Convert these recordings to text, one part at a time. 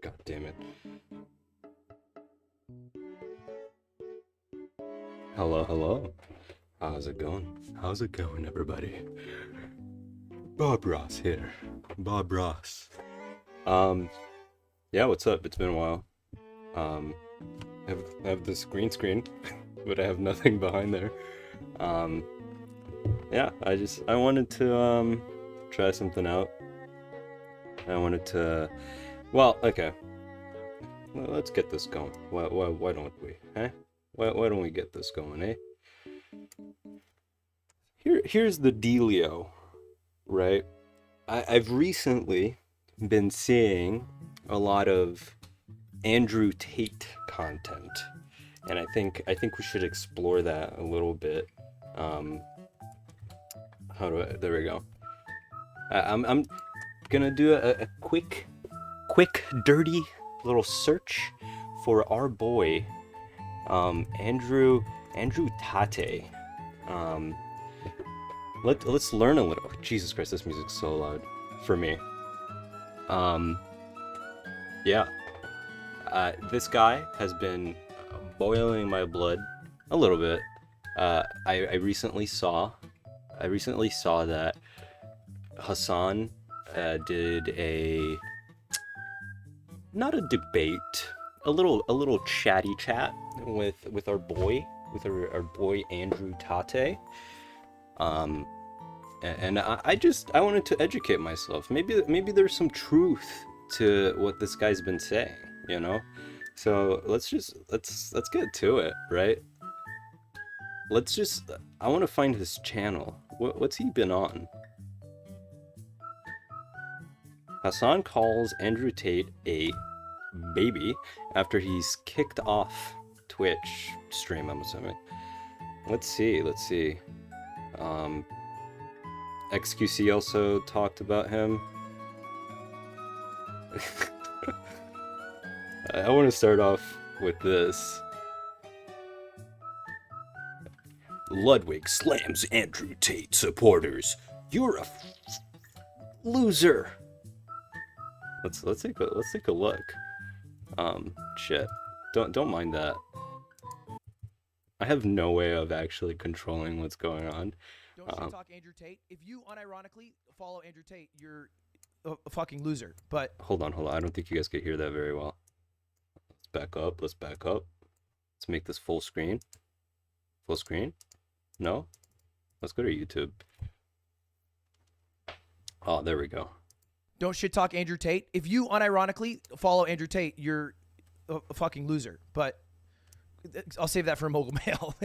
God damn it. Hello, hello. How's it going? How's it going, everybody? Bob Ross here. Bob Ross. Yeah, what's up? It's been a while. I have this green screen, but I have nothing behind there. Yeah, I wanted to, try something out. I wanted to, well, okay. Well, let's get this going. Why don't we, eh? Why don't we get this going, eh? Here's the dealio, right? I've recently been seeing a lot of Andrew Tate content, and I think we should explore that a little bit. There we go. I'm gonna do a quick, dirty little search for our boy, Andrew Tate. Let's learn a little. Jesus Christ, this music's so loud for me. Yeah. This guy has been boiling my blood a little bit. I recently saw that Hassan did not a debate, a little chatty chat with our boy Andrew Tate. And I wanted to educate myself. Maybe there's some truth to what this guy's been saying, you know? So let's get to it, right? I want to find his channel. What's he been on? Hassan calls Andrew Tate a baby after he's kicked off Twitch stream, I'm assuming. Let's see. XQC also talked about him. I want to start off with this. Ludwig slams Andrew Tate supporters. You're a loser. Let's take a look. Shit. Don't mind that. I have no way of actually controlling what's going on. Don't shit talk Andrew Tate. If you unironically follow Andrew Tate, you're a fucking loser. But hold on. I don't think you guys could hear that very well. Let's back up. Let's make this full screen. Full screen? No? Let's go to YouTube. Oh, there we go. Don't shit talk Andrew Tate. If you unironically follow Andrew Tate, you're a fucking loser. But I'll save that for a mogul mail.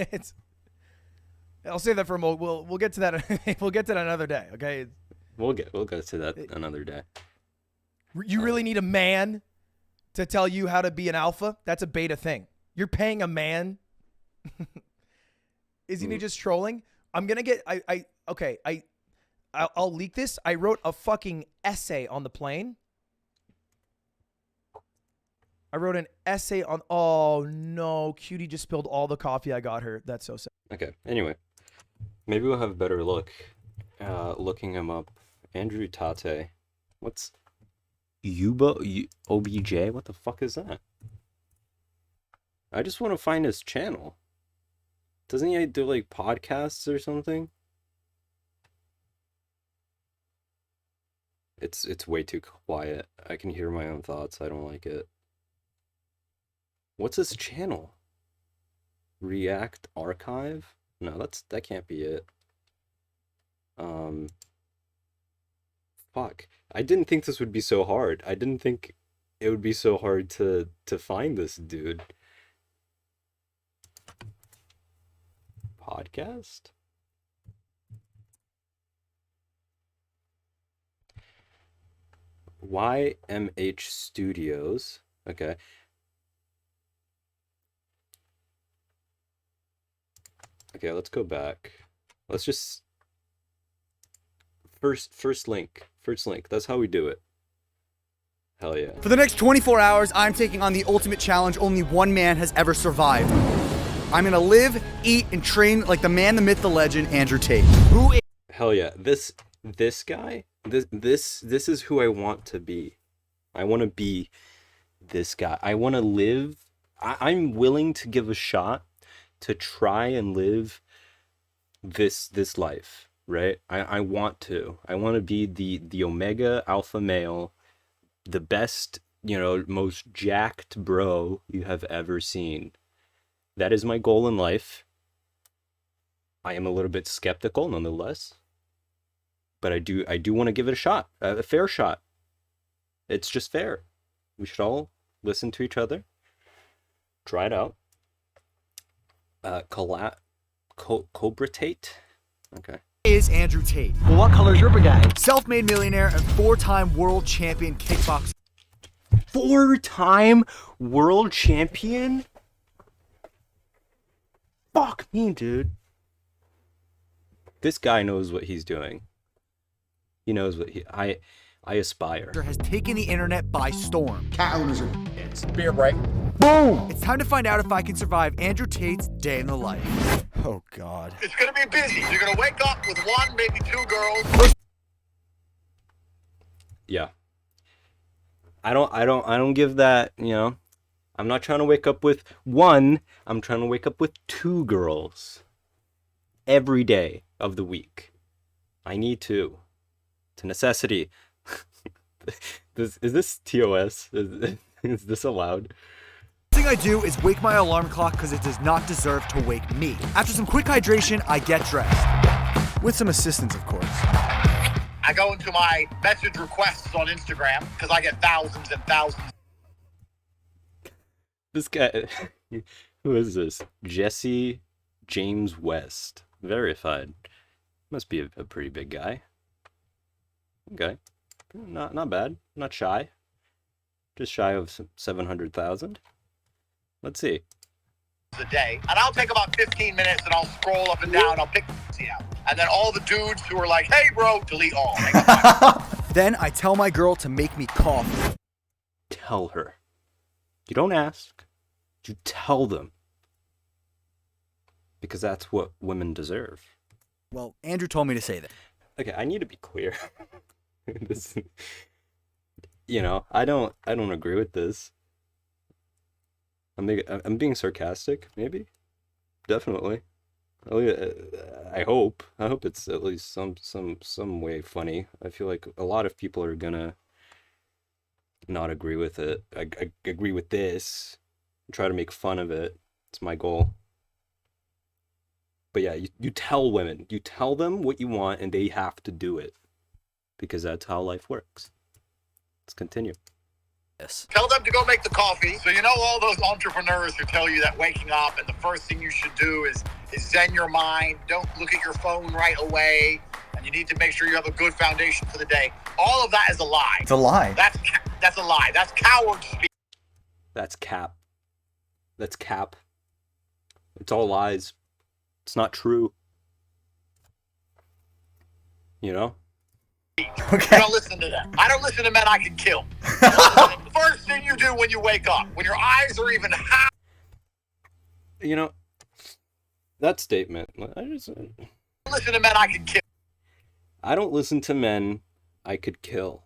I'll save that for a mogul. We'll get to that. We'll get to that another day. Okay. We'll get to that another day. You really need a man to tell you how to be an alpha? That's a beta thing. You're paying a man. Isn't he just trolling? I'm gonna get. I'll leak this. I wrote a fucking essay on the plane. I wrote an essay on. Oh no, Cutie just spilled all the coffee I got her. That's so sad. Okay. Anyway, maybe we'll have a better look. Looking him up. Andrew Tate. What's OBJ? What the fuck is that? I just want to find his channel. Doesn't he do like podcasts or something? It's way too quiet. I can hear my own thoughts. I don't like it. What's his channel? React Archive? No, that can't be it. Fuck. I didn't think this would be so hard. I didn't think it would be so hard to find this dude. Podcast? YMH Studios. Okay. Okay, let's go back. Let's just first link. That's how we do it. Hell yeah. For the next 24 hours, I'm taking on the ultimate challenge only one man has ever survived. I'm gonna live, eat, and train like the man, the myth, the legend, Andrew Tate. Hell yeah. This guy, this is who I want to be. I want to be this guy. I want to live. I'm willing to give a shot to try and live this life, right? I want to. I want to be the omega alpha male, the best, most jacked bro you have ever seen. That is my goal in life. I am a little bit skeptical nonetheless, but I do want to give it a shot, a fair shot. It's just fair. We should all listen to each other, try it out. Cobra Tate. Okay. Is Andrew Tate. Well, what color's your bag? Self-made millionaire and 4-time world champion kickboxer. 4-time world champion? Fuck me, dude. This guy knows what he's doing. He knows what I aspire. Has taken the internet by storm. Cat owners are it's beer break. Boom! It's time to find out if I can survive Andrew Tate's day in the life. Oh God. It's gonna be busy. You're gonna wake up with one, maybe two girls. Yeah. I don't give that, I'm not trying to wake up with one, I'm trying to wake up with 2 girls every day of the week. I need to. It's a necessity. Is this TOS? Is this allowed? The thing I do is wake my alarm clock because it does not deserve to wake me. After some quick hydration, I get dressed. With some assistance, of course. I go into my message requests on Instagram because I get thousands and thousands. This guy, who is this? Jesse James West. Verified. Must be a pretty big guy. Okay. Not bad. Not shy. Just shy of 700,000. Let's see. A day, and I'll take about 15 minutes and I'll scroll up and down. I'll pick the out, and then all the dudes who are like, "Hey, bro," delete all. Then I tell my girl to make me coffee. Tell her. You don't ask. You tell them. Because that's what women deserve. Well, Andrew told me to say that. Okay, I need to be clear. This, I don't agree with this. I'm being sarcastic, maybe, definitely. I hope it's at least some way funny. I feel like a lot of people are gonna not agree with it. I agree with this. Try to make fun of it. It's my goal. But yeah, you tell women, you tell them what you want, and they have to do it, because that's how life works. Let's continue. Yes. Tell them to go make the coffee. So all those entrepreneurs who tell you that waking up and the first thing you should do is zen your mind. Don't look at your phone right away. And you need to make sure you have a good foundation for the day. All of that is a lie. It's a lie. That's a lie. That's coward speak. That's cap. That's cap. It's all lies. It's not true. Okay. I don't listen to them. I don't listen to men I can kill. The first thing you do when you wake up, when your eyes are even half. That statement. Listen to men I can kill. I don't listen to men I could kill.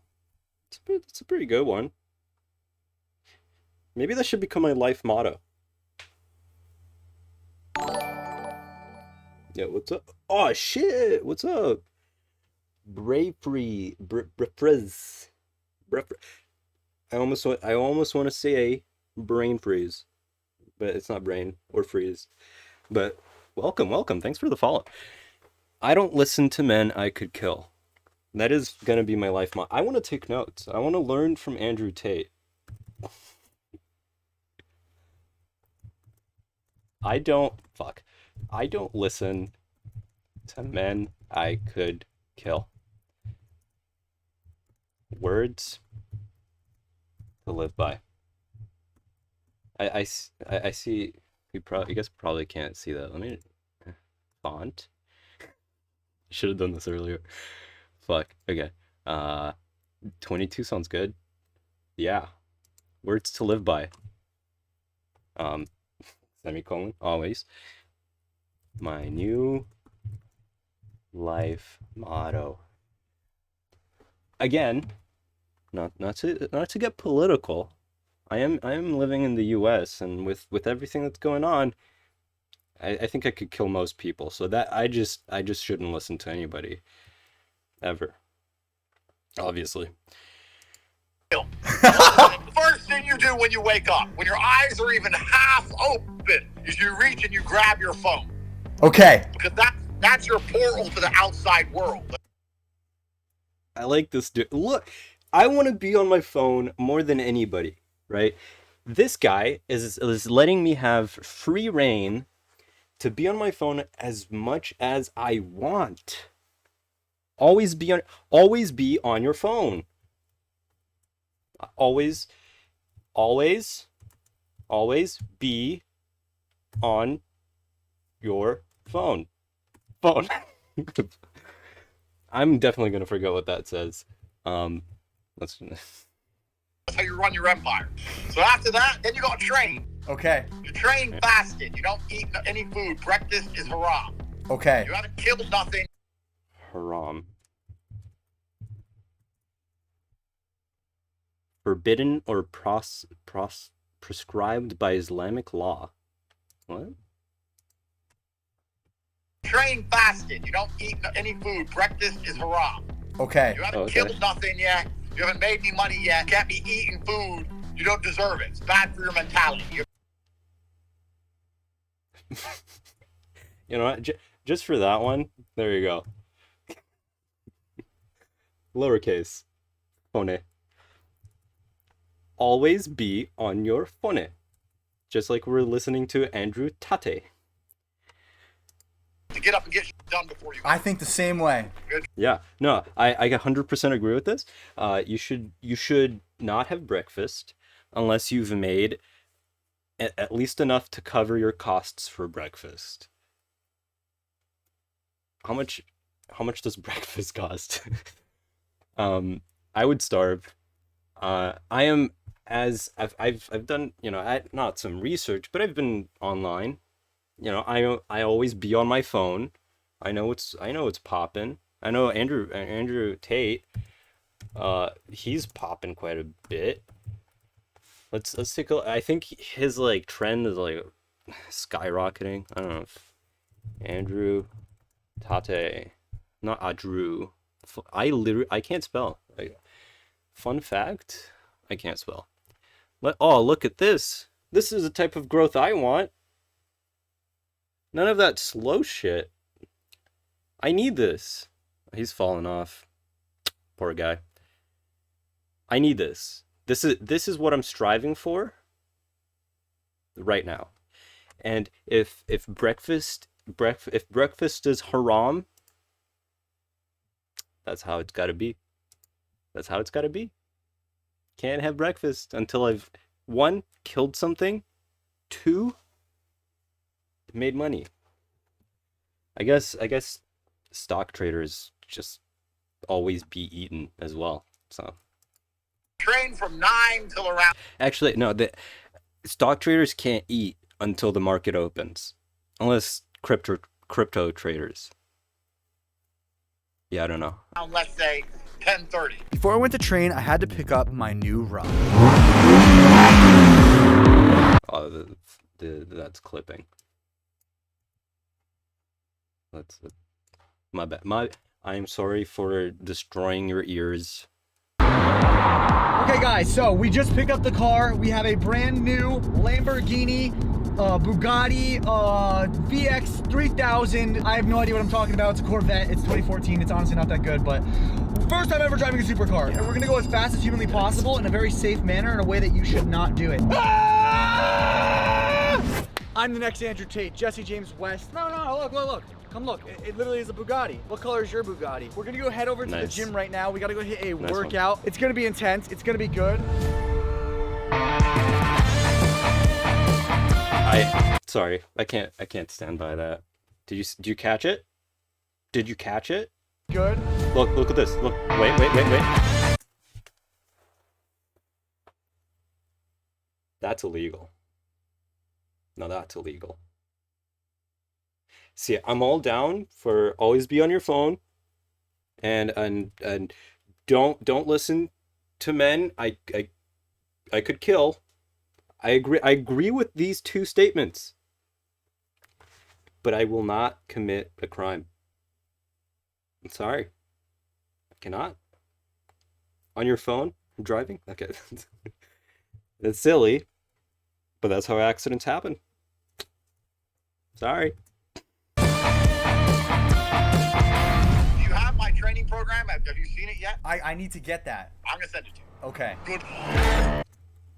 It's a pretty good one. Maybe that should become my life motto. Yeah, what's up? Oh shit, what's up? Bravery, Briz. I almost want to say brain freeze, but it's not brain or freeze. But welcome. Thanks for the follow. I don't listen to men I could kill. That is gonna be my life motto. I want to take notes. I want to learn from Andrew Tate. I don't listen to men I could kill. Words to live by. I see. You guys probably can't see that. Let me font. Should have done this earlier. Fuck. Okay. 22 sounds good. Yeah. Words to live by. Semicolon. Always. My new life motto. Again, not to get political I am living in the US, and with everything that's going on, I think I could kill most people. So that I just shouldn't listen to anybody ever. Obviously. The first thing you do when you wake up, when your eyes are even half open, is you reach and you grab your phone. Okay. Because that's your portal to the outside world. I like this dude. Look, I want to be on my phone more than anybody, right? This guy is letting me have free reign to be on my phone as much as I want. Always be on your phone. Always be on your phone. I'm definitely gonna forget what that says. Let's. That's how you run your empire. So after that, then you got to train. Okay. You train fasted. You don't eat any food. Breakfast is haram. Okay. You haven't killed nothing. Haram. Forbidden or prescribed by Islamic law. What? Train fasted. You don't eat any food. Breakfast is haram. Okay. You haven't Okay. killed nothing yet. You haven't made any money yet. You can't be eating food. You don't deserve it. It's bad for your mentality. You know what? Just for that one, there you go. Lowercase. Phone. Always be on your phone. Just like we're listening to Andrew Tate. To get up and get shit done before you. I think the same way. Yeah, no, I 100% agree with this. You should not have breakfast unless you've made at least enough to cover your costs for breakfast. How much does breakfast cost? I would starve. I am I've done, not some research, but I've been online. I always be on my phone. I know it's popping. I know Andrew Tate, he's popping quite a bit. Let's take a. I think his like trend is like skyrocketing. I don't know if Andrew Tate, not Adrew. I can't spell. Fun fact, I can't spell. Look at this. This is the type of growth I want. None of that slow shit. I need this. He's falling off. Poor guy. I need this. This is what I'm striving for right now. And if breakfast is haram, that's how it's got to be. That's how it's got to be. Can't have breakfast until I've 1, killed something, 2, made money. I guess stock traders just always be eaten as well. So Train from 9 till around. actually, no, the stock traders can't eat until the market opens, unless crypto traders. Yeah, I don't know. Let's say 10:30. Before I went to train, I had to pick up my new rod. Oh, that's clipping. My bad. I am sorry for destroying your ears. Okay, guys, so we just picked up the car. We have a brand new Lamborghini, Bugatti, VX 3000. I have no idea what I'm talking about. It's a Corvette. It's 2014. It's honestly not that good, but first time ever driving a supercar. And we're gonna go as fast as humanly possible in a very safe manner, in a way that you should not do it. I'm the next Andrew Tate, Jesse James West. No, look. Come look. It literally is a Bugatti. What color is your Bugatti? We're gonna go head over to the gym right now. We gotta go hit a workout. It's gonna be intense. It's gonna be good. Sorry. I can't stand by that. Did you catch it? Did you catch it? Good. Look at this. Look. Wait. That's illegal. No, that's illegal. See, I'm all down for always be on your phone, and don't listen to men. I could kill. I agree with these two statements. But I will not commit a crime. I'm sorry. I cannot. On your phone? Driving? Okay. It's silly. But that's how accidents happen. Sorry. Do you have my training program? Have you seen it yet? I need to get that. I'm gonna send it to you. Okay. Good.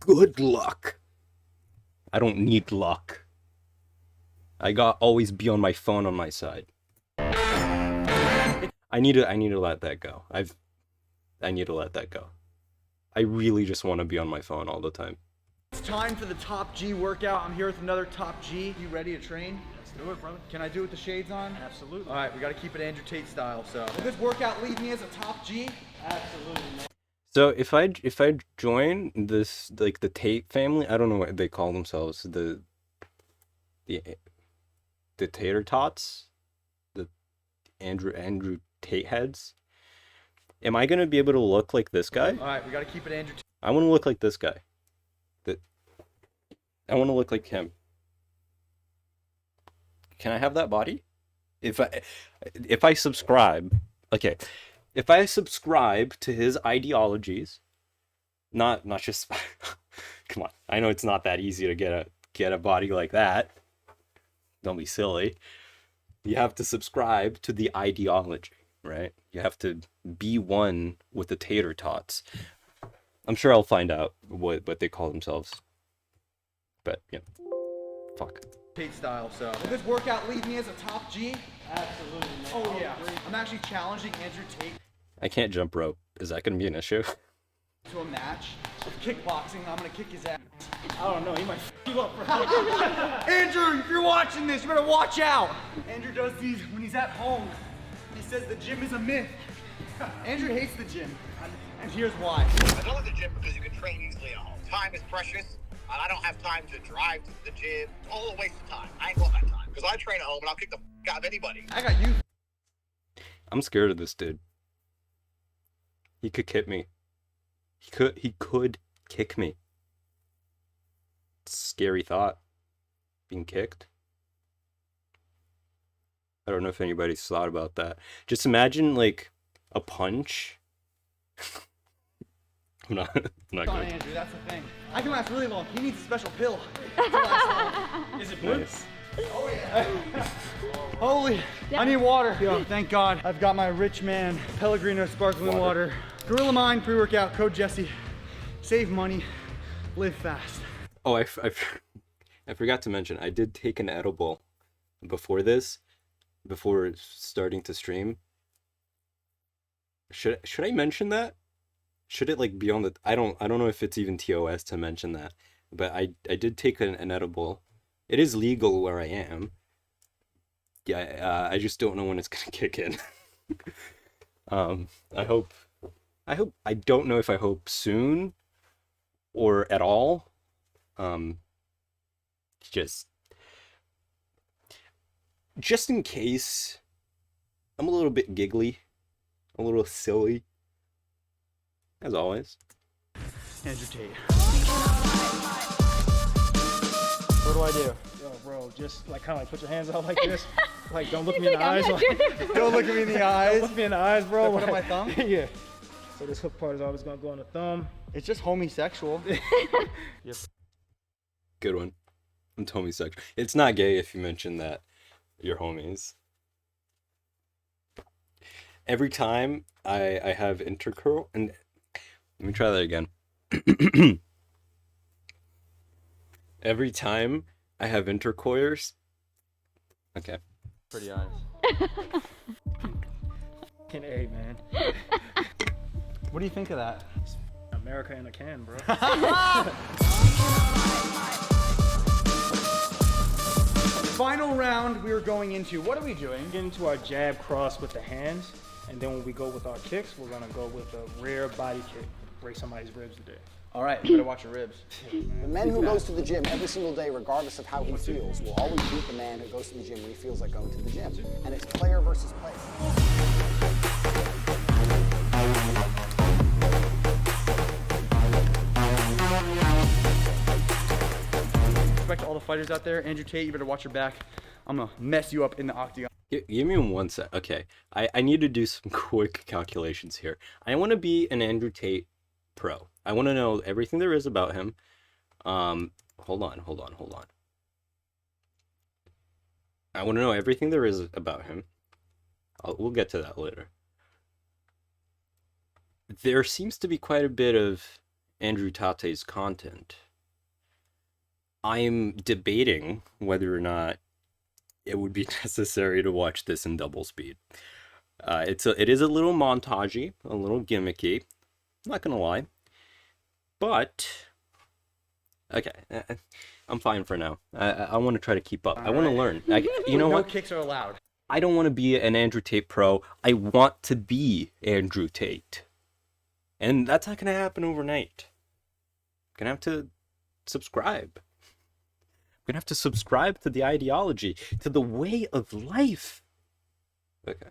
Good luck. I don't need luck. I got always be on my phone on my side. I need to let that go. I need to let that go. I really just want to be on my phone all the time. It's time for the Top G workout. I'm here with another Top G. You ready to train? Let's do it, brother. Can I do it with the shades on? Absolutely. All right, we got to keep it Andrew Tate style. So will this workout leave me as a Top G? Absolutely. So if I join this, like, the Tate family, I don't know what they call themselves, the tatertots, the Andrew Tate heads. Am I gonna be able to look like this guy? All right, we got to keep it Andrew Tate. I want to look like this guy. I want to look like him. Can I have that body? If I subscribe, okay. If I subscribe to his ideologies, not just come on. I know it's not that easy to get a body like that. Don't be silly. You have to subscribe to the ideology, right? You have to be one with the tater tots. I'm sure I'll find out what they call themselves. But, yeah. Fuck. Tate style. So will this workout leave me as a Top G? Absolutely. Oh yeah. I'm actually challenging Andrew Tate I can't jump rope. Is that going to be an issue? to a match of kickboxing. I'm gonna kick his ass. I don't know. He might f you up, bro. Andrew, if you're watching this, you better watch out. Andrew does these when he's at home. He says the gym is a myth. Andrew hates the gym, and here's why. I don't like the gym because you can train easily at home. Time is precious, and I don't have time to drive to the gym. It's all a waste of time. I ain't got that time because I train at home and I'll kick the f out of anybody. I got you. I'm scared of this dude. He could kick me. He could kick me. Scary thought. Being kicked. I don't know if anybody's thought about that. Just imagine, like, a punch. I'm not Come on, good. Andrew, that's the thing. I can last really long. He needs a special pill to last long. Is it blue? Nice. Oh yeah. Holy, I need water. Yo, thank God. I've got my rich man Pellegrino sparkling water. Gorilla Mind pre-workout, code Jesse. Save money, live fast. Oh, I forgot to mention, I did take an edible before this, before starting to stream. Should I mention that? Should it, like, be on the... I don't know if it's even TOS to mention that, but I did take an edible. It is legal where I am. Yeah, I just don't know when it's gonna kick in. I hope, I don't know if I hope soon or at all. Just in case I'm a little bit giggly, a little silly, as always. Andrew Tate. What do I do? Yo, bro, just like kind of like put your hands out like this. Like, don't look me in the eyes. Don't look at me in the eyes. Look me in the eyes, bro. Put up my thumb? Yeah. So this hook part is always gonna go on the thumb. It's just homosexual. Good one. I'm homosexual. It's not gay if you mention that you're homies. Every time I have intercourse, and let me try that again. Every time I have intercourse, okay. Pretty eyes. Can A, man. What do you think of that? America in a can, bro. Final round we are going into. What are we doing? Get into our jab cross with the hands, and then when we go with our kicks, we're gonna go with a rear body kick. Break somebody's ribs today. All right, better watch your ribs. The man who goes to the gym every single day, regardless of how he feels, will always beat the man who goes to the gym when he feels like going to the gym. And it's player versus player. respect to all the fighters out there. Andrew Tate, you better watch your back. I'm gonna mess you up in the octagon. Give me 1 sec. Okay, I need to do some quick calculations here. I want to be an Andrew Tate pro. I want to know everything there is about him. Hold on. I want to know everything there is about him. We'll get to that later. There seems to be quite a bit of Andrew Tate's content. I'm debating whether or not it would be necessary to watch this in double speed. It is a little montagey, a little gimmicky. I'm not gonna lie, but okay, I'm fine for now. I want to try to keep up. I want to learn. You know No what? kicks are allowed. I don't want to be an Andrew Tate pro. I want to be Andrew Tate, and that's not gonna happen overnight. I'm gonna have to subscribe. We're gonna have to subscribe to the ideology, to the way of life. Okay.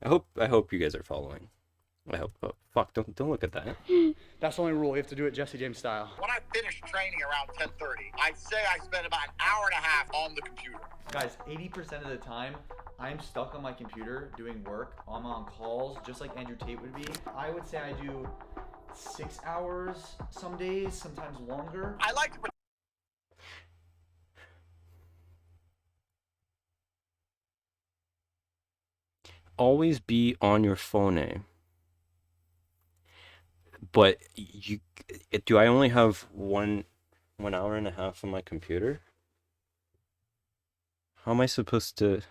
I hope you guys are following. I hope. Oh, fuck! Don't look at that. That's the only rule. You have to do it Jesse James style. When I finish training around 10:30, I'd say I spend about an hour and a half on the computer. Guys, 80% of the time, I'm stuck on my computer doing work. I'm on calls, just like Andrew Tate would be. I would say I do 6 hours some days, sometimes longer. I like to Always be on your phone, eh? But do I only have one hour and a half on my computer? How am I supposed to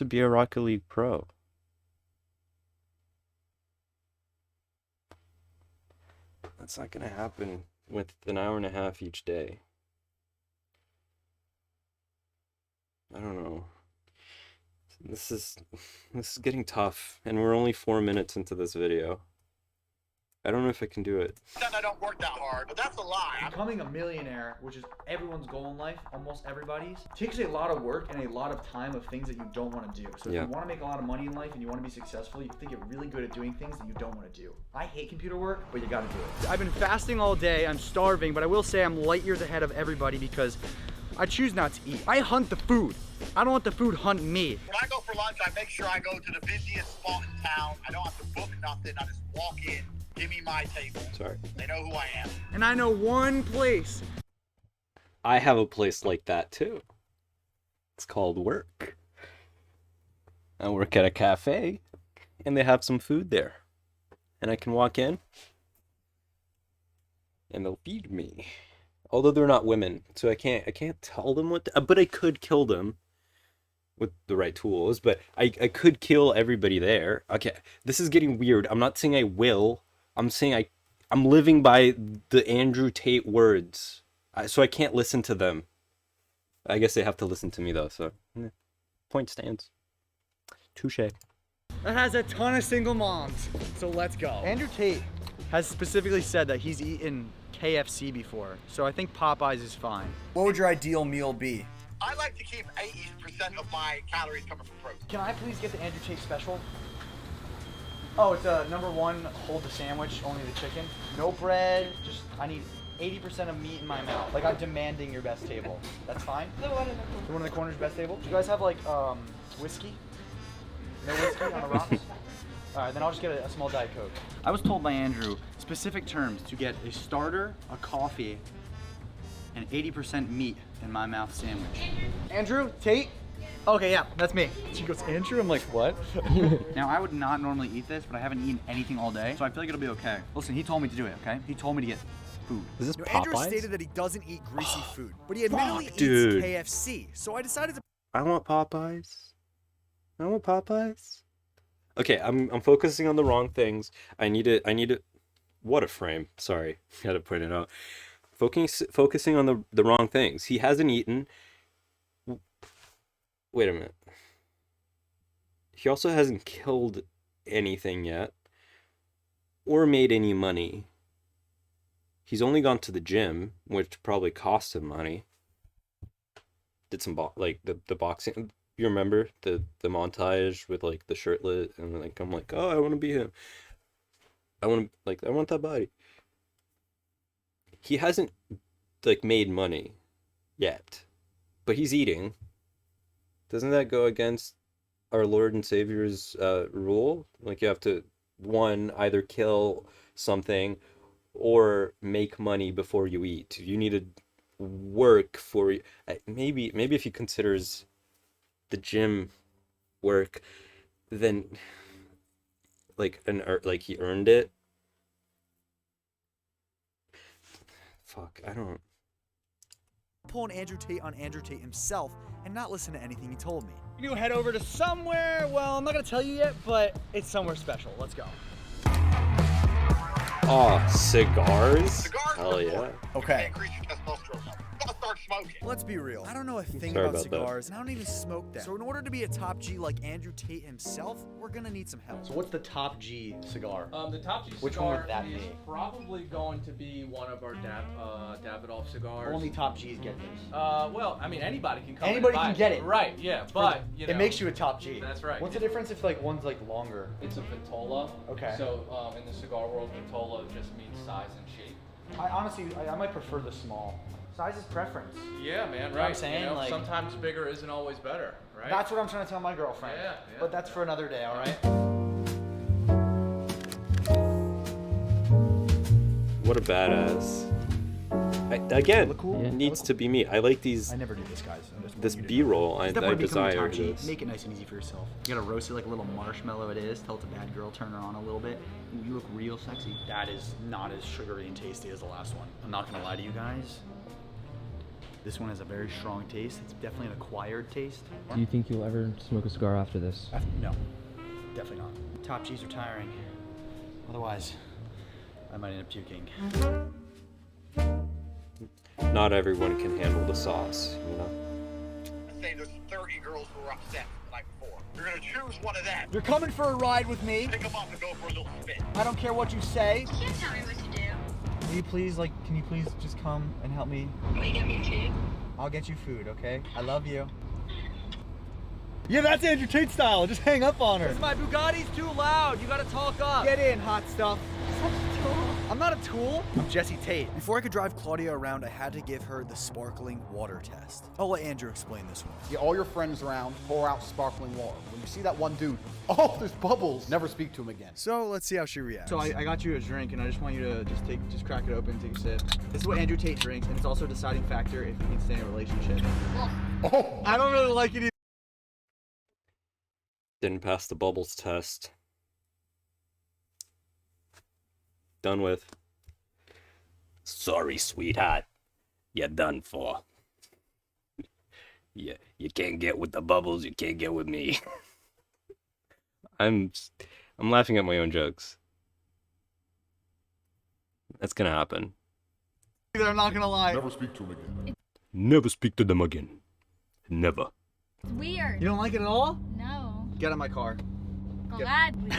be a Rocket League pro? That's not gonna happen with an hour and a half each day. I don't know. This is getting tough, and we're only 4 minutes into this video. I don't know if I can do it. pretend I don't work that hard, but that's a lie. Becoming a millionaire, which is everyone's goal in life, almost everybody's, takes a lot of work and a lot of time of things that you don't want to do. So if you want to make a lot of money in life and you want to be successful, you have to get really good at doing things that you don't want to do. I hate computer work, but you got to do it. I've been fasting all day. I'm starving, but I will say I'm light years ahead of everybody because I choose not to eat. I hunt the food. I don't let the food hunt me. When I go for lunch, I make sure I go to the busiest spot in town. I don't have to book nothing. I just walk in. Give me my table. Sorry. They know who I am. And I know one place. I have a place like that too. It's called work. I work at a cafe, and they have some food there. And I can walk in, and they'll feed me. Although they're not women, so I can't tell them what to, but I could kill them with the right tools, but I could kill everybody there. Okay, this is getting weird. I'm not saying I will. I'm saying I'm living by the Andrew Tate words. So I can't listen to them. I guess they have to listen to me though, so point stands. Touche. That has a ton of single moms, so let's go. Andrew Tate has specifically said that he's eaten KFC before, so I think Popeyes is fine. What would your ideal meal be? I like to keep 80% of my calories coming from protein. Can I please get the Andrew Tate special? Oh, it's a number 1, hold the sandwich, only the chicken. No bread, just, I need 80% of meat in my mouth. Like, I'm demanding your best table. That's fine? The one in the corner. The one in the corner's best table? Do you guys have, like, whiskey? No whiskey on the rocks? Alright, then I'll just get a small Diet Coke. I was told by Andrew, specific terms, to get a starter, a coffee, and 80% meat in my mouth sandwich. Andrew Tate? Okay, yeah, that's me. She goes, Andrew? I'm like, what? Now, I would not normally eat this, but I haven't eaten anything all day, so I feel like it'll be okay. Listen, he told me to do it, okay? He told me to get food. Is this Andrew Popeyes? stated that he doesn't eat greasy food, but he admittedly eats dude. KFC. So I decided to. I want Popeyes. I want Popeyes. Okay, I'm focusing on the wrong things. I need to. What a frame. Sorry, gotta point it out. Focusing on the wrong things. He hasn't eaten. Wait a minute. He also hasn't killed anything yet, or made any money. He's only gone to the gym, which probably cost him money. Did some the boxing. You remember the montage with like the shirtlet and like I'm like, oh, I want to be him. I want that body. He hasn't like made money yet, but he's eating. Doesn't that go against our Lord and Savior's rule? Like you have to, one, either kill something or make money before you eat. You need to work for maybe if he considers the gym work, then like like he earned it. Fuck, I don't. Pull an Andrew Tate on Andrew Tate himself and not listen to anything he told me. You head over to somewhere, well, I'm not gonna tell you yet, but it's somewhere special. Let's go. Oh, cigars? Cigars Hell are yeah. important. Okay. Increase your testosterone level. You gotta start smoking. Let's be real. I don't know a thing Sorry about about that. cigars, and I don't even smoke them. So in order to be a top G like Andrew Tate himself, we're gonna need some help. So what's the top G cigar? The top G Which one cigar would that is be? probably going to be one of our Davidoff cigars. Only top G's get this. Well, I mean, anybody can come. Anybody and buy can get it. Right? Yeah, but you know, It makes you a top G. That's right. What's the difference if like one's like longer? It's a vitola. Okay. So in the cigar world, vitola just means size and shape. I honestly, I might prefer the small. Size is preference. Yeah, man. You know Right. what I'm saying? You know, Like- sometimes bigger isn't always better. Right. That's what I'm trying to tell my girlfriend. Yeah, But that's for another day, all right? What a badass. Again, Look cool? it needs to be me. I like these. I never do this, guys. I'm just This warning you to B-roll. I Step one to becoming a desire top G, this. make it nice and easy for yourself. You gotta roast it like a little marshmallow it is. Tell it's a bad girl, turn her on a little bit. Ooh, you look real sexy. That is not as sugary and tasty as the last one. I'm not gonna lie to you guys. This one has a very strong taste. It's definitely an acquired taste. Do you think you'll ever smoke a cigar after this? No, definitely not. Top G's are tiring. Otherwise, I might end up puking. Not everyone can handle the sauce, you know? Let's say there's 30 girls who were upset the night before. You're gonna choose one of them. You're coming for a ride with me. Pick them up and go for a little spin. I don't care what you say. You can't tell me what to do. Can you please just come and help me? Will you get me food? I'll get you food, okay? I love you. Yeah, that's Andrew Tate style. Just hang up on her. My Bugatti's too loud. You gotta talk up. Get in, hot stuff. I'm not a tool. I'm Jesse Tate. Before I could drive Claudia around, I had to give her the sparkling water test. I'll let Andrew explain this one. Get all your friends around, pour out sparkling water. When you see that one dude, oh, there's bubbles, never speak to him again. So let's see how she reacts. So I got you a drink, and I just want you to just crack it open, take a sip. This is what Andrew Tate drinks, and it's also a deciding factor if you can stay in a relationship. Oh, I don't really like it either. Didn't pass the bubbles test. Done with. Sorry, sweetheart. You're done for. Yeah, you can't get with the bubbles, you can't get with me. I'm laughing at my own jokes. That's gonna happen. I'm not gonna lie. Never speak to him again. Never speak to them again. Never. It's weird. You don't like it at all? No. Get in my car. Gladly.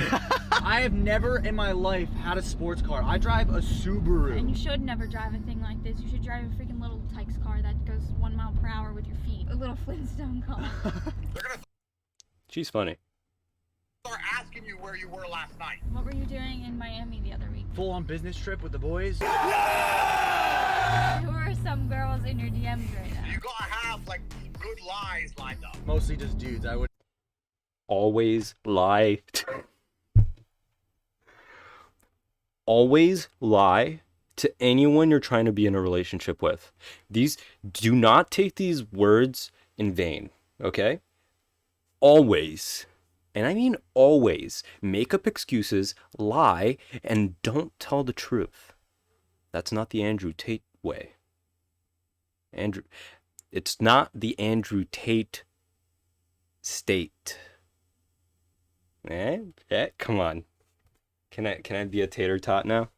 I have never in my life had a sports car. I drive a Subaru. And you should never drive a thing like this. You should drive a freaking little Tykes car that goes 1 mile per hour with your feet. A little Flintstone car. They're gonna She's funny. start asking you where you were last night. What were you doing in Miami the other week? Full-on business trip with the boys. Who are some girls in your DMs right now? You gotta have like good lies lined up. Mostly just dudes. I would. Always lie. Always lie to anyone you're trying to be in a relationship with. Do not take these words in vain, okay? Always, and I mean always, make up excuses, lie, and don't tell the truth. That's not the Andrew Tate way. It's not the Andrew Tate state. Come on. Can I be a tater tot now?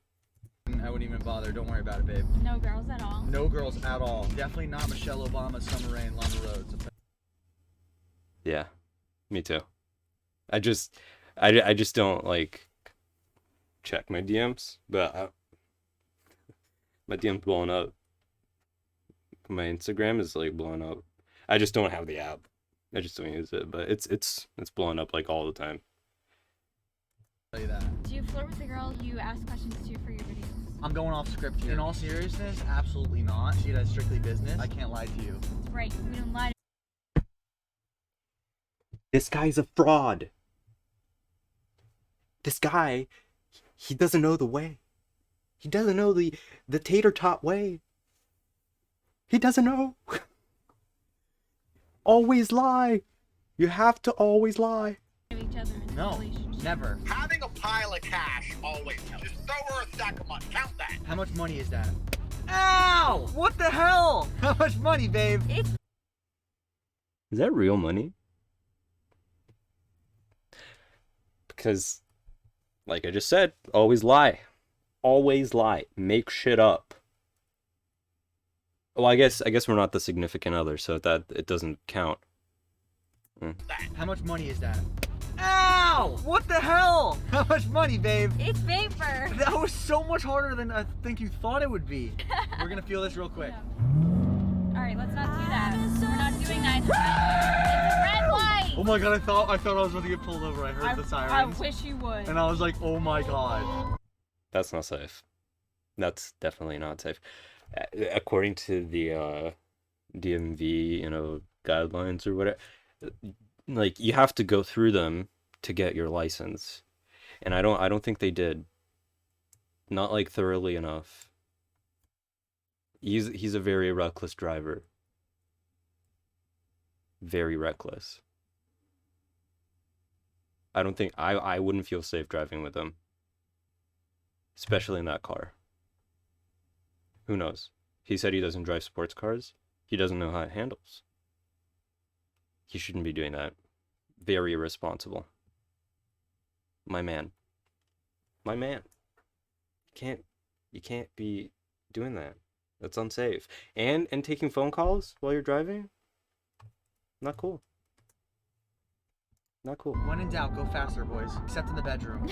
I wouldn't even bother. Don't worry about it, babe. No girls at all. No girls at all. Definitely not Michelle Obama, Summer Rain, Lana Rhodes. Yeah, me too. I just don't like check my DMs, but my DM's blowing up. My Instagram is like blowing up. I just don't have the app. I just don't use it, but it's blowing up like all the time. Tell you that. Do you flirt with the girl you ask questions to for your videos? I'm going off script here. In all seriousness, absolutely not. See it as strictly business. I can't lie to you. That's right. We don't lie. This guy's a fraud. This guy, he doesn't know the way. He doesn't know the tater-tot way. He doesn't know. Always lie. You have to always lie. Each other in No, relationships. never. Having a pile of cash always helps. Just throw her a stack of money. Count that. How much money is that? Ow! What the hell? How much money, babe? It's Is that real money? Because, like I just said, always lie. Always lie. Make shit up. Well, I guess we're not the significant other, so that it doesn't count. How much money is that? Ow! What the hell? How much money, babe? it's paper. That was so much harder than I think you thought it would be. We're gonna feel this real quick. All right, let's not do that. We're not doing that. It's a red light. Oh my god, I thought I was about to get pulled over. I heard the I sirens. wish you would. And I was like, oh my god. That's not safe. That's definitely not safe. According to the DMV, guidelines or whatever, like you have to go through them to get your license, and I don't think they did. Not like thoroughly enough. He's a very reckless driver. Very reckless. I don't think I wouldn't feel safe driving with him. Especially in that car. Who knows? He said he doesn't drive sports cars. He doesn't know how it handles. He shouldn't be doing that. Very irresponsible. My man. My man. You can't be doing that. That's unsafe. And taking phone calls while you're driving? Not cool. Not cool. When in doubt, go faster, boys. Except in the bedroom.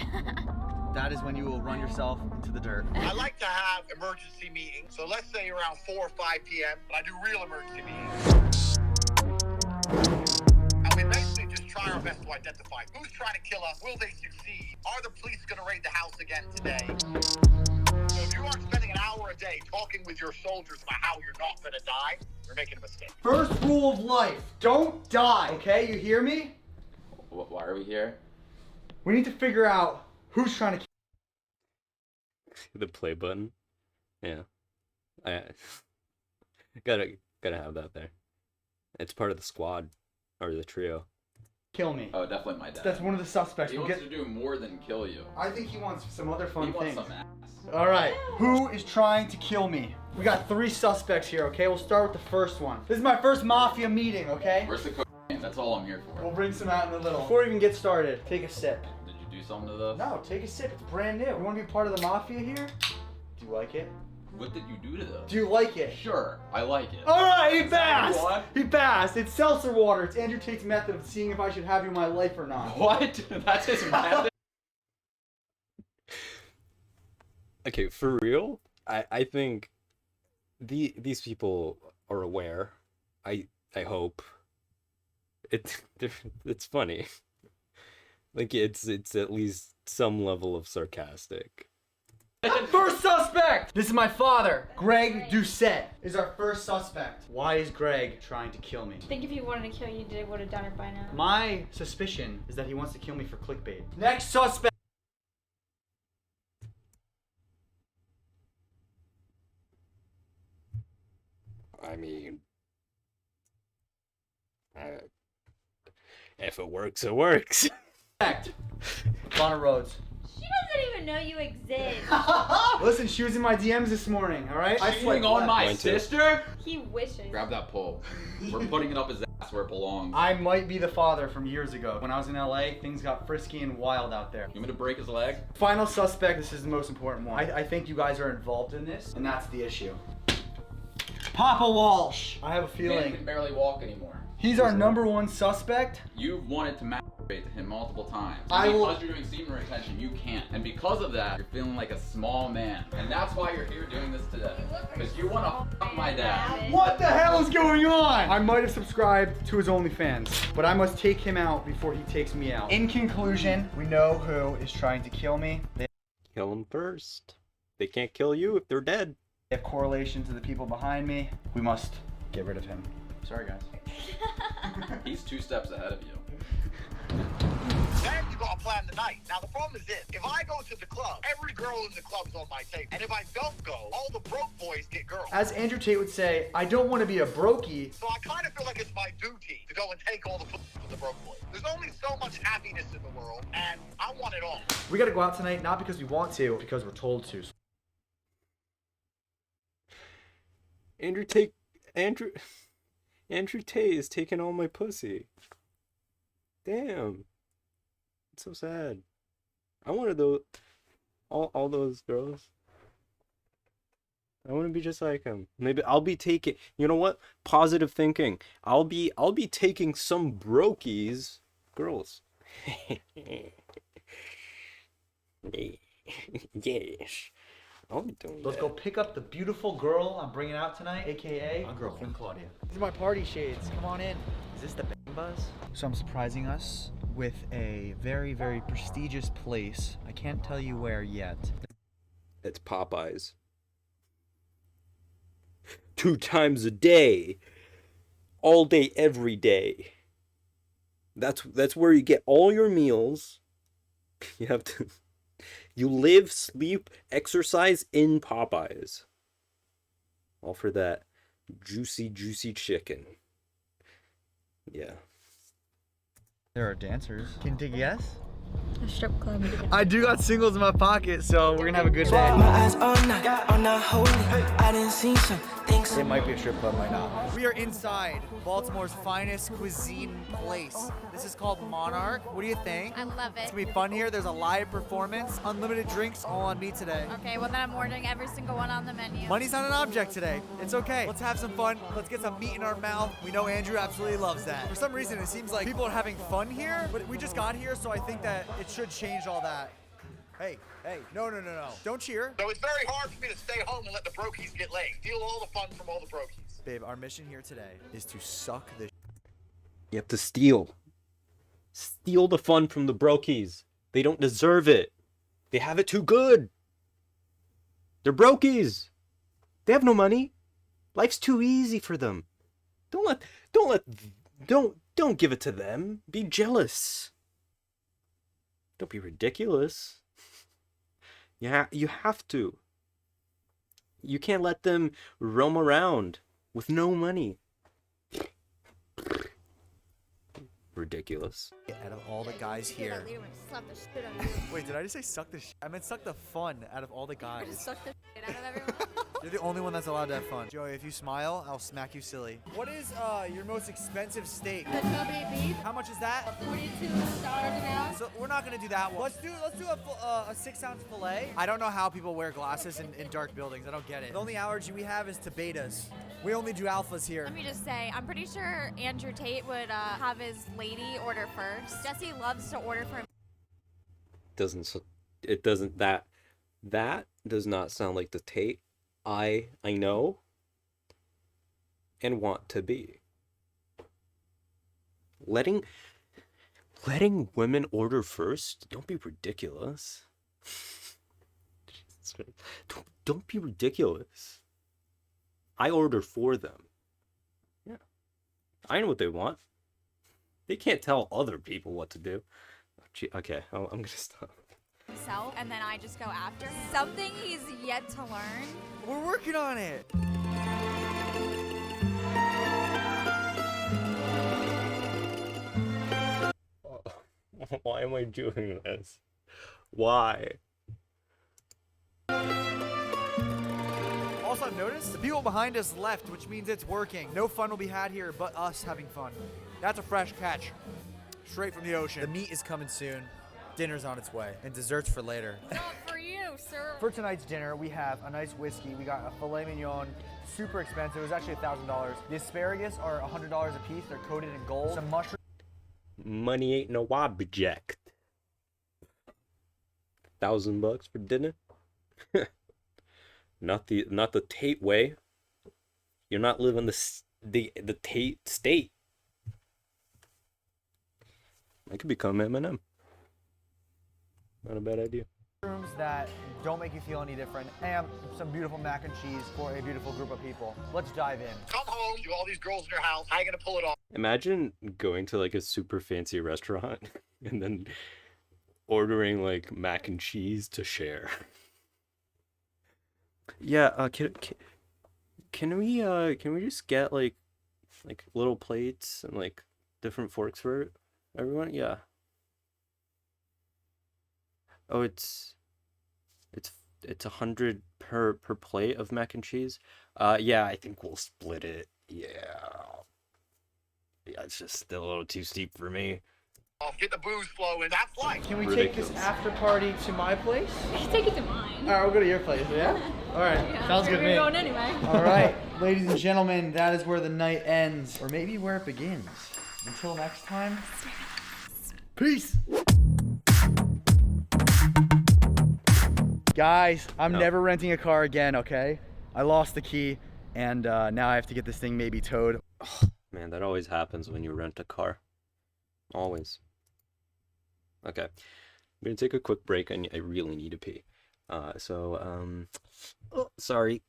That is when you will run yourself into the dirt. I like to have emergency meetings. So let's say around 4 or 5 p.m. But I do real emergency meetings. And we basically just try our best to identify who's trying to kill us. Will they succeed? Are the police going to raid the house again today? So if you aren't spending an hour a day talking with your soldiers about how you're not going to die, you're making a mistake. First rule of life, don't die, okay? You hear me? Why are we here? We need to figure out who's trying to The play button. Yeah. I gotta have that there. It's part of the squad or the trio. kill me. Oh, definitely my dad. That's one of the suspects. He wants to do more than kill you. I think he wants some other fun He things. wants some ass. All right, who is trying to kill me? We got 3 suspects here, okay? We'll start with the first one. This is my first mafia meeting, okay? Where's the cocaine? That's all I'm here for. We'll bring some out in a little. Before we even get started, take a sip. Did you do something to this? No, take a sip. It's brand new. You want to be part of the mafia here? Do you like it? What did you do to this? Do you like it? Sure, I like it. All right, he Is that passed. what? He passed. It's seltzer water. It's Andrew Tate's method of seeing if I should have you in my life or not. What? That's his method? Okay, for real, I think these people are aware. I hope. It's funny. Like it's at least some level of sarcastic. First suspect! This is my father. Greg Doucette is our first suspect. Why is Greg trying to kill me? I think if he wanted to kill you, he would have done it by now. My suspicion is that he wants to kill me for clickbait. Next suspect. I mean, if it works, it works. Lana Rhodes. She doesn't even know you exist. Listen, she was in my DMs this morning, alright? Cheating on my sister? He wishes. Grab that pole. We're putting it up his ass where it belongs. I might be the father from years ago. When I was in LA, things got frisky and wild out there. You want me to break his leg? Final suspect, this is the most important one. I think you guys are involved in this, and that's the issue. Papa Walsh. I have a Man feeling. can barely walk anymore. He's our #1 suspect. You've wanted to masturbate to him multiple times. I will- Because you're doing semen retention, you can't. And because of that, you're feeling like a small man. And that's why you're here doing this today. Because you want to fuck my dad. What the hell is going on? I might have subscribed to his OnlyFans, but I must take him out before he takes me out. In conclusion, we know who is trying to kill me. Kill him first. They can't kill you if they're dead. They have correlation to the people behind me. We must get rid of him. Sorry, guys. He's 2 steps ahead of you. Then you gotta plan the night. Now the problem is this: if I go to the club, every girl in the club's on my table, and if I don't go, all the broke boys get girls. As Andrew Tate would say, I don't want to be a brokey. So I kind of feel like it's my duty to go and take all the food from the broke boys. There's only so much happiness in the world, and I want it all. We gotta go out tonight, not because we want to, because we're told to. Andrew Tate is taking all my pussy. Damn. It's so sad. I wanted those all those girls. I want to be just like him. Maybe I'll be taking, you know what? Positive thinking. I'll be taking some brokies girls. Yes. I'll be doing Let's that. go pick up the beautiful girl I'm bringing out tonight, aka my girlfriend Claudia. These are my party shades. Come on in. Is this the Bang Buzz? So I'm surprising us with a very, very prestigious place. I can't tell you where yet. It's Popeyes. 2 times a day. All day, every day. That's where you get all your meals. You have to... You live, sleep, exercise in Popeyes. All for that juicy, juicy chicken. Yeah. There are dancers. Can you take a guess? A strip club. I do got singles in my pocket, so we're gonna have a good day. My eyes all night, I'm not holding. I didn't see some things. It might be a strip club, might not. We are inside Baltimore's finest cuisine place. This is called Monarch. What do you think? I love it. It's gonna be fun here. There's a live performance. Unlimited drinks all on me today. Okay, well then I'm ordering every single one on the menu. Money's not an object today. It's okay. Let's have some fun. Let's get some meat in our mouth. We know Andrew absolutely loves that. For some reason, it seems like people are having fun here, but we just got here, so I think that it should change all that. Hey, no. Don't cheer. So it's very hard for me to stay home and let the brokies get laid. Steal all the fun from all the brokies. Babe, our mission here today is to suck the You have to steal. Steal the fun from the brokies. They don't deserve it. They have it too good. They're brokies. They have no money. Life's too easy for them. Don't give it to them. Be jealous. Don't be ridiculous. You have to. You can't let them roam around with no money. Ridiculous. out of all the guys here. Wait, did I just say suck the I meant suck the fun out of all the guys. Suck the shit out of everyone. You're the only one that's allowed to have fun. Joey, if you smile, I'll smack you silly. What is your most expensive steak? The Kobe beef. How much is that? $42 an ounce. So we're not gonna do that one. Let's do a 6-ounce fillet. I don't know how people wear glasses in dark buildings. I don't get it. The only allergy we have is to betas. We only do alphas here. Let me just say, I'm pretty sure Andrew Tate would have his lady order first. Jesse loves to order for him. That does not sound like the Tate I know and want to be. Letting women order first? Don't be ridiculous. Don't be ridiculous. I order for them. Yeah. I know what they want. They can't tell other people what to do. Okay, I'm gonna stop. Himself, and then I just go after him. Something he's yet to learn. We're working on it. Why am I doing this? Why? Also, I've noticed the people behind us left, which means it's working. No fun will be had here but us having fun. That's a fresh catch. Straight from the ocean. The meat is coming soon. Dinner's on its way. And desserts for later. Not for you, sir. For tonight's dinner, we have a nice whiskey. We got a filet mignon, super expensive. It was actually $1,000. The asparagus are $100 a piece. They're coated in gold. Some mushrooms. Money ain't no object. $1,000 for dinner? Not the Tate way. You're not living the Tate state. I could become Eminem. Not a bad idea. Rooms that don't make you feel any different, and some beautiful mac and cheese for a beautiful group of people. Let's dive in. Come home, you all these girls in your house. How you gonna pull it off? Imagine going to like a super fancy restaurant and then ordering like mac and cheese to share. Yeah, can we just get like little plates and like different forks for everyone? Yeah. Oh, it's 100 per plate of mac and cheese. Yeah, I think we'll split it. Yeah. Yeah, it's just still a little too steep for me. Get the booze flowing. That's life. Can we Ridiculous. take this after party to my place? You can take it to mine. All right, we'll go to your place, yeah? All right, Yeah, sounds good to we're me. going anyway. All right, ladies and gentlemen, that is where the night ends, or maybe where it begins. Until next time, peace. Guys, I'm never renting a car again, okay? I lost the key, and now I have to get this thing maybe towed. Man, that always happens when you rent a car. Always. Okay. I'm gonna take a quick break. I really need to pee. Oh, sorry.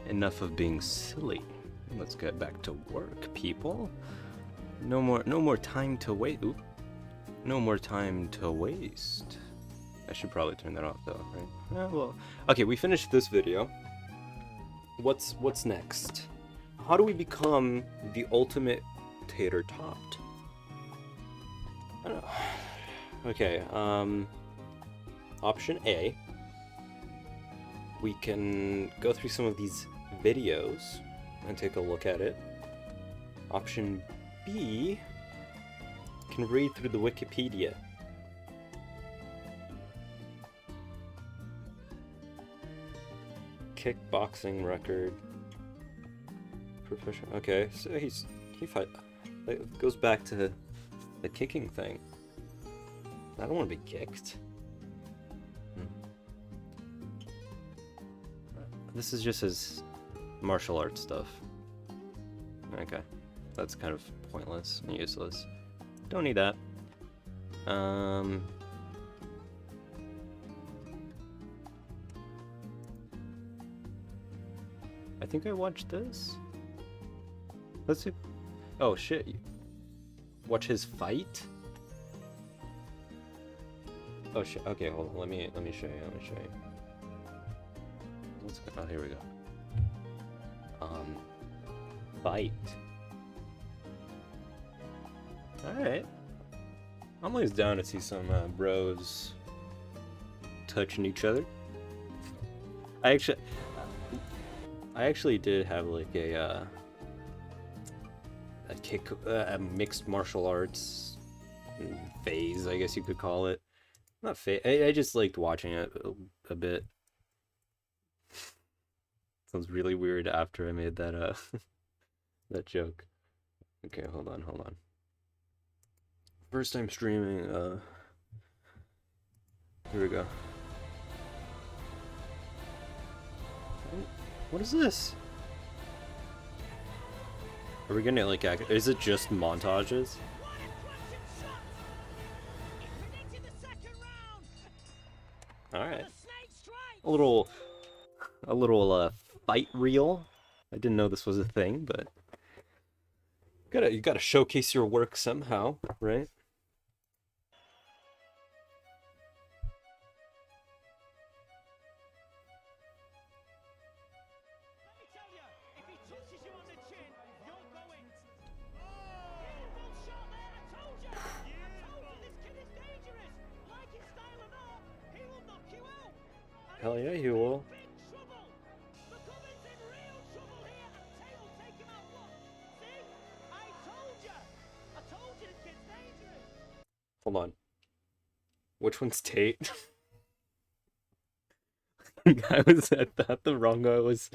Enough of being silly. Let's get back to work, people. No more time to wait. Oop. No more time to waste. I should probably turn that off though, right? Well, okay, we finished this video. what's next? How do we become the ultimate tatertot? I don't know. Okay, option A, we can go through some of these videos and take a look at it. Option B, can read through the Wikipedia. Kickboxing record. Professional. Okay, so he fight. It goes back to the kicking thing. I don't want to be kicked. This is just his martial arts stuff. Okay, that's kind of pointless and useless. Don't need that. I think I watched this. Let's see. Oh shit! Watch his fight. Oh shit! Okay, hold on. Let me show you. Let me show you. What's going on? Here we go. Fight. All right. I'm always down to see some bros touching each other. I actually did have like a mixed martial arts phase, I guess you could call it. Not phase. I just liked watching it a bit. Sounds really weird after I made that that joke. Okay, hold on. First time streaming. Here we go. What is this? Are we gonna like is it just montages? Alright. A little fight reel. I didn't know this was a thing, but you gotta showcase your work somehow, right? Hell yeah, he will. Hold on. Which one's Tate? I thought the wrong guy was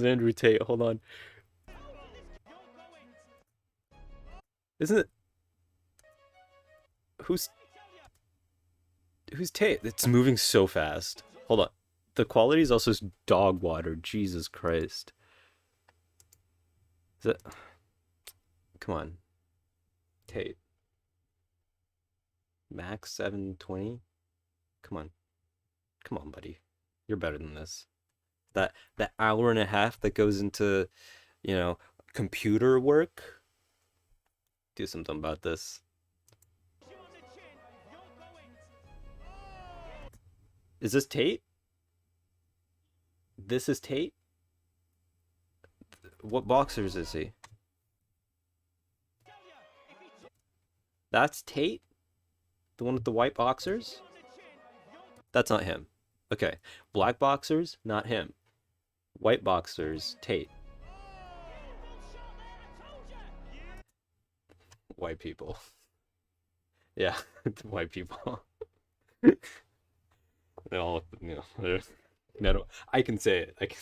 Andrew Tate. Hold on. Isn't it? Who's Tate? It's moving so fast. Hold on. The quality is also dog water. Jesus Christ. Is it? Come on. Tate. Max 720? Come on, buddy. You're better than this. That hour and a half that goes into, computer work. Do something about this. Is this Tate? This is Tate? What boxers is he? That's Tate? The one with the white boxers? That's not him. Okay. Black boxers, not him. White boxers, Tate. White people. Yeah, white people. They all, no, I can say it. I can.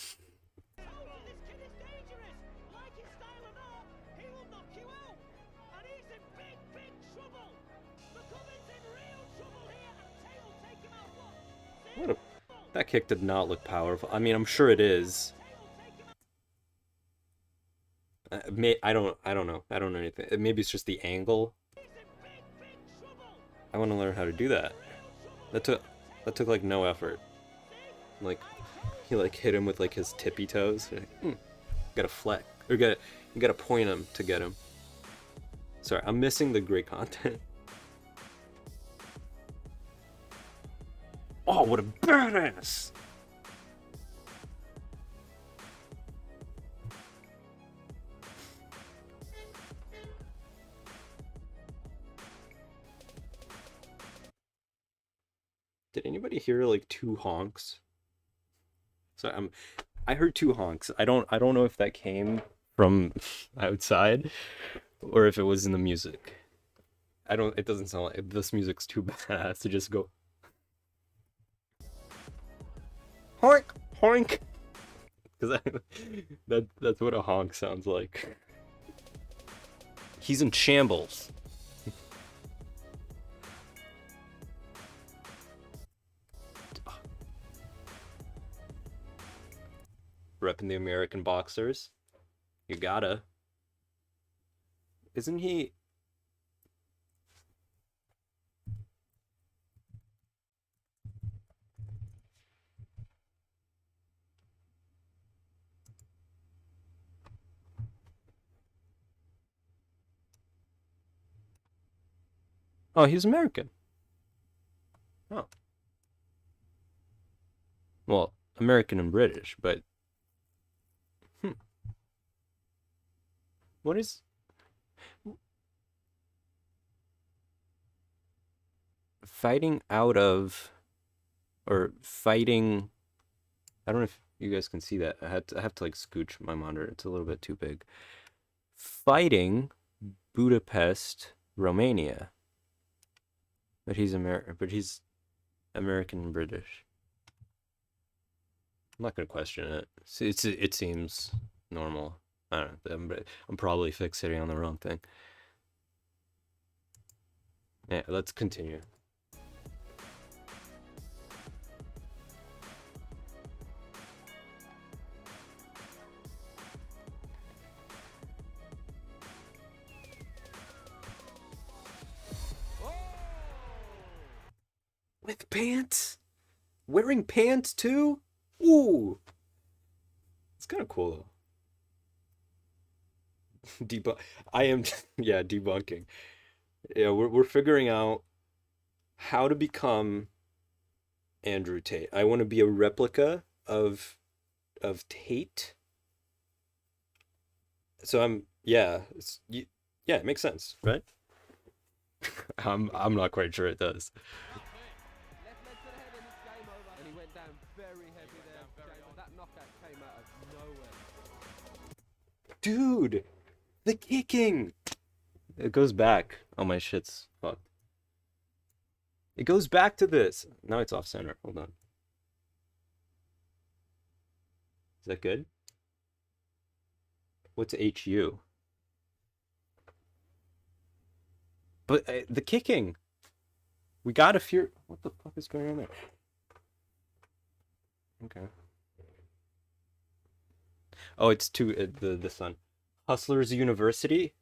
That kick did not look powerful. I mean, I'm sure it is. I don't know. I don't know anything. Maybe it's just the angle. I want to learn how to do that. That took like no effort. Like he like hit him with like his tippy toes. Gotta flex or you gotta point him to get him. Sorry, I'm missing the great content. Oh, what a badass! Did anybody hear like two honks? So I heard two honks. I don't know if that came from outside or if it was in the music. It doesn't sound like this music's too badass to just go honk honk, because that's what a honk sounds like. He's in shambles. Repping the American boxers. You gotta. Isn't he? Oh, he's American. Oh. Well, American and British, but what is fighting out of, or fighting, I don't know if you guys can see that. I have to like scooch my monitor. It's a little bit too big. Fighting Budapest, Romania. But he's American and British. I'm not gonna question it. It seems normal. I don't know, but I'm probably fixating on the wrong thing. Yeah, let's continue. With pants? Wearing pants too? Ooh. It's kind of cool though. I am, yeah, debunking. Yeah, we're figuring out how to become Andrew Tate. I want to be a replica of Tate. So yeah, it makes sense, right? I'm not quite sure it does. Dude, the kicking. It goes back. Oh, my shit's fucked. It goes back to this. Now it's off center. Hold on. Is that good? What's HU? But the kicking. We gotta fear. What the fuck is going on there? Okay. Oh, it's the sun. Hustlers University.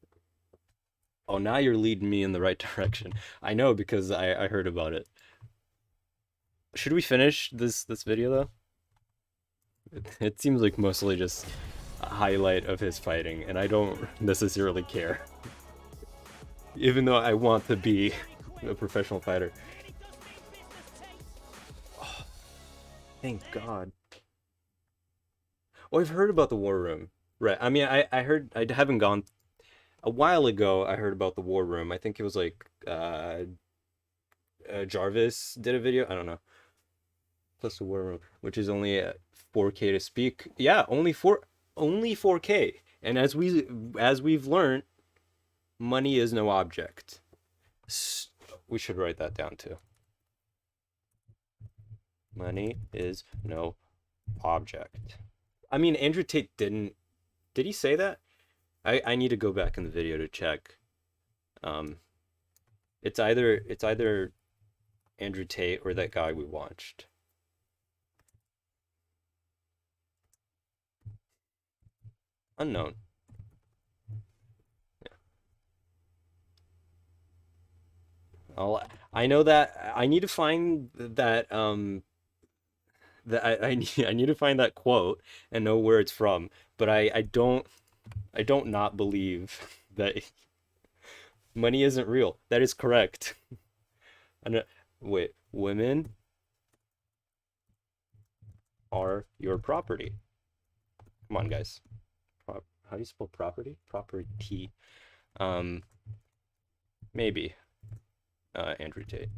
Oh, now you're leading me in the right direction. I know because I heard about it. Should we finish this video though? It seems like mostly just a highlight of his fighting, and I don't necessarily care. Even though I want to be a professional fighter. Oh, thank God. Oh, I've heard about the War Room. Right. I mean, I heard, I haven't gone, a while ago I heard about the War Room. I think it was like, Jarvis did a video. I don't know. Plus the War Room, which is only at 4K to speak. Yeah, only 4K. And as we've learned, money is no object. We should write that down too. Money is no object. I mean, Andrew Tate did he say that? I need to go back in the video to check. It's either Andrew Tate or that guy we watched. Unknown. Yeah. I know that I need to find that that I need to find that quote and know where it's from, but I don't not believe that money isn't real. That is correct. Wait, women are your property. Come on, guys. How do you spell property? Property. Maybe. Andrew Tate.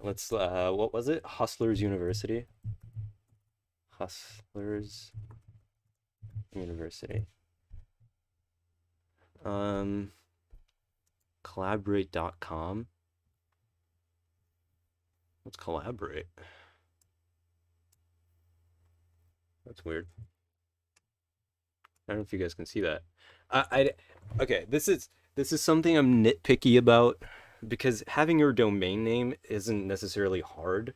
Let's what was it? Hustlers University. Hustlers University. Collaborate.com. Let's collaborate. That's weird. I don't know if you guys can see that. Okay, this is something I'm nitpicky about, because having your domain name isn't necessarily hard.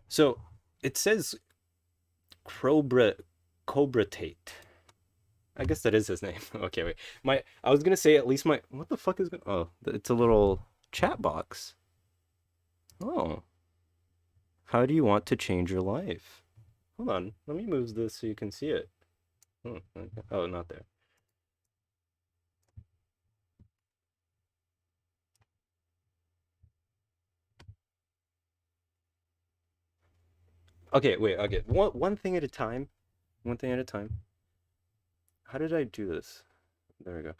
So it says Cobra Tate. I guess that is his name. Okay, wait. I was gonna say at least my what the fuck is going? Oh, it's a little chat box. Oh. How do you want to change your life? Hold on. Let me move this so you can see it. Oh, okay. Oh, not there. Okay, wait. Okay. One thing at a time. One thing at a time. How did I do this? There we go.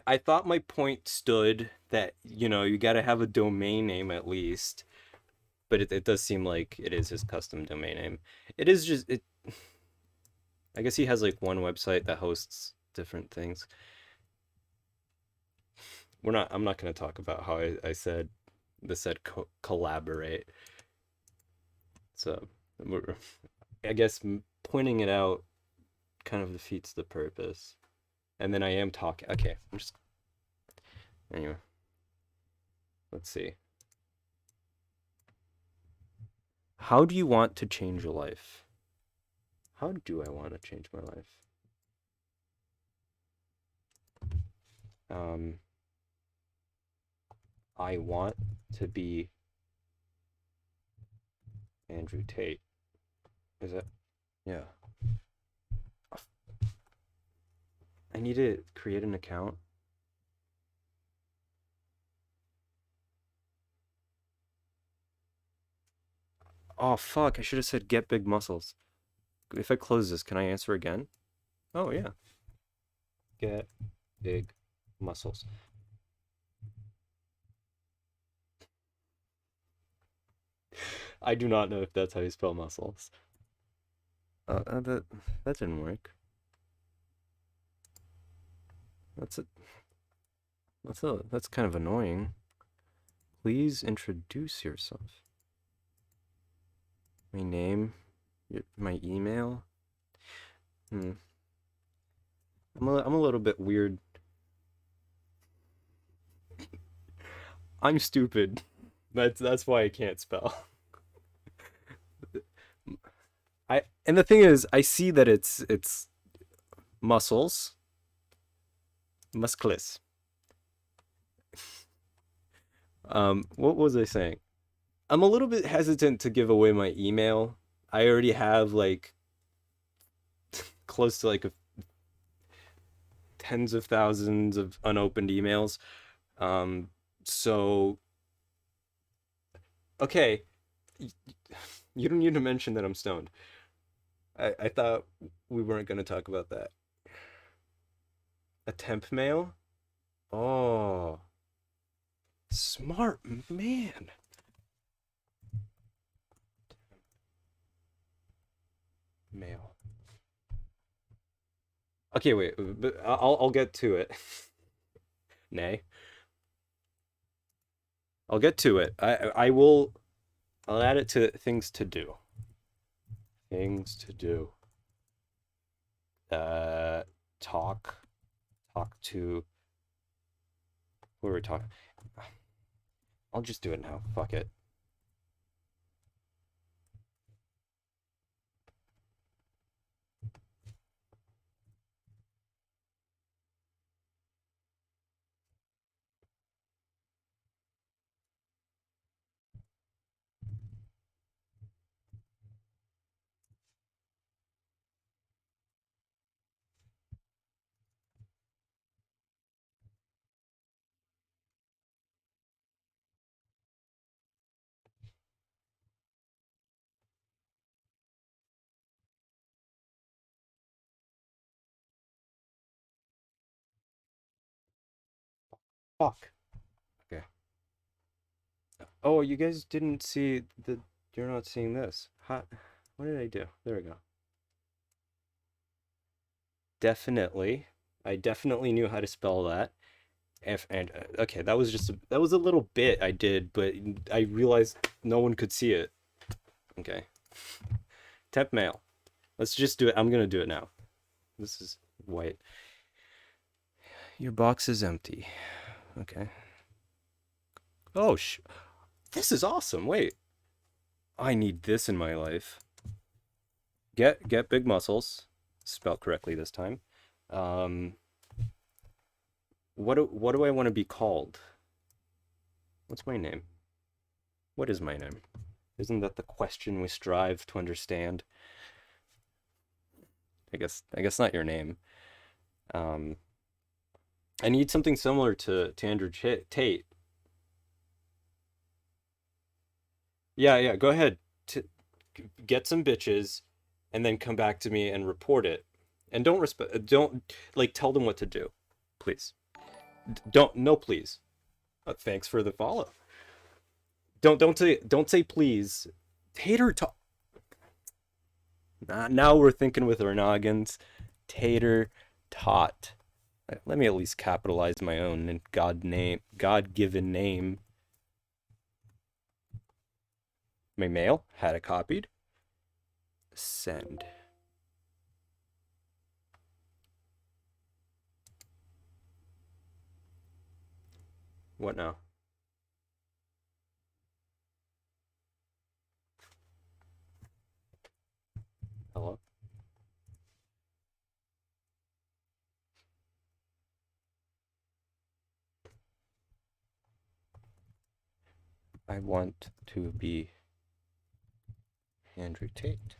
I thought my point stood that, you got to have a domain name at least. But it does seem like it is his custom domain name. It is just it. I guess he has like one website that hosts different things. I'm not going to talk about how I said collaborate. So I guess pointing it out kind of defeats the purpose. And then I am talking. Okay, anyway. Let's see. How do you want to change your life? How do I want to change my life? I want to be Andrew Tate. Is that? Yeah. I need to create an account. Oh, fuck. I should have said get big muscles. If I close this, can I answer again? Oh, yeah. Get big muscles. I do not know if that's how you spell muscles. That didn't work. That's kind of annoying. Please introduce yourself. My name, my email. I'm a little bit weird. I'm stupid. That's why I can't spell. And the thing is, I see that it's muscles. Muscles. What was I saying? I'm a little bit hesitant to give away my email. I already have like close to like tens of thousands of unopened emails. So okay, you don't need to mention that I'm stoned. I thought we weren't going to talk about that. A temp mail? Oh. Smart man. Mail. Okay, wait, but I'll get to it. Nay. I'll get to it. I'll add it to things to do. Things to do. Talk to who are we talking? I'll just do it now. Fuck it. Fuck. Okay. Oh, you guys didn't see the... You're not seeing this. What did I do? There we go. Definitely. I definitely knew how to spell that. Okay, that was just that was a little bit I did, but I realized no one could see it. Okay. Temp mail. Let's just do it. I'm gonna do it now. This is white. Your box is empty. Okay. Oh, this is awesome. Wait. I need this in my life. Get big muscles. Spelled correctly this time. What do I want to be called? What's my name? What is my name? Isn't that the question we strive to understand? I guess not your name. I need something similar to Andrew Tate. Yeah, go ahead. Get some bitches and then come back to me and report it. And don't like tell them what to do. Please. No please. Thanks for the follow. Don't say please. Tatertot. Now we're thinking with our noggins. Tatertot. Let me at least capitalize my own God-given name. My mail had it copied. Send. What now? Hello? I want to be Andrew Tate.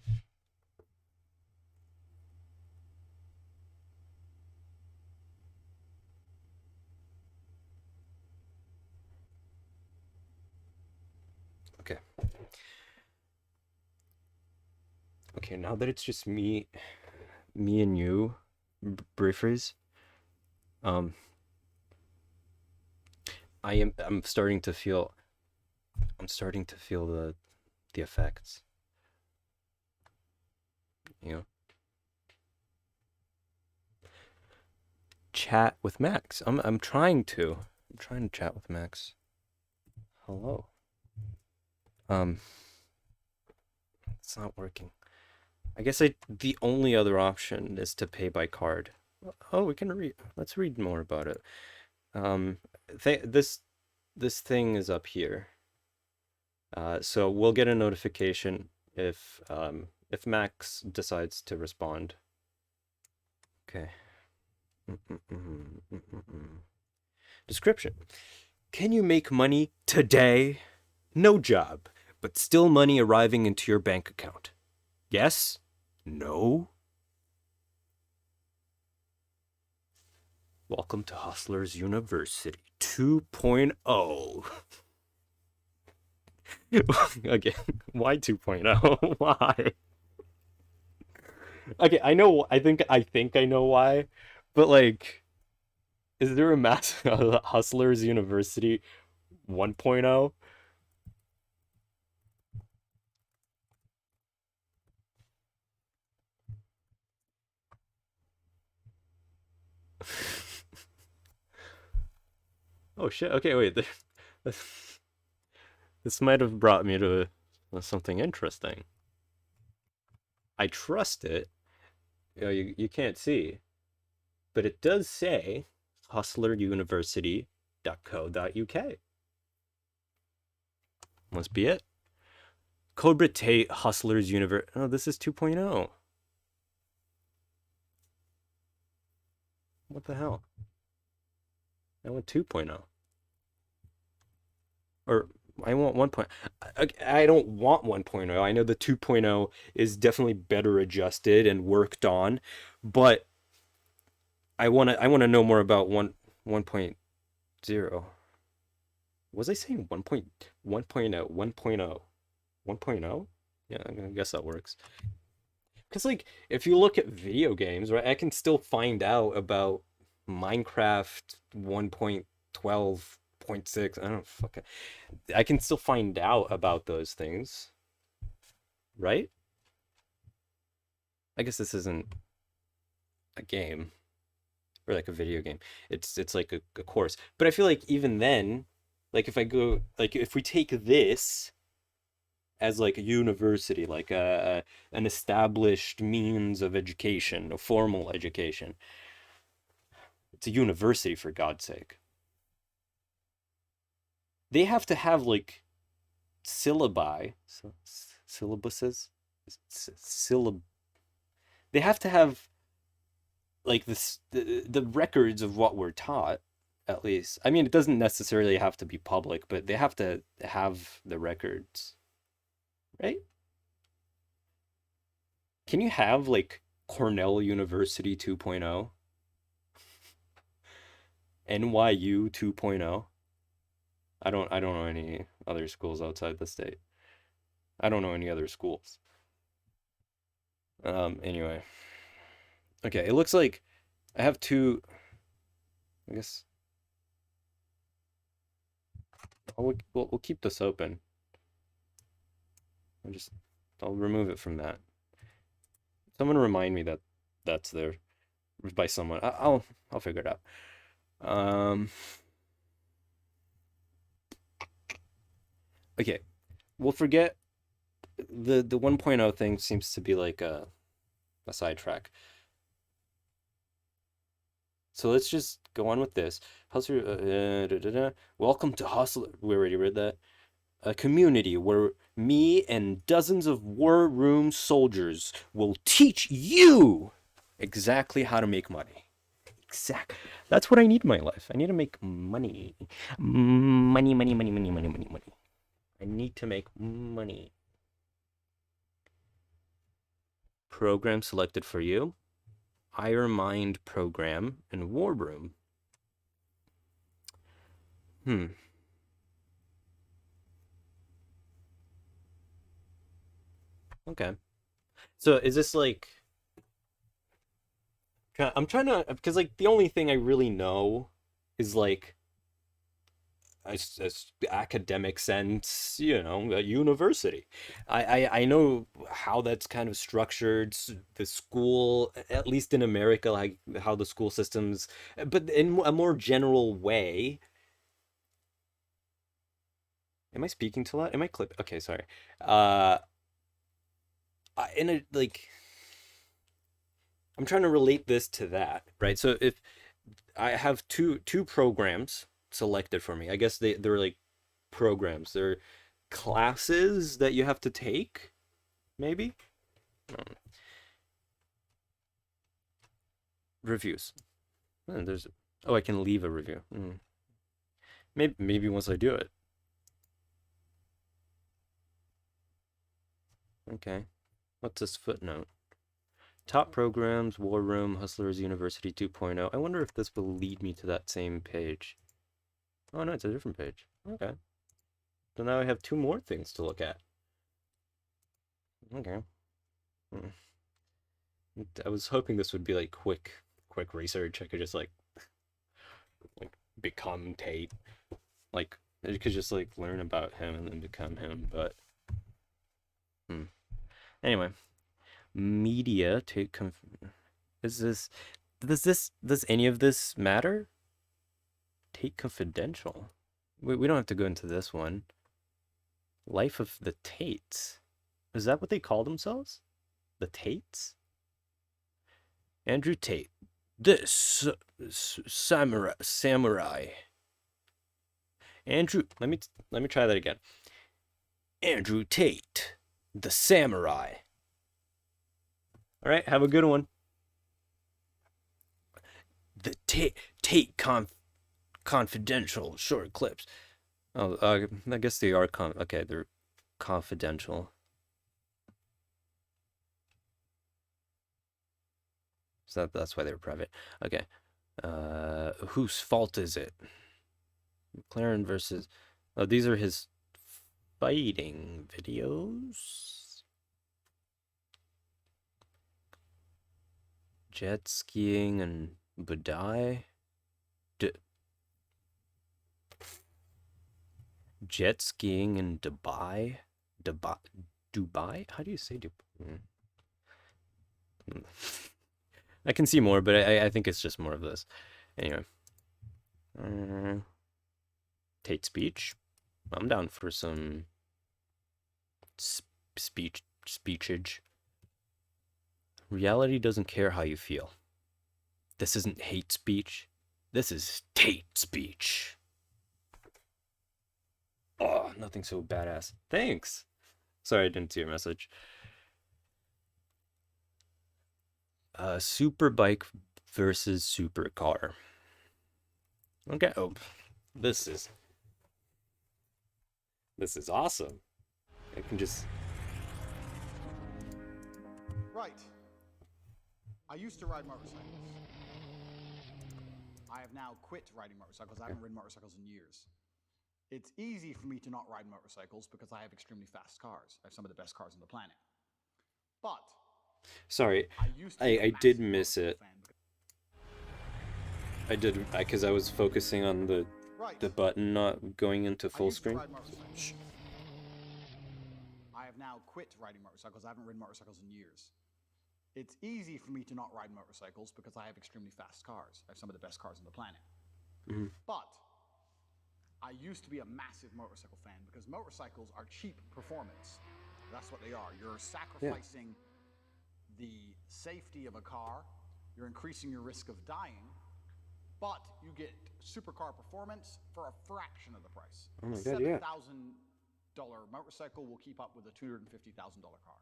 Okay. Okay, now that it's just me and you, Briefers, I'm starting to feel the effects. You know? Chat with Max. I'm trying to chat with Max. Hello. It's not working. I guess the only other option is to pay by card. Oh, we can read. Let's read more about it. This thing is up here. So we'll get a notification if Max decides to respond. Okay. Description. Can you make money today? No job, but still money arriving into your bank account. Yes? No? Welcome to Hustlers University 2.0. Again, why 2.0? Why? Okay, I think I know why, but like, is there a Hustlers University 1.0? Oh shit, okay, wait. This might have brought me to something interesting. I trust it. You know, you can't see, but it does say hustleruniversity.co.uk. Must be it. Cobra Tate Hustlers University. Oh, this is 2.0. What the hell? I want 2.0. Or I want 1.0. I don't want 1.0. I know the 2.0 is definitely better adjusted and worked on, but I want to know more about 1.0. Was I saying 1.0? 1.0? Yeah, I guess that works. Because, like, if you look at video games, right, I can still find out about Minecraft 1.20 12.6. I don't fucking. I can still find out about those things, right? I guess this isn't a game or like a video game. It's like a course. But I feel like even then, like if we take this as like a university, like an established means of education, a formal education. It's a university, for God's sake. They have to have like syllabi, syllabuses, They have to have like the records of what we're taught, at least. I mean, it doesn't necessarily have to be public, but they have to have the records, right? Can you have like Cornell University 2.0? NYU 2.0? I don't know any other schools outside the state. I don't know any other schools. Anyway. Okay, it looks like I have two, I guess we'll keep this open. I'll remove it from that. Someone remind me that that's there by someone. I'll figure it out. Okay, we'll forget the 1.0 thing seems to be like a sidetrack. So let's just go on with this. Hustler, welcome to Hustler. We already read that. A community where me and dozens of war room soldiers will teach you exactly how to make money. That's what I need in my life. I need to make money. Money. I need to make money. Program selected for you. Higher Mind program and War Room. Okay. So is this like... I'm trying to... Because like the only thing I really know is like... a academic sense, you know, a university. I know how that's kind of structured, the school, at least in America, like how the school systems, but in a more general way. Am I speaking too loud? Am I clip? Okay, sorry. In a like, I'm trying to relate this to that, right? So if I have two programs selected for me. I guess they're like programs. They're classes that you have to take, maybe? Reviews. I can leave a review. Maybe once I do it. Okay. What's this footnote? Top programs, War Room, Hustlers University 2.0. I wonder if this will lead me to that same page. Oh no, it's a different page. Okay. So now I have two more things to look at. Okay. I was hoping this would be like quick research. I could just like become Tate. Like I could just like learn about him and then become him, but anyway. Media take does any of this matter? Tate Confidential. We don't have to go into this one. Life of the Tates. Is that what they call themselves? The Tates? Andrew Tate. This samurai. Andrew, let me try that again. Andrew Tate, the samurai. All right, have a good one. The Tate Confidential short clips. Oh, I guess they are okay, they're confidential. So that's why they're private. Okay. Whose fault is it? McLaren versus... Oh, these are his fighting videos. Jet skiing and Budai. jet skiing in Dubai? Dubai? How do you say Dubai? I can see more, but I think it's just more of this. Anyway. Tate speech. I'm down for some speechage. Reality doesn't care how you feel. This isn't hate speech. This is Tate speech. Oh, nothing so badass. Thanks. Sorry, I didn't see your message. Superbike versus supercar. Okay. Oh, this is awesome. I can just. Right. I used to ride motorcycles. I have now quit riding motorcycles. I haven't ridden motorcycles in years. It's easy for me to not ride motorcycles because I have extremely fast cars. I have some of the best cars on the planet. But sorry, I did miss it. I did, because I was focusing on the button not going into full screen. I have now quit riding motorcycles. I haven't ridden motorcycles in years. It's easy for me to not ride motorcycles because I have extremely fast cars. I have some of the best cars on the planet. But I used to be a massive motorcycle fan because motorcycles are cheap performance. That's what they are. You're sacrificing the safety of a car. You're increasing your risk of dying. But you get supercar performance for a fraction of the price. Oh my a God, yeah. $7,000 motorcycle will keep up with a $250,000 car.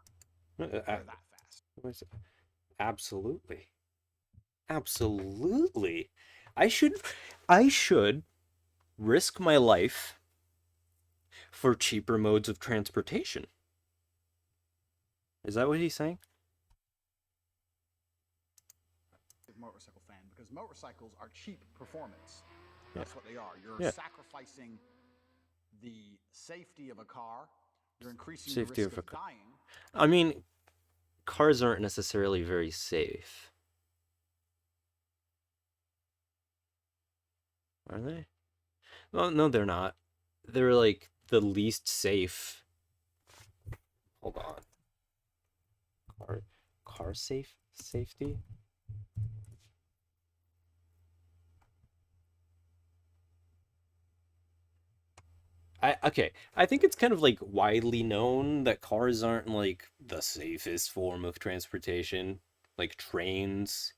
They're that fast. Absolutely. Absolutely. I should risk my life for cheaper modes of transportation. Is that what he's saying? Motorcycle fan because motorcycles are cheap performance. That's what they are. You're sacrificing the safety of a car. You're increasing the risk of dying. I mean, cars aren't necessarily very safe. Are they? Well, no, they're not. They're like the least safe. Hold on. Car safety? I think it's kind of like widely known that cars aren't like the safest form of transportation, like trains,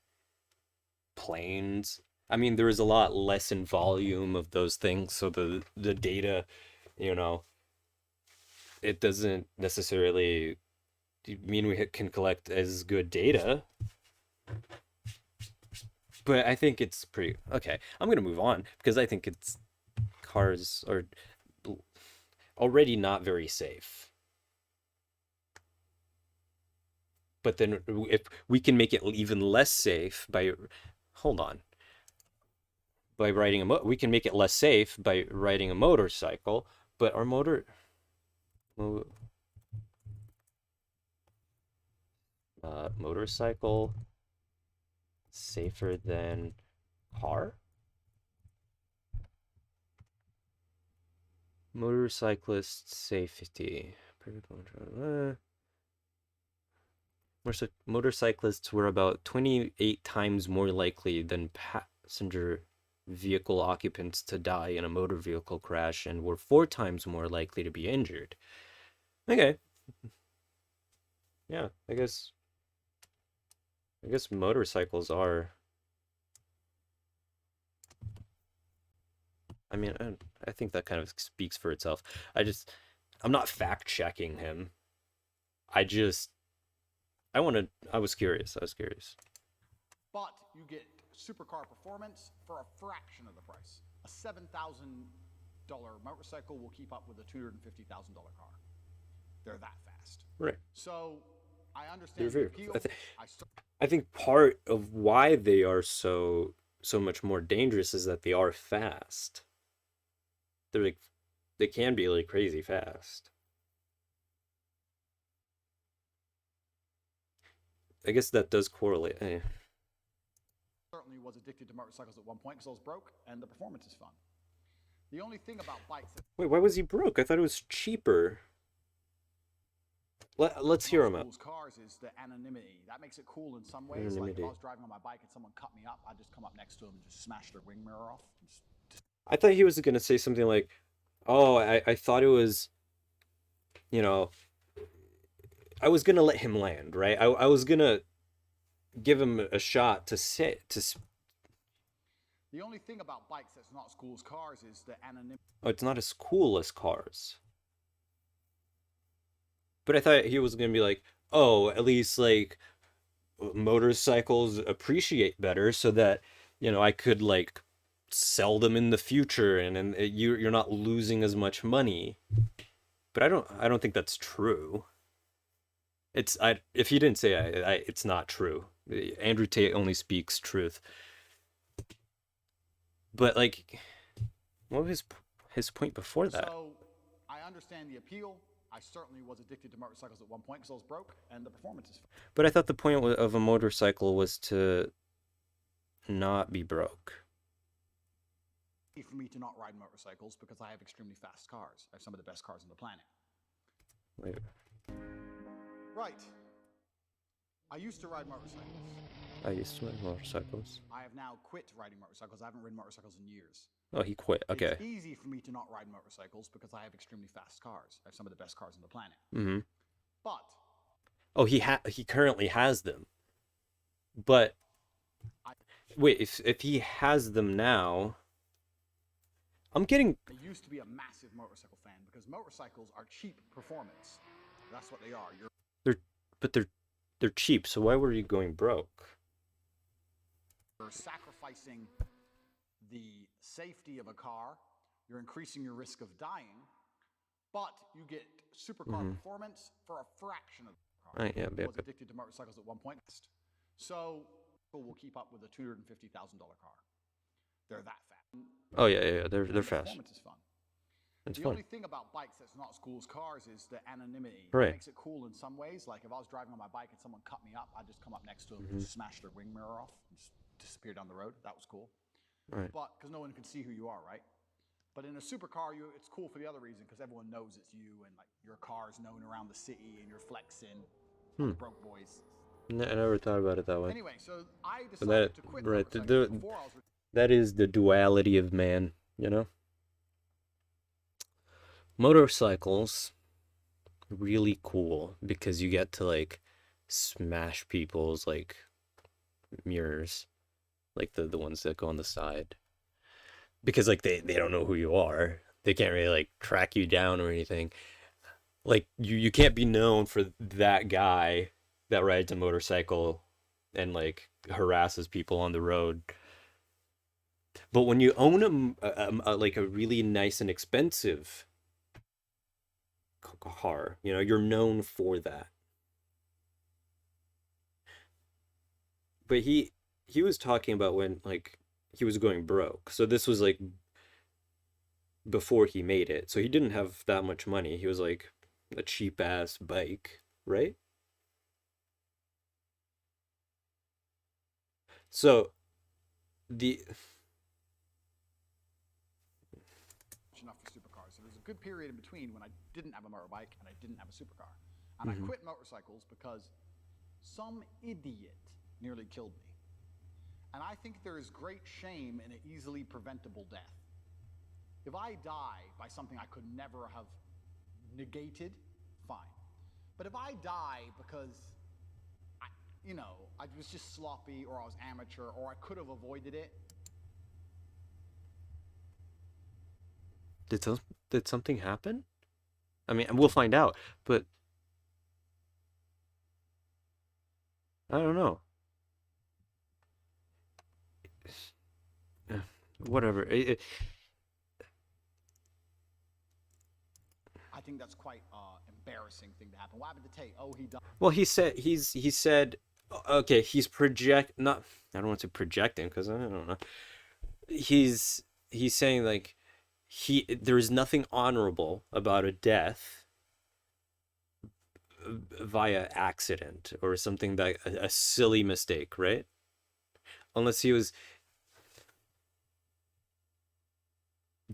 planes. I mean, there is a lot less in volume of those things, so the data, it doesn't necessarily mean we can collect as good data. But I think it's pretty okay. I'm gonna move on because I think cars are already not very safe. But then if we can make it even less safe by riding we can make it less safe by riding a motorcycle, but our motorcycle safer than car? Motorcyclist safety. Motorcyclists were about 28 times more likely than passenger vehicle occupants to die in a motor vehicle crash and were 4 times more likely to be injured. Okay. Yeah, I guess motorcycles are. I mean, I think that kind of speaks for itself. I'm not fact checking him. I was curious. But you get supercar performance for a fraction of the price. A $7,000 motorcycle will keep up with a $250,000 car. They're that fast. Right. So I understand the appeal. I think part of why they are so much more dangerous is that they are fast. They can be like crazy fast. I guess that does correlate. Certainly was addicted to motorcycles at one point because I was broke and the performance is fun. The only thing about bikes that Wait, why was he broke? I thought it was cheaper. Let's hear him out. cars is the anonymity. That makes it cool in some ways. Like if I was driving on my bike and someone cut me up, I'd just come up next to them and just smash their wing mirror off. I thought he was gonna say something like, "Oh, I thought it was, you know, I was gonna let him land, right? I was gonna give him a shot to sit to." The only thing about bikes that's not as cool as cars is the anonymity. Oh, it's not as cool as cars. But I thought he was gonna be like, "Oh, at least like motorcycles appreciate better, so that I could like sell them in the future, and you're not losing as much money." But I don't think that's true. If he didn't say it's not true. Andrew Tate only speaks truth. But like, what was his point before that? So I understand the appeal. I certainly was addicted to motorcycles at one point because I was broke, and the performance is. But I thought the point of a motorcycle was to not be broke. For me to not ride motorcycles because I have extremely fast cars. I have some of the best cars on the planet. Wait. Right. I used to ride motorcycles. I used to ride motorcycles. I have now quit riding motorcycles. I haven't ridden motorcycles in years. Oh, he quit. Okay. It's easy for me to not ride motorcycles because I have extremely fast cars. I have some of the best cars on the planet. Mm-hmm. But. Oh, he currently has them. But wait, if he has them now, I'm getting. I used to be a massive motorcycle fan because motorcycles are cheap performance. That's what they are. They're cheap. So why were you going broke? You're sacrificing the safety of a car. You're increasing your risk of dying, but you get supercar performance for a fraction of the car. Right, yeah, I was addicted to motorcycles at one point. So people will keep up with a $250,000 car. They're that fast. Oh yeah. They're fast. Performance is fun. It's the fun. only thing about bikes that's not as cool as cars is the anonymity. Right. It makes it cool in some ways. Like if I was driving on my bike and someone cut me up, I'd just come up next to them and smash their wing mirror off and just disappear down the road. That was cool. Right. But because no one can see who you are, right? But in a supercar, it's cool for the other reason because everyone knows it's you and like your car is known around the city and you're flexing. Broke boys. I never thought about it that way. Anyway, so I decided to quit. Right. That is the duality of man, Motorcycles, really cool because you get to like smash people's like mirrors, like the ones that go on the side, because like they don't know who you are. They can't really like track you down or anything. Like you can't be known for that guy that rides a motorcycle and like harasses people on the road. But when you own like a really nice and expensive car, you're known for that. But he was talking about when like he was going broke. So this was like before he made it. So he didn't have that much money. He was like a cheap ass bike, right? So the enough for supercars. So there's a good period in between when I didn't have a motorbike and I didn't have a supercar. And I quit motorcycles because some idiot nearly killed me. And I think there is great shame in an easily preventable death. If I die by something I could never have negated, fine. But if I die because I was just sloppy or I was amateur or I could have avoided it. Did something happen? I mean, we'll find out, but I don't know. Whatever. I think that's quite embarrassing thing to happen. What happened to Tate? Oh, he died. Well, he said okay, he's not, I don't want to project him because I don't know. He's saying like there's nothing honorable about a death via accident or something, that a silly mistake, right? Unless he was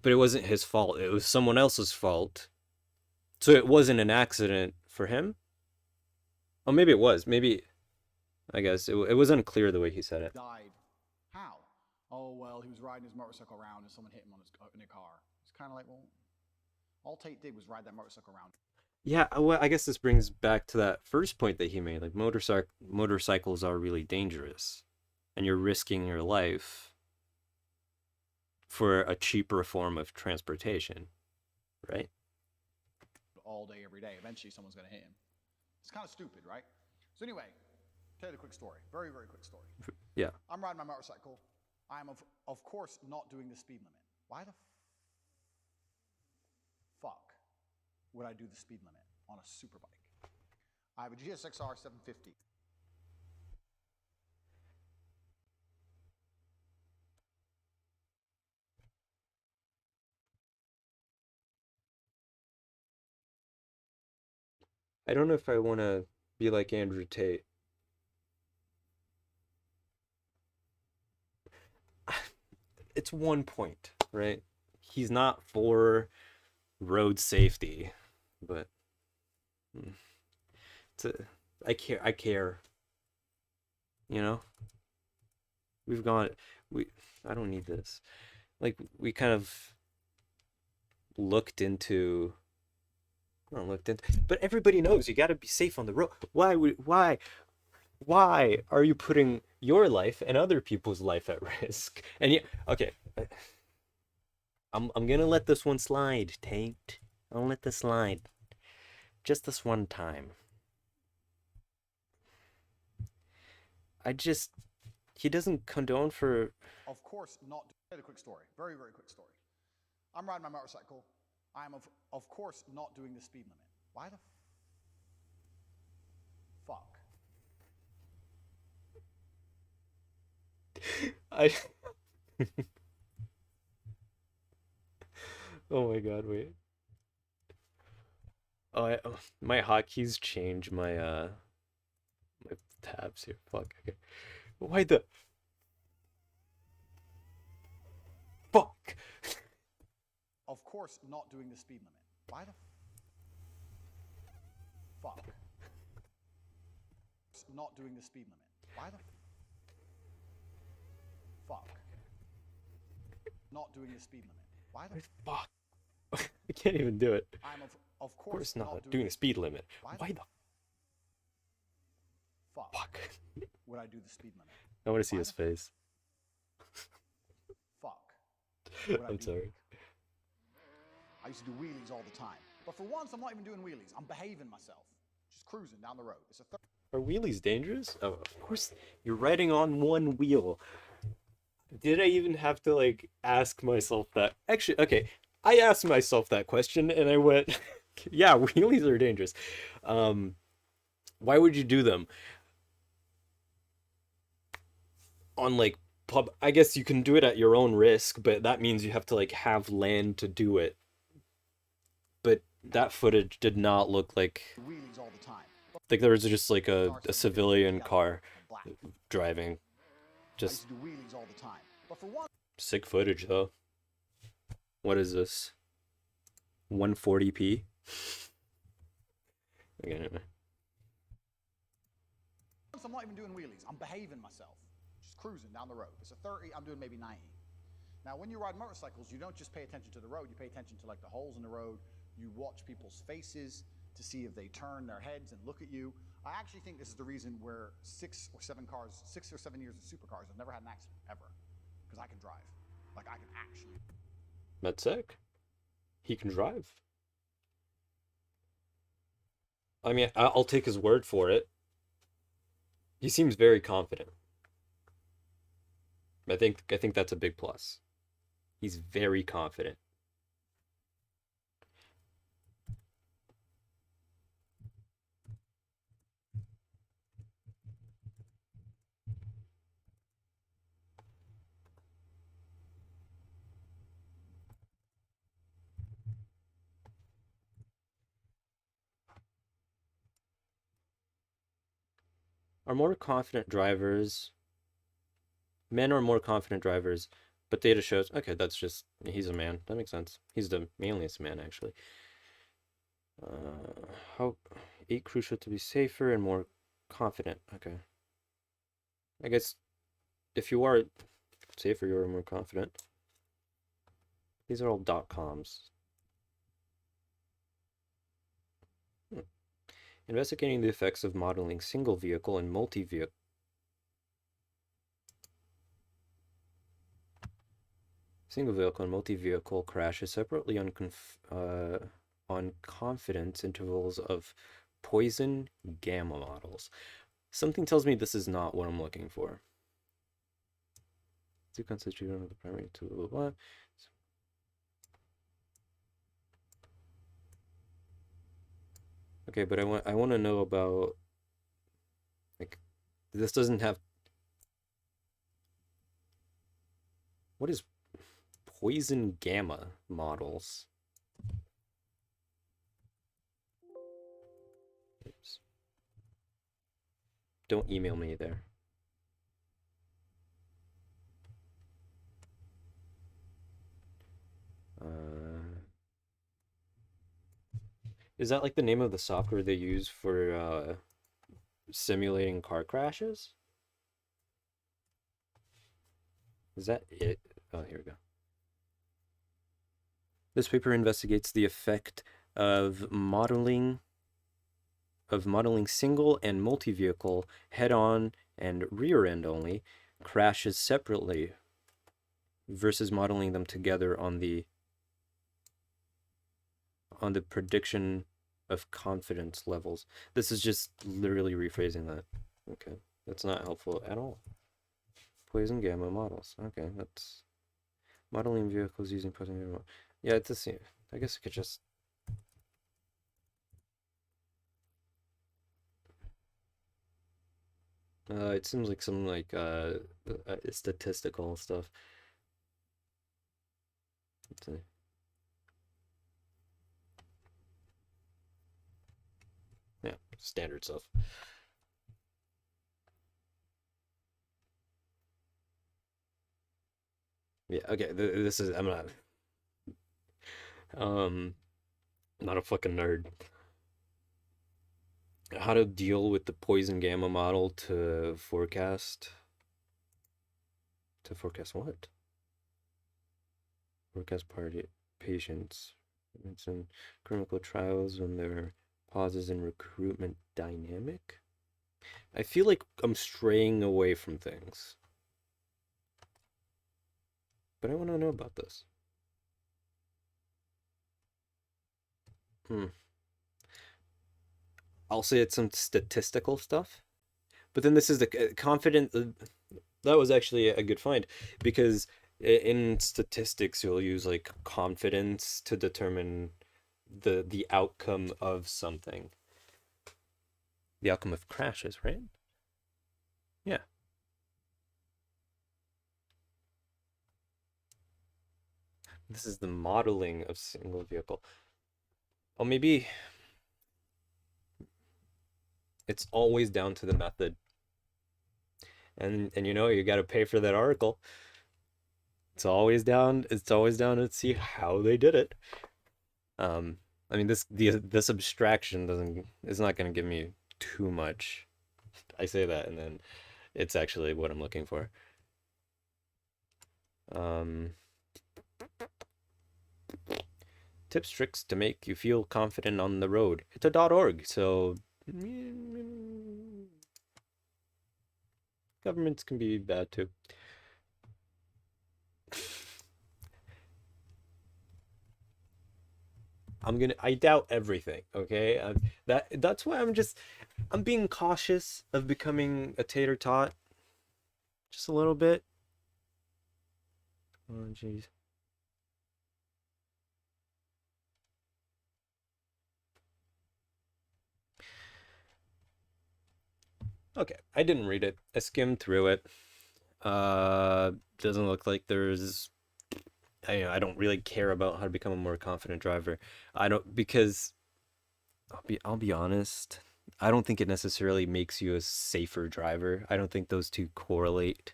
but it wasn't his fault. It was someone else's fault. So it wasn't an accident for him? Oh, maybe it was. Maybe, I guess, it was unclear the way he said it. Died. How? Oh, well, he was riding his motorcycle around and someone hit him in a car. It's kind of like, well, all Tate did was ride that motorcycle around. Yeah, well, I guess this brings back to that first point that he made. Like, motorcycles are really dangerous, and you're risking your life for a cheaper form of transportation, right? All day, every day. Eventually, someone's going to hit him. It's kind of stupid, right? So anyway, tell you the quick story. Very, very quick story. Yeah. I'm riding my motorcycle. I'm, of course, not doing the speed limit. Why the fuck would I do the speed limit on a super bike? I have a GSXR 750. I don't know if I want to be like Andrew Tate. It's one point, right? He's not for road safety, but I care. You know? I don't need this. Like, we kind of looked into, not looked into, but everybody knows you got to be safe on the road. Why are you putting your life and other people's life at risk? And okay, I'm gonna let this one slide, Tate. I'll let this slide. Just this one time. He doesn't condone for... Of course not. Tell you the quick story. Very, very quick story. I'm riding my motorcycle. I'm, of course, not doing the speed limit. Why the fuck? Oh my god, wait. My hotkeys change my tabs here. Fuck. Okay. Why the fuck? Of course, not doing the speed limit. Why the fuck? Not doing the speed limit. Why the fuck? Not doing the speed limit. Why the fuck? I can't even do it. I'm of course not doing the speed limit. Why the fuck would I do the speed limit? I want to see his face. Fuck. I'm sorry. I used to do wheelies all the time. But for once, I'm not even doing wheelies. I'm behaving myself. Just cruising down the road. It's a Are wheelies dangerous? Oh, of course. You're riding on one wheel. Did I even have to, like, ask myself that? Actually, okay. I asked myself that question, and I went, yeah, wheelies are dangerous. Why would you do them? On, like, I guess you can do it at your own risk, but that means you have to, like, have land to do it. But that footage did not look like... wheelies all the time. Like there was just like a civilian car driving. Just do wheelies all the time. But for once, sick footage though. What is this? 140p? Okay, anyway. I'm not even doing wheelies. I'm behaving myself. Just cruising down the road. It's a 30, I'm doing maybe 90. Now, when you ride motorcycles, you don't just pay attention to the road. You pay attention to like the holes in the road. You watch people's faces to see if they turn their heads and look at you. I actually think this is the reason where 6 or 7 years of supercars have never had an accident, ever. Because I can drive. Like, I can actually. That's sick. He can drive. I mean, I'll take his word for it. He seems very confident. I think that's a big plus. He's very confident. Are more confident drivers, men are more confident drivers But data shows, okay, that's just, he's a man. That makes sense. He's the manliest man, actually. How 8 crucial to be safer and more confident. Okay. I guess if you are safer, you're more confident. These are all .coms. Investigating the effects of modeling single vehicle and multi-vehicle. Single vehicle and multi-vehicle crashes separately on confidence intervals of poison gamma models. Something tells me this is not what I'm looking for. To constitute one of the primary two, blah, blah, blah. Okay, but I want to know about, like, this doesn't have, what is poison gamma models? Oops. Don't email me there. Is that like the name of the software they use for simulating car crashes? Is that it? Oh, here we go. This paper investigates the effect of modeling single and multi-vehicle head-on and rear-end only crashes separately versus modeling them together on the prediction of confidence levels. This is just literally rephrasing that. Okay, that's not helpful at all. Poison gamma models. Okay, that's modeling vehicles using poison gamma. Yeah, it's the same. I guess I could just. It seems like some statistical stuff. Let's see. Yeah, standard stuff. Yeah, okay, this is, I'm not a fucking nerd. How to deal with the poison gamma model to forecast what? Forecast party patients. It's in clinical trials when there are pauses in recruitment dynamic. I feel like I'm straying away from things. But I want to know about this. I'll say it's some statistical stuff. But then this is the confident. That was actually a good find, because in statistics you'll use like confidence to determine the outcome of something. The outcome of crashes, right? Yeah. This is the modeling of single vehicle. Oh, maybe it's always down to the method. And you know, you got to pay for that article. It's always down to see how they did it. I mean, this abstraction is not going to give me too much. I say that, and then it's actually what I'm looking for. Tips, tricks to make you feel confident on the road. It's a .org, so governments can be bad too. I doubt everything, okay? That's why I'm being cautious of becoming a tater tot. Just a little bit. Oh, jeez. Okay, I didn't read it. I skimmed through it. Doesn't look like there's. I don't really care about how to become a more confident driver. I don't, because I'll be honest. I don't think it necessarily makes you a safer driver. I don't think those two correlate.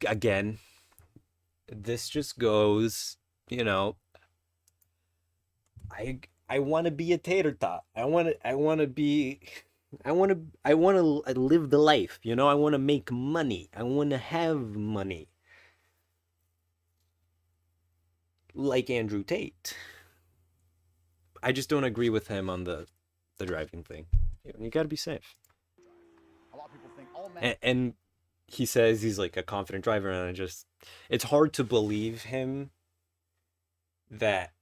again, this just goes, you know, I want to be a tatertot. I want to be I want to live the life, you know? I want to make money. I want to have money. Like Andrew Tate. I just don't agree with him on the driving thing. You got to be safe. A lot of people think all men. And he says he's like a confident driver, and it's hard to believe him that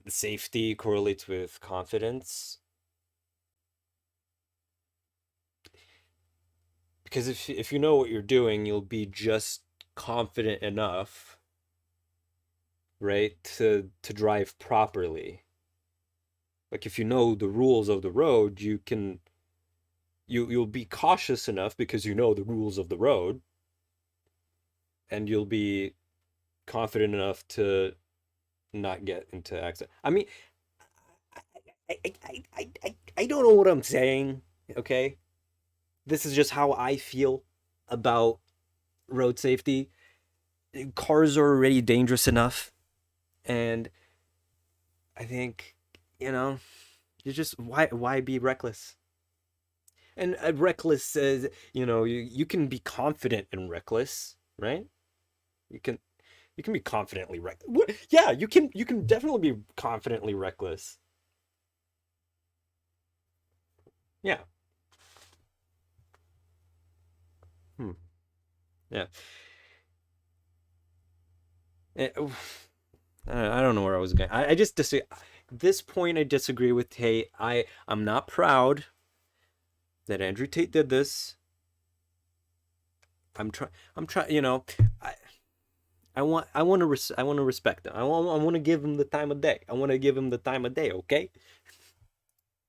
safety correlates with confidence. Because if you know what you're doing, you'll be just confident enough, right, to drive properly. Like if you know the rules of the road, you'll be cautious enough because you know the rules of the road, and you'll be confident enough to not get into accident. I mean, I don't know what I'm saying, okay? This is just how I feel about road safety. Cars are already dangerous enough, and I think, you know, you just why be reckless? And reckless says, you know, you can be confident and reckless, right? You can be confidently reckless. Yeah, you can definitely be confidently reckless. Yeah. Yeah. I don't know where I was going. I just disagree. This point I disagree with Tate. I'm not proud that Andrew Tate did this. I'm trying, you know, I want to respect him. I want to give him the time of day. I want to give him the time of day, okay?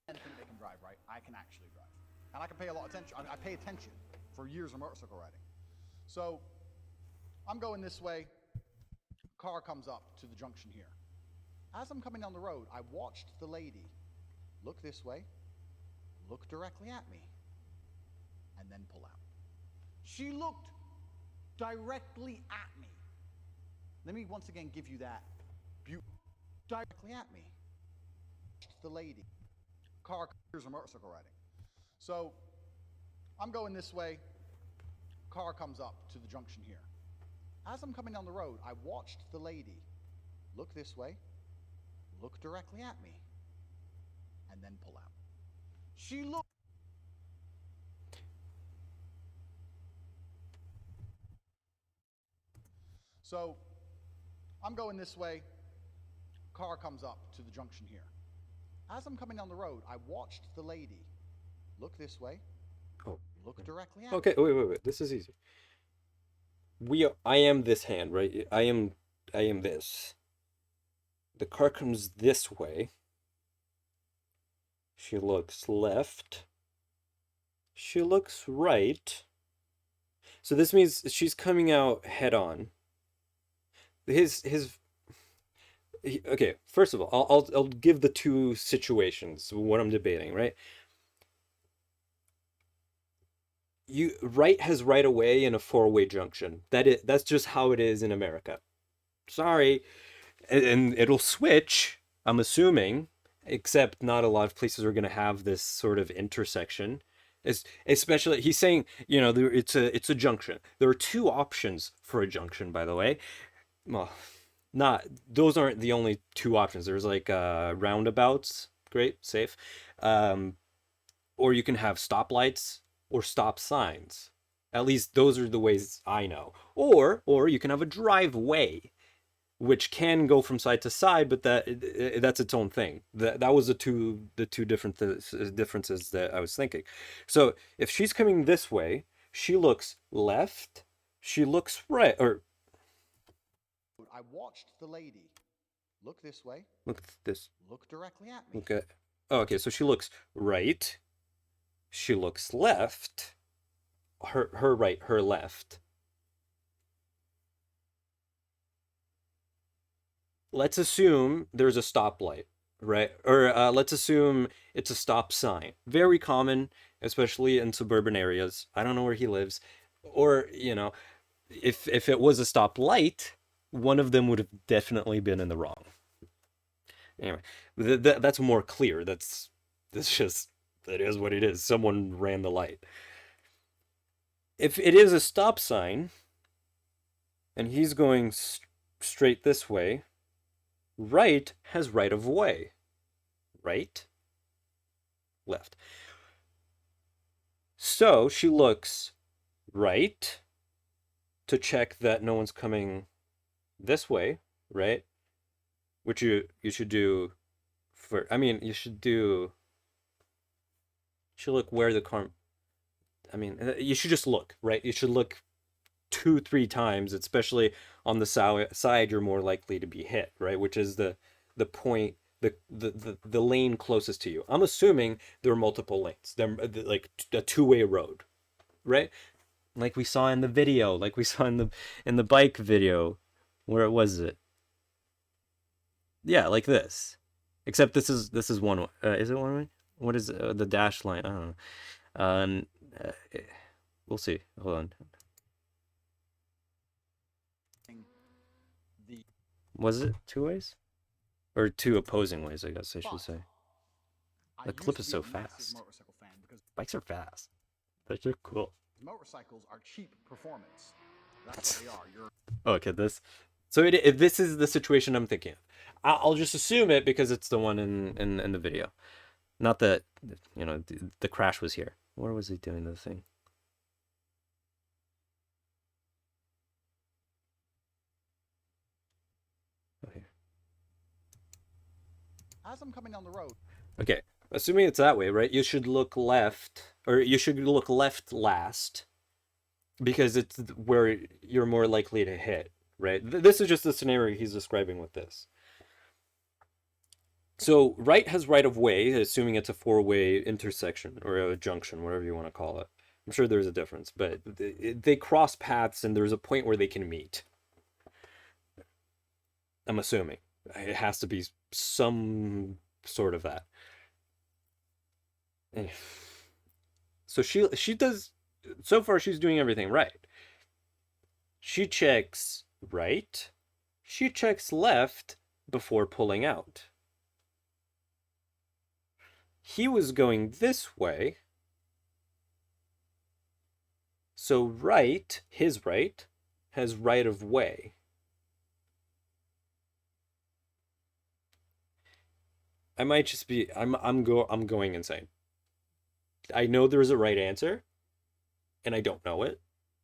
I think they can drive, right? I can actually drive. And I can pay a lot of attention. I pay attention for years of motorcycle riding. So I'm going this way. Car comes up to the junction here. As I'm coming down the road, I watched the lady look this way, look directly at me, and then pull out. She looked directly at me. Let me once again give you that directly at me. The lady. Car, years of motorcycle riding. So I'm going this way. Car comes up to the junction here. As I'm coming down the road, I watched the lady look this way, look directly at me, and then pull out. She looked. So I'm going this way. Car comes up to the junction here. As I'm coming down the road, I watched the lady look this way, look directly at me. Okay, wait. This is easy. I am this hand, right? I am this. The car comes this way. She looks left. She looks right. So this means she's coming out head on. Okay, first of all, I'll give the two situations what I'm debating, right? Right has right away in a four-way junction. That's just how it is in America. Sorry. And it'll switch, I'm assuming, except not a lot of places are going to have this sort of intersection. Especially, he's saying, you know, it's a junction. There are two options for a junction, by the way. Well, those aren't the only two options. There's like roundabouts, great, safe. Or you can have stoplights or stop signs. At least those are the ways I know. Or you can have a driveway, which can go from side to side, but that's its own thing. That was the two different differences that I was thinking. So if she's coming this way, she looks left, she looks right, or I watched the lady look this way. Look directly at me. Okay. Oh, okay, so she looks right. She looks left. Her right, her left. Let's assume there's a stoplight, right? Or let's assume it's a stop sign. Very common, especially in suburban areas. I don't know where he lives. Or, you know, if it was a stoplight, one of them would have definitely been in the wrong. Anyway, that's more clear. That's just, it is what it is. Someone ran the light. If it is a stop sign, and he's going straight this way, right has right of way. Right? Left. So she looks right to check that no one's coming this way, right? Which you should do for, I mean, you should look where the car, I mean, you should just look, right? You should look 2-3 times, especially on the side you're more likely to be hit, right? Which is the point, the lane closest to you. I'm assuming there are multiple lanes. They're like a two-way road, right? Like we saw in the video, like we saw in the bike video. Where was it? Yeah, like this. Except this is one way. Is it one way? What is the dash line? I don't know. We'll see. Hold on. Was it 2 ways? Or 2 opposing ways, I guess I should say. The clip is so fast. Bikes are fast. They're cool. Motorcycles are cheap performance. That's what they are. You're Okay, so if this is the situation I'm thinking of. I'll just assume it because it's the one in the video. Not that, you know, the crash was here. Where was he doing the thing? Okay. As I'm coming down the road. Okay, assuming it's that way, right? You should look left, or you should look left last, because it's where you're more likely to hit, right? This is just the scenario he's describing with this. So right has right of way, assuming it's a 4-way intersection or a junction, whatever you want to call it. I'm sure there's a difference, but they cross paths and there's a point where they can meet. I'm assuming. It has to be some sort of that. So she does, so far she's doing everything right. She checks right. She checks left before pulling out. He was going this way. So right, his right, has right of way. I might just be, I'm going insane. I know there's a right answer, and I don't know it.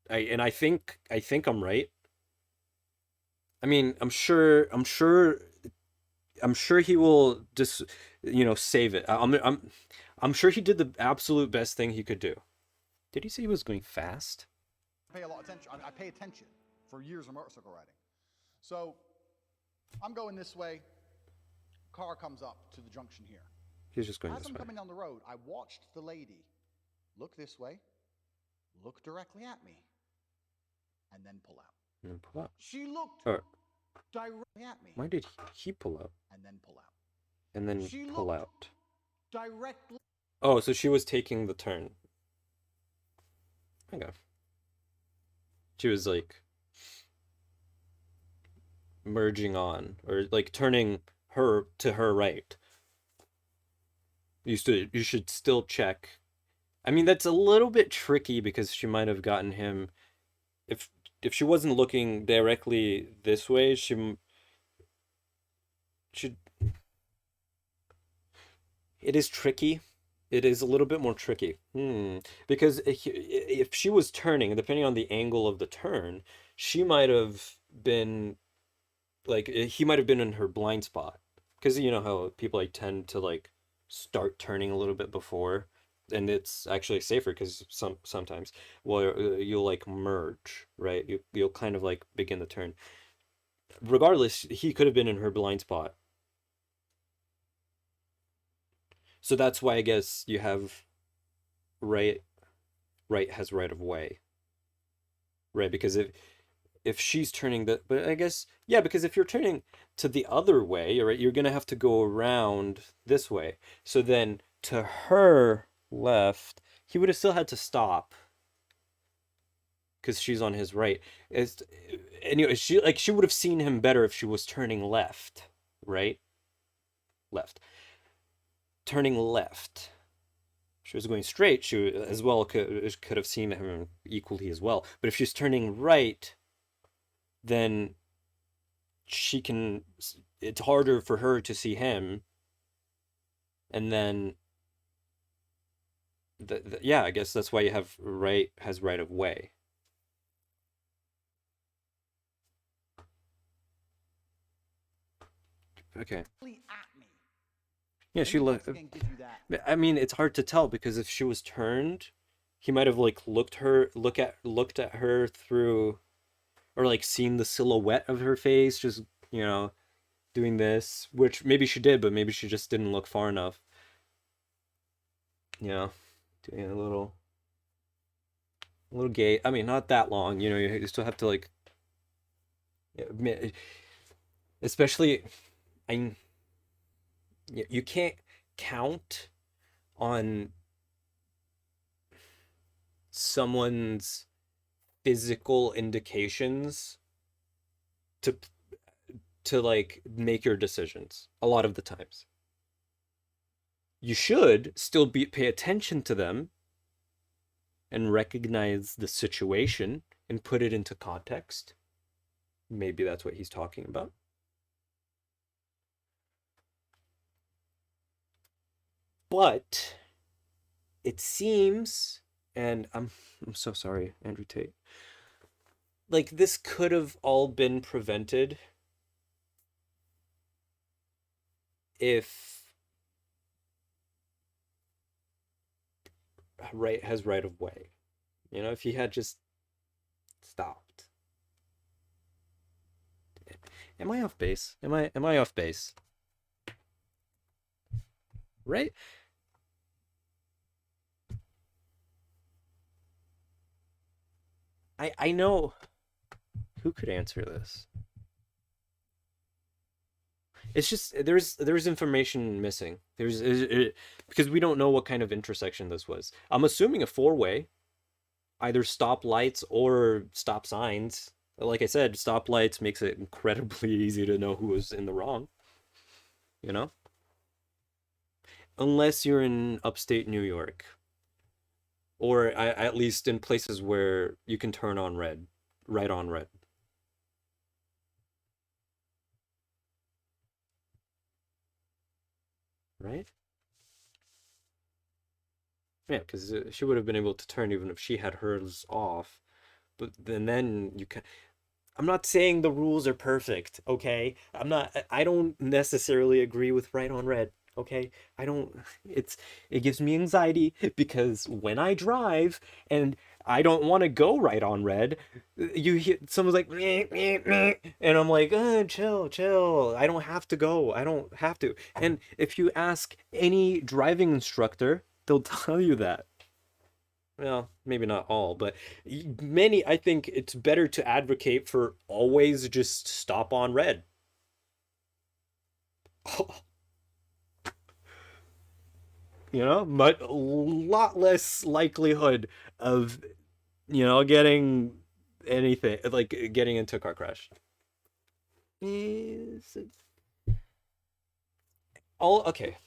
I think I'm right. I mean, I'm sure he will just, you know, save it. I'm sure he did the absolute best thing he could do. Did he say he was going fast? I pay a lot of attention. I pay attention for years of motorcycle riding. So I'm going this way. Car comes up to the junction here. He's just going As this I'm way. coming down the road, I watched the lady look this way, look directly at me, and then pull out. And then pull out. She looked directly at me. Why did he pull out? And then pull out. And then She pull looked out. directly. Oh, so she was taking the turn. Okay. She was like merging on, or like turning her to her right. You should still check. I mean, that's a little bit tricky because she might have gotten him, if she wasn't looking directly this way, she should. It is tricky. It is a little bit more tricky. Because if she was turning, depending on the angle of the turn, she might have been like, he might have been in her blind spot. Because you know how people like tend to like start turning a little bit before, and it's actually safer because sometimes, well, you'll like merge, right? You'll kind of like begin the turn. Regardless, he could have been in her blind spot. So that's why I guess you have right has right of way. Right, because if she's turning but I guess, yeah, because if you're turning to the other way, right, you're gonna have to go around this way. So then to her left, he would have still had to stop. because she's on his right. It's anyway. She would have seen him better if she was turning left, right? Left. Turning left. If she was going straight, she as well could have seen him equally as well. But if she's turning right, then she can. It's harder for her to see him. And then, yeah, I guess that's why you have right of way. Okay. Yeah, she looked. I mean, it's hard to tell because if she was turned, he might have like looked at her through, or like seen the silhouette of her face, just doing this, which maybe she did, but maybe she just didn't look far enough. Doing a little gay. I mean, not that long. You still have to like, especially, you can't count on someone's physical indications to like make your decisions a lot of the times. You should still pay attention to them and recognize the situation and put it into context. Maybe that's what he's talking about. But it seems, and I'm so sorry, Andrew Tate, like this could have all been prevented if has right of way. If he had just stopped. Am I off base? Am I off base? Right? I know who could answer this. It's just there's information missing. Because we don't know what kind of intersection this was. I'm assuming a four-way, either stop lights or stop signs. Like I said, stoplights makes it incredibly easy to know who was in the wrong. Unless you're in upstate New York, or at least in places where you can turn on red, right on red. Right? Yeah, because she would have been able to turn even if she had hers off. But then you can. I'm not saying the rules are perfect, okay? I don't necessarily agree with right on red, okay? It gives me anxiety because when I drive and I don't want to go right on red, you hear someone's like, meh, meh, meh, and I'm like, chill. I don't have to go. I don't have to. And if you ask any driving instructor, they'll tell you that. Well, maybe not all, but many, I think it's better to advocate for always just stop on red. But a lot less likelihood of, getting anything, like getting into a car crash. Okay.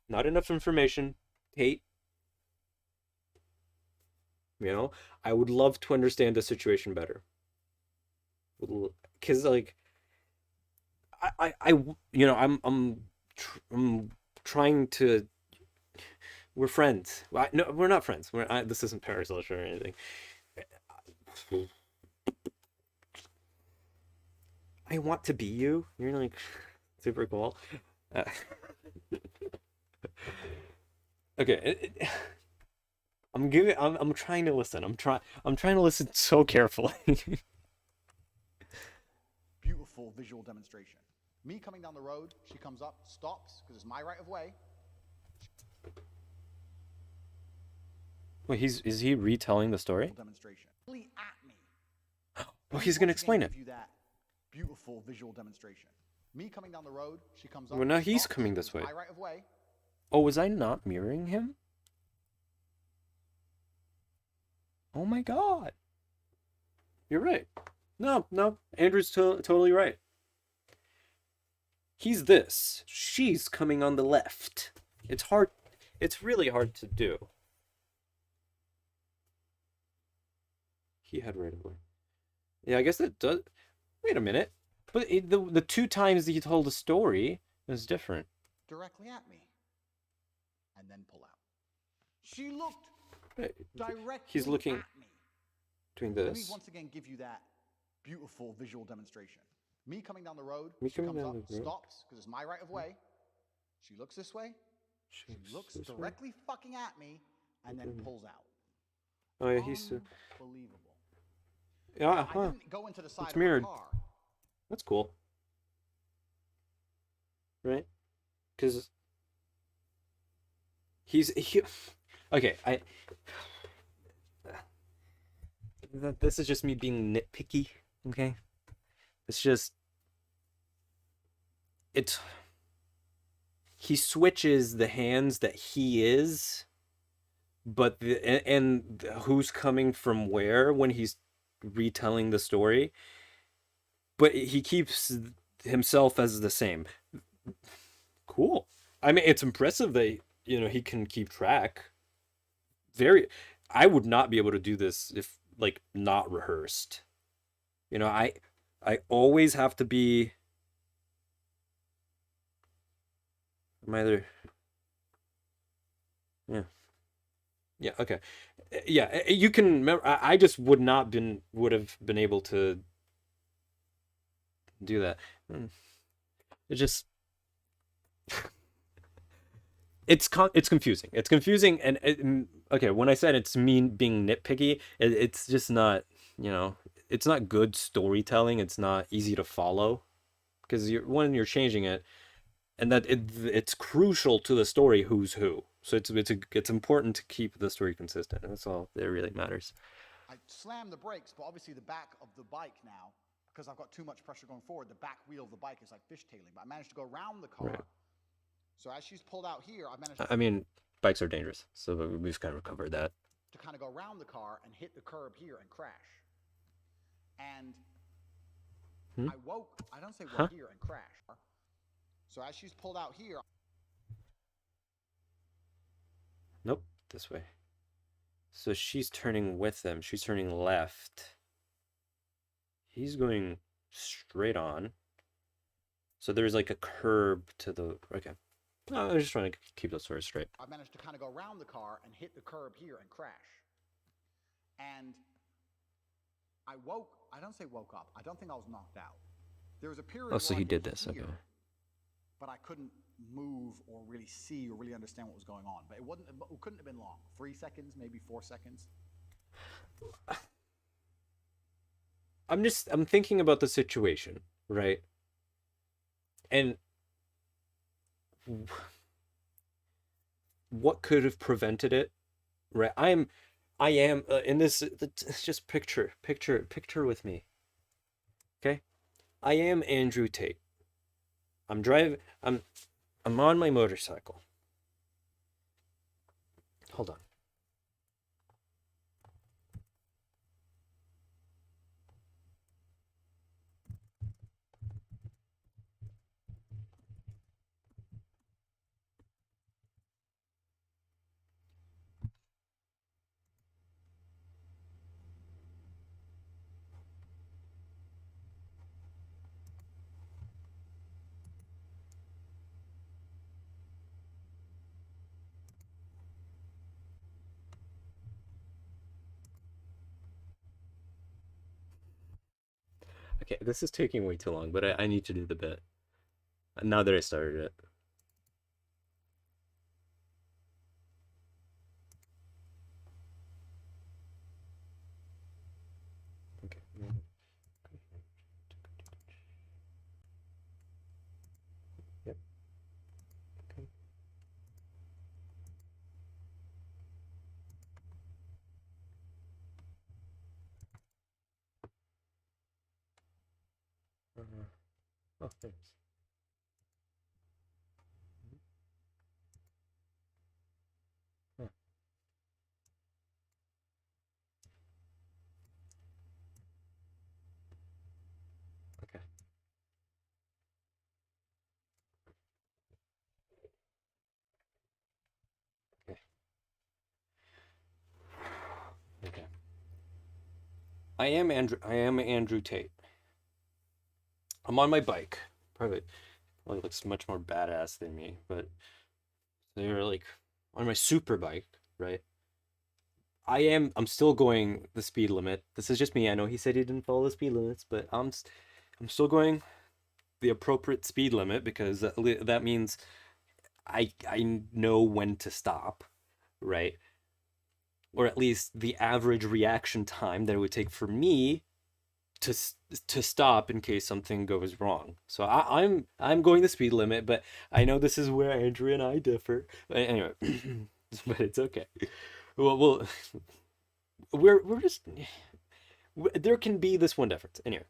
Not enough information. Tate. I would love to understand the situation better. Because like, I'm trying to. We're friends. No, we're not friends. This isn't parasocial or anything. I want to be you. You're like super cool. Okay. I'm trying to listen. I'm trying to listen so carefully. Beautiful visual demonstration. Me coming down the road, she comes up, stops, because it's my right of way. Wait, is he retelling the story? Demonstration. At me. Well, he's gonna explain it. Beautiful visual demonstration. Me coming down the road, she comes up. Well, now he's coming this way. My right of way. Oh, was I not mirroring him? Oh my god. You're right. No, no, Andrew's totally right. He's this. She's coming on the left. It's hard. It's really hard to do. He had right away. Yeah, I guess that does. Wait a minute. But the two times that he told a story is different. Directly at me. And then pull out. She looked directly He's looking, at me. doing Let me this. once again give you that beautiful visual demonstration. Me coming down the road, Me she coming comes down up, the road. stops, because it's my right of way. She looks this way. She looks this way. directly fucking at me, and then pulls out. Oh yeah, he's. Unbelievable. Yeah, I huh. didn't go into the side It's of my mirrored. car. That's cool. Right? Because he. Okay, this is just me being nitpicky. Okay, it's just. He switches the hands that he is, but and who's coming from where when he's retelling the story, but he keeps himself as the same. Cool. I mean, it's impressive that he can keep track. I would not be able to do this if like not rehearsed. I always have to be. I'm either. Yeah. Yeah. Okay. Yeah. You can remember. I just would have been able to do that. It just. It's confusing. It's confusing, and okay. When I said it's me being nitpicky, it's just not. It's not good storytelling. It's not easy to follow, because when you're changing it, and that it's crucial to the story who's who. So it's important to keep the story consistent. That's all that really matters. I slammed the brakes, but obviously the back of the bike now, because I've got too much pressure going forward, the back wheel of the bike is like fishtailing. But I managed to go around the car. Right. So as she's pulled out here, I managed to... I mean, bikes are dangerous, so we've kind of covered that. To kind of go around the car and hit the curb here and crash. And I woke... I don't say woke here and crash. So as she's pulled out here... Nope, this way. So she's turning with them. She's turning left. He's going straight on. So there's like a curb to the... Okay. No, I was just trying to keep the story straight. I managed to kind of go around the car and hit the curb here and crash. And I woke... I don't say woke up. I don't think I was knocked out. There was a period Oh, so where he I did could this. hear, Okay. but I couldn't move or really see or really understand what was going on. But it couldn't have been long. 3 seconds, maybe 4 seconds. I'm thinking about the situation, right? And what could have prevented it, right? I am in this. Just picture with me. Okay, I am Andrew Tate. I'm driving. I'm on my motorcycle. Hold on. Okay, this is taking way too long, but I need to do the bit. Now that I started it. Okay. Yep. Okay. Oh, thanks. Huh. I am Andrew Tate. I'm on my bike. Probably looks much more badass than me, but they're like on my super bike, right? I'm still going the speed limit. This is just me. I know he said he didn't follow the speed limits, but I'm still going the appropriate speed limit because that means I know when to stop, right? Or at least the average reaction time that it would take for me to to stop in case something goes wrong. So I'm going the speed limit, but I know this is where Andrew and I differ. Anyway, but it's okay. Well, we're just there can be this one difference. Anyway,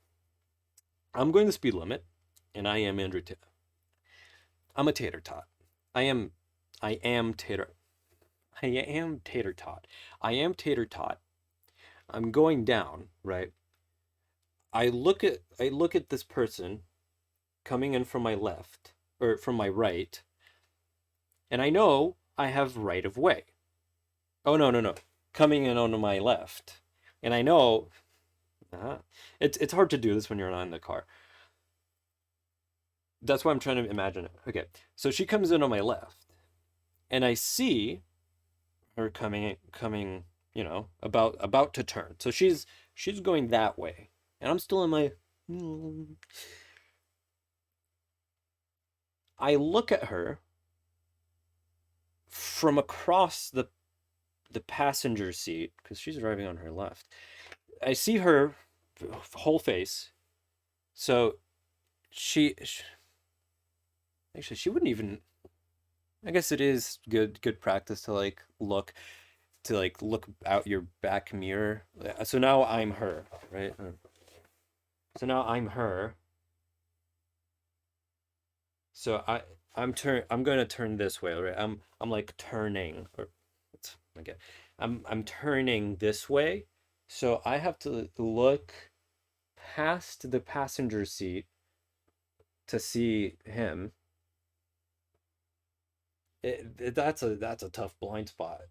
I'm going the speed limit, and I am Andrew Tate. I'm a tater tot. I am I am tater. I am tater tot. I am tater tot. I'm going down, right? I look at this person coming in from my left or from my right, and I know I have right of way. Oh no. Coming in on my left. And I know it's hard to do this when you're not in the car. That's why I'm trying to imagine it. Okay. So she comes in on my left, and I see her coming, about to turn. So she's going that way. And I'm still in my I look at her from across the passenger seat because she's driving on her left. I see her whole face. So actually she wouldn't even. I guess it is good practice to look out your back mirror. So now I'm her, right? So now I'm her. So I'm going to turn this way, right? I'm like turning or okay. I'm turning this way. So I have to look past the passenger seat to see him. That's a tough blind spot,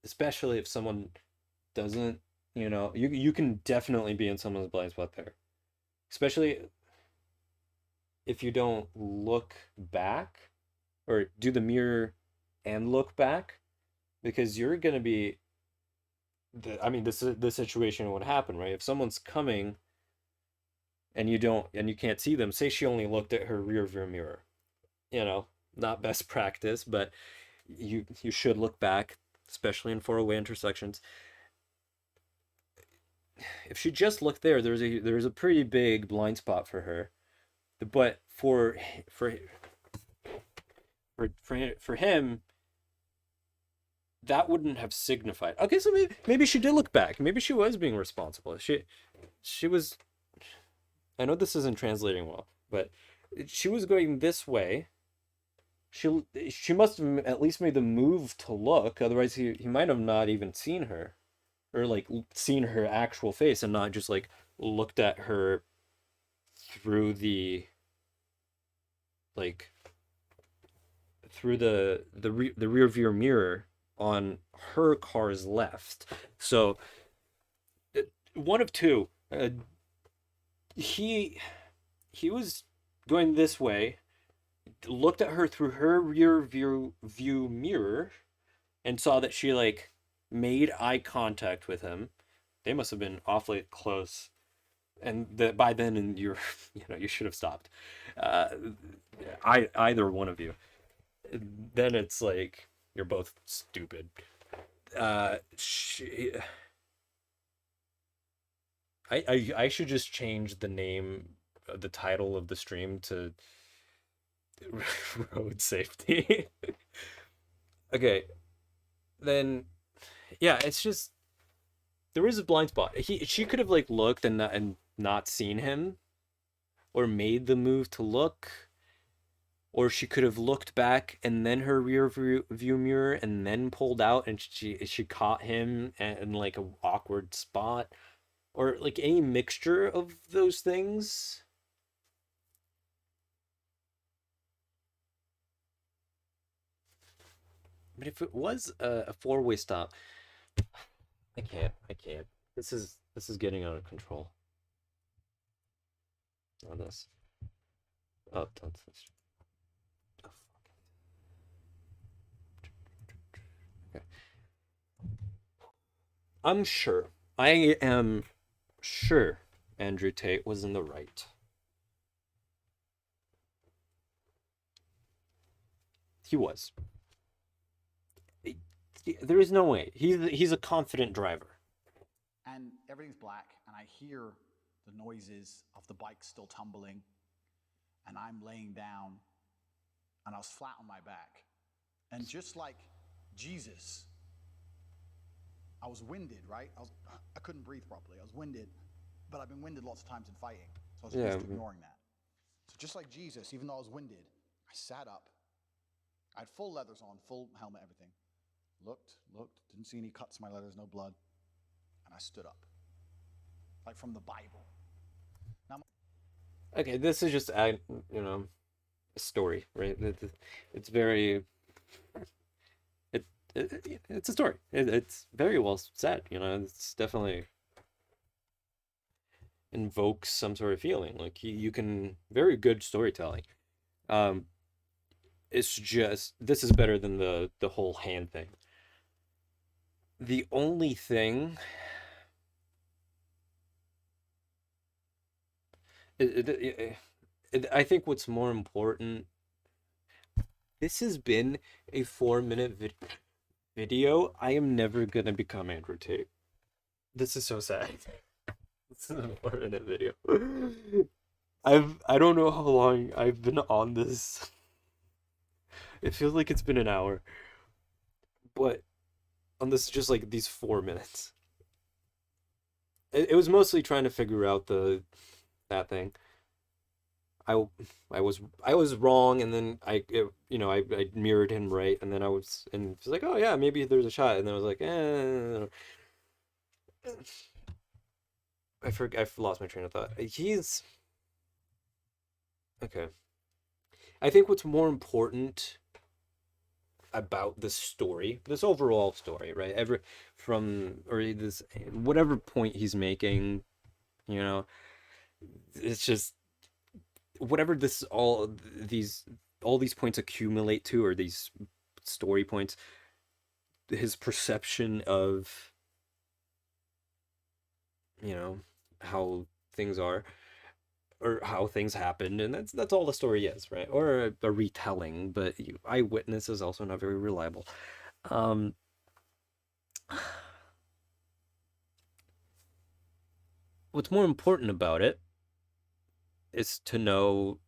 especially if someone doesn't, you can definitely be in someone's blind spot there, especially if you don't look back or do the mirror and look back, because you're gonna be the situation would happen, right? If someone's coming and you can't see them, say she only looked at her rear view mirror, not best practice, but you should look back, especially in four-way intersections. If she just looked there, there's a pretty big blind spot for her. But for him, that wouldn't have signified. Okay, so maybe she did look back. Maybe she was being responsible. She was. I know this isn't translating well, but she was going this way. She must have at least made the move to look. Otherwise, he might have not even seen her, or seen her actual face and not just looked at her through the rear view mirror on her car's left. So one of two. He was going this way, looked at her through her rear view mirror, and saw that she made eye contact with him. They must have been awfully close, and by then, and you should have stopped. Either one of you. Then it's you're both stupid. I should just change the name, the title of the stream to road safety. Okay, then yeah, it's just there is a blind spot. She could have looked and not seen him, or made the move to look, or she could have looked back and then her rear view mirror and then pulled out and she caught him in a awkward spot, or any mixture of those things. But if it was a four-way stop, I can't. This is This is getting out of control. Not this. Oh, that's this. Oh, fuck. Okay. I am sure Andrew Tate was in the right. He was. There is no way. He's a confident driver. And everything's black, and I hear the noises of the bike still tumbling, and I'm laying down, and I was flat on my back. And just like Jesus, I was winded, right? I couldn't breathe properly. I was winded, but I've been winded lots of times in fighting, so I was used to ignoring that. So just like Jesus, even though I was winded, I sat up. I had full leathers on, full helmet, everything. Looked, didn't see any cuts in my leathers, no blood. And I stood up, like from the Bible. Now, okay, this is just a story, right? It's very, it's a story. It's very well said. It's definitely invokes some sort of feeling. Like you can very good storytelling. It's just this is better than the whole hand thing. The only thing. I think what's more important. This has been a 4-minute video. I am never gonna become Andrew Tate. This is so sad. This is a 4-minute video. I don't know how long I've been on this. It feels like it's been an hour. But on this just like these 4 minutes. It was mostly trying to figure out that thing. I was wrong, and then I mirrored him right, and then I was like, oh yeah, maybe there's a shot, and then I was like, I've lost my train of thought. He's okay. I think what's more important about this story, this overall story, right? This whatever point he's making, it's just whatever all these points accumulate to, or these story points, his perception of how things are or how things happened, and that's all the story is, right? Or a retelling, but eyewitness is also not very reliable. What's more important about it is to know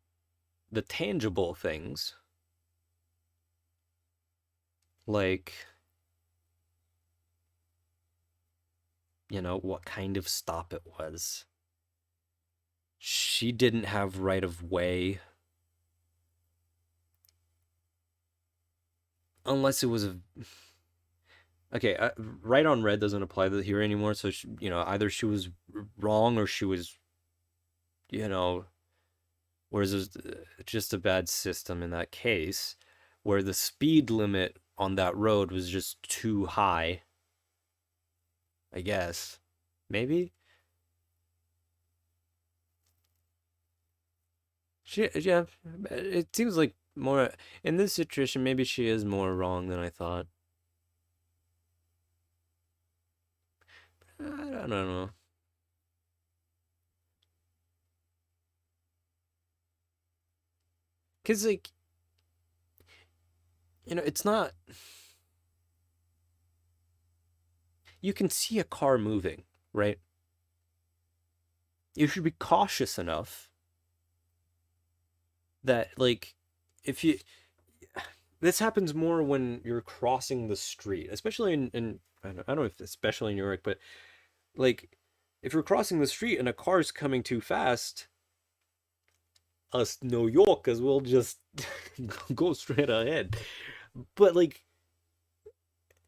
the tangible things, like what kind of stop it was. She didn't have right of way unless it was okay, right on red doesn't apply here anymore, so either she was wrong or she was whereas there's just a bad system in that case, where the speed limit on that road was just too high, I guess. Maybe? Yeah, it seems like more in this situation, maybe she is more wrong than I thought. I don't know. Because, like, it's not... You can see a car moving, right? You should be cautious enough that, like, if you... This happens more when you're crossing the street, especially in I don't know if especially in New York, but, like, if you're crossing the street and a car's coming too fast, us New Yorkers will just go straight ahead. But, like,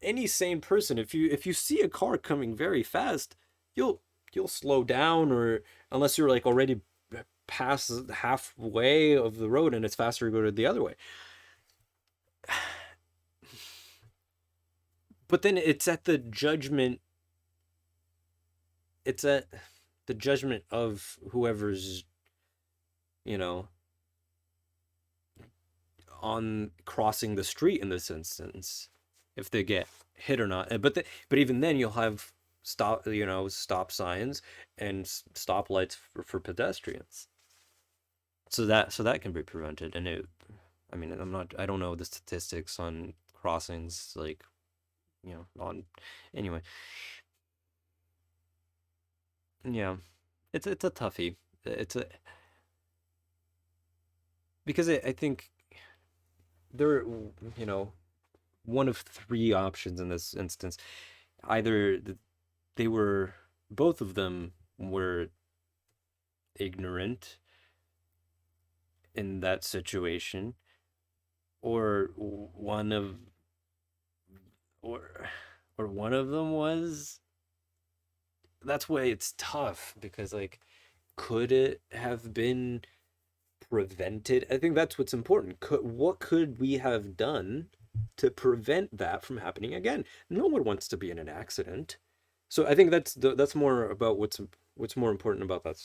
any sane person, if you see a car coming very fast, you'll slow down, or unless you're like already past halfway of the road and it's faster to go to the other way. But then it's at the judgment it's at the judgment of whoever's, you know, on crossing the street in this instance, if they get hit or not. But even then, you'll have stop signs and stoplights for pedestrians. So that can be prevented. And I mean, I don't know the statistics on crossings, like, anyway. Yeah, it's a toughie. Because I think there, one of three options in this instance. Either both of them were ignorant in that situation, or one of them was. That's why it's tough, because, like, could it have been prevented? I think that's what's important. What could we have done to prevent that from happening again? No one wants to be in an accident. So I think that's more about what's more important about that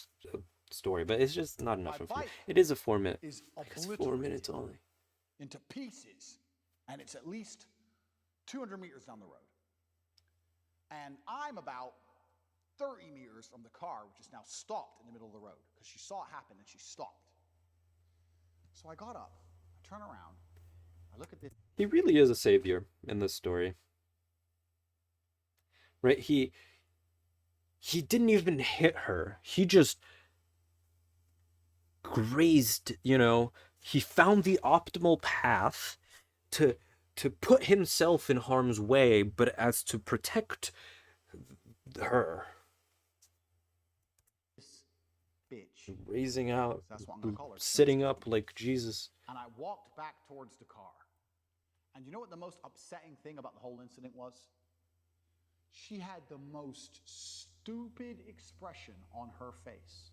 story. But it's just not enough information. It is a 4-minute. Is It's 4 minutes only. into pieces, and it's at least 200 meters down the road. And I'm about 30 meters from the car, which is now stopped in the middle of the road, because she saw it happen and she stopped. So I got up, I turn around, I look at this. He really is a savior in this story. Right? He didn't even hit her. He just grazed, he found the optimal path to put himself in harm's way, but as to protect her. Bitch. Raising out, That's what I'm gonna call her. sitting up like Jesus. And I walked back towards the car. And you know what the most upsetting thing about the whole incident was? She had the most stupid expression on her face.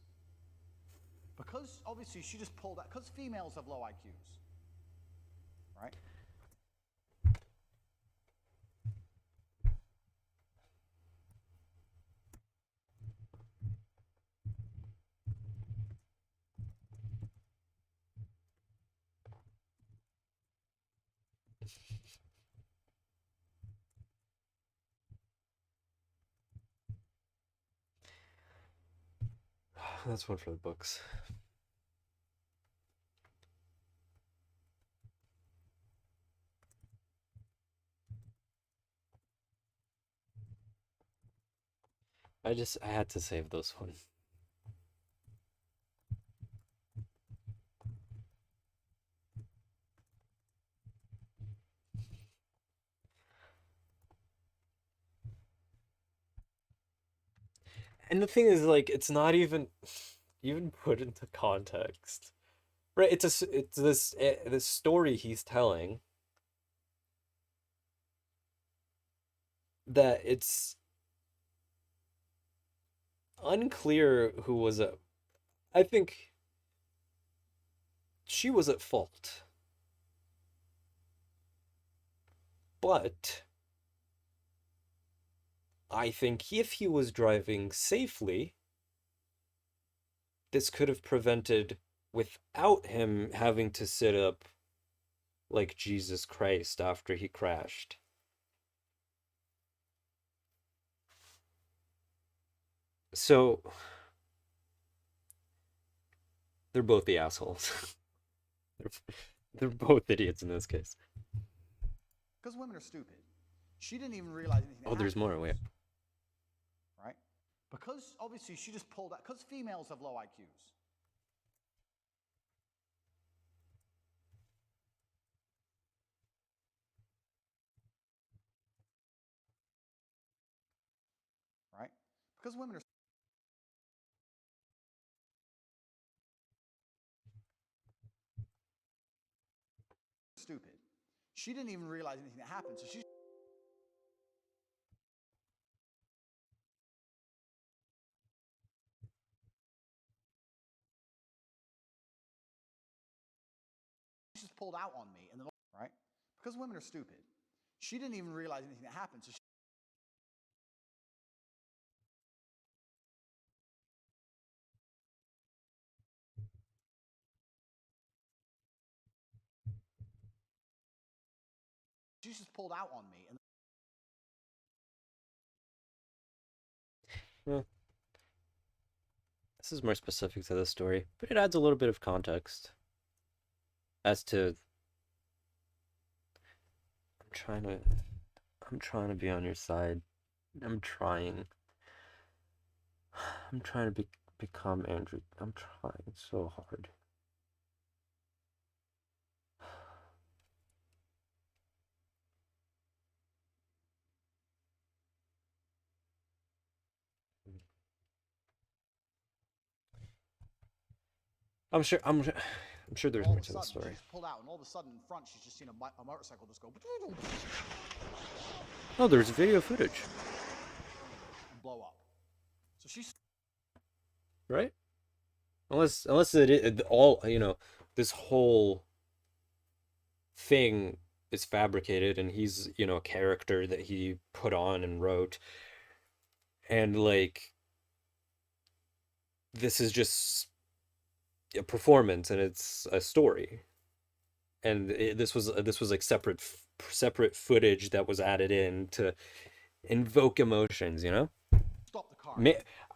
Because obviously she just pulled out, because females have low IQs, right? That's one for the books. I had to save this one. And the thing is, like, it's not even put into context, right? It's this story he's telling that it's unclear who was at. I think she was at fault, but I think if he was driving safely, this could have prevented, without him having to sit up like Jesus Christ after he crashed. So they're both the assholes. They're both idiots in this case. Because women are stupid. She didn't even realize anything. Oh, there's more. Wait. Right? Because obviously she just pulled out, because females have low IQs. Right? Because women are stupid. She didn't even realize anything that happened, so she just pulled out on me, and then, right? Because women are stupid. She didn't even realize anything that happened, so she She just pulled out on me. And Well, this is more specific to the story, but it adds a little bit of context as to I'm trying to be on your side. I'm trying to become Andrew. I'm trying so hard. I'm sure there's more to the story. She just pulled out, and all of a sudden in front, she's just seen a motorcycle just go Oh, there's video footage. and blow up. So she's Right? Unless it all, you know, this whole thing is fabricated and he's, you know, a character that he put on and wrote. And like this is just a performance and it's a story. And this was like separate footage that was added in to invoke emotions, you know? stop the car.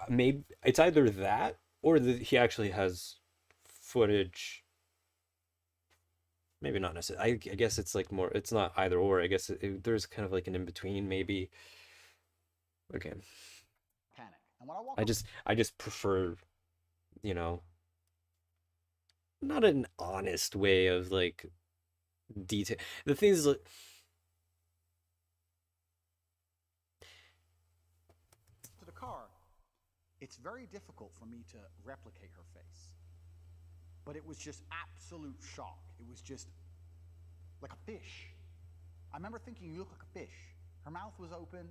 Maybe it's either that or that he actually has footage. Maybe not necessarily. I guess it's like more. It's not either or. I guess there's kind of like an in between. Maybe. Okay. Panic. And when I I just prefer, you know, not an honest way of like detail. The thing is, like, to the car, it's very difficult for me to replicate her face. But it was just absolute shock. It was just like a fish. I remember thinking, you look like a fish. Her mouth was open.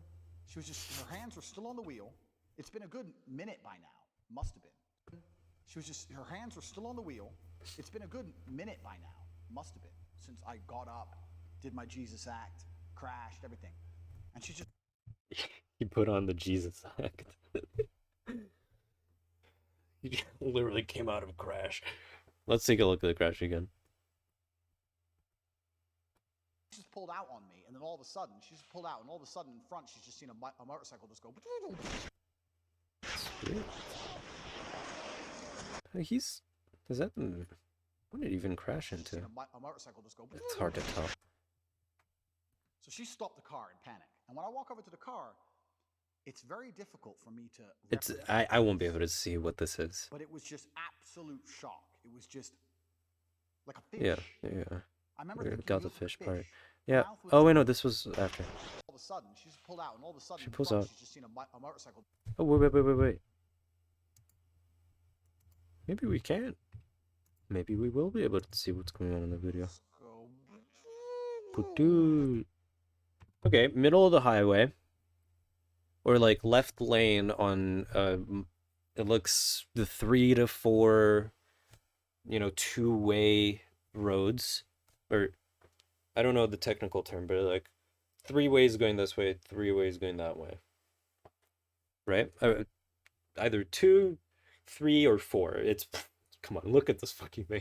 She was just, her hands were still on the wheel. It's been a good minute by now. Must have been. She was just, her hands were still on the wheel. It's been a good minute by now. Must have been. Since I got up, did my Jesus act, crashed, everything. And she just... he put on the Jesus act. He literally came out of a crash. Let's take a look at the crash again. She just pulled out on me, and then all of a sudden, she just pulled out, and all of a sudden in front, she's just seen a motorcycle just go... He's... Is that... What did it even crash into? A motorcycle just go... It's hard to tell. So she stopped the car in panic. And when I walk over to the car, it's very difficult for me to... It's... I won't be able to see what this is. But it was just absolute shock. It was just like a fish. Yeah. I remember We thinking, got you the look like a fish part. fish. Yeah. Mouth was Oh, wait, open. no, this was after. All of a sudden, she just pulled out, and all of a sudden, She in pulls front, out. she's just seen a motorcycle. Oh, wait. Maybe we can. Maybe we will be able to see what's going on in the video. Okay, middle of the highway. Or like left lane on, it looks the 3 to 4, you know, two-way roads. Or, I don't know the technical term, but like 3 ways going this way, 3 ways going that way. Right? Either 2, 3, or 4. It's... Come on, look at this fucking thing.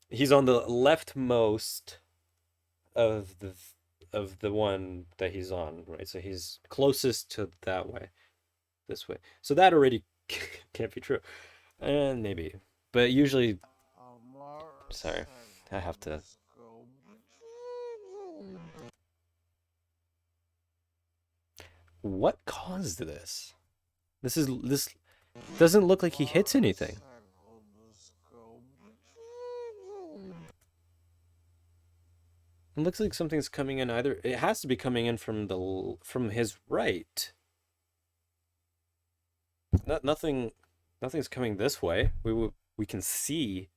He's on the leftmost of the one that he's on, right? So he's closest to that way, this way. So that already can't be true. And maybe, but usually, sorry, I have to. What caused this? This doesn't look like he hits anything. It looks like something's coming in either. It has to be coming in from his right. Nothing's coming this way. We can see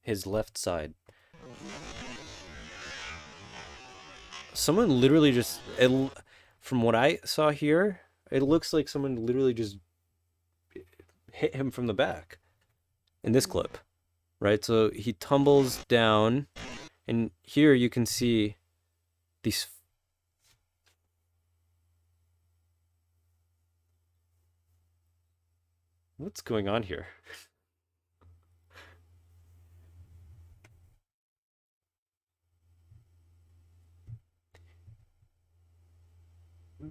his left side. Someone literally just from what I saw here, it looks like someone literally just hit him from the back in this clip. Right? So he tumbles down. And here you can see these... What's going on here?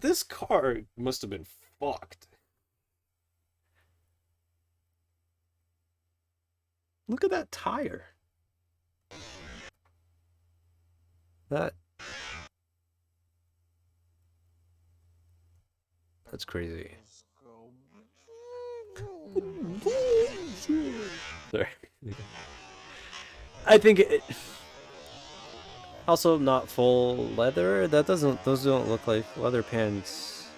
this car must have been fucked. Look at that tire. That's crazy. Sorry. I think it also not full leather. Those don't look like leather pants.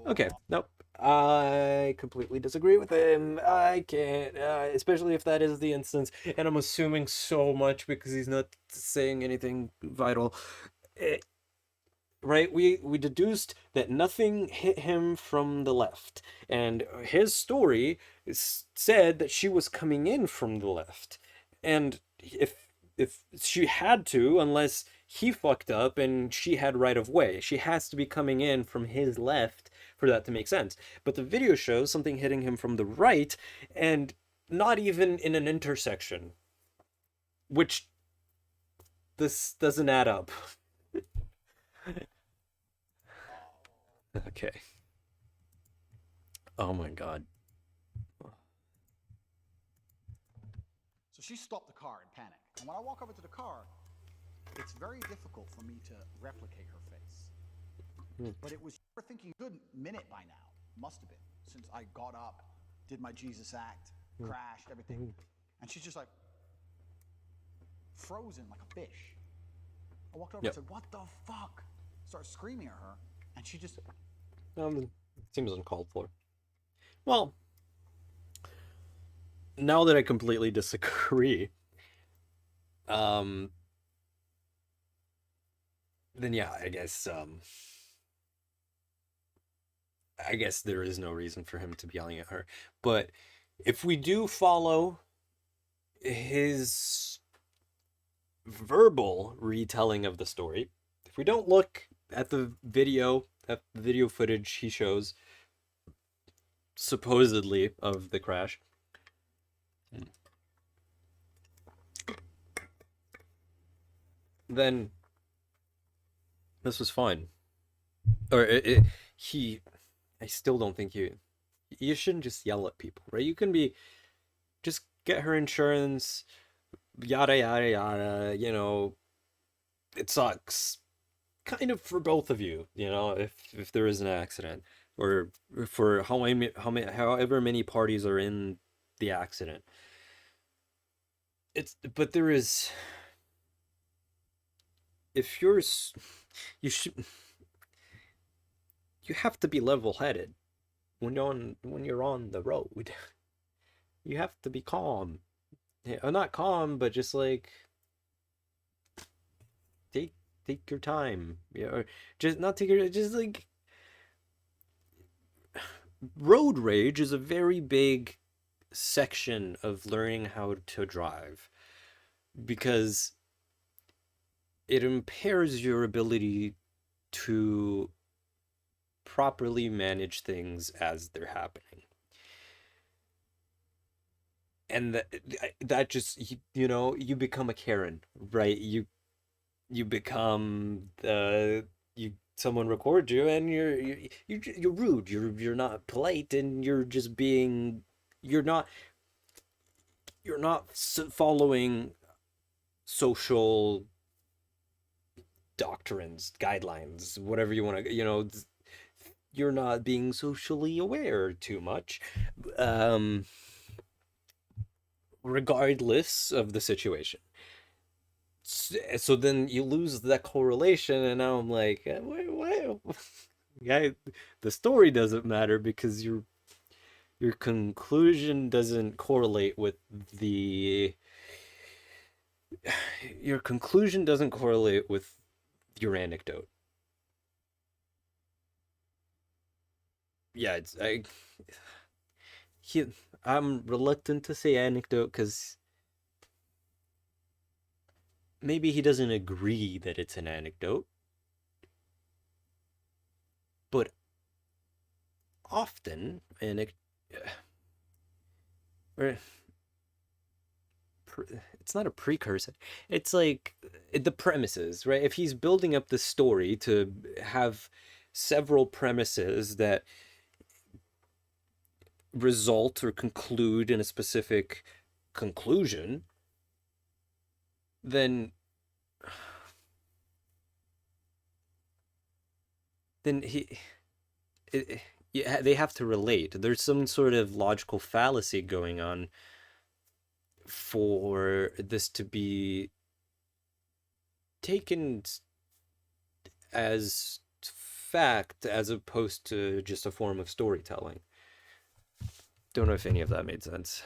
Okay, nope. I completely disagree with him. I can't, especially if that is the instance, and I'm assuming so much because he's not saying anything vital. Right, we deduced that nothing hit him from the left, and his story said that she was coming in from the left, and if she had to, unless he fucked up and she had right of way, she has to be coming in from his left for that to make sense. But the video shows something hitting him from the right, and not even in an intersection, which this doesn't add up. Okay. Oh my god. So she stopped the car in panic. And when I walk over to the car, it's very difficult for me to replicate her face. But it was, we're thinking, good minute by now. Must have been. Since I got up, did my Jesus act, crashed, everything. And she's just like, frozen like a fish. I walked over and said, what the fuck? Started screaming at her. And she just... Seems uncalled for. Well, now that I completely disagree, then yeah, I guess there is no reason for him to be yelling at her. But if we do follow his verbal retelling of the story, if we don't look at the video footage he shows supposedly of the crash, then this was fine. Or I still don't think you shouldn't just yell at people, right? You can just get her insurance, yada yada yada, it sucks kind of for both of you, if there is an accident, or for however many parties are in the accident. But there is, if you have to be level-headed when you're on the road. You have to be calm. Not calm, but just like take your time. Or just not take your, just like, road rage is a very big section of learning how to drive, because it impairs your ability to properly manage things as they're happening. And that just, you become a Karen, right? You become someone records you and you're rude, you're not polite, and you're not following social doctrines, guidelines, whatever you want to, you're not being socially aware too much, regardless of the situation. So then you lose that correlation, and now I'm like, wait. Yeah, the story doesn't matter because your conclusion doesn't correlate with your anecdote. Yeah, I'm reluctant to say anecdote because maybe he doesn't agree that it's an anecdote, but often it's not a precursor. It's like the premises, right? If he's building up the story to have several premises that result or conclude in a specific conclusion, then yeah, they have to relate. There's some sort of logical fallacy going on for this to be taken as fact as opposed to just a form of storytelling. Don't know if any of that made sense.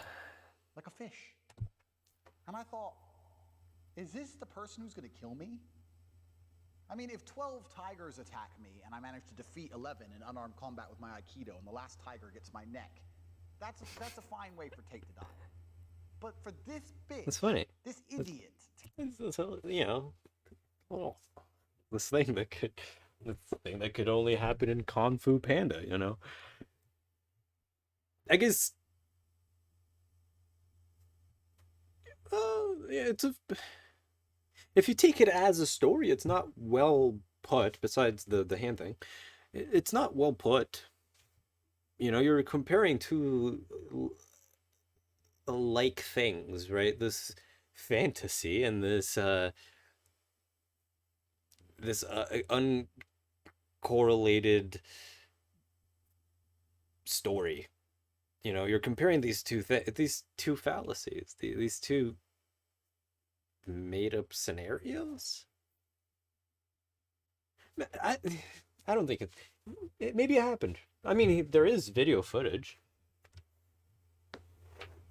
Like a fish. And I thought, is this the person who's going to kill me? I mean, if 12 tigers attack me and I manage to defeat 11 in unarmed combat with my Aikido and the last tiger gets my neck, that's a fine way for Tate to die. But for this bitch, That's funny. this idiot. You know, well, this thing that could only happen in Kung Fu Panda, you know? I guess yeah, if you take it as a story, it's not well put, besides the hand thing. It's not well put. You know, you're comparing two like things, right? This fantasy and this uncorrelated story. You know, you're comparing these two fallacies, these two made up scenarios. I don't think it maybe it happened. I mean, there is video footage,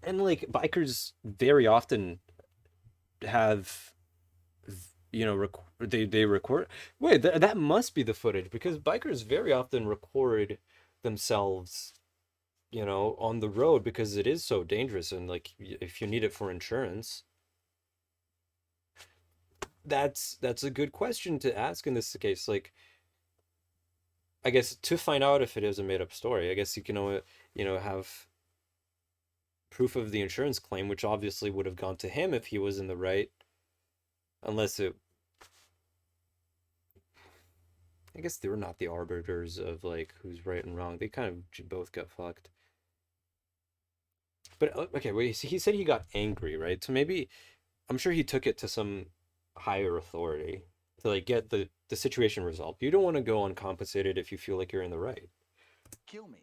and like bikers very often have, you know, they record. Wait, that must be the footage, because bikers very often record themselves, you know, on the road, because it is so dangerous, and like if you need it for insurance. That's a good question to ask in this case. Like, I guess to find out if it is a made-up story, I guess you can, you know, have proof of the insurance claim, which obviously would have gone to him if he was in the right, unless it. I guess they were not the arbiters of like who's right and wrong. They kind of both got fucked. But okay, wait. He said he got angry, right? So maybe I'm sure he took it to some higher authority to like get the situation resolved. You don't want to go uncompensated if you feel like you're in the right. Kill me.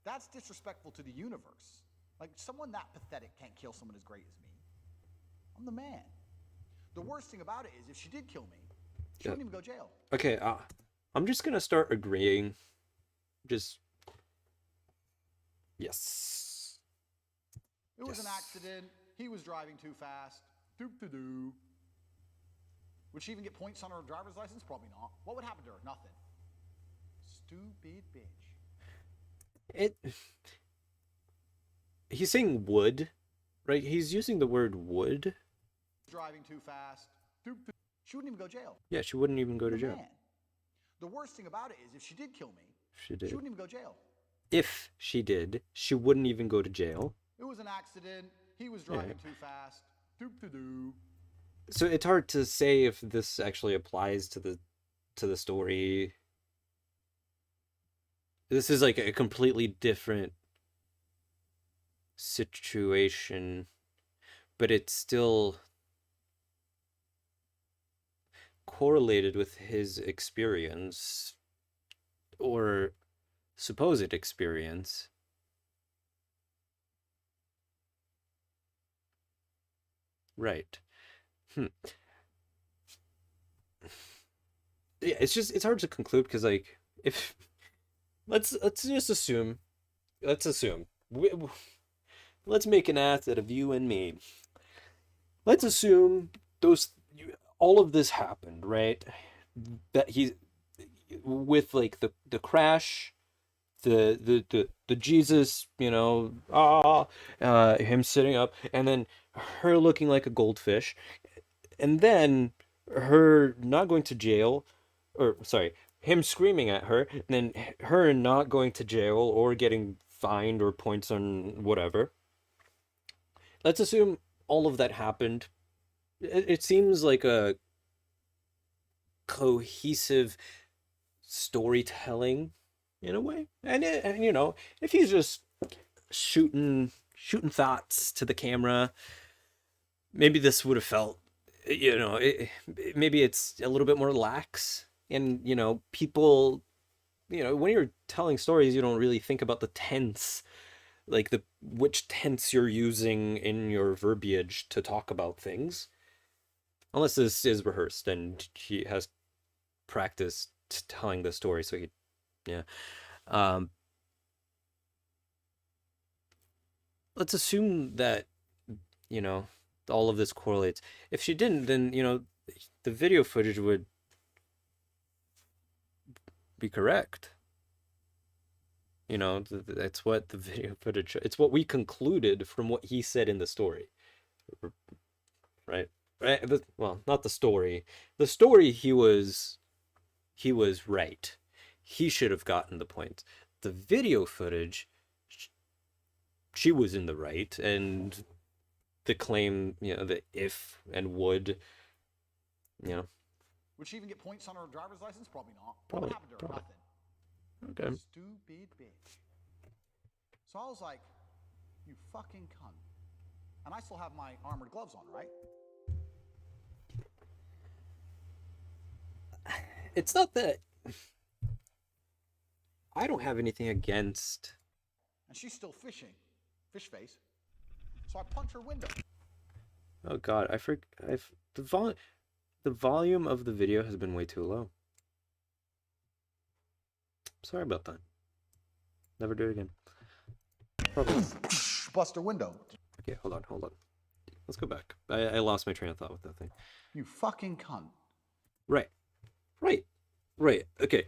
That's disrespectful to the universe. Like, someone that pathetic can't kill someone as great as me. I'm the man. The worst thing about it is, if she did kill me, she wouldn't even go to jail. Okay, I'm just gonna start agreeing. Just yes. It was an accident. He was driving too fast. Doop-de-doo. Would she even get points on her driver's license? Probably not. What would happen to her? Nothing. Stupid bitch. He's saying would, right? He's using the word would. Driving too fast. Doop-de-doo. She wouldn't even go to jail. Yeah, she wouldn't even go to jail. Man. The worst thing about it is, if she did kill me, she wouldn't even go to jail. If she did, she wouldn't even go to jail. It was an accident. He was driving too fast. Doop-de-doo. So it's hard to say if this actually applies to the story. This is like a completely different situation, but it's still correlated with his experience or supposed experience. Right. Yeah, it's hard to conclude, because like, if let's assume let's make an ass out of you and me. Let's assume all of this happened, right? That he's with like the crash, the Jesus, you know, him sitting up, and then her looking like a goldfish, and then her not going to jail, or sorry, him screaming at her, and then her not going to jail or getting fined or points on whatever. Let's assume all of that happened. It seems like a cohesive storytelling in a way. And you know, if he's just shooting thoughts to the camera, maybe this would have felt, you know, maybe it's a little bit more lax. And, you know, people, you know, when you're telling stories, you don't really think about the tense, like which tense you're using in your verbiage to talk about things. Unless this is rehearsed and he has practiced telling the story, so he, yeah. Let's assume that, you know, all of this correlates. If she didn't, then, you know, the video footage would be correct. You know, that's what the video footage, it's what we concluded from what he said in the story. Right? Well, not the story. The story, he was right. He should have gotten the point. The video footage, she was in the right, and the claim, you know, the if and would, you know. Would she even get points on her driver's license? Probably not. Probably. What happened to her? Probably. Nothing. Okay. Stupid bitch. So I was like, you fucking cunt. And I still have my armored gloves on, right? It's not that I don't have anything against. And she's still fishing. Fish face. So I punch her window. Oh God, the volume of the video has been way too low. Sorry about that. Never do it again. Probably. Bust her window. Okay, hold on. Let's go back. I lost my train of thought with that thing. You fucking cunt. Right. Okay.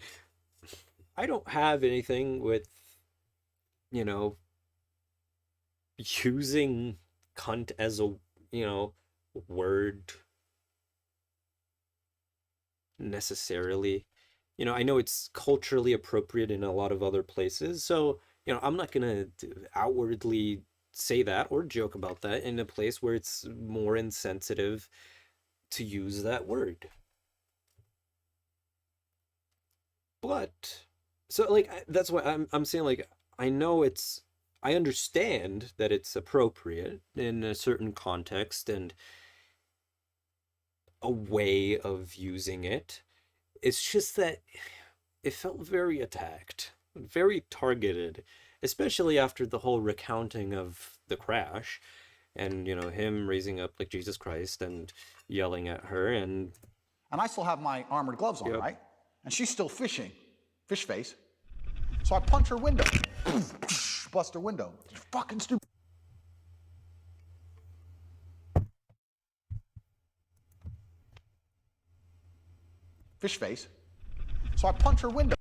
I don't have anything with, you know, using cunt as a, you know, word necessarily. You know, I know it's culturally appropriate in a lot of other places, so, you know, I'm not gonna outwardly say that or joke about that in a place where it's more insensitive to use that word. But so, like, that's why I'm saying, like, I understand that it's appropriate in a certain context and a way of using it. It's just that it felt very attacked, very targeted, especially after the whole recounting of the crash and, you know, him raising up like Jesus Christ and yelling at her. And I still have my armored gloves on, right? And she's still fishing. Fish face. So I punch her window. Bust her window. You fucking stupid. Fish face. So I punch her window.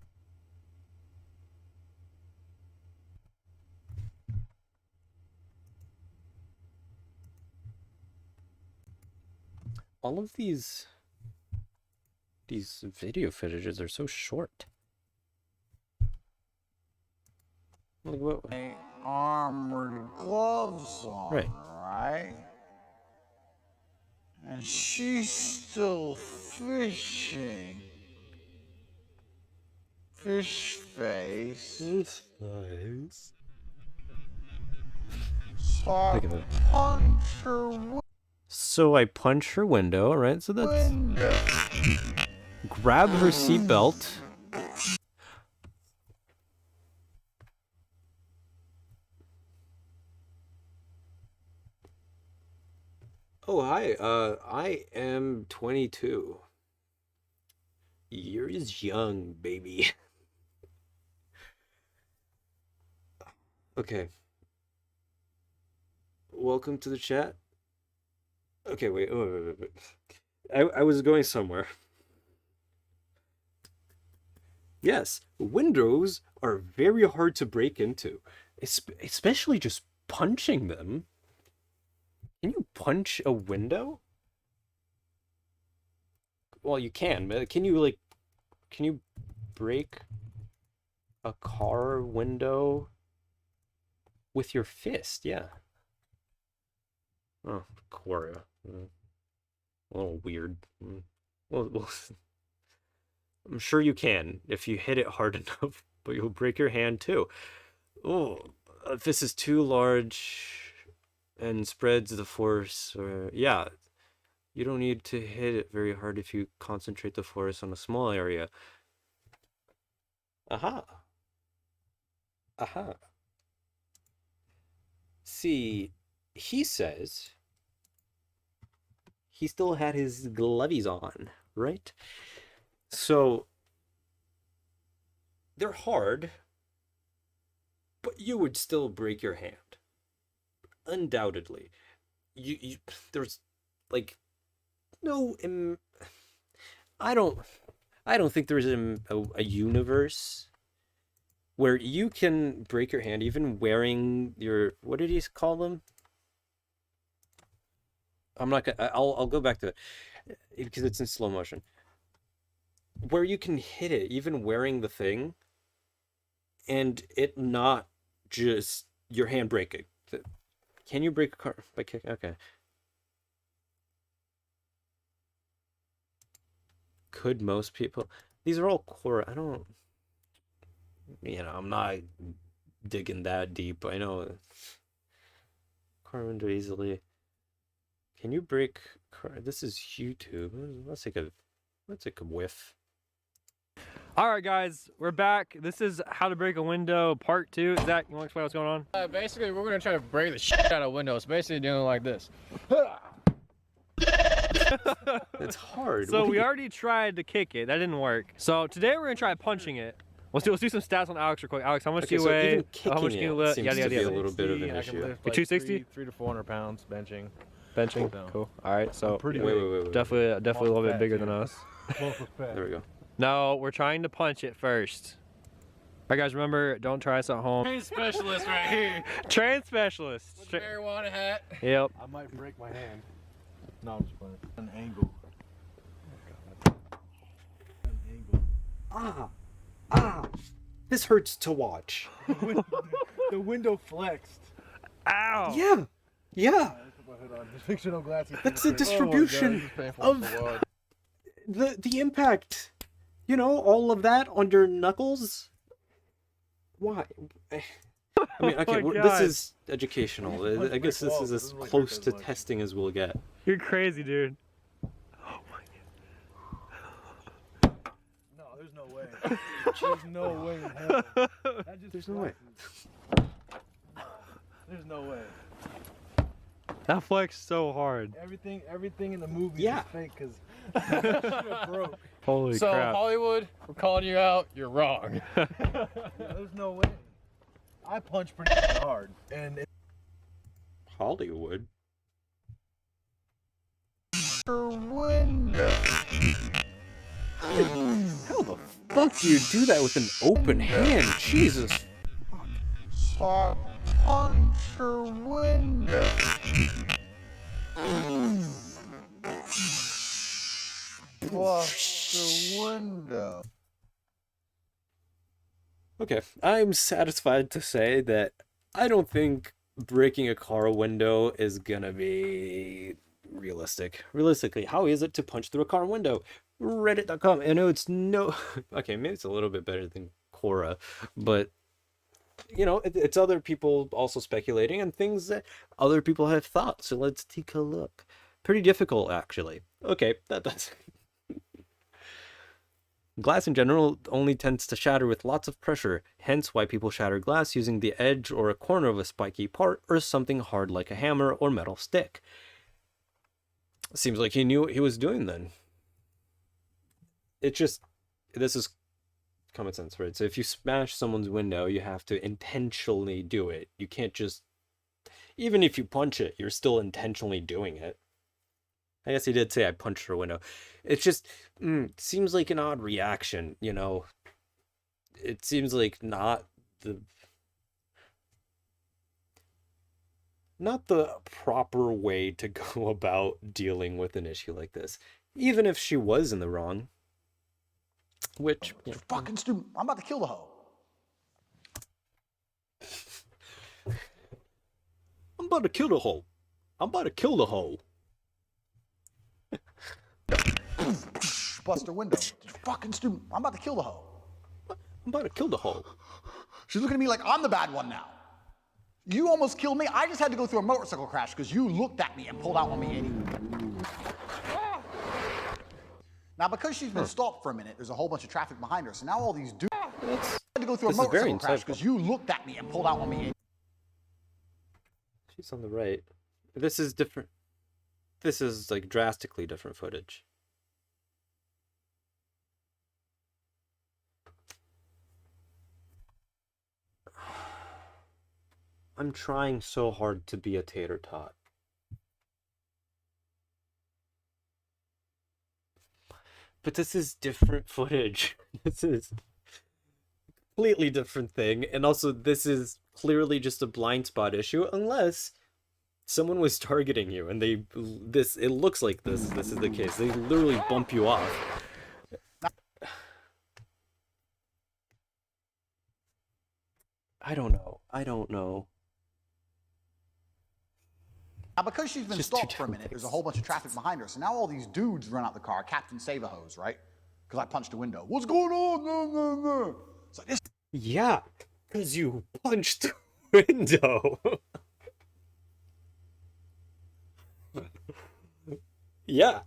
all of these video footages are so short. Like what? Armored gloves on, right? And she's still fishing. Fish face. Fish face. So I punch her So I punch her window, right? So that's grab her seatbelt. Oh, hi. I am 22. You're just young, baby. Okay. Welcome to the chat. Okay, wait. I was going somewhere. Yes, windows are very hard to break into, especially just punching them. Can you punch a window? Well, you can, but can you break a car window with your fist? Yeah. Oh, Quora. A little weird. Well, I'm sure you can if you hit it hard enough, but you'll break your hand too. Oh, if this is too large and spreads the force, yeah, you don't need to hit it very hard if you concentrate the force on a small area. Aha. Aha. See, he says he still had his glovies on, right? So they're hard, but you would still break your hand. Undoubtedly. You there's like no I don't think there's a universe where you can break your hand even wearing your, what did he call them? I'm not gonna, I'll go back to it because it's in slow motion. Where you can hit it even wearing the thing and it not just your hand breaking. Can you break a car by kicking? Okay. Could most people? These are all core. I don't, I'm not digging that deep. I know car window easily. Can you break car? This is YouTube. Let's take a whiff. All right, guys, we're back. This is how to break a window part 2. Zach, you want to explain what's going on? Basically, we're gonna try to break the shit out of windows. Basically, doing like this. It's hard. So we already tried to kick it. That didn't work. So today we're gonna try punching it. Let's do some stats on Alex real quick. Alex, how much do you weigh? Even kicking how much can you lift? seems to be a little bit of an issue. Like 260? 300 to 400 pounds benching. Benching? No. Cool. All right, so pretty wait. definitely a little bit bigger than us. There we go. No, we're trying to punch it first. All right, guys, remember, don't try this at home. Train specialist right here. Train specialist. With the marijuana hat. Yep. I might break my hand. No, I'm just playing. An angle. This hurts to watch. The window flexed. Ow. Yeah. Fictional glass. That's the distribution of the impact. All of that on your knuckles. Why? I mean, okay, this is educational. I guess this is as close to testing as we'll get. You're crazy, dude. No, there's no way. There's no way in hell. There's no way. There's no way. That flexed so hard. Everything in the movie is fake because broke. Holy so crap. Hollywood, we're calling you out. You're wrong. There's no way. I punch pretty hard, and Hollywood. Window. How the fuck do you do that with an open hand? Jesus. Punch your window. Punch the window. Okay, I'm satisfied to say that I don't think breaking a car window is gonna be realistic. Realistically, how is it to punch through a car window? Reddit.com. I know it's okay, maybe it's a little bit better than Quora, but it's other people also speculating and things that other people have thought. So let's take a look. Pretty difficult, actually. Okay, that's glass in general only tends to shatter with lots of pressure, hence why people shatter glass using the edge or a corner of a spiky part or something hard like a hammer or metal stick. Seems like he knew what he was doing then. This is common sense, right? So if you smash someone's window, you have to intentionally do it. You can't just, even if you punch it, you're still intentionally doing it. I guess he did say I punched her window. It's just seems like an odd reaction, It seems like not the proper way to go about dealing with an issue like this, even if she was in the wrong. Which You're fucking stupid. I'm about to kill the hoe. I'm about to kill the hoe. I'm about to kill the hoe. Bust her window. Fucking stupid. I'm about to kill the hoe. I'm about to kill the hoe. She's looking at me like I'm the bad one now. You almost killed me. I just had to go through a motorcycle crash because you looked at me and pulled out on me anyway. Now, because she's been stopped for a minute, there's a whole bunch of traffic behind her. So now all these dudes had to go through a motorcycle crash because you looked at me and pulled out on me anyway. She's on the right. This is different. This is like drastically different footage. I'm trying so hard to be a tater tot. But this is different footage. This is a completely different thing. And also, this is clearly just a blind spot issue, unless someone was targeting you and it looks like this is the case. They literally bump you off. I don't know. Now, because she's been stopped for a minute, there's a whole bunch of traffic behind her. So now all these dudes run out the car, Captain Save-A-Hose, right? Because I punched a window. What's going on? No. It's like this. Yeah, because you punched the window. Yeah.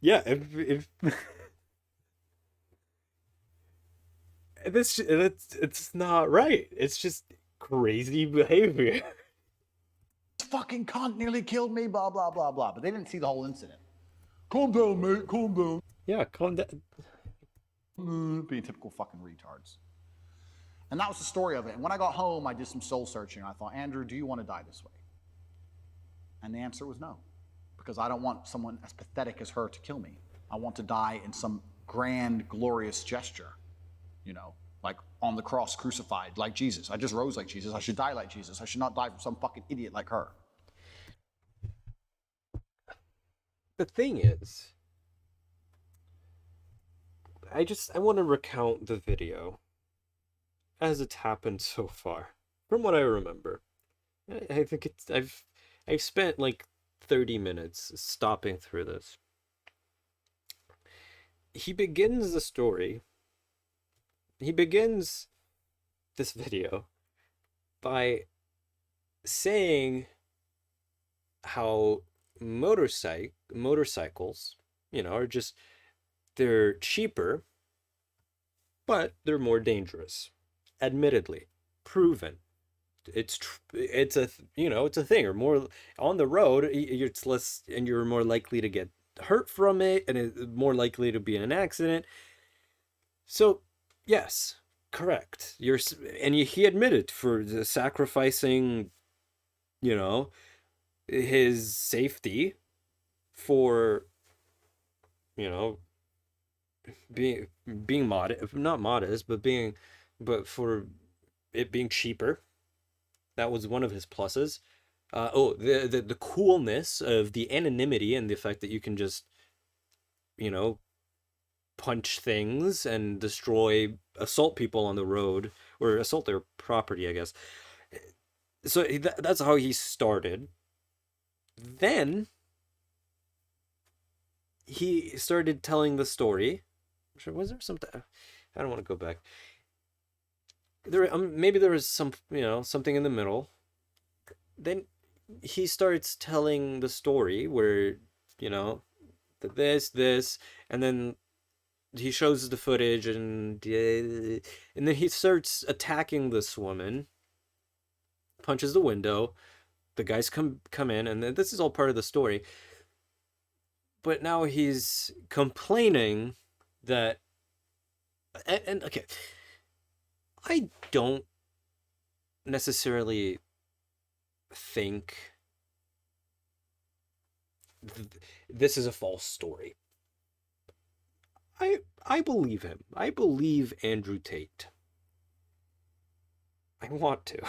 If it's not right. It's just crazy behavior. Fucking cunt nearly killed me, blah, blah, blah, blah. But they didn't see the whole incident. Calm down, mate, calm down. Yeah, calm down. Being typical fucking retards. And that was the story of it. And when I got home, I did some soul searching. I thought, Andrew, do you want to die this way? And the answer was no. Because I don't want someone as pathetic as her to kill me. I want to die in some grand, glorious gesture. You know, like on the cross, crucified, like Jesus. I just rose like Jesus. I should die like Jesus. I should not die from some fucking idiot like her. The thing is, I want to recount the video as it's happened so far, from what I remember. I think I've spent like 30 minutes stopping through this. He begins the story. He begins this video by saying how motorcycles, are they're cheaper, but they're more dangerous. Admittedly, proven. It's a thing. Or more on the road, it's less, and you're more likely to get hurt from it, and it's more likely to be in an accident. So, yes, correct. He admitted for the sacrificing, his safety for, being not modest, but for it being cheaper. That was one of his pluses. The coolness of the anonymity and the fact that you can just, punch things and assault people on the road, or assault their property, I guess. So that's how he started. Then he started telling the story. Was there something? I don't want to go back. Maybe there was something in the middle. Then he starts telling the story where, this, and then he shows the footage, and then he starts attacking this woman, punches the window, the guys come in, and then this is all part of the story. But now he's complaining that, and okay, I don't necessarily think this is a false story. I believe him. I believe Andrew Tate. I want to.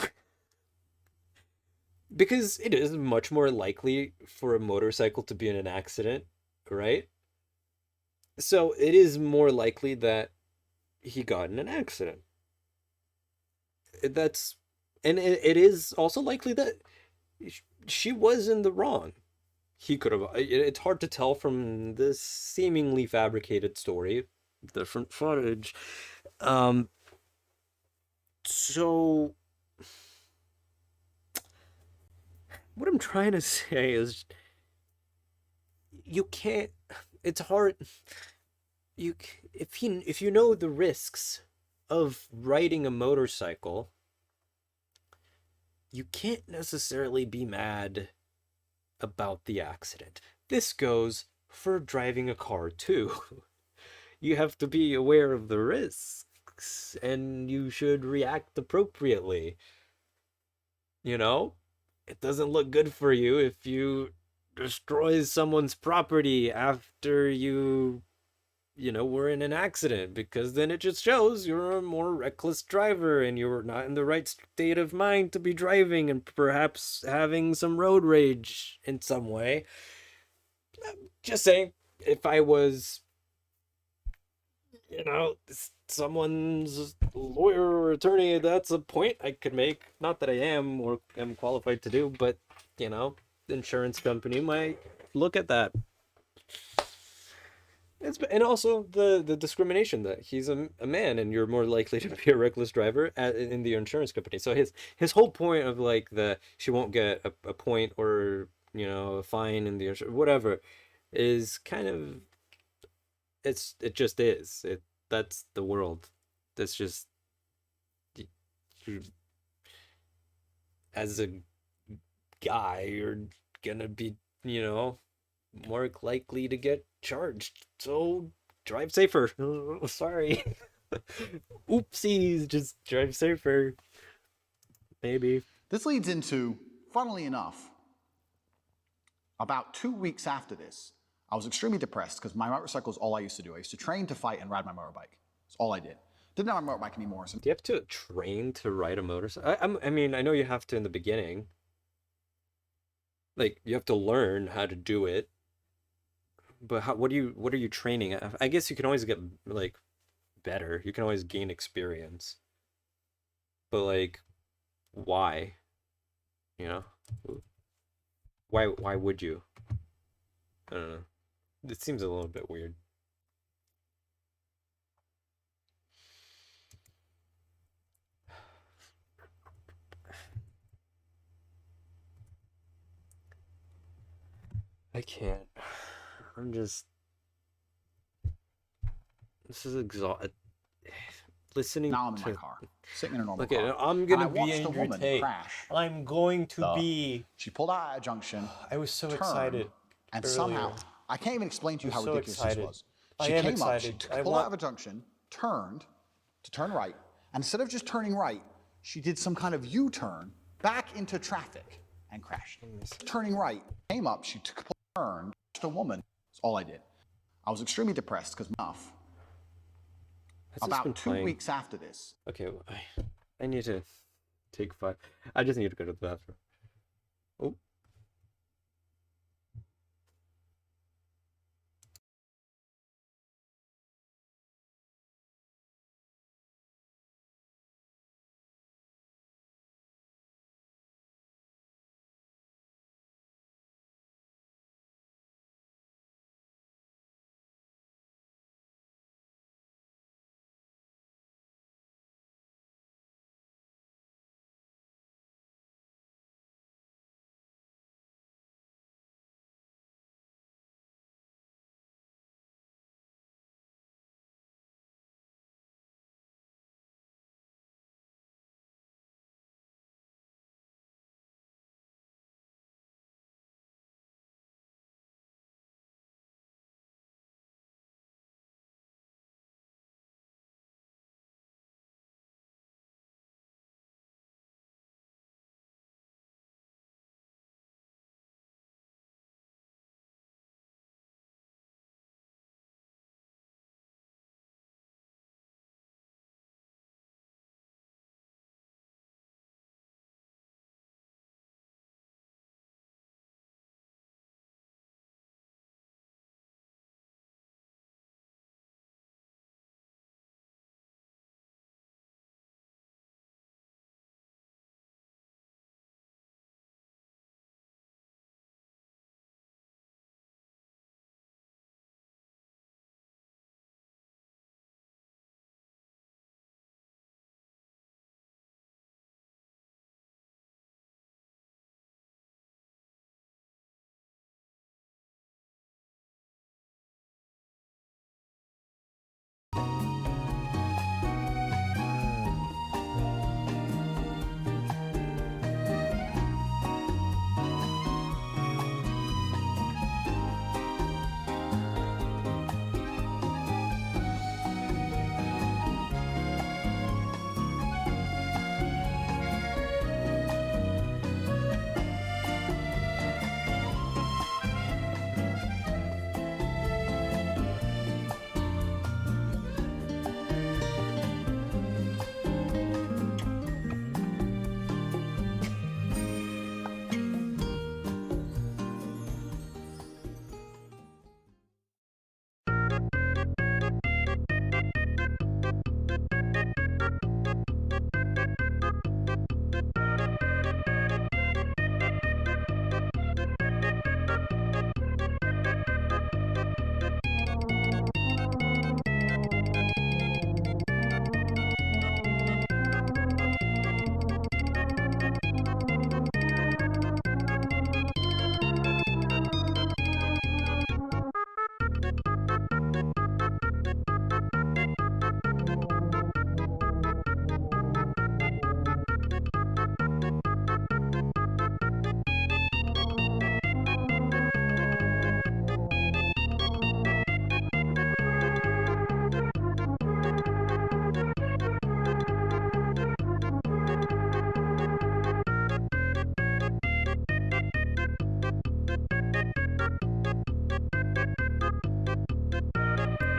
Because it is much more likely for a motorcycle to be in an accident, right? So it is more likely that he got in an accident. It is also likely that she was in the wrong. He could have. It's hard to tell from this seemingly fabricated story, different footage. Um, so what I'm trying to say is, you can't. It's hard. If you know the risks of riding a motorcycle, you can't necessarily be mad about the accident. This goes for driving a car too. You have to be aware of the risks and you should react appropriately. You know, it doesn't look good for you if you destroy someone's property after were in an accident, because then it just shows you're a more reckless driver and you're not in the right state of mind to be driving and perhaps having some road rage in some way. Just saying, if I was, someone's lawyer or attorney, that's a point I could make. Not that I am or am qualified to do, but, the insurance company might look at that. And also the discrimination that he's a man and you're more likely to be a reckless driver in the insurance company. So his whole point of like she won't get a point or a fine in the insurance, whatever, is kind of it just is that's the world. That's just you, as a guy, you're gonna be more likely to get charged. So drive safer. Sorry. Oopsies. Just drive safer. Maybe. This leads into, funnily enough, about 2 weeks after this, I was extremely depressed because my motorcycle is all I used to do. I used to train to fight and ride my motorbike. That's all I did. Didn't have my motorbike anymore. So do you have to train to ride a motorcycle? I mean, I know you have to in the beginning. Like, you have to learn how to do it. But what are you training at? I guess you can always get like better. You can always gain experience. But like, why? Why would you? I don't know. It seems a little bit weird. I can't. I'm just. This is exhausting. Listening now I'm in to. my car, sitting in a normal Okay, car. I'm gonna and I be watched Andrew a woman Tate. crash. I'm going to be. She pulled out at a junction. I was so turned, excited. And earlier. somehow, I can't even explain to you I'm how so ridiculous excited. this was. I She am came up, excited. she pulled out of a junction, turned to turn right, and instead of just turning right, she did some kind of U-turn back into traffic and crashed. Turning right, came up, she took a turn, touched a woman. That's all I did. I was extremely depressed because enough. About 2 weeks after this. Okay, I need to take 5. I just need to go to the bathroom. Oh.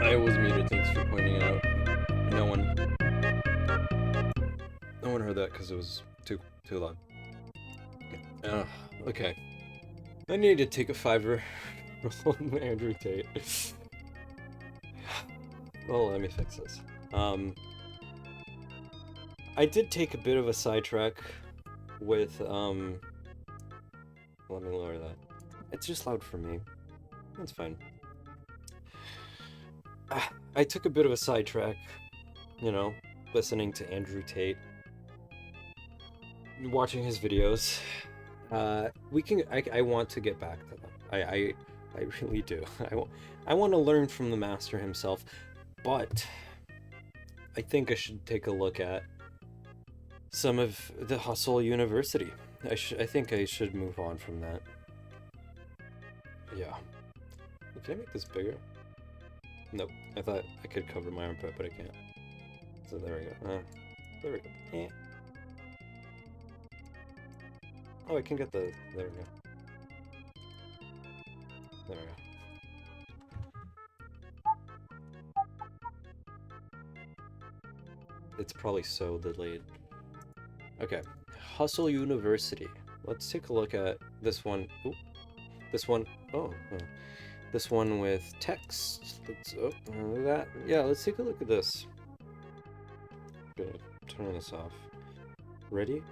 I was muted. Thanks for pointing it out. No one heard that because it was too loud. Okay. I need to take a $5 on Andrew Tate. Well, let me fix this. I did take a bit of a sidetrack with, let me lower that. It's just loud for me. That's fine. I took a bit of a sidetrack, you know, listening to Andrew Tate, watching his videos. I want to get back to them. I really do. I want to learn from the master himself, but I think I should take a look at some of the Hustle University. I think I should move on from that. Yeah. Can I make this bigger? Nope. I thought I could cover my armpit, but I can't. So there we go. There we go. Oh, I can get the... There we go. There we go. It's probably so delayed. Okay. Hustle University. Let's take a look at this one. Ooh. This one. Oh. This one with text. Let's look at that. Yeah, let's take a look at this. Gonna turn this off. Ready?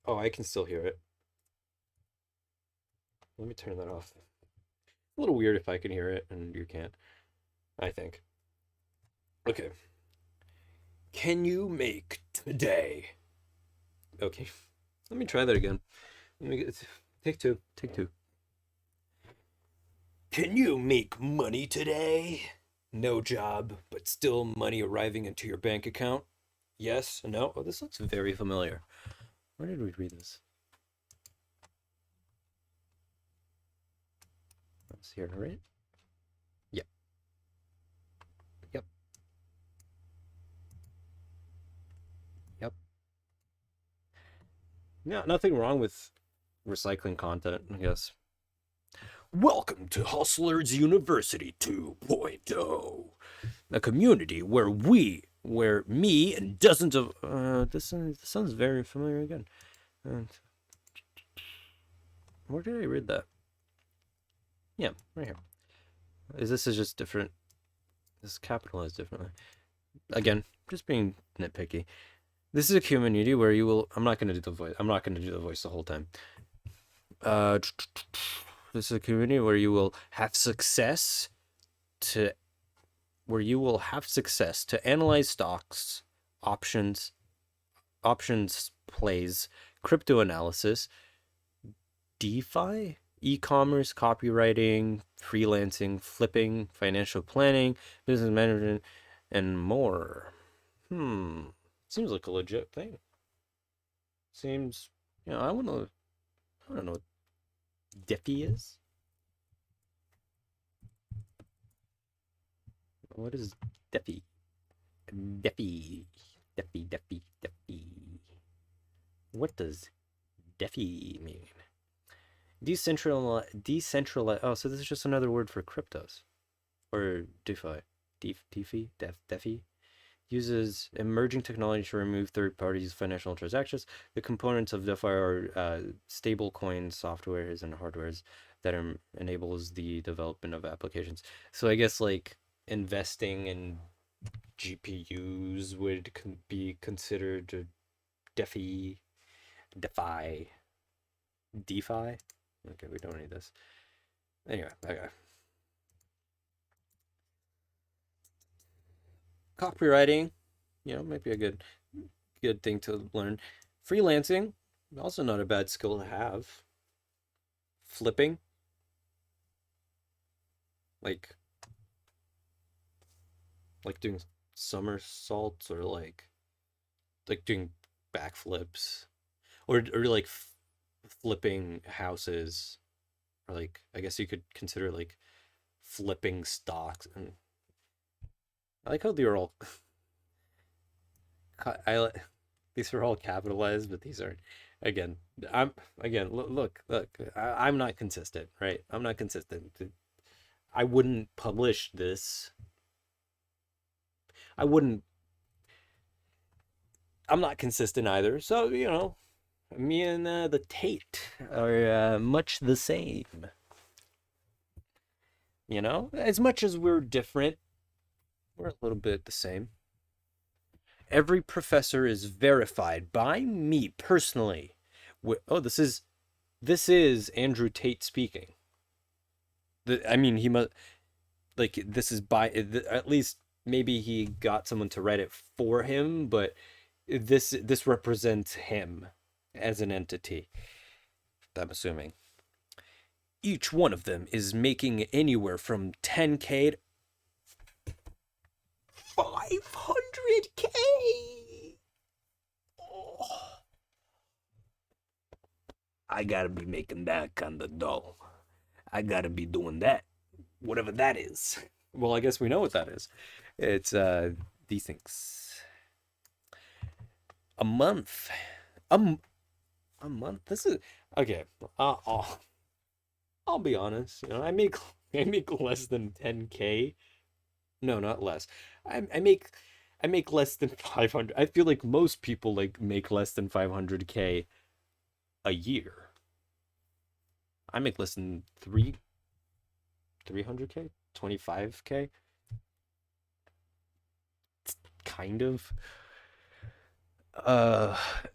Oh, I can still hear it. Let me turn that off. A little weird if I can hear it and you can't, I think. Okay. Can you make today? Okay. Let me try that again. Let me get take two. Take two. Can you make money today? No job, but still money arriving into your bank account? Yes? No? Oh, this looks very familiar. Where did we read this? Let's hear it, right? Yep. Yep. Yep. Yeah, nothing wrong with recycling content, I guess. Welcome to Hustlers University 2.0, a community where me and dozens of this sounds very familiar again. Where did I read that? Yeah, right here. This is just different. This is capitalized differently. Again, just being nitpicky. This is a community where you will. I'm not going to do the voice. I'm not going to do the voice the whole time. This is a community where you will have success to analyze stocks, options plays, crypto analysis, DeFi, e-commerce, copywriting, freelancing, flipping, financial planning, business management, and more. Seems like a legit thing. Seems, I don't know what DeFi is. What is DeFi? DeFi. What does DeFi mean? Decentralized. Oh, so this is just another word for cryptos, or DeFi. DeFi uses emerging technology to remove third parties' financial transactions. The components of DeFi are stable coins, softwares, and hardwares that enables the development of applications. So I guess like investing in GPUs would be considered DeFi. DeFi. Okay, we don't need this. Anyway, okay. Copywriting, might be a good thing to learn. Freelancing, also not a bad skill to have. Flipping, like doing somersaults, or like doing backflips, or like flipping houses, or like I guess you could consider like flipping stocks. And I like how they are all these are all capitalized, but these aren't. Look, I'm not consistent, right? I'm not consistent. I wouldn't publish this. I'm not consistent either. So, you know, me and the Tate are much the same. You know, as much as we're different, we're a little bit the same. Every professor is verified by me personally. Oh, this is Andrew Tate speaking. I mean, he must, like, this is by, at least maybe he got someone to write it for him, but this represents him as an entity, I'm assuming. Each one of them is making anywhere from 10K to 500K. Oh. I gotta be making that kind of dough. I gotta be doing that, whatever that is. Well, I guess we know what that is. It's these things. A month. A month. This is okay. I'll be honest. You know, I make less than 10K. No, not less. I make less than 500. I feel like most people like make less than 500K a year. I make less than 300K, 25K. Kind of.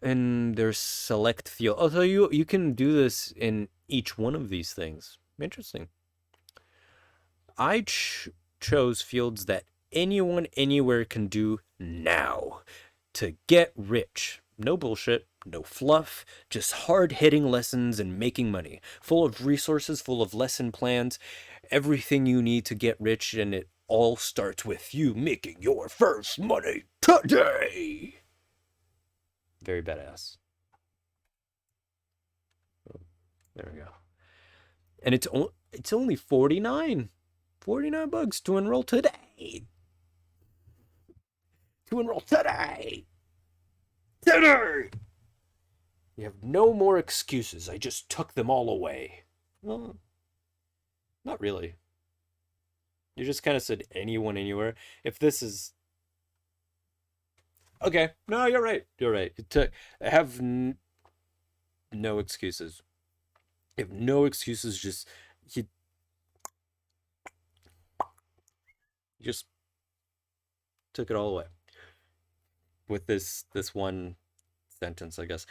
And there's select field. Oh, so you can do this in each one of these things. Interesting. I chose fields that anyone anywhere can do now to get rich. No bullshit, no fluff, just hard-hitting lessons and making money. Full of resources, full of lesson plans, everything you need to get rich, and it all starts with you making your first money today. Very badass. Oh, there we go. And it's only 49 bucks to enroll today. Today. You have no more excuses. I just took them all away. Well, not really. You just kind of said anyone, anywhere. If this is... Okay. No, you're right. You're right. I have no excuses. You have no excuses. Just... You just took it all away. With this one sentence, I guess.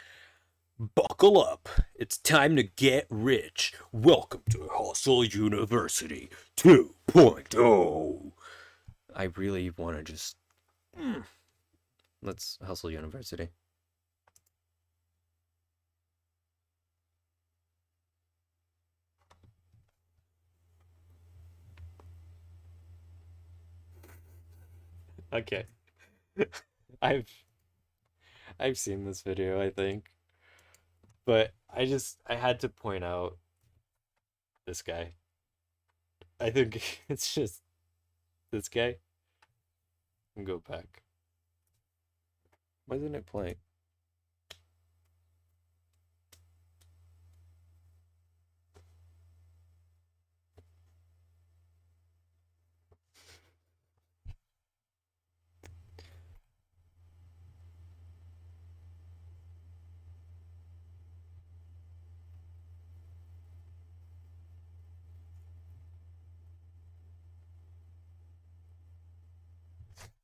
Buckle up. It's time to get rich. Welcome to Hustle University 2.0. I really want to just... Let's Hustle University. Okay. I've seen this video, I think. But I had to point out this guy. I think it's just this guy. And go back. Why isn't it playing?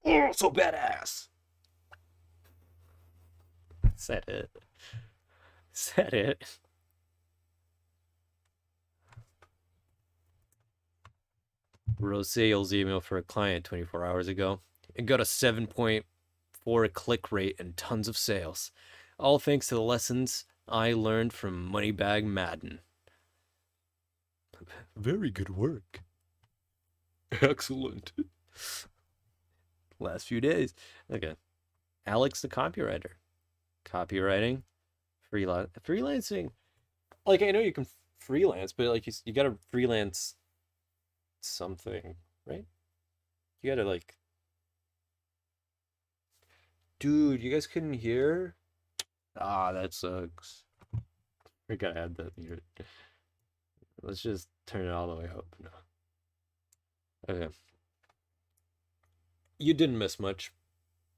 Oh, so badass. Is that it? Is that it? Wrote sales email for a client 24 hours ago and got a 7.4 click rate and tons of sales. All thanks to the lessons I learned from Moneybag Madden. Very good work. Excellent. Last few days. Okay. Alex the copywriter. Copywriting. Freelancing. Like, I know you can freelance, but like you gotta freelance something, right? You gotta like... Dude, you guys couldn't hear? Ah, that sucks. We gotta add that here. Let's just turn it all the way up. No. Okay. You didn't miss much.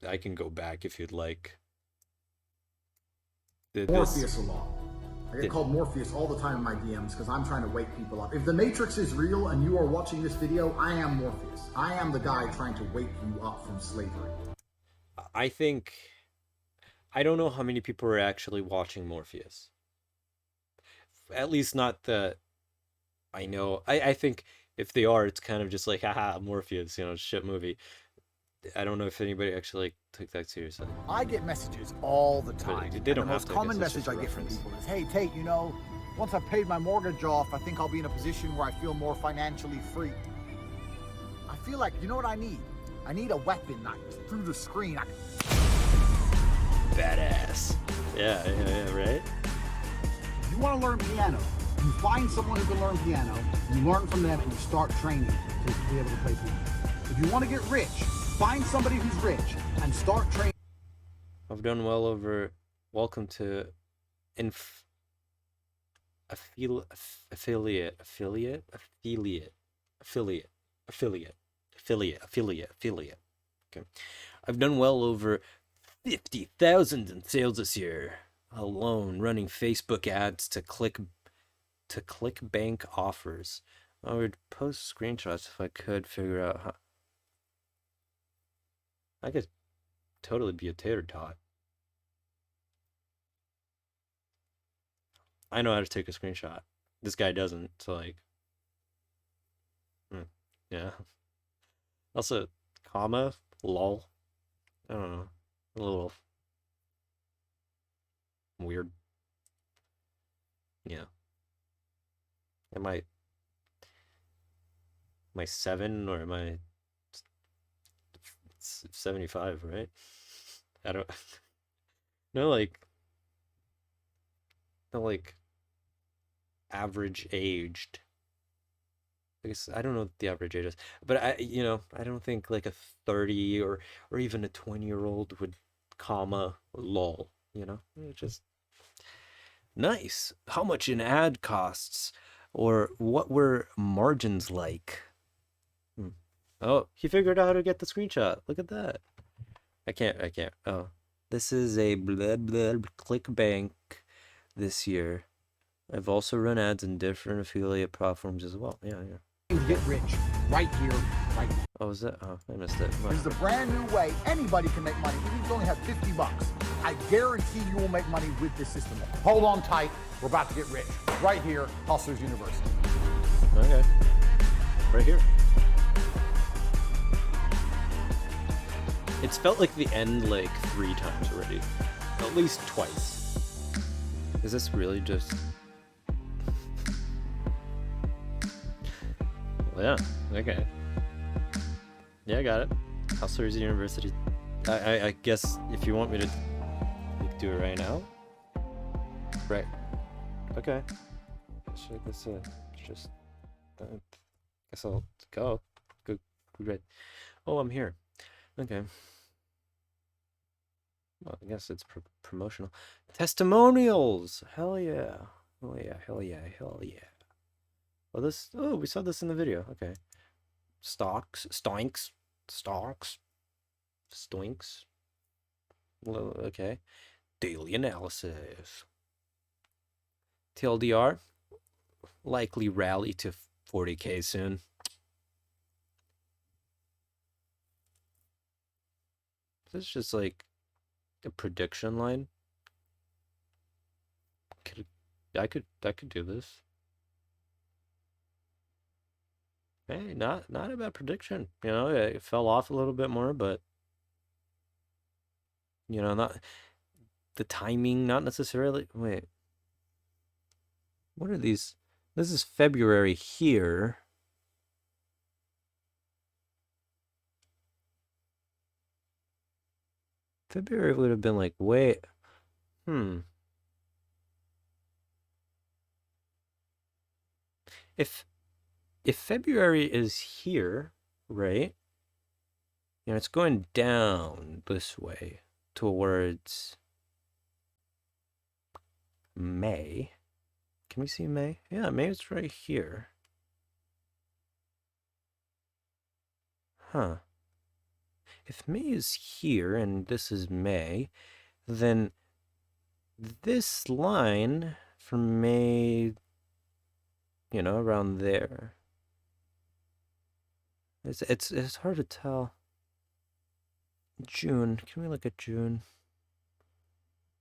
I can go back if you'd like. Morpheus a lot. I get called Morpheus all the time in my DMs because I'm trying to wake people up. If the Matrix is real and you are watching this video, I am Morpheus. I am the guy trying to wake you up from slavery. I think... I don't know how many people are actually watching Morpheus. At least not that I know. I think if they are, it's kind of just like, haha, Morpheus, you know, shit movie. I don't know if anybody actually took that seriously. I get messages all the time. They don't and the have most to, common message I get from people is, hey, Tate, you know, once I've paid my mortgage off, I think I'll be in a position where I feel more financially free. I feel like, you know what I need? I need a weapon that through the screen. Badass. Yeah, right? If you want to learn piano, you find someone who can learn piano, you learn from them, and you start training to be able to play piano. If you want to get rich, find somebody who's rich and start training. I've done well over... Welcome to... Affiliate. Okay. I've done well over 50,000 in sales this year alone, running Facebook ads to click bank offers. I would post screenshots if I could figure out how. I could totally be a tater tot. I know how to take a screenshot. This guy doesn't, so like... yeah. Also, comma, lol. I don't know. A little... weird. Yeah. Am I 7 or am I 75, right? I don't... No, like average aged. I guess I don't know what the average age is, but I don't think like a 30 or even a 20-year-old would comma lol, It's just nice. How much an ad costs, or what were margins like? Oh, he figured out how to get the screenshot. Look at that. I can't. Oh, this is a blah blah ClickBank this year. I've also run ads in different affiliate platforms as well. Yeah. Get rich right here, right now. Oh, is that? Oh, I missed it. This is a brand new way anybody can make money. Even if you only have $50, I guarantee you will make money with this system. Hold on tight. We're about to get rich right here, Hustlers University. Okay. Right here. It's felt like the end like 3 times already. At least twice. Is this really just... Well, yeah, okay. Yeah, I got it. Hustlers University. I guess if you want me to do it right now. Right. Okay. Should this just guess I'll go. Good. Right. Oh, I'm here. Okay. Well, I guess it's promotional. Testimonials! Hell yeah. Hell yeah. Oh, we saw this in the video. Okay. Stoinks. Well, okay. Daily analysis. TLDR. Likely rally to 40K soon. This is just like a prediction line. I could do this. Hey, not a bad prediction. It fell off a little bit more, but not the timing, not necessarily. Wait. What are these? This is February here. February would have been like, wait. If February is here, right? It's going down this way towards May. Can we see May? Yeah, May is right here. Huh. If May is here and this is May, then this line from May, you know, around there. It's hard to tell. June. Can we look at June?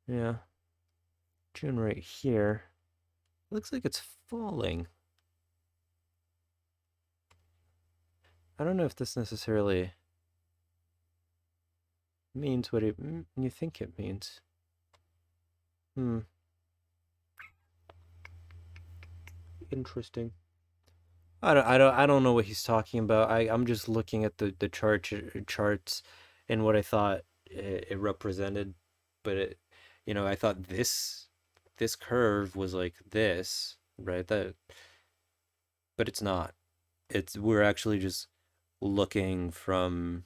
Yeah. June right here. Looks like it's falling. I don't know if this necessarily means what you think it means. Interesting. I don't know what he's talking about. I'm just looking at the charts and what I thought it represented, but I thought this curve was like this, right? But it's not. We're actually just looking from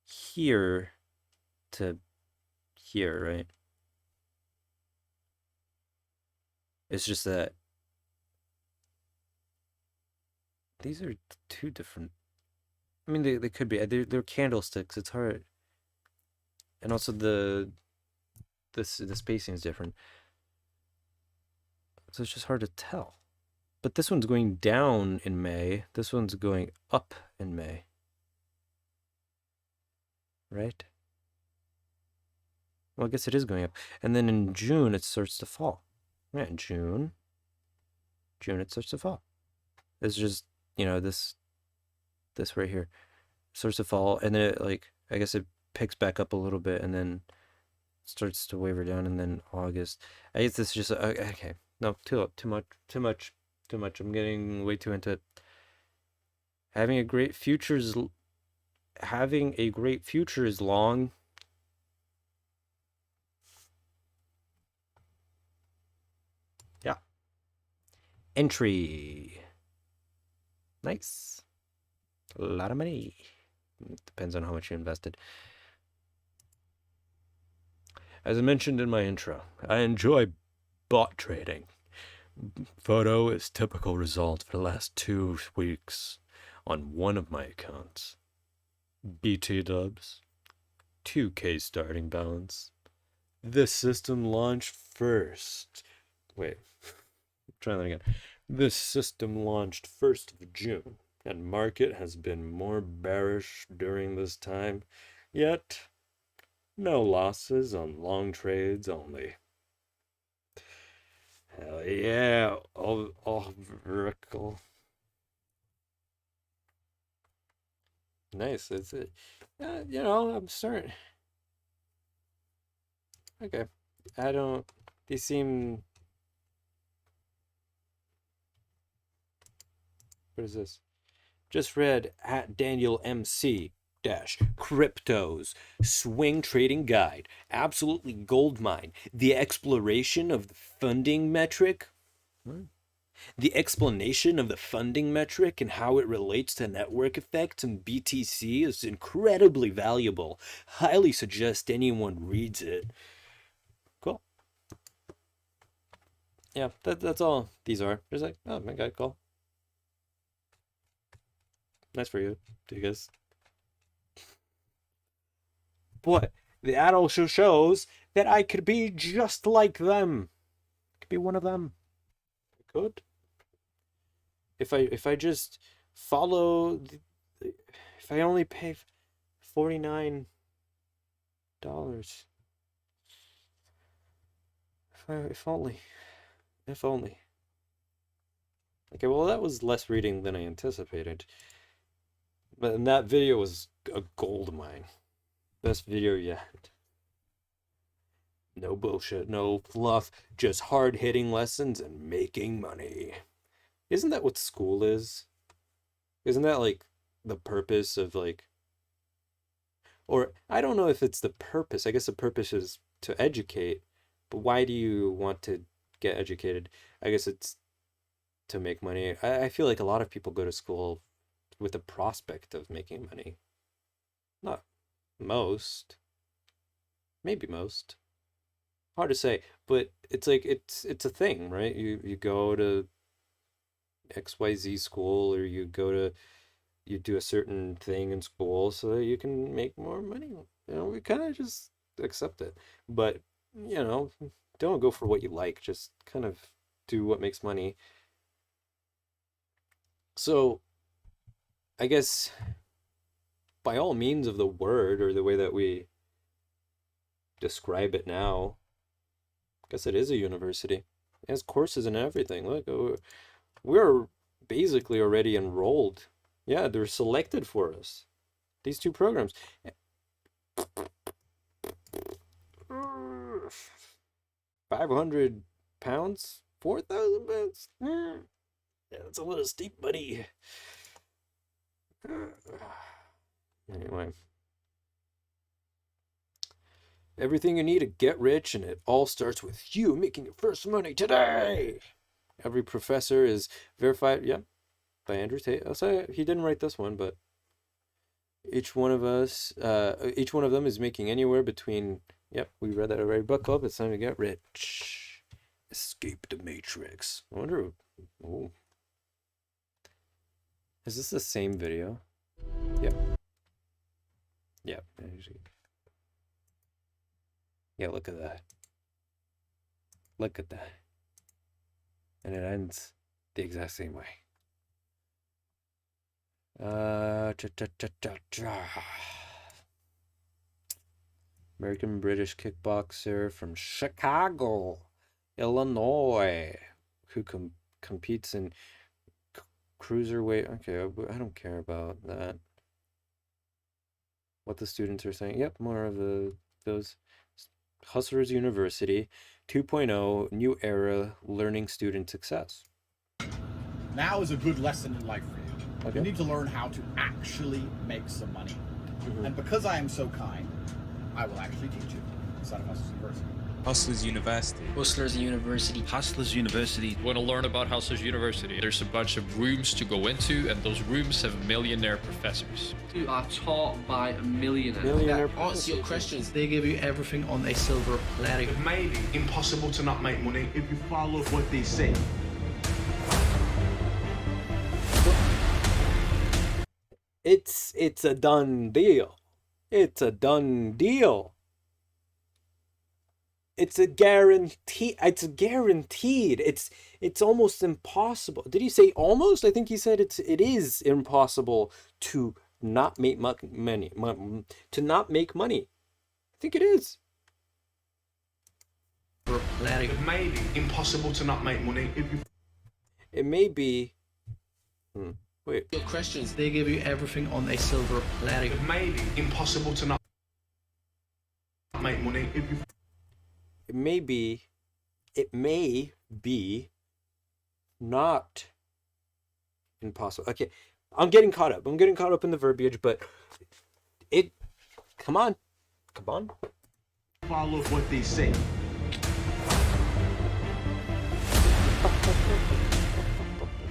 here to here, right? It's just that these are two different. I mean, they could be. They're candlesticks. It's hard, and also the spacing is different, so it's just hard to tell. But this one's going down in May. This one's going up in May, right? Well, I guess it is going up, and then in June it starts to fall. Yeah, in June it starts to fall. It's just, this right here starts to fall, and then I guess it picks back up a little bit, and then starts to waver down, and then August. I guess this is just okay. No, too much. I'm getting way too into it. Having a great future is long. Yeah. Entry. Nice. A lot of money. Depends on how much you invested. As I mentioned in my intro, I enjoy bot trading. Photo is typical result for the last 2 weeks on one of my accounts. BT dubs. 2K starting balance. This system launched first. Wait. Try that again. This system launched 1st of June, and market has been more bearish during this time, yet no losses on long trades only. Hell yeah, all vertical. Nice. It's I'm starting. Okay, These seem. What is this? Just read at Daniel MC dash cryptos swing trading guide. Absolutely goldmine. The exploration of the funding metric. The explanation of the funding metric and how it relates to network effects and BTC is incredibly valuable. Highly suggest anyone reads it. Cool. Yeah, that's all these are. Just like, oh my god, cool. Nice for you, I guess. Boy, the ad also shows that I could be just like them. I could be one of them. I could. If I just follow, if I only pay $49. If only. Okay, well that was less reading than I anticipated. But that video was a gold mine. Best video yet. No bullshit, no fluff, just hard-hitting lessons and making money. Isn't that what school is? Isn't that like the purpose of or I don't know if it's the purpose. I guess the purpose is to educate, but why do you want to get educated? I guess it's to make money. I feel like a lot of people go to school with the prospect of making money. Not most. Maybe most. Hard to say, but it's like it's a thing, right? You go to XYZ school, or you go to you do a certain thing in school so that you can make more money. You know, we kind of just accept it. But, you know, don't go for what you like. Just kind of do what makes money. So, I guess by all means of the word, or the way that we describe it now, I guess it is a university. It has courses and everything. Look, we're basically already enrolled. Yeah, they're selected for us. These two programs. £500? 4,000 pounds? Yeah, that's a little steep, buddy. Anyway. Everything you need to get rich, and it all starts with you making your first money today. Every professor is verified, yeah, by Andrew Tate. I'll say he didn't write this one, but each one of them is making anywhere between, yep, we read that already, book club, it's time to get rich. Escape the Matrix. I wonder, oh. Is this the same video? Yep. Yep. Yeah, look at that. Look at that. And it ends the exact same way. American British kickboxer from Chicago, Illinois, who competes in cruiserweight. Okay, I don't care about that. What the students are saying. Yep, more of those. Hustlers University 2.0, new era, learning student success. Now is a good lesson in life for you. Okay. You need to learn how to actually make some money. And because I am so kind, I will actually teach you inside of Hustlers University. Hustlers University. Hustlers University. Hustlers University. Want to learn about Hustlers University? There's a bunch of rooms to go into, and those rooms have millionaire professors. You are taught by a millionaire. Answer your questions. They give you everything on a silver platter. It may be impossible to not make money if you follow what they say. It's a done deal. It's a done deal. It's a guarantee. It's guaranteed. It's almost impossible. Did he say almost? I think he said it is impossible to not make money. To not make money. I think it is. It may be impossible to not make money if you. It may be. Wait. Your questions. They give you everything on a silver platter. It may be impossible to not make money if you. It may be not impossible. Okay, I'm getting caught up. I'm getting caught up in the verbiage, but come on. Follow what they say.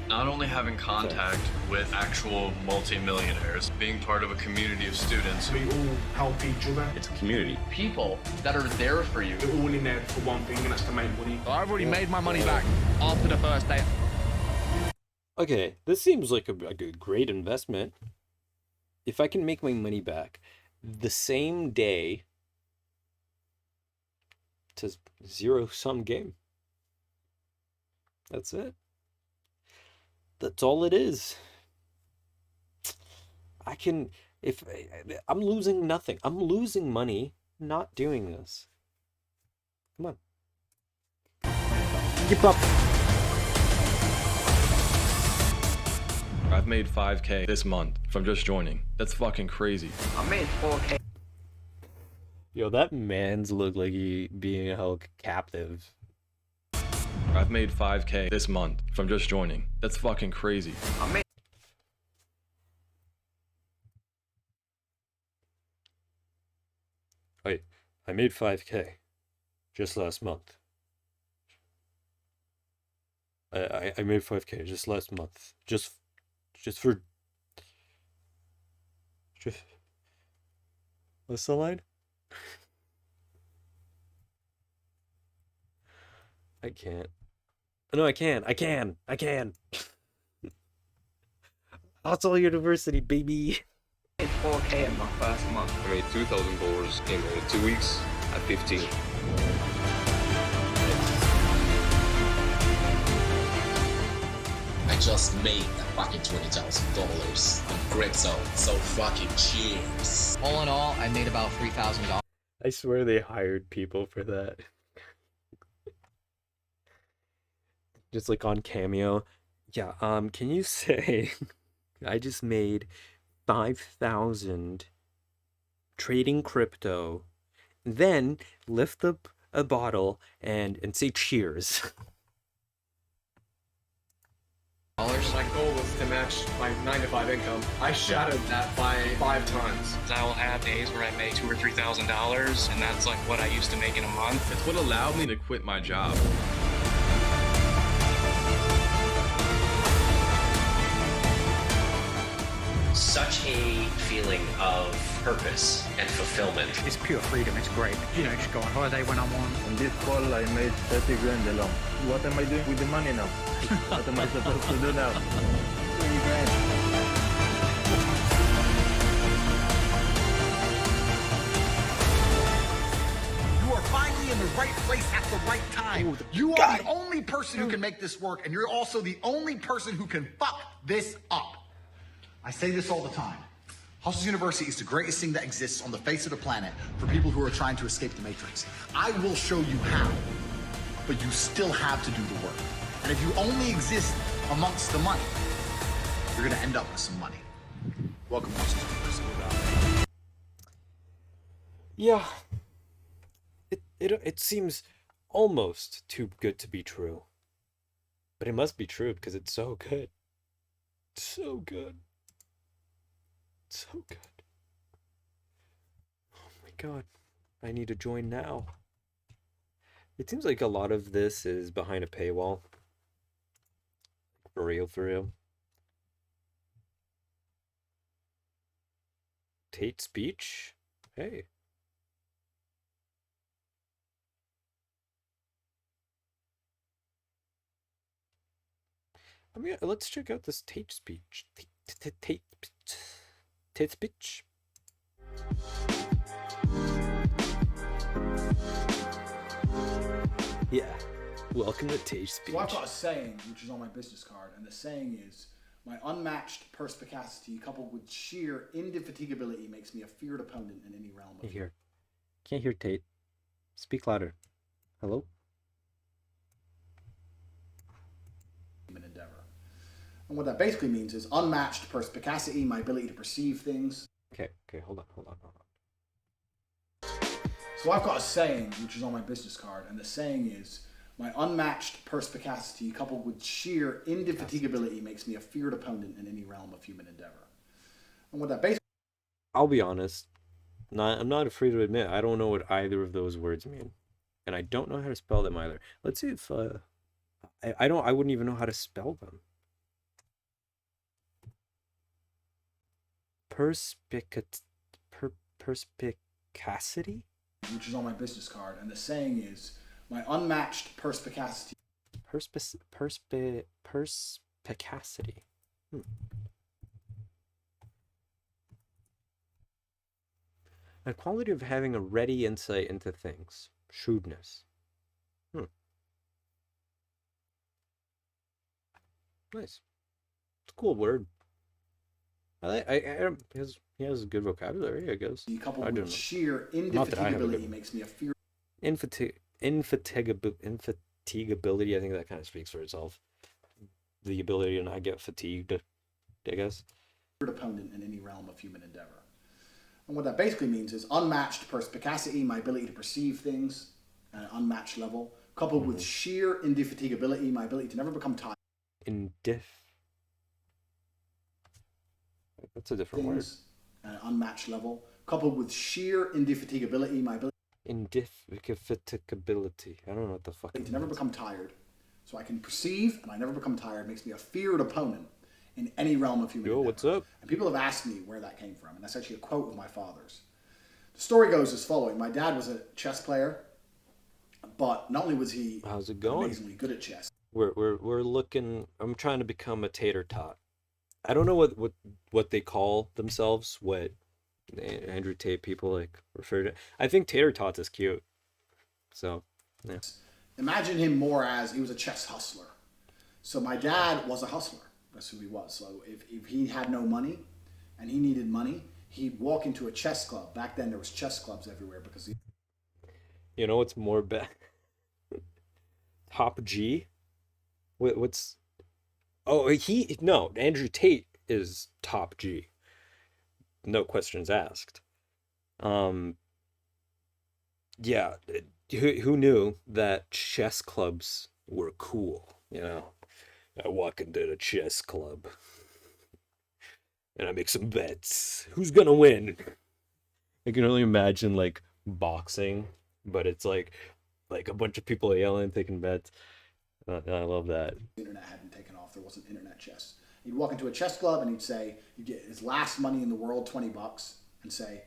Not only having contact with actual multi-millionaires, being part of a community of students. We all help each other. It's a community. People that are there for you. We're all in there for one thing, and that's to make money. I've already made my money back after the first day. Okay, this seems like a great investment. If I can make my money back the same day, it's a zero-sum game. That's it. That's all it is. I'm losing nothing. I'm losing money not doing this. Come on. Keep up. I've made 5K this month from just joining. That's fucking crazy. I made 4K. Yo, that man's look like he being held captive. I've made 5K this month from just joining. That's fucking crazy. Wait, I made 5K just last month. I made 5K just last month. Just what's the line? I can't. No, I can. Hustle University, baby. Hit 4K in my first month. I made $2,000 in 2 weeks at 15. I just made that fucking $20,000 in crypto. So fucking cheers. All in all, I made about $3,000. I swear they hired people for that. Just like on Cameo. Yeah, can you say I just made 5,000 trading crypto, then lift up a bottle and say cheers. My goal was to match my 9-to-5 income. I shattered that by 5 times. I will have days where I make $2,000 or $3,000, and that's like what I used to make in a month. It's what allowed me to quit my job. Such a feeling of purpose and fulfillment. It's pure freedom, it's great. You know, just go on holiday when I want. In this fall, I made 30 grand alone. What am I doing with the money now? What am I supposed to do now? 20 grand. You are finally in the right place at the right time. You are the only person who can make this work, and you're also the only person who can fuck this up. I say this all the time. Hustle University is the greatest thing that exists on the face of the planet for people who are trying to escape the matrix. I will show you how, but you still have to do the work. And if you only exist amongst the money, you're gonna end up with some money. Welcome to Hustle University. Yeah. It seems almost too good to be true. But it must be true because it's so good. So good. So good. Oh my god. I need to join now. It seems like a lot of this is behind a paywall. For real, for real. Tate speech? Hey. I mean, let's check out this Tate speech. Tate speech. Yeah. Welcome to Tate speech. So I've got a saying, which is on my business card, and the saying is, my unmatched perspicacity coupled with sheer indefatigability makes me a feared opponent in any realm of... Can't hear Tate. Speak louder. Hello? ...human endeavor. And what that basically means is unmatched perspicacity, my ability to perceive things. Okay, hold on. So I've got a saying, which is on my business card, and the saying is, my unmatched perspicacity coupled with sheer indefatigability makes me a feared opponent in any realm of human endeavor. And what that basically... I'll be honest. I'm not afraid to admit I don't know what either of those words mean. And I don't know how to spell them either. Let's see if I wouldn't even know how to spell them. Perspicacity? Which is on my business card, and the saying is, my unmatched perspicacity. Perspicacity. A quality of having a ready insight into things. Shrewdness. Nice. It's a cool word. He has a good vocabulary, I guess. Coupled with sheer indefatigability makes me a fear. Infatigability, I think that kind of speaks for itself. The ability to not get fatigued, I guess. Opponent in any realm of human endeavor. And what that basically means is unmatched perspicacity, my ability to perceive things at an unmatched level, coupled with sheer indefatigability, my ability to never become tired. That's a different word. At an unmatched level, coupled with sheer indefatigability, my ability. Indefatigability. I don't know what the fuck. To never become tired, so I can perceive and I never become tired makes me a feared opponent in any realm of human endeavor. What's up? And people have asked me where that came from, and that's actually a quote of my father's. The story goes as following: my dad was a chess player, but not only was he amazingly good at chess. We're looking. I'm trying to become a tatertot. I don't know what they call themselves, what Andrew Tate people like refer to. I think tater tots is cute. So, yeah. Imagine him more as he was a chess hustler. So my dad was a hustler. That's who he was. So if he had no money and he needed money, he'd walk into a chess club. Back then there was chess clubs everywhere because he... You know what's more bad? Top G? What's... Oh, no, Andrew Tate is top G. No questions asked. Yeah, who knew that chess clubs were cool, you know? I walk into the chess club and I make some bets. Who's gonna win? I can only imagine like boxing, but it's like a bunch of people yelling, taking bets. I love that. The internet hadn't taken off. There wasn't internet chess. He'd walk into a chess club and he'd say, you get his last money in the world, $20, and say,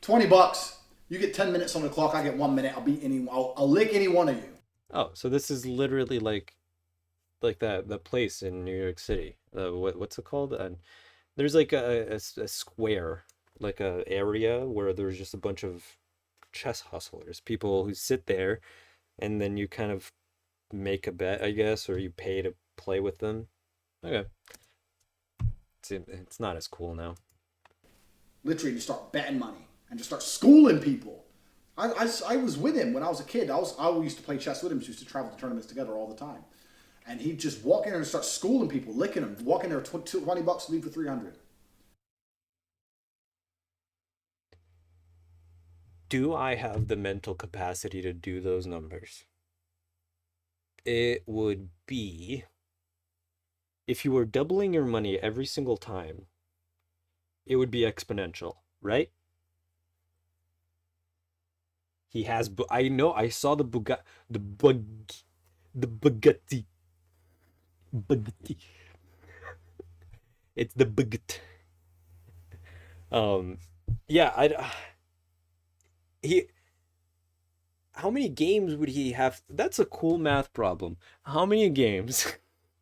$20, you get 10 minutes on the clock, I get 1 minute, I'll lick any one of you. Oh, so this is literally like that place in New York City. What's it called? There's like a square, like a area where there's just a bunch of chess hustlers, people who sit there, and then you kind of make a bet, I guess, or you pay to play with them. Okay. It's not as cool now. Literally, just start betting money and just start schooling people. I was with him when I was a kid. I used to play chess with him. We used to travel to tournaments together all the time. And he'd just walk in there and start schooling people, licking them, walk in there, $20, leave for 300. Do I have the mental capacity to do those numbers? It would be, if you were doubling your money every single time, it would be exponential, right? He has, I know, I saw the Bugatti. It's the Bugatti. Yeah, how many games would he have? That's a cool math problem. How many games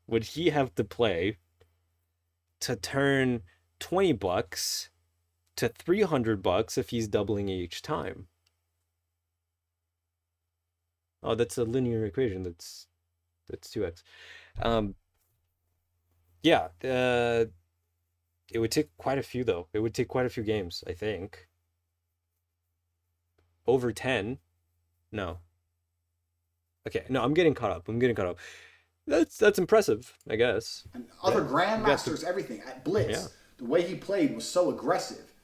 would he have to play to turn $20 to $300 if he's doubling each time? Oh, that's a linear equation. That's 2x. Yeah, it would take quite a few though. It would take quite a few games, I think. Over 10? No. Okay, no, I'm getting caught up. That's impressive, I guess. And other grandmasters, everything. At Blitz, the way he played was so aggressive.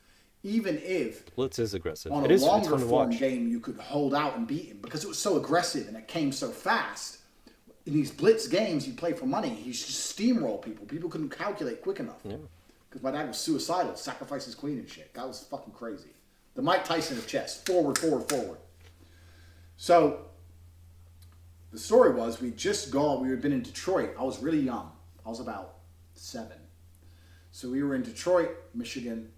Even if Blitz is aggressive. On a longer form game, you could hold out and beat him because it was so aggressive and it came so fast. In these Blitz games, you play for money. He just steamroll people. People couldn't calculate quick enough. Yeah. Because my dad was suicidal, sacrificed his queen and shit. That was fucking crazy. The Mike Tyson of chess. Forward, forward, forward. So, the story was, we had been in Detroit. I was really young. I was about 7. So we were in Detroit, Michigan.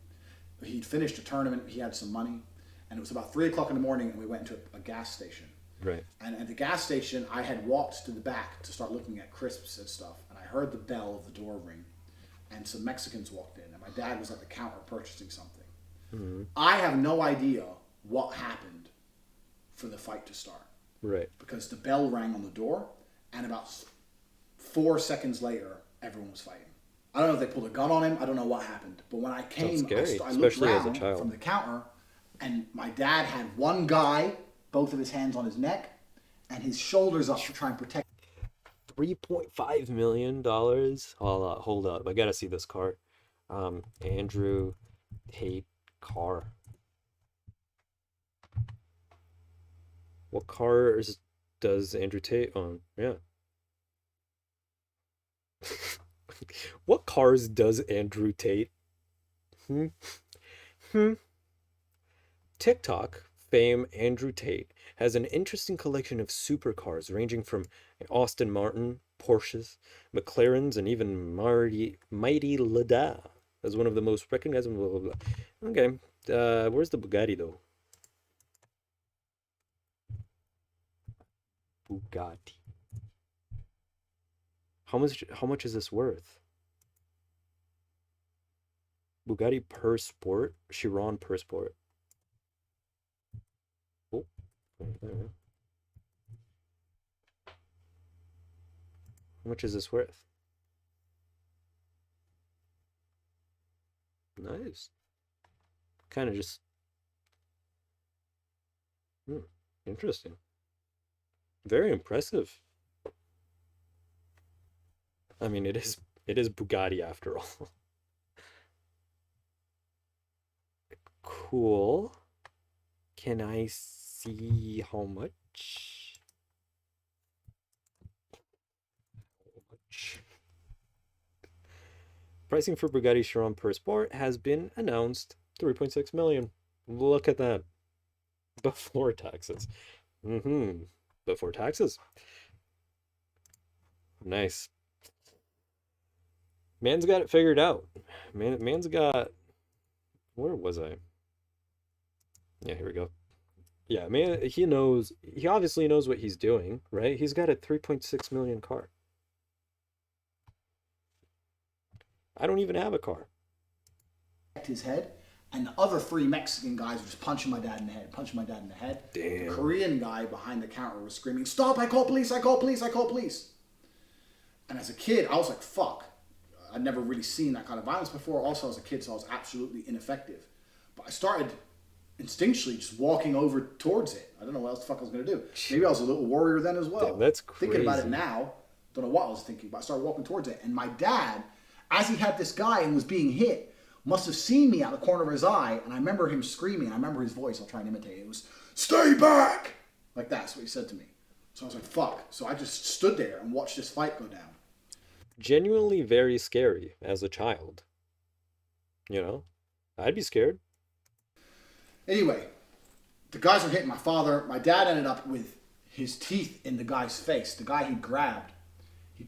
He'd finished a tournament. He had some money. And it was about 3 o'clock in the morning, and we went into a gas station. Right. And at the gas station, I had walked to the back to start looking at crisps and stuff. And I heard the bell of the door ring. And some Mexicans walked in. And my dad was at the counter purchasing something. Mm-hmm. I have no idea what happened for the fight to start. Right. Because the bell rang on the door, and about 4 seconds later, everyone was fighting. I don't know if they pulled a gun on him. I don't know what happened. But when I came, I looked around from the counter, and my dad had one guy, both of his hands on his neck, and his shoulders up to try and protect. $3.5 million? Hold up. I gotta see this car. Andrew Tate car. What cars does Andrew Tate own? Yeah. What cars does Andrew Tate? TikTok fame Andrew Tate has an interesting collection of supercars ranging from Aston Martin, Porsches, McLarens, and even Mighty Lada as one of the most recognizable. Blah, blah, blah. Okay, where's the Bugatti though? Bugatti. How much is this worth? Bugatti Per Sport, Chiron Per Sport. Oh, how much is this worth? Nice. Kind of just interesting. Very impressive. I mean, it is Bugatti after all. Cool. Can I see how much? How much? Pricing for Bugatti Chiron Per Sport has been announced. 3.6 million. Look at that. Before taxes. Before taxes. Nice. Man's got it figured out. Man's got... Where was I? Yeah, here we go. Yeah, man, he obviously knows what he's doing, right? He's got a 3.6 million car. I don't even have a car. His head, and the other 3 Mexican guys were just punching my dad in the head, punching my dad in the head. Damn. The Korean guy behind the counter was screaming, "Stop, I call police, I call police, I call police." And as a kid, I was like, fuck. I'd never really seen that kind of violence before. Also, as a kid, so I was absolutely ineffective. But I started instinctually just walking over towards it. I don't know what else the fuck I was going to do. Maybe I was a little warrior then as well. Damn, that's crazy. Thinking about it now, don't know what I was thinking, but I started walking towards it. And my dad, as he had this guy and was being hit, must have seen me out of the corner of his eye. And I remember him screaming. I remember his voice. I'll try and imitate it. It was, "Stay back!" Like that's what he said to me. So I was like, fuck. So I just stood there and watched this fight go down. Genuinely very scary as a child. You know? I'd be scared. Anyway, the guys were hitting my father. My dad ended up with his teeth in the guy's face. The guy he grabbed,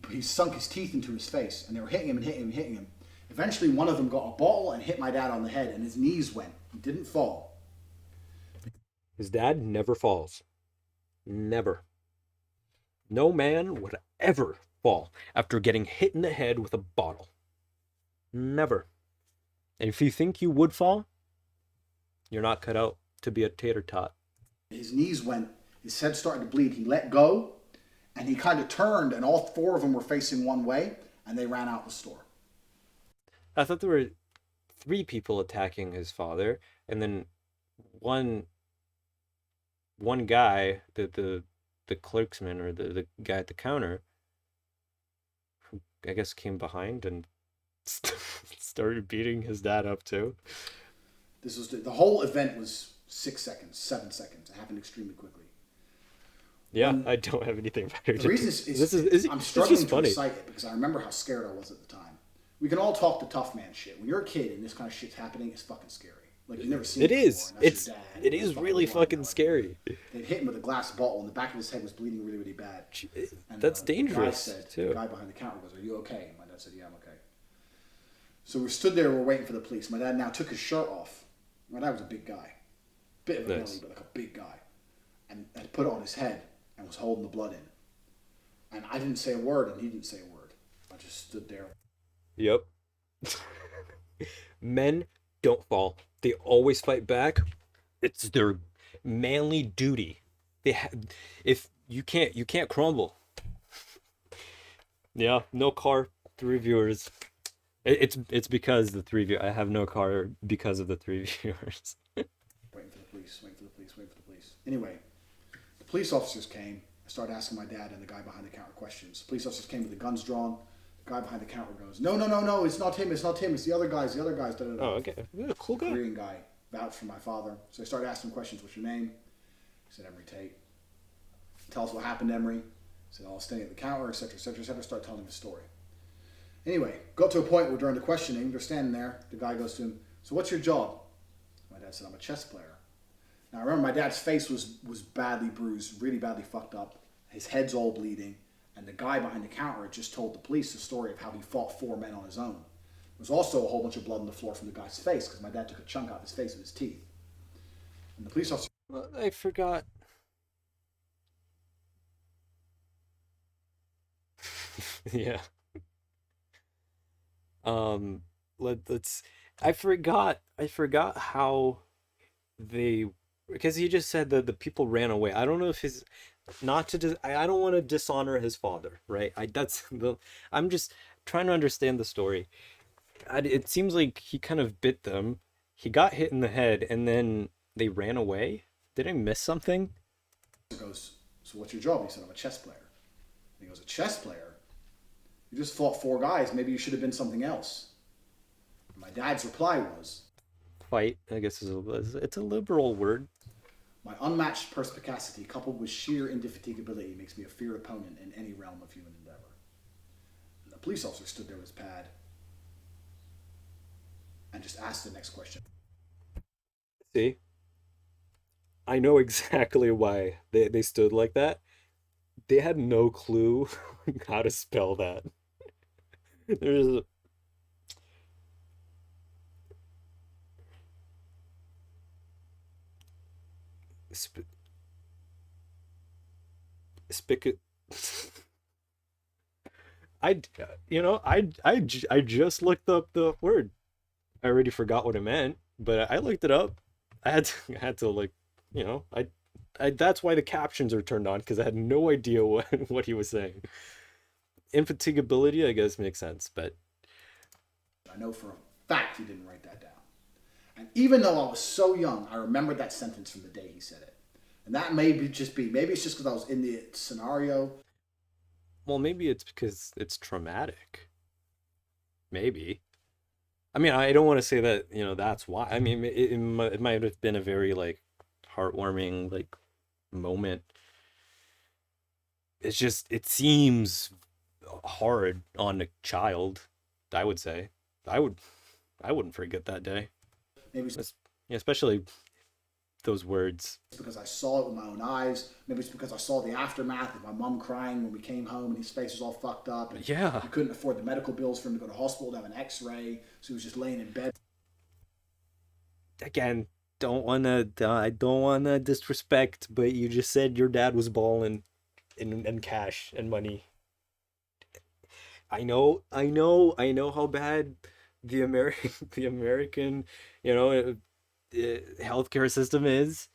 he sunk his teeth into his face, and they were hitting him and hitting him and hitting him. Eventually, one of them got a bottle and hit my dad on the head, and his knees went. He didn't fall. His dad never falls. Never. No man would ever fall after getting hit in the head with a bottle. Never. And if you think you would fall, you're not cut out to be a tater tot. His knees went, his head started to bleed. He let go, and he kind of turned, and all 4 of them were facing one way, and they ran out the store. I thought there were 3 people attacking his father, and then one guy, the clerksman or the guy at the counter, who I guess came behind and started beating his dad up too. This was the whole event was 6 seconds, 7 seconds. It happened extremely quickly. Yeah, I don't have anything better to do. The reason is I'm struggling to recite it because I remember how scared I was at the time. We can all talk the tough man shit. When you're a kid and this kind of shit's happening, it's fucking scary. Like you've never seen it before. It is really fucking scary. They'd hit him with a glass bottle, and the back of his head was bleeding really, really bad. And, that's dangerous too. The guy behind the counter goes, "Are you okay?" And my dad said, "Yeah, I'm okay." So we stood there, we're waiting for the police. My dad now took his shirt off. My dad was a big guy, bit of a belly, but like a big guy, and put it on his head and was holding the blood in. And I didn't say a word, and he didn't say a word. I just stood there. Yep. Men don't fall. They always fight back. It's their manly duty. If you can't crumble. Yeah, no car, 3 viewers. It's because the 3 viewers. I have no car because of the 3 viewers. Waiting for the police. Anyway, the police officers came. I started asking my dad and the guy behind the counter questions. The police officers came with the guns drawn. The guy behind the counter goes, no, it's not him, it's the other guys. Da, da, da. Oh, okay. Yeah, cool guy. The Korean guy vouched for my father. So I started asking him questions. What's your name? He said, Andrew Tate. Tell us what happened, Emery. He said, I was standing at the counter, etc., etc., etc. Start telling him the story. Anyway, got to a point where during the questioning, they're standing there. The guy goes to him, so what's your job? My dad said, I'm a chess player. Now I remember my dad's face was badly bruised, really badly fucked up. His head's all bleeding. And the guy behind the counter had just told the police the story of how he fought 4 men on his own. There was also a whole bunch of blood on the floor from the guy's face because my dad took a chunk out of his face with his teeth. And the police officer... Well, I forgot. Yeah. Let's... I forgot how they, because he just said that the people ran away. I don't know if his, not to I don't want to dishonor his father, right? I'm just trying to understand the story. It seems like he kind of bit them. He got hit in the head and then they ran away. Did I miss something? He goes, so what's your job? He said, I'm a chess player. And he goes, a chess player? You just fought 4 guys. Maybe you should have been something else. And my dad's reply was, fight, I guess it's a liberal word. My unmatched perspicacity coupled with sheer indefatigability makes me a feared opponent in any realm of human endeavor. And the police officer stood there with his pad and just asked the next question. See? I know exactly why they stood like that. They had no clue how to spell that. There's a... Spigot. I just looked up the word. I already forgot what it meant, but I looked it up. I had to like, I that's why the captions are turned on, because I had no idea what he was saying. Infatigability, I guess, makes sense, but I know for a fact he didn't write that down. And even though I was so young, I remembered that sentence from the day he said it. And that maybe it's just because I was in the scenario. Well, maybe it's because it's traumatic. Maybe. I mean, I don't want to say that, that's why. I mean, it might have been a very, like, heartwarming, like, moment. It's just, it seems hard on a child, I would say. I wouldn't forget that day. Maybe especially those words. It's because I saw it with my own eyes. Maybe it's because I saw the aftermath of my mom crying when we came home and his face was all fucked up. And yeah. We couldn't afford the medical bills for him to go to hospital to have an x-ray. So he was just laying in bed. Again, I don't wanna disrespect, but you just said your dad was balling in cash and money. I know how bad the American, healthcare system is.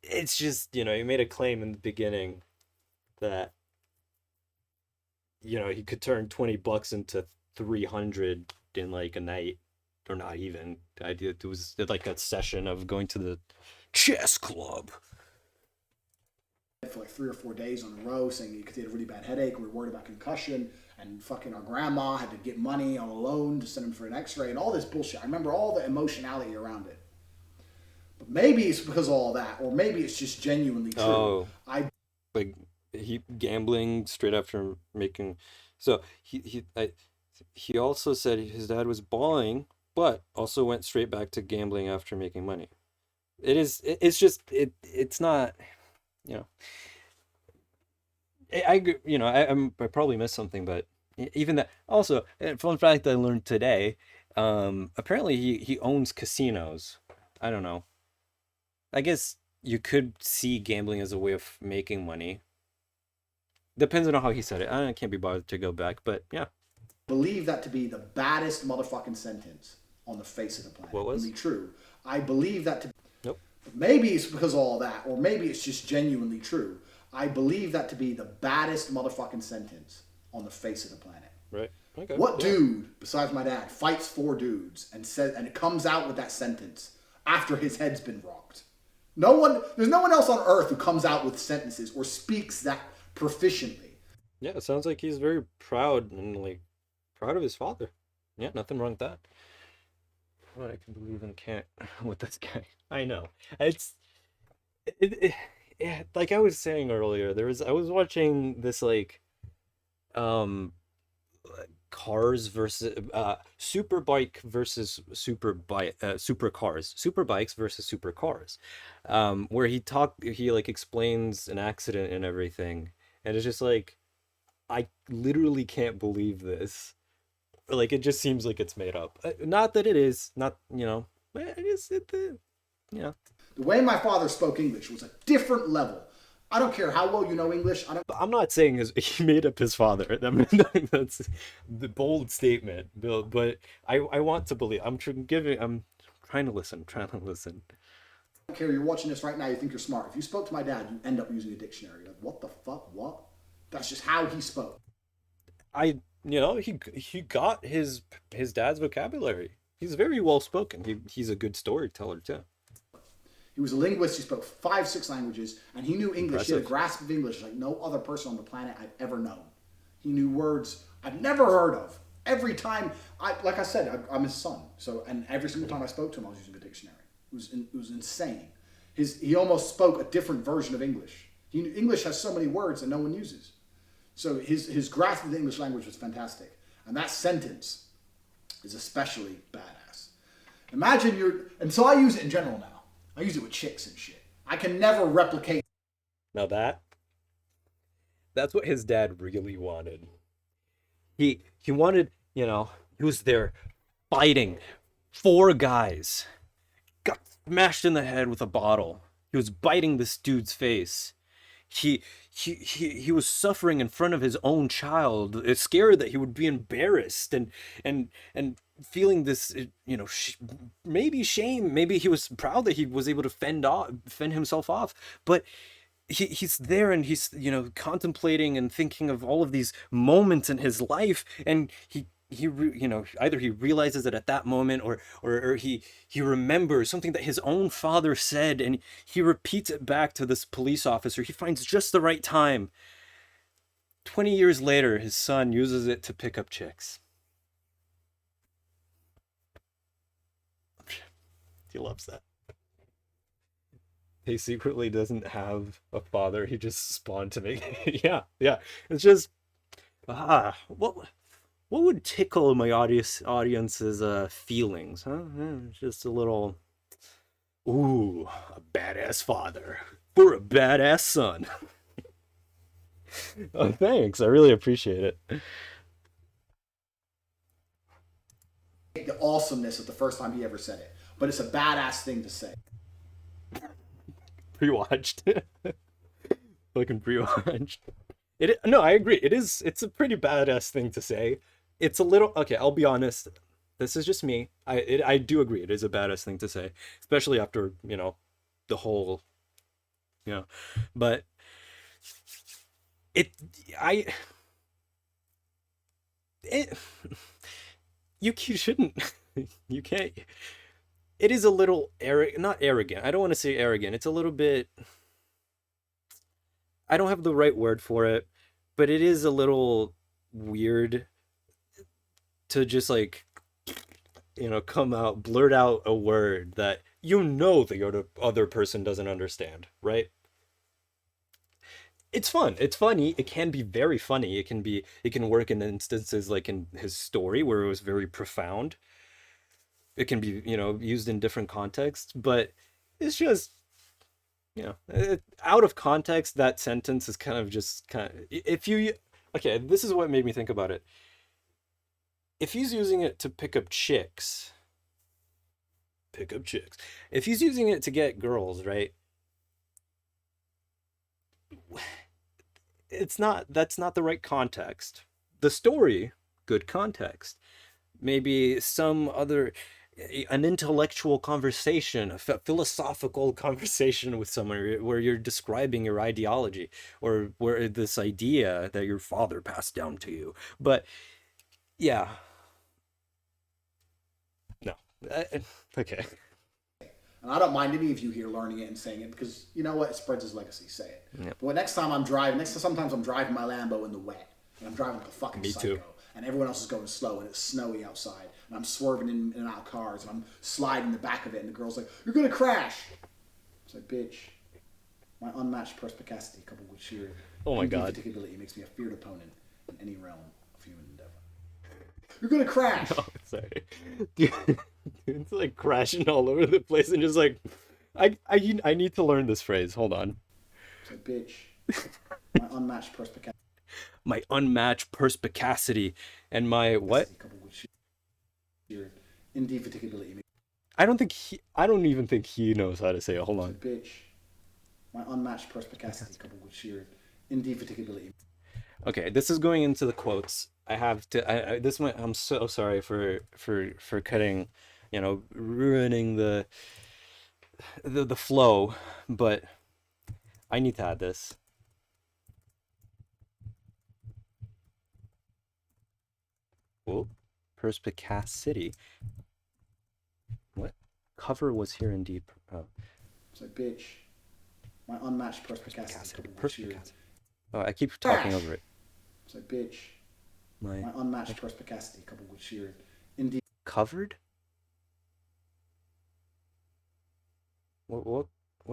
It's just, you made a claim in the beginning that, he could turn $20 into 300 in like a night, or not even. It was like a session of going to the chess club for like 3 or 4 days on a row, saying because he had a really bad headache, we were worried about concussion, and fucking our grandma had to get money on a loan to send him for an x-ray and all this bullshit. I remember all the emotionality around it. But maybe it's because of all that, or maybe it's just genuinely true. Oh, like he gambling straight after making. So he also said his dad was balling, but also went straight back to gambling after making money. It's not. I probably missed something, but even that. Also, fun fact I learned today. Apparently he owns casinos. I don't know. I guess you could see gambling as a way of making money. Depends on how he said it. I can't be bothered to go back, but yeah. Believe that to be the baddest motherfucking sentence on the face of the planet. What was? To be true. I believe that to. Nope. Maybe it's because of all that, or maybe it's just genuinely true. I believe that to be the baddest motherfucking sentence on the face of the planet. Right. Okay. What dude, besides my dad, fights 4 dudes and it comes out with that sentence after his head's been rocked? There's no one else on earth who comes out with sentences or speaks that proficiently. Yeah, it sounds like he's very proud and like proud of his father. Yeah, nothing wrong with that. What I can believe and can't with this guy. I know. Yeah, like I was saying earlier, I was watching this like cars versus superbike versus supercars versus supercars, where he like explains an accident and everything, and it's just like I literally can't believe this. Like it just seems like it's made up. Not that it is, not it is. Yeah. The way my father spoke English was a different level. I don't care how well you know English. I'm not saying he made up his father. I mean, that's the bold statement, Bill. But I want to believe. I'm trying to listen. I don't care. You're watching this right now. You think you're smart. If you spoke to my dad, you end up using a dictionary. Like, what the fuck? What? That's just how he spoke. He got his dad's vocabulary. He's very well spoken. He's a good storyteller too. He was a linguist. He spoke 5-6 languages, and he knew English. Impressive. He had a grasp of English like no other person on the planet I've ever known. He knew words I've never heard of. Every time, like I said, I'm his son. So, and every single time I spoke to him, I was using a dictionary. It was insane. He almost spoke a different version of English. English has so many words that no one uses. So his grasp of the English language was fantastic. And that sentence is especially badass. Imagine and so I use it in general now. I use it with chicks and shit. I can never replicate. Now that's what his dad really wanted. He wanted, he was there fighting 4 guys. Got smashed in the head with a bottle. He was biting this dude's face. He was suffering in front of his own child, scared that he would be embarrassed and feeling this, maybe shame. Maybe he was proud that he was able to fend himself off. But he's there and he's, contemplating and thinking of all of these moments in his life, and either he realizes it at that moment or he remembers something that his own father said, and he repeats it back to this police officer. He finds just the right time. 20 years later, his son uses it to pick up chicks. He loves that. He secretly doesn't have a father. He just spawned to make. Yeah. It's just what would tickle my audience's feelings, huh? Just a little, ooh, a badass father for a badass son. Oh, thanks. I really appreciate it. The awesomeness of the first time he ever said it, but it's a badass thing to say. Pre-watched. Fucking pre-watched. No, I agree. It's a pretty badass thing to say. It's a little, okay, I'll be honest. This is just me. I do agree. It is a badass thing to say, especially after, the whole, but you shouldn't, you can't, it is a little not arrogant. I don't want to say arrogant. It's a little bit, I don't have the right word for it, but it is a little weird to just blurt out a word that the other person doesn't understand, right? It's fun. It's funny. It can be very funny. It can work in instances like in his story where it was very profound. It can be, used in different contexts, but it's just, out of context, that sentence is okay, this is what made me think about it. If he's using it to pick up chicks. If he's using it to get girls, right? That's not the right context. The story, good context. Maybe an intellectual conversation, a philosophical conversation with someone where you're describing your ideology or where this idea that your father passed down to you. But yeah. No. Okay. And I don't mind any of you here learning it and saying it because you know what? It spreads his legacy. Say it. Yep. But sometimes I'm driving my Lambo in the wet and I'm driving like a fucking psycho. And everyone else is going slow and it's snowy outside. And I'm swerving in and out of cars and I'm sliding the back of it and the girl's like, "You're gonna crash." It's like, bitch. My unmatched perspicacity coupled with sheer oh my god ability makes me a feared opponent in any realm of human endeavor. You're gonna crash. Oh, sorry. Dude, it's like crashing all over the place and just like I need to learn this phrase. Hold on. It's like, bitch. My unmatched perspicacity. My unmatched perspicacity and my what? Indefatigability. I don't even think he knows how to say it. Hold on. Bitch. My unmatched perspicacity coupled with sheer indefatigability. Okay, this is going into the quotes. I have to. This might. I'm so sorry for cutting, ruining the flow, but I need to add this. Oh, perspicacity. What? Cover was here indeed. Oh. So, bitch. My unmatched perspicacity. Perspicacity. Oh, I keep talking over it. So, bitch. My unmatched perspicacity coupled with sheer indeed. Covered? What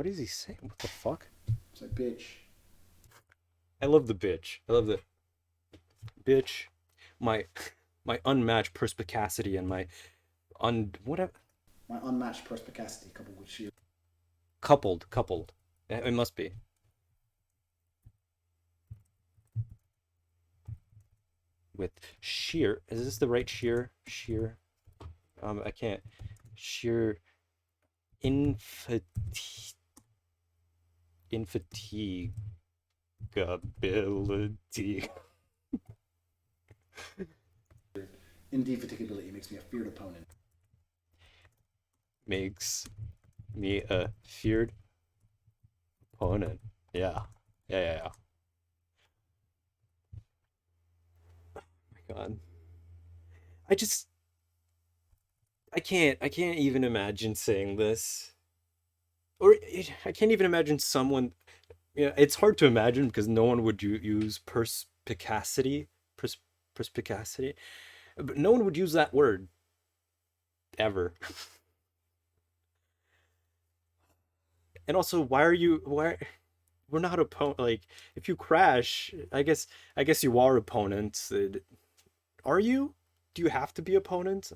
is he saying? What the fuck? So, bitch. I love the bitch. I love the bitch. My unmatched perspicacity and my whatever. My unmatched perspicacity coupled with sheer. Coupled. It must be. With sheer. Is this the right sheer? Sheer. I can't. Sheer. Infatigability. Indefatigability makes me a feared opponent. Makes me a feared opponent. Yeah. Oh my god. I can't even imagine saying this. Or I can't even imagine someone. It's hard to imagine because no one would use perspicacity. Perspicacity. But no one would use that word. Ever. And also, why we're not opponent. Like, if you crash, I guess you are opponents. Are you? Do you have to be opponents?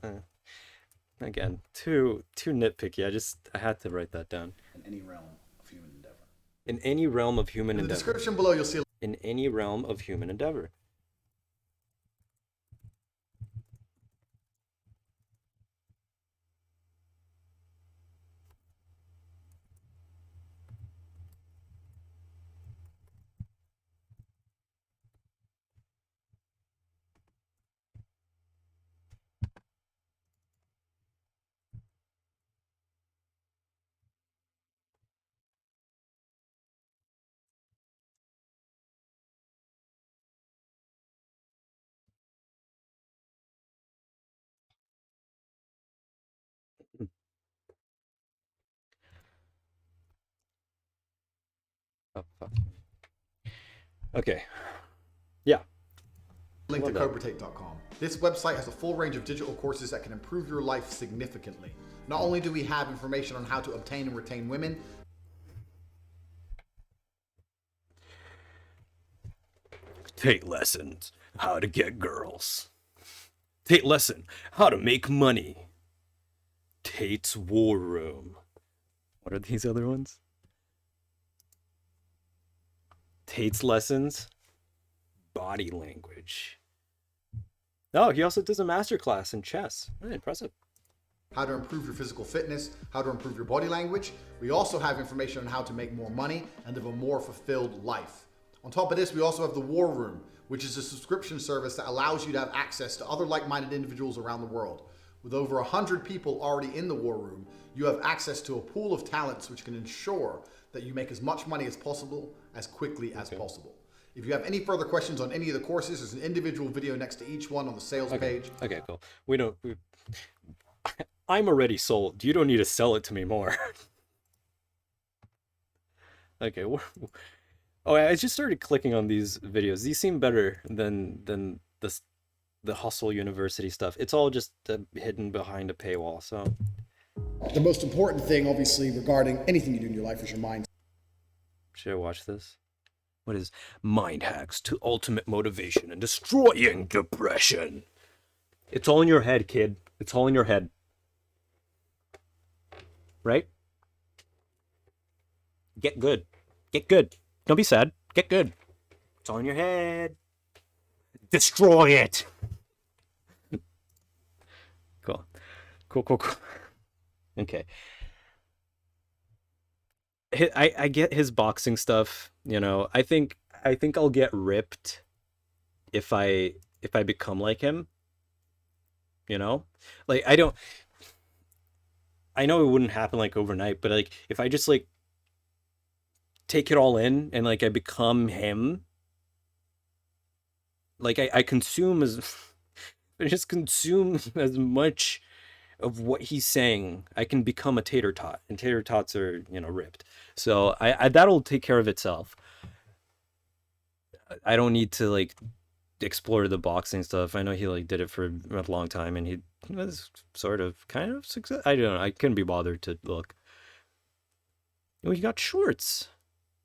Again, too nitpicky. I had to write that down. In any realm of human endeavor. In any realm of human endeavor. In the description below, you'll see. In any realm of human endeavor. Oh, fuck. Okay. Yeah. Link to tatertot.com. This website has a full range of digital courses that can improve your life significantly. Not only do we have information on how to obtain and retain women, Tate lessons, how to get girls. Tate lesson, how to make money. Tate's war room. What are these other ones? Tate's lessons, body language. Oh, he also does a masterclass in chess. Really impressive. How to improve your physical fitness, how to improve your body language. We also have information on how to make more money and live a more fulfilled life. On top of this, we also have the War Room, which is a subscription service that allows you to have access to other like-minded individuals around the world. With over 100 people already in the War Room, you have access to a pool of talents which can ensure that you make as much money as possible, as quickly as possible. If you have any further questions on any of the courses, there's an individual video next to each one on the sales page. Okay, cool. I'm already sold. You don't need to sell it to me more. Okay. Oh, I just started clicking on these videos. These seem better than the Hustle University stuff. It's all just hidden behind a paywall, so. The most important thing, obviously, regarding anything you do in your life is your mind. Should I watch this? What is mind hacks to ultimate motivation and destroying depression? It's all in your head, kid. It's all in your head. Right? Get good. Get good. Don't be sad. Get good. It's all in your head. Destroy it. Cool. Okay. I get his boxing stuff, you know. I think I'll get ripped if I become like him, you know? Like I know it wouldn't happen like overnight, but like if I just like take it all in and like I become him, like I consume as I just consume as much of what he's saying, I can become a tater tot, and tater tots are, you know, ripped. So I that'll take care of itself. I don't need to like explore the boxing stuff. I know he like did it for a long time, and he was sort of kind of success. I don't know. I couldn't be bothered to look. Oh, he got shorts.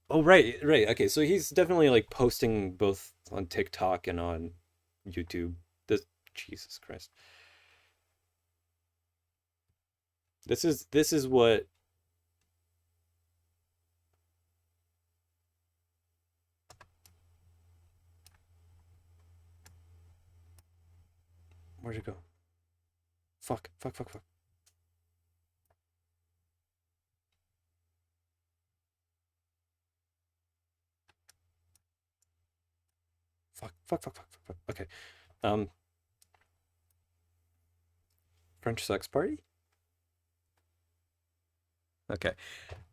Oh, right, right. Okay, so he's definitely like posting both on TikTok and on YouTube. This Jesus Christ. This is what where'd it go? Fuck, fuck, fuck, fuck. Fuck, fuck, fuck, fuck, fuck, fuck. Okay. French sex party? Okay.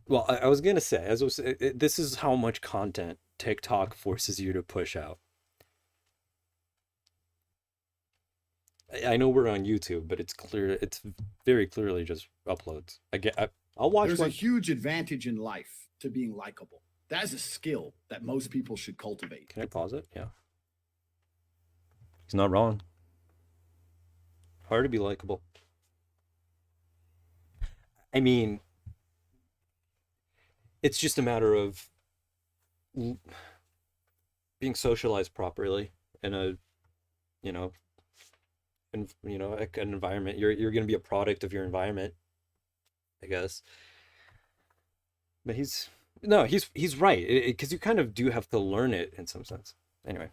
Well, I was gonna say, as I was, this is how much content TikTok forces you to push out. I know we're on YouTube, but it's clear, it's very clearly just uploads. I'll watch There's one. a huge advantage in life to being likable. That is a skill that most people should cultivate. Can I pause it? Yeah. He's not wrong. Hard to be likable. I mean, it's just a matter of being socialized properly in a, you know, an environment. You're going to be a product of your environment, I guess. But he's right, because you kind of do have to learn it in some sense. Anyway,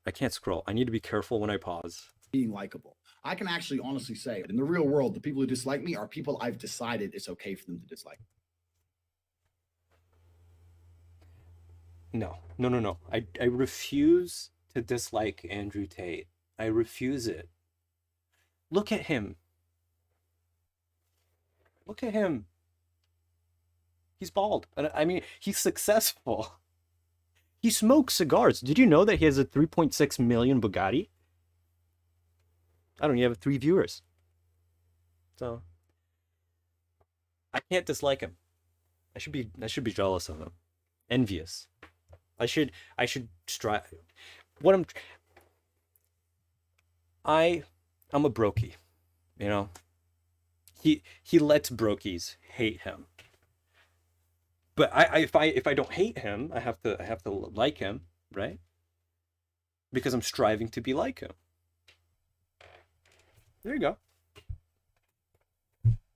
I can't scroll. I need to be careful when I pause. Being likable. I can actually honestly say, in the real world, the people who dislike me are people I've decided it's okay for them to dislike. No. I refuse to dislike Andrew Tate. I refuse it. Look at him. Look at him. He's bald. I mean, he's successful. He smokes cigars. Did you know that he has a 3.6 million Bugatti? I don't even have 3 viewers. So I can't dislike him. I should be jealous of him. Envious. I should strive. I'm a brokey, you know. He lets brokies hate him. But if I don't hate him, I have to like him, right? Because I'm striving to be like him. There you go.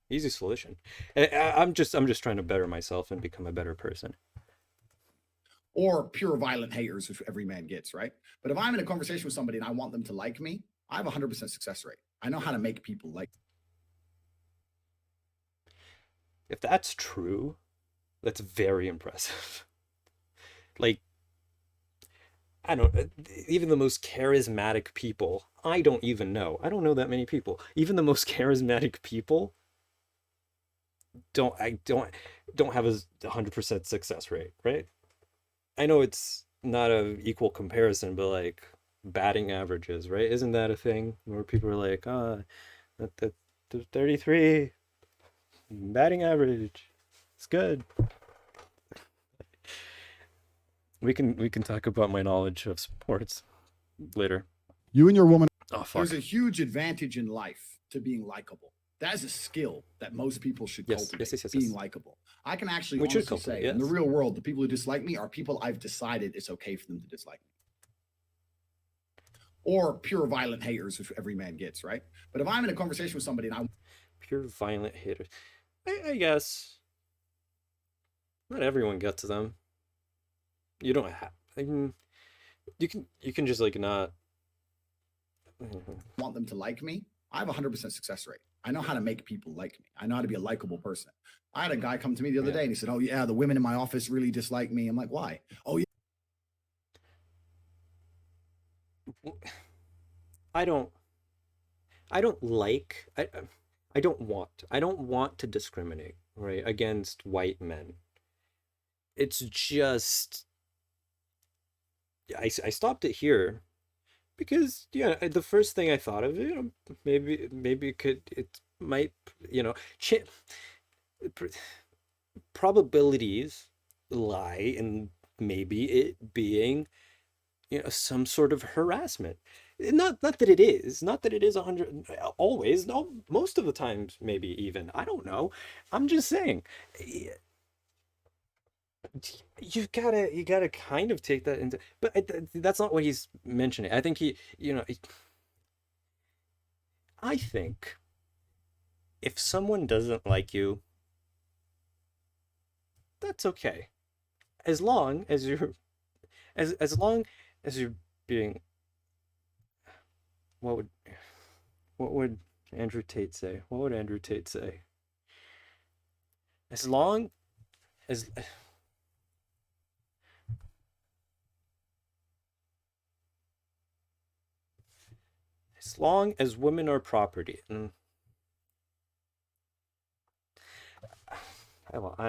Easy solution. I'm just trying to better myself and become a better person. Or pure violent haters, which every man gets, right? But if I'm in a conversation with somebody and I want them to like me, I have a 100% success rate. I know how to make people like. If that's true, that's very impressive. Like, I don't, even the most charismatic people, I don't know that many people. Even the most charismatic people don't have a 100% success rate, right? I know it's not a equal comparison, but like batting averages, right? Isn't that a thing where people are like, that 33 batting average, it's good. We can talk about my knowledge of sports later. You and your woman. Oh, fuck. There's a huge advantage in life to being likable. That is a skill that most people should cultivate. Yes. Being likable. I can actually honestly say, in the real world, the people who dislike me are people I've decided it's okay for them to dislike me. Or pure violent haters, which every man gets, right? But if I'm in a conversation with somebody and I'm pure violent haters, I guess not everyone gets to them. You don't have. You can just like not want them to like me. I have a 100% success rate. I know how to make people like me. I know how to be a likable person. I had a guy come to me the other day and he said, "Oh yeah, the women in my office really dislike me." I'm like, "Why?" "Oh yeah." I don't like, I don't want to discriminate, right, against white men. It's just, I stopped it here because, yeah, the first thing I thought of, maybe it might, probabilities lie in maybe it being, some sort of harassment. Not that it is, 100 always, no, most of the times, maybe even, I don't know. I'm just saying, you gotta kind of take that into, but that's not what he's mentioning. I think I think if someone doesn't like you, that's okay, as long as you're as long as you're being, what would Andrew Tate say? What would Andrew Tate say? As long as women are property. I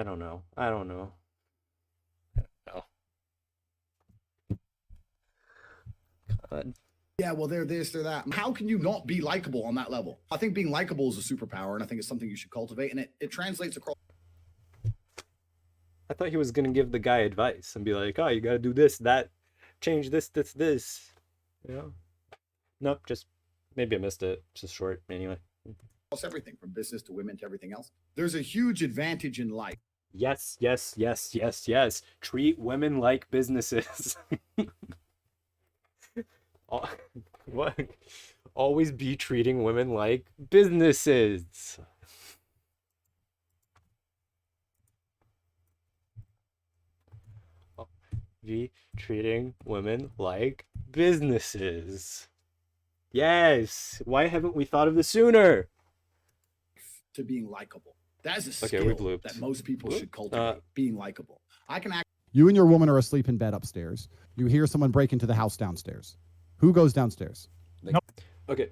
don't know. God. Yeah, well, they're this, they're that. How can you not be likable on that level? I think being likable is a superpower, and I think it's something you should cultivate, and it translates across. I thought he was gonna give the guy advice and be like, "Oh, you gotta do this, that, change this, this." Nope, just maybe I missed it. Just short, anyway. Everything from business to women to everything else. There's a huge advantage in life. Yes. Treat women like businesses. What? Always be treating women like businesses. Be treating women like businesses. Yes. Why haven't we thought of this sooner? To being likable. That is a Okay, skill that most people should cultivate. Being likable. I can act. You and your woman are asleep in bed upstairs. You hear someone break into the house downstairs. Who goes downstairs? Okay.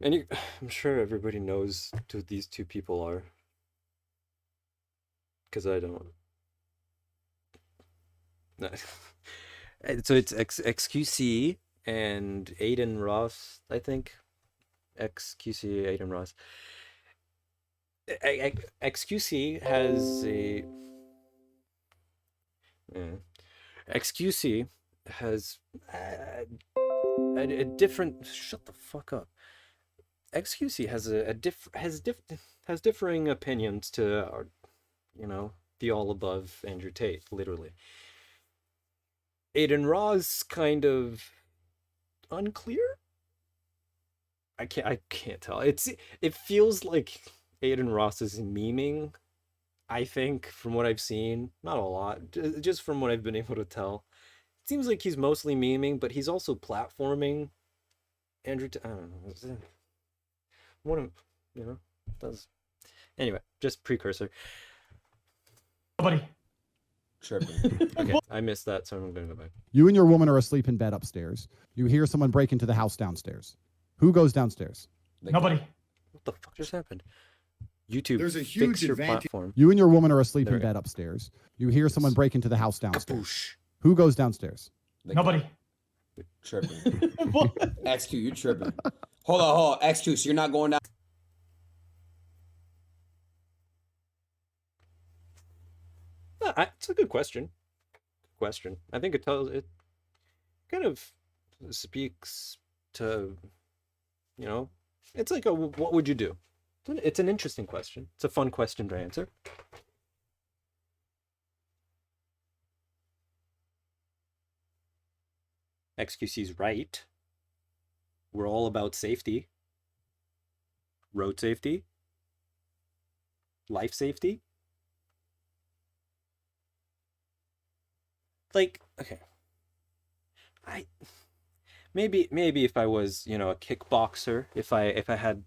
And I'm sure everybody knows who these two people are. Because I don't. No. So it's XQC and Aiden Ross, I think. XQC, Aiden Ross. XQC has a... XQC has a different... Shut the fuck up. XQC has differing opinions to, the all above Andrew Tate, literally. Aiden Ross kind of unclear. I can't tell. It feels like Aiden Ross is memeing. I think, from what I've seen, not a lot, just from what I've been able to tell. It seems like he's mostly memeing, but he's also platforming Andrew. I don't know. What does. Anyway, just precursor. Nobody. Tripping. Okay, I missed that, so I'm gonna go back. You and your woman are asleep in bed upstairs. You hear someone break into the house downstairs. Who goes downstairs? Nobody. What the fuck just happened? YouTube. There's a huge fix your advantage. platform. You and your woman are asleep in bed upstairs. You hear someone break into the house downstairs. Who goes downstairs? Nobody. Tripping. XQ, you tripping. Hold on. XQ, so you're not going down. It's a good question. I think it kind of speaks to, it's like what would you do? It's an interesting question. It's a fun question to answer. XQC's right. We're all about safety. Road safety. Life safety. Like, okay. Maybe if I was, a kickboxer, if I had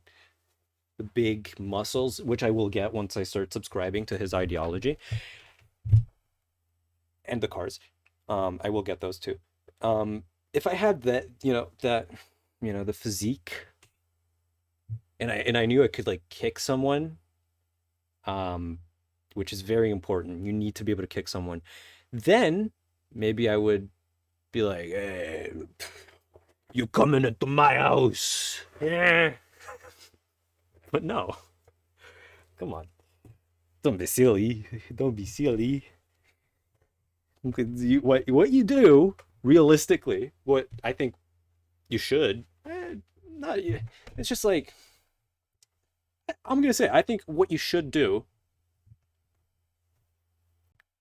the big muscles, which I will get once I start subscribing to his ideology, and the cars. I will get those too. If I had that, the physique, and I knew I could like kick someone, which is very important. You need to be able to kick someone. Then maybe I would be like, hey, you coming into my house? Yeah. But no. Come on. Don't be silly. Don't be silly. What you do, realistically, what I think you should, not, it's just like, I'm going to say, I think what you should do,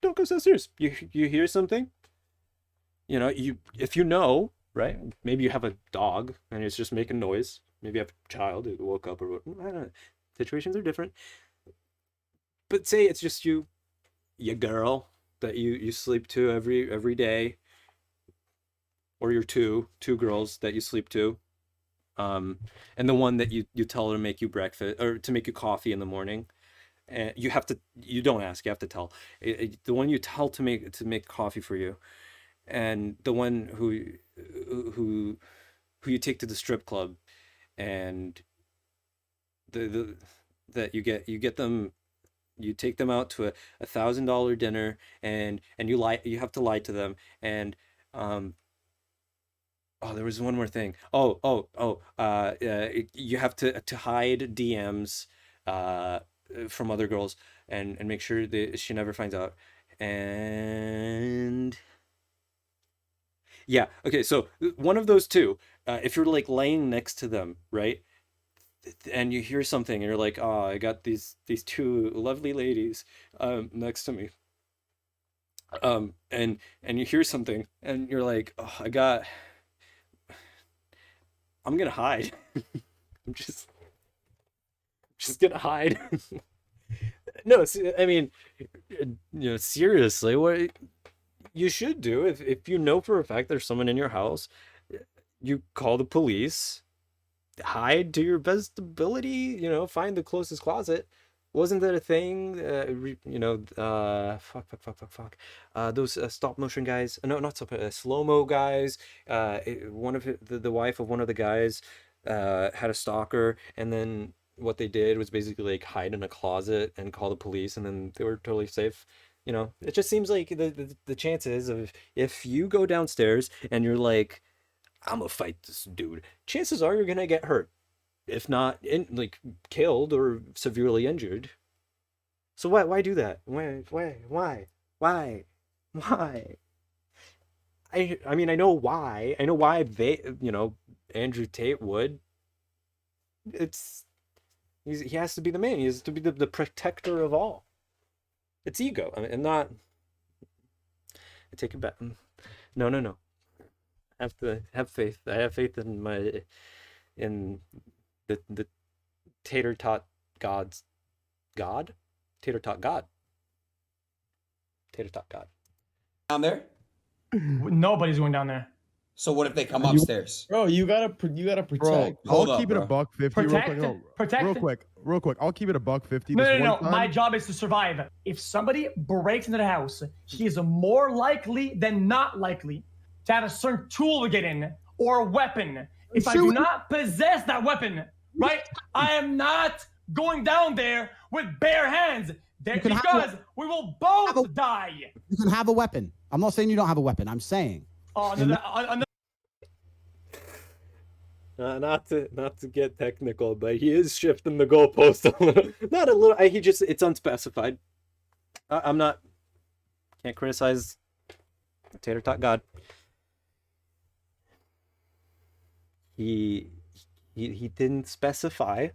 don't go downstairs. You hear something, if you know, right? Maybe you have a dog and it's just making noise. Maybe you have a child who woke up, or I don't know. Situations are different. But say it's just your girl that you sleep to every day, or your two girls that you sleep to, and the one that you tell her to make you breakfast or to make you coffee in the morning, and you don't ask, you have to tell. The one you tell to make coffee for you, and the one who you take to the strip club, and that you get them, you take them out to a $1,000 dinner, and you have to lie to them, and there was one more thing. You have to hide DMs from other girls, and make sure that she never finds out. And yeah, okay, so one of those two, if you're like laying next to them, right? And you hear something and you're like, oh, I got these two lovely ladies next to me. And you hear something and you're like, oh, I'm gonna hide. I'm just gonna hide. No, I mean, seriously, what you should do, if you know for a fact there's someone in your house, you call the police, hide to your best ability, find the closest closet. Wasn't that a thing? Fuck. Those stop motion guys. No, not slow-mo guys. One of the wife of one of the guys had a stalker, and then what they did was basically like hide in a closet and call the police, and then they were totally safe. It just seems like the chances of, if you go downstairs and you're like, I'm gonna fight this dude, chances are you're gonna get hurt, if not killed or severely injured. So why do that? Why? I mean, I know why. I know why Andrew Tate would. He has to be the man. He has to be the protector of all. It's ego. I mean, and not. I take it back. No. I have to have faith. I have faith in the tatertot God. Tatertot God. Tatertot God. Down there? Nobody's going down there. So what if they come upstairs? Bro, you gotta protect. Bro, I'll keep it a buck 50 Protect. real quick. I'll keep it a buck 50. No. My job is to survive. If somebody breaks into the house, he is more likely than not likely to have a certain tool to get in, or a weapon. If I do not possess that weapon, right, I am not going down there with bare hands. Because we will both die. You can have a weapon. I'm not saying you don't have a weapon. I'm saying. Not to get technical, but he is shifting the goalpost a little. Not a little. It's unspecified. I'm not. Can't criticize Tater Tot God. He didn't specify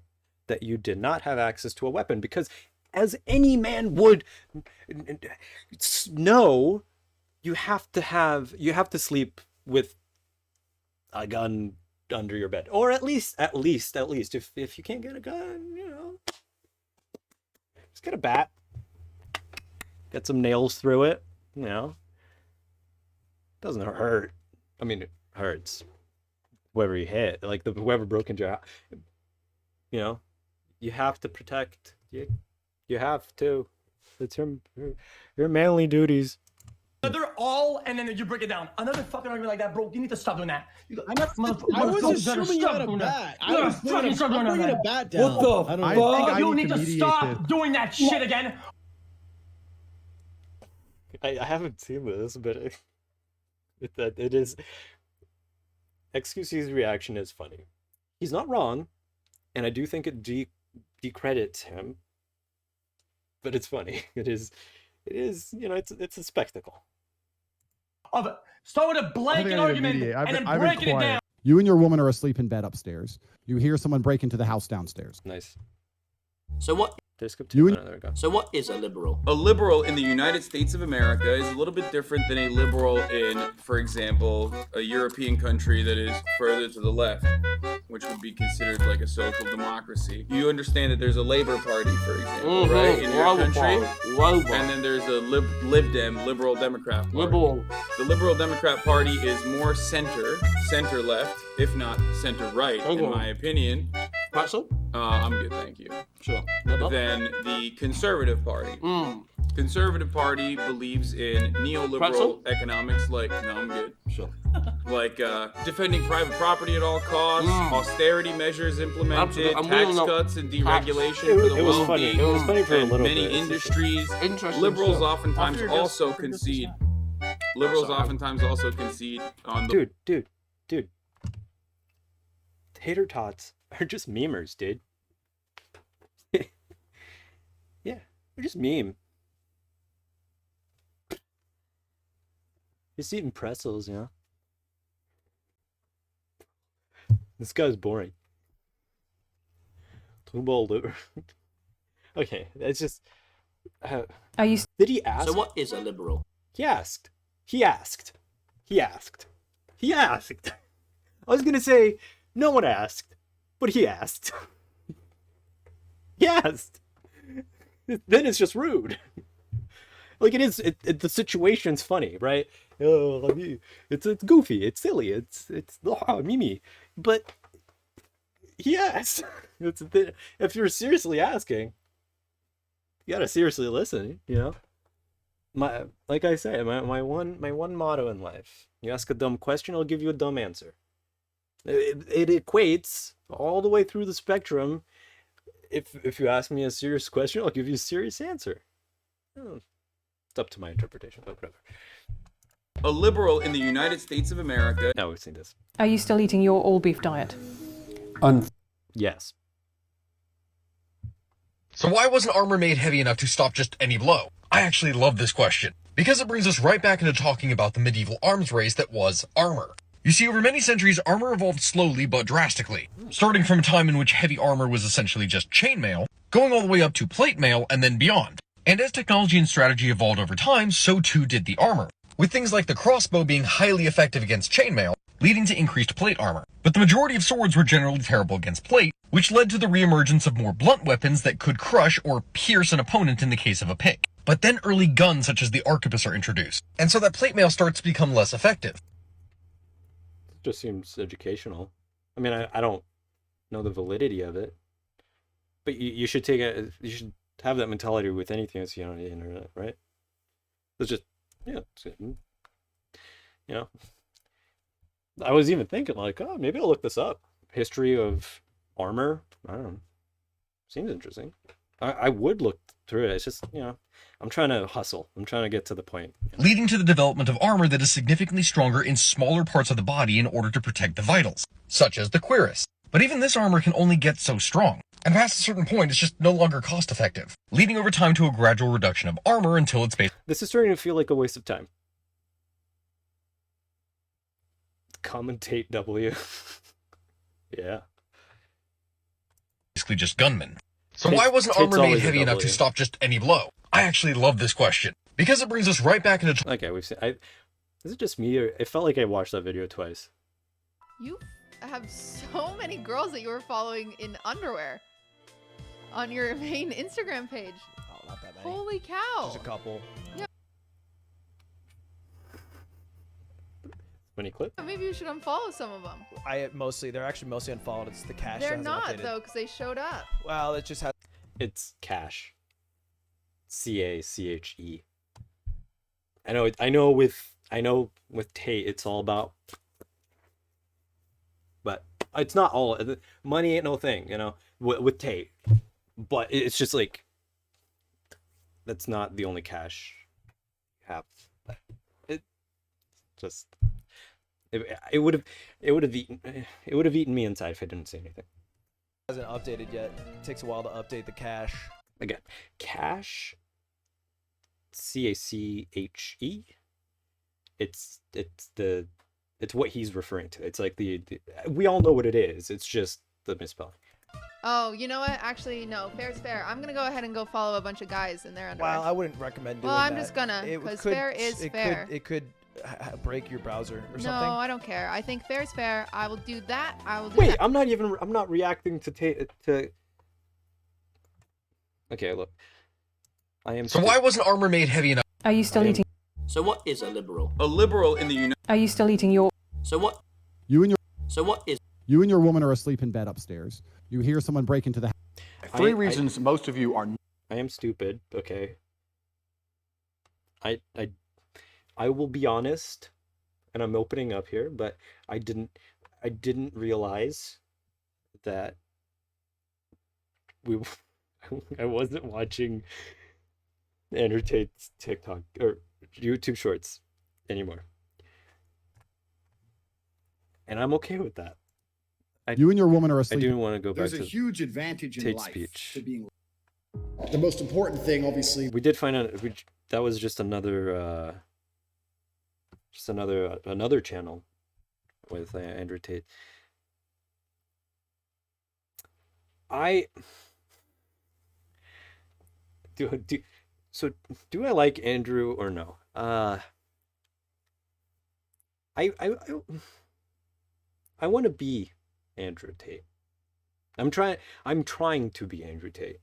that you did not have access to a weapon, because, as any man would know, you have to sleep with a gun under your bed, or at least if you can't get a gun, just get a bat, get some nails through it. Doesn't hurt. I mean, it hurts whoever you hit, like whoever broke into your house. You have to protect. You have to. It's your manly duties. They're all, and then you break it down. Another fucking argument like that, bro. You need to stop doing that. I was assuming you had a bat. I was bringing a bat down. What the fuck? You need to stop doing that shit again. I haven't seen this, but it is. XQC's reaction is funny. He's not wrong, and I do think it decredits him. But it's funny. It is. You know, it's a spectacle. Start with a blanket argument and then breaking it down. You and your woman are asleep in bed upstairs. You hear someone break into the house downstairs. Nice. So what? So what is a liberal? A liberal in the United States of America is a little bit different than a liberal in, for example, a European country that is further to the left, which would be considered like a social democracy. You understand that there's a Labor Party, for example, right, in your country? And then there's a Lib Dem, Liberal Democrat Party. The Liberal Democrat Party is more center left, if not center right, in my opinion. I'm good, thank you. Sure. Than the Conservative Party. Conservative Party believes in neoliberal economics, like, no, I'm good. Sure. Like defending private property at all costs, austerity measures implemented, tax cuts and deregulation for the wealthy, It was funny for a little many bit. industries. Liberals oftentimes also concede. Liberals oftentimes also concede on the... Dude. Tater tots are just memers, dude. Yeah, they're just meme. Just eating pretzels, you know? This guy's boring. Two-ball liver. Okay, it's just... Are you... Did he ask? So what is a liberal? He asked. I was gonna say, no one asked, but he asked. He asked. Then it's just rude. Like it is. The situation's funny, right? Oh, it's goofy. It's silly. It's Mimi. But he asked. If you're seriously asking, you gotta seriously listen. You know. Like I say, my one motto in life: you ask a dumb question, I'll give you a dumb answer. It equates all the way through the spectrum. If you ask me a serious question, I'll give you a serious answer. It's up to my interpretation, but whatever. A liberal in the United States of America... Now we've seen this. Are you still eating your all-beef diet? Yes. So why wasn't armor made heavy enough to stop just any blow? I actually love this question, because it brings us right back into talking about the medieval arms race that was armor. You see, over many centuries, armor evolved slowly but drastically, starting from a time in which heavy armor was essentially just chainmail, going all the way up to plate mail and then beyond. And as technology and strategy evolved over time, so too did the armor, with things like the crossbow being highly effective against chainmail, leading to increased plate armor. But the majority of swords were generally terrible against plate, which led to the reemergence of more blunt weapons that could crush or pierce an opponent in the case of a pick. But then early guns such as the arquebus are introduced, and so that plate mail starts to become less effective. Just seems educational. I mean, I don't know the validity of it, but you should you should have that mentality with anything that's on the internet, right? It's just, you know. I was even thinking like, oh, maybe I'll look this up. History of armor. I don't know. Seems interesting. I would look through it. It's just, I'm trying to hustle. I'm trying to get to the point. Leading to the development of armor that is significantly stronger in smaller parts of the body in order to protect the vitals, such as the cuirass. But even this armor can only get so strong, and past a certain point it's just no longer cost effective, leading over time to a gradual reduction of armor until it's This is starting to feel like a waste of time. Commentate W. Yeah. basically just gunmen. So why wasn't armor made heavy enough to stop just any blow? I actually love this question, because it brings us right back into... Okay, we've seen... Is it just me, or it felt like I watched that video twice? You have so many girls that you were following in underwear on your main Instagram page. Oh, not that many. Holy cow. Just a couple. Yeah. Many clips? Maybe you should unfollow some of them. They're actually mostly unfollowed. It's the cache. They're that hasn't not updated. though, because they showed up. Well, it just has. It's cache. C-A-C-H-E. I know with Tate it's all about, but it's not all. Money ain't no thing, you know, with Tate. But it's just like that's not the only cache you have. It just it would have eaten me inside if I didn't say anything. Hasn't updated yet. It takes a while to update the cache. Again, cache. C-A-C-H-E. It's what he's referring to. It's like the we all know what it is. It's just the misspelling. Oh, you know what? Actually, no. Fair's fair. I'm gonna go ahead and go follow a bunch of guys in their underwear. Well, I wouldn't recommend doing that. Well, I'm just gonna, because fair is fair. It could break your browser or something. No, I don't care. I think fair's fair. I will do that. I will do Wait, that. I'm not reacting to Okay, look. I am. So why wasn't armor made heavy enough? Are you still eating? So what is a liberal? A liberal in the United. Are you still eating your? So what? You and your. So what is? You and your woman are asleep in bed upstairs. You hear someone break into the house. Three reasons most of you are. I am stupid. Okay. I will be honest, and I'm opening up here, but I didn't realize that I wasn't watching Andrew Tate's TikTok or YouTube shorts anymore. And I'm okay with that. You and your woman are asleep. I do want to go back There's to a huge advantage in Tate's life speech. to being. The most important thing, obviously. We did find out that was just another channel with Andrew Tate. Do I like Andrew or no? I want to be Andrew Tate. I'm trying to be Andrew Tate.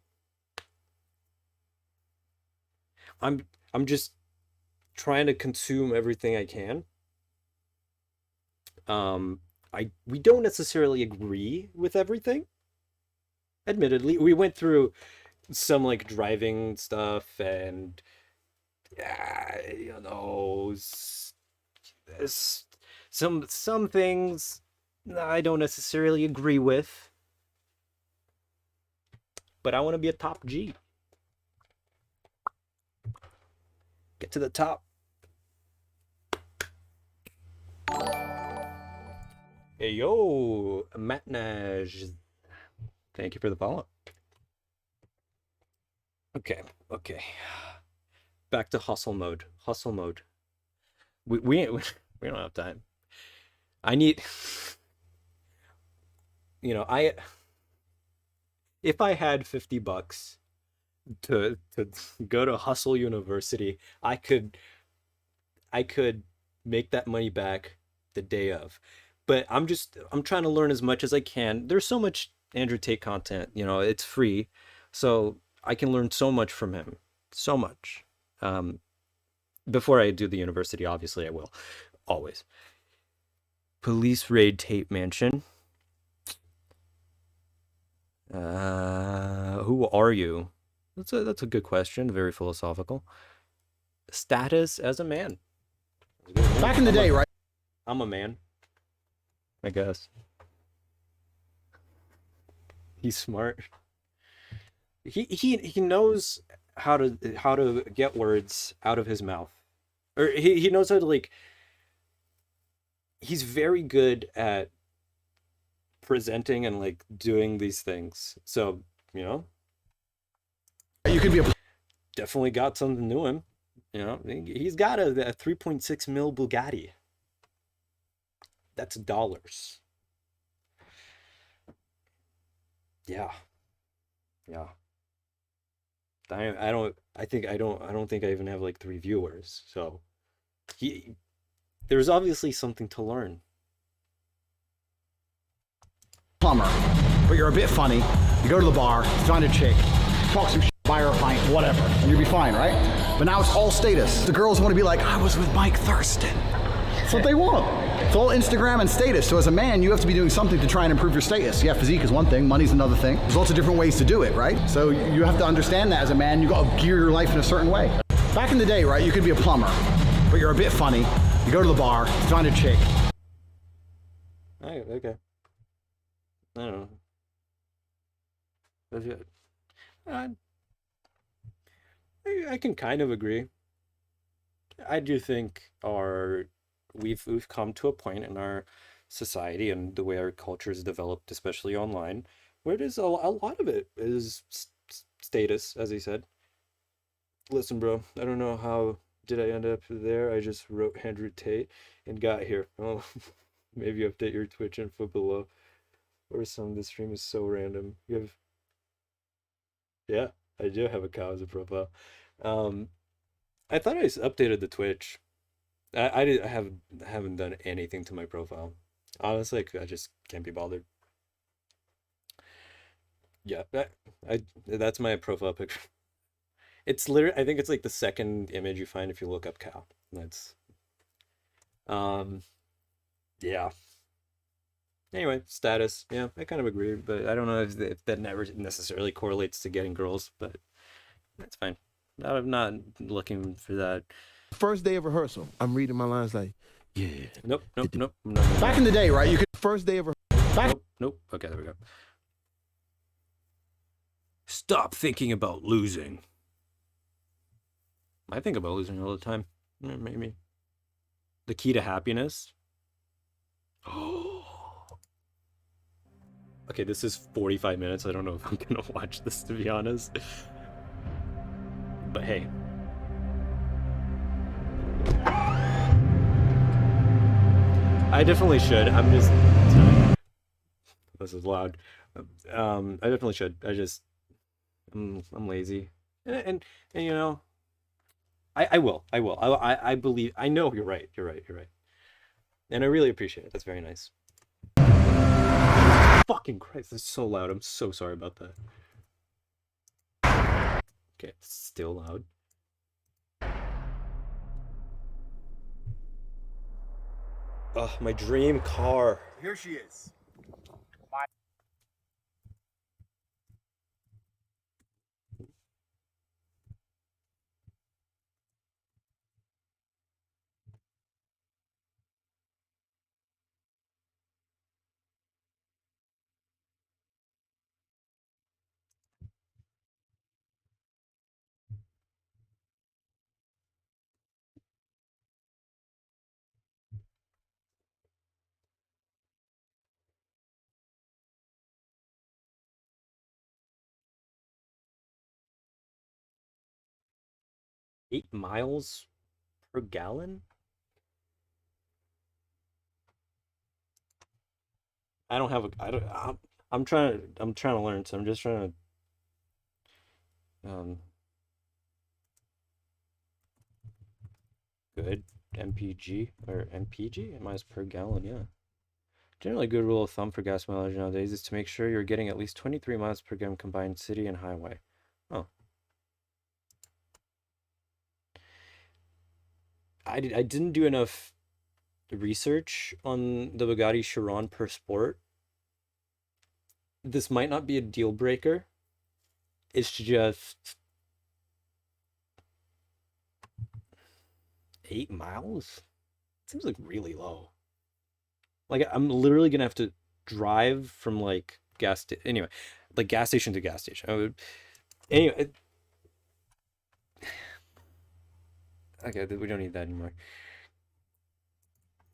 I'm just trying to consume everything I can. We don't necessarily agree with everything. Admittedly, we went through some like driving stuff and some things I don't necessarily agree with, but I want to be a top G. Get to the top. Hey yo, Matnaj. Thank you for the follow. Okay. Back to hustle mode. We don't have time. I need, if I had $50 to go to Hustle University, I could make that money back the day of. But I'm trying to learn as much as I can. There's so much Andrew Tate content, it's free. So I can learn so much from him. So much. Before I do the university, obviously I will. Always. Police raid Tate Mansion. Who are you? That's a good question. Very philosophical. Status as a man. Back in the day, right? I'm a man, I guess. He's smart. He knows how to get words out of his mouth, or he knows how to he's very good at presenting and doing these things. So you could be definitely got something to him. He's got a 3.6 mil Bugatti. That's dollars. Yeah. I don't think I even have 3 viewers. So there's obviously something to learn. Plumber, but you're a bit funny. You go to the bar, find a chick, talk some shit, buy her a pint, whatever, and you'll be fine, right? But now it's all status. The girls want to be like, I was with Mike Thurston. That's what they want. It's all Instagram and status. So as a man, you have to be doing something to try and improve your status. Yeah, physique is one thing, money's another thing. There's lots of different ways to do it, right? So you have to understand that as a man, you got to gear your life in a certain way. Back in the day, right, you could be a plumber, but you're a bit funny. You go to the bar, find a chick. Okay. I don't know. But yeah, I can kind of agree. I do think we've come to a point in our society and the way our culture is developed, especially online, where it is a lot of it is status, as he said. Listen, bro, I don't know how did I end up there. I just wrote Andrew Tate and got here. Oh, maybe update your Twitch info below. Or some of the stream is so random. Yeah, I do have a cow as a profile. I thought I updated the Twitch. I haven't done anything to my profile. Honestly, I just can't be bothered. Yeah, that's my profile picture. It's literally, I think it's like the second image you find if you look up cow. That's yeah. Anyway, status. Yeah, I kind of agree, but I don't know if that never necessarily correlates to getting girls, but that's fine. I'm not looking for that. First day of rehearsal, I'm reading my lines like, yeah. Nope. Back in the day, right, you could... First day of rehearsal. Nope. Okay, there we go. Stop thinking about losing. I think about losing all the time. Maybe. The key to happiness. Okay, this is 45 minutes. I don't know if I'm gonna watch this, to be honest. But hey. I definitely should. I'm just... This is loud. I definitely should. I'm lazy. And you know, I will. I believe... I know you're right. You're right. And I really appreciate it. That's very nice. Fucking Christ, it's so loud. I'm so sorry about that. Okay, it's still loud. Ugh, my dream car. Here she is. 8 miles per gallon? I don't have a... I'm trying to learn, so I'm just trying to... Good. MPG, or MPG? Miles per gallon, yeah. Generally, a good rule of thumb for gas mileage nowadays is to make sure you're getting at least 23 miles per gallon combined city and highway. Oh. I didn't do enough research on the Bugatti Chiron per sport. This might not be a deal breaker. It's just 8 miles? Seems like really low. Like, I'm literally gonna have to drive from like gas station to gas station. Anyway, okay, we don't need that anymore.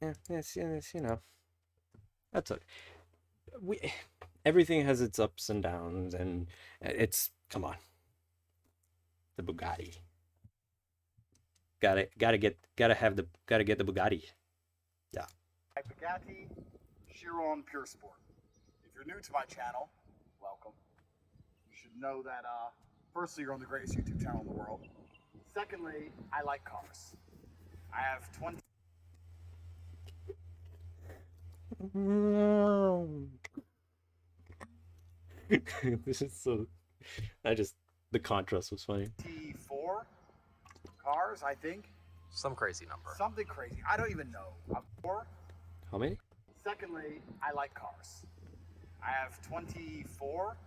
Yeah, yes, you know, that's okay. Everything has its ups and downs, and come on, the Bugatti. Gotta get the Bugatti. Yeah. My Bugatti Chiron Pure Sport. If you're new to my channel, welcome. You should know that, firstly, you're on the greatest YouTube channel in the world. Secondly, I like cars. I have 20... This is so... the contrast was funny. 4 cars, I think. Some crazy number. Something crazy. I don't even know. I'm 4. How many? Secondly, I like cars. I have 24.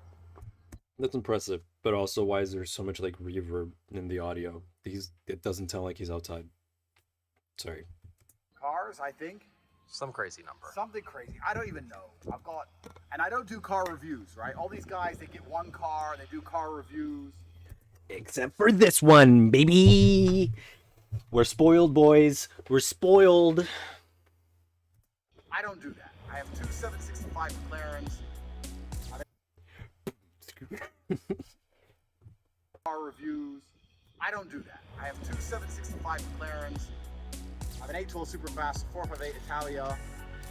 That's impressive, but also why is there so much like reverb in the audio? It doesn't sound like he's outside. Sorry. Cars, I think. Some crazy number. Something crazy. I don't even know. I've got, and I don't do car reviews, right? All these guys, they get one car, they do car reviews. Except for this one, baby. We're spoiled, boys. We're spoiled. I don't do that. I have 2 765 McLarens. Car reviews. I don't do that. I have 2 765 McLarens. I have an 812 Superfast, 458 Italia,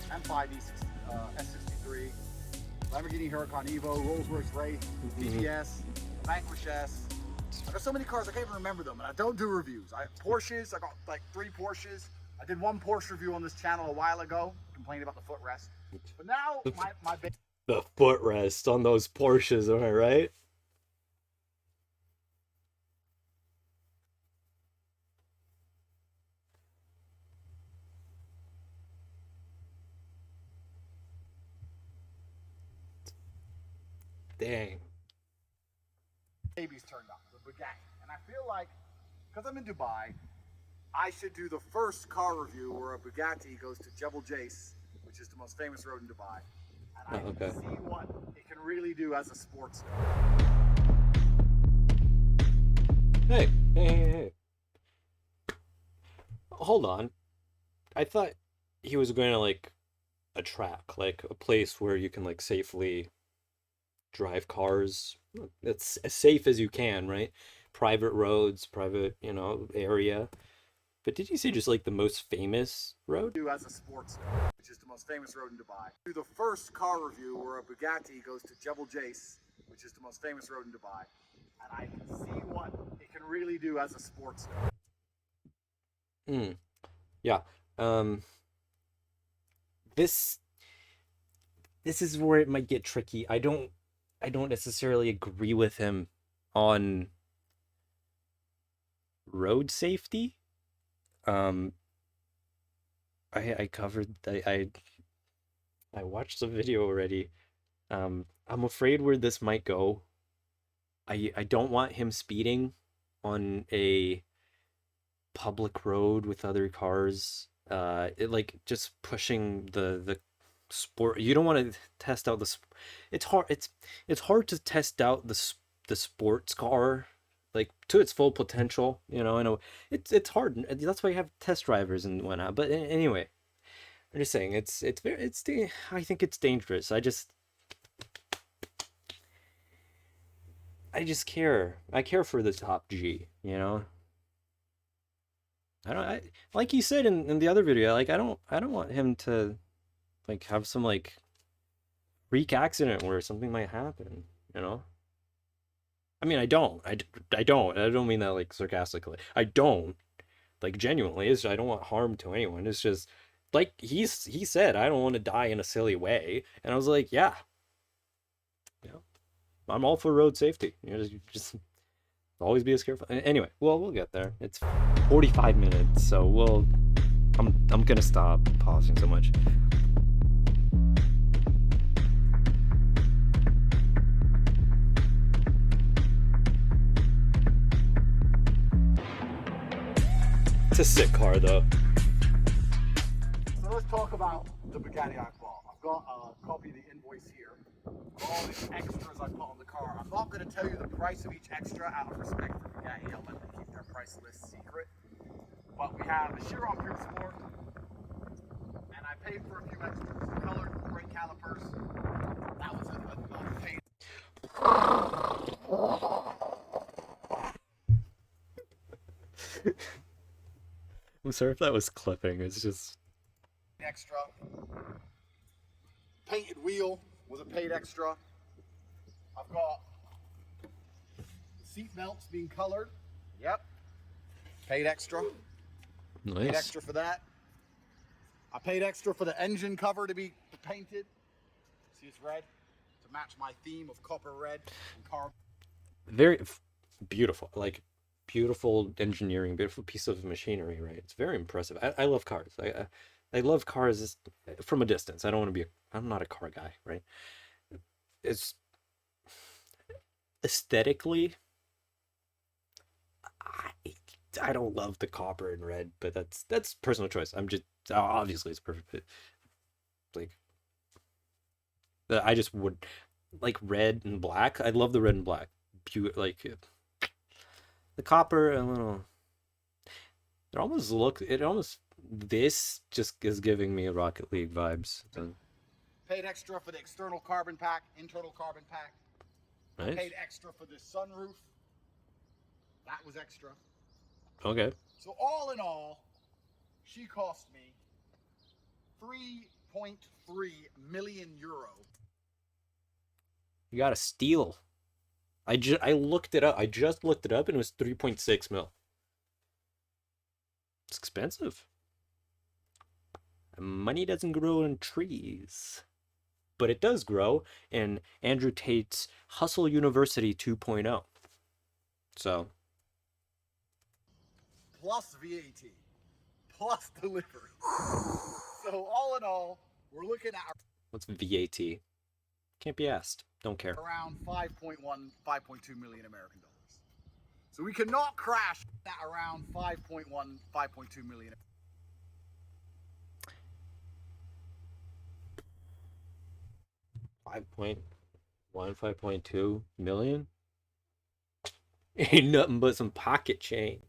M5 S63, Lamborghini Huracan Evo, Rolls-Royce Wraith, DBS, Vanquish S. I got so many cars I can't even remember them, and I don't do reviews. Porsches, I got like 3 Porsches. I did one Porsche review on this channel a while ago, complaining about the footrest. But now my The footrest on those Porsches, am I right? Dang. baby's turned up, the Bugatti. And I feel like, because I'm in Dubai, I should do the first car review where a Bugatti goes to Jebel Jais, which is the most famous road in Dubai. And I can see what it can really do as a sports car. Hey. Hold on. I thought he was going to, like, a track, like a place where you can, like, safely drive cars. It's as safe as you can, right? Private roads, private, area. But did you say just, like, the most famous road? Do as a sports car, which is the most famous road in Dubai. Do the first car review where a Bugatti goes to Jebel Jais, which is the most famous road in Dubai. And I can see what it can really do as a sports car. Yeah. This is where it might get tricky. I don't necessarily agree with him on road safety. I watched the video already. I'm afraid where this might go. I don't want him speeding on a public road with other cars. It like just pushing the sport. You don't want to test out it's hard to test out the sports car like to its full potential, I know it's hard. That's why you have test drivers and whatnot. But anyway, I'm just saying I think it's dangerous. I care. I care for the top G, I like you said in the other video, like I don't want him to like have some like freak accident where something might happen, I mean, I don't mean that like sarcastically. I don't, like, genuinely. I don't want harm to anyone. It's just like he said, I don't want to die in a silly way, and I was like, yeah, I'm all for road safety. Just always be as careful. Anyway, well, we'll get there. It's 45 minutes, so I'm gonna stop pausing so much. It's a sick car, though. So let's talk about the Bugatti I bought. I've got a copy of the invoice here. All the extras I put on the car. I'm not going to tell you the price of each extra out of respect for Bugatti. I'll let them keep their price list secret. But we have a Chiron Pure Sport, and I paid for a few extras. Colored brake calipers. That was a pain. I'm sorry if that was clipping. It's just Extra. Painted wheel was a paid extra. I've got seat belts being colored. Yep. Paid extra. Nice. Paid extra for that. I paid extra for the engine cover to be painted. See, it's red to match my theme of copper red and carbon. very beautiful, like beautiful engineering, beautiful piece of machinery, right? It's very impressive. I love cars. I love cars from a distance. I don't want to be I'm not a car guy, right? It's aesthetically, I don't love the copper and red, but that's personal choice. I'm just obviously it's perfect. But, like I just would like red and black. I love the red and black. Like the copper a little. This just is giving me Rocket League vibes. Paid extra for the external carbon pack, internal carbon pack. Nice. Paid extra for the sunroof. That was extra. Okay. So all in all, she cost me 3.3 million euro. You got a steal. I looked it up. I just looked it up and it was 3.6 mil. It's expensive. Money doesn't grow on trees. But it does grow in Andrew Tate's Hustle University 2.0. So. Plus VAT. Plus delivery. So all in all, we're looking at... What's VAT? Can't be asked. Don't care. Around 5.1, 5.2 million American dollars. So we cannot crash at around 5.1, 5.2 million. 5.1, 5.2 million? Ain't nothing but some pocket change.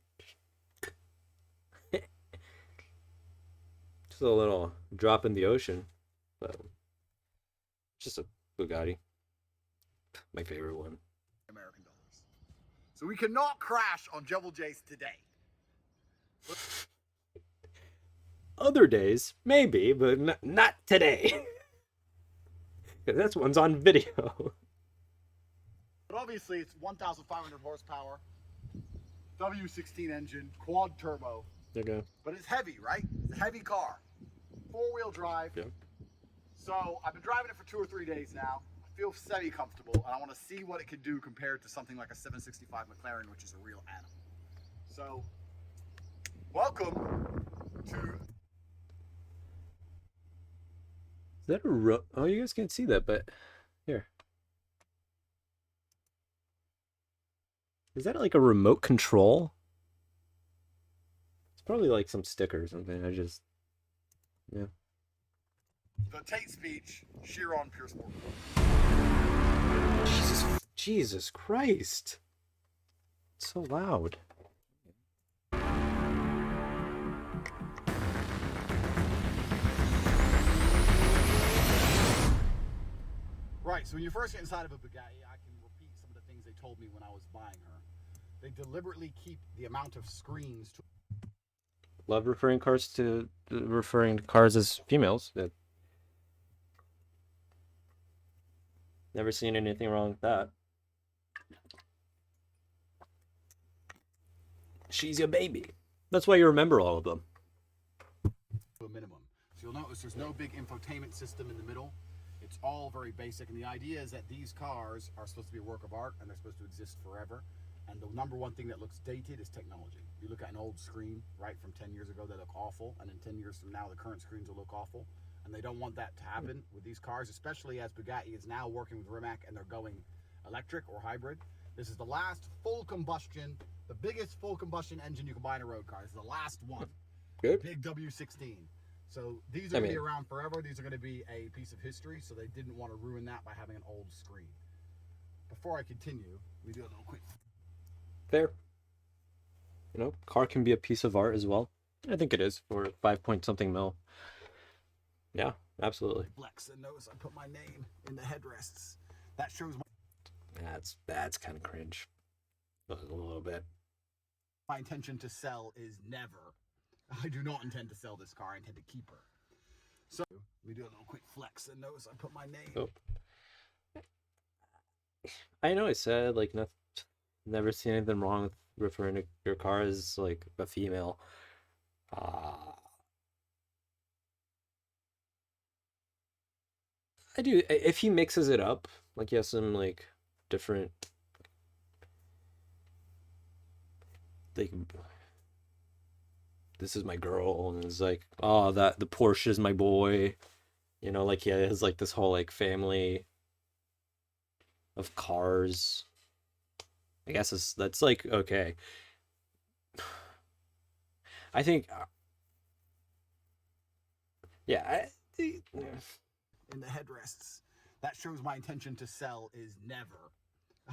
Just a little drop in the ocean, but just a Bugatti. My favorite one. American dollars. So we cannot crash on Jebel Jace today. Other days, maybe, but not today. This one's on video. But obviously it's 1,500 horsepower, W16 engine, quad turbo. Okay. But it's heavy, right? It's a heavy car. 4-wheel drive. Yeah. So I've been driving it for 2 or 3 days now. I feel semi-comfortable, and I want to see what it could do compared to something like a 765 McLaren, which is a real animal. So, welcome to... Is that a oh, you guys can't see that, but here. Is that like a remote control? It's probably like some sticker or something. Yeah. The Tate speech, Chiron Pure Sport. Jesus Christ. It's so loud. Right, so when you first get inside of a Bugatti, I can repeat some of the things they told me when I was buying her. They deliberately keep the amount of screens to... Love referring to cars as females. Never seen anything wrong with that. She's your baby. That's why you remember all of them. To a minimum. So you'll notice there's no big infotainment system in the middle. It's all very basic, and the idea is that these cars are supposed to be a work of art and they're supposed to exist forever. And the number one thing that looks dated is technology. You look at an old screen, right, from 10 years ago, they look awful, and in 10 years from now, the current screens will look awful. And they don't want that to happen with these cars, especially as Bugatti is now working with Rimac and they're going electric or hybrid. This is the last full combustion, the biggest full combustion engine you can buy in a road car. This is the last one. Good. Big W16. So these are going to be around forever. These are going to be a piece of history, so they didn't want to ruin that by having an old screen. Before I continue, we do a little quick. Fair. You know, car can be a piece of art as well. I think it is for 5-point-something mil. Yeah, absolutely. Flex, and notice I put my name in the headrests. That shows my... That's kind of cringe. A little bit. My intention to sell is never. I do not intend to sell this car. I intend to keep her. So we do a little quick flex, and notice I put my name. Oh. I know I said like never seen anything wrong with referring to your car as like a female. I do. If he mixes it up, like he has some like different like, this is my girl, and it's like, oh, that the Porsche is my boy, you know, like he has like this whole like family of cars. I guess that's like okay. I think, yeah. In the headrests. That shows my intention to sell is never.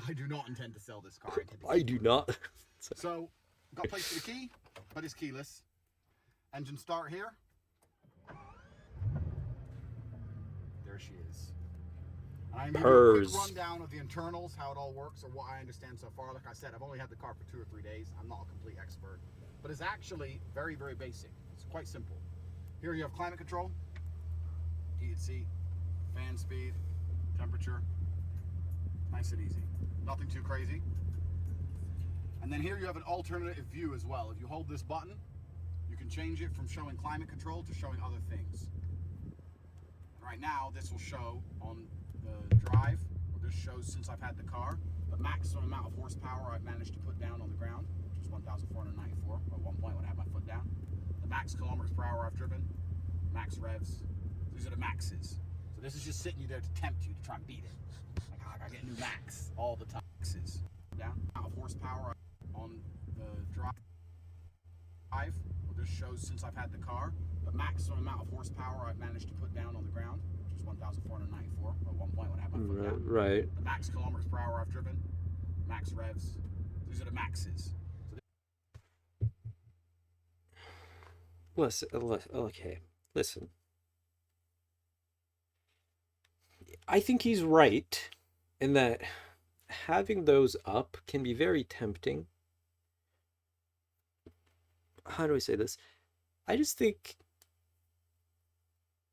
I do not intend to sell this car. I do not. So, got place for the key, but it's keyless. Engine start here. There she is. And I'm giving you a quick rundown of the internals, how it all works, or what I understand so far. Like I said, I've only had the car for 2 or 3 days. I'm not a complete expert. But it's actually very, very basic. It's quite simple. Here you have climate control, heated seat, fan speed, temperature. Nice and easy. Nothing too crazy. And then here you have an alternative view as well. If you hold this button, you can change it from showing climate control to showing other things. Right now, this will show on the drive, or this shows since I've had the car, the maximum amount of horsepower I've managed to put down on the ground, which is 1,494 at one point when I had my foot down. The max kilometers per hour I've driven, max revs. These are the maxes. So this is just sitting you there to tempt you to try and beat it. Like, I gotta get a new max all the time. Maxes. Down. Amount of horsepower on the drive. Well, this shows since I've had the car, the maximum amount of horsepower I've managed to put down on the ground, which is 1,494 at one point when I had my foot down. Right. The max kilometers per hour I've driven, max revs. These are the maxes. So okay, listen. I think he's right in that having those up can be very tempting. How do I say this? I just think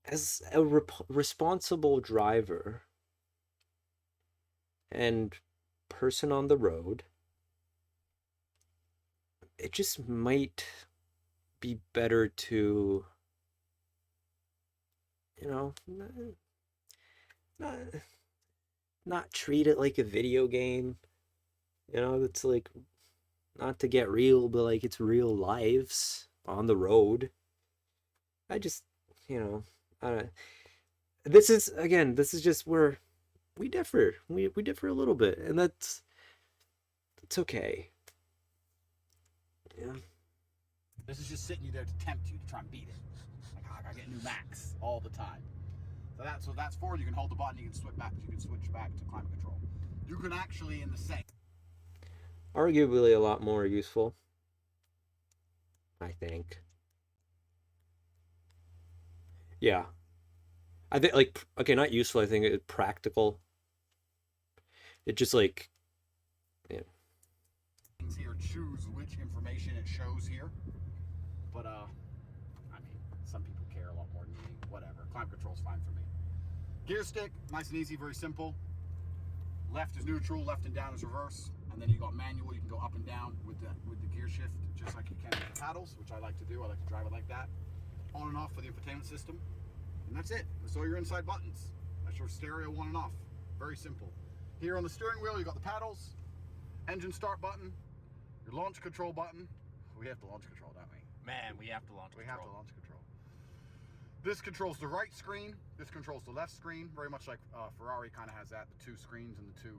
as a responsible driver and person on the road, it just might be better to, you know, not treat it like a video game. You know, it's like, not to get real, but like it's real lives on the road. I just, you know, this is just where we differ. We differ a little bit, and it's okay. Yeah. This is just sitting you there to tempt you to try and beat it. Like, I gotta get a new max all the time. So that's forward. You can hold the button. You can switch back. You can switch back to climate control. You can actually in the same. Arguably a lot more useful, I think. Yeah. I think, like, okay, not useful, I think it's practical. It just, like, yeah. Here, choose which information it shows here. But, I mean, some people care a lot more than me. Whatever. Climate control's fine for me. Gear stick, nice and easy, very simple. Left is neutral, left and down is reverse. And then you got manual, you can go up and down with the gear shift, just like you can with the paddles, which I like to do. I like to drive it like that. On and off for the infotainment system. And that's it. That's all your inside buttons. That's your stereo on and off. Very simple. Here on the steering wheel, you got the paddles, engine start button, your launch control button. We have to launch control, don't we? Man, we have to launch control. We have to launch control. This controls the right screen. This controls the left screen. Very much like Ferrari kind of has that, the two screens and the two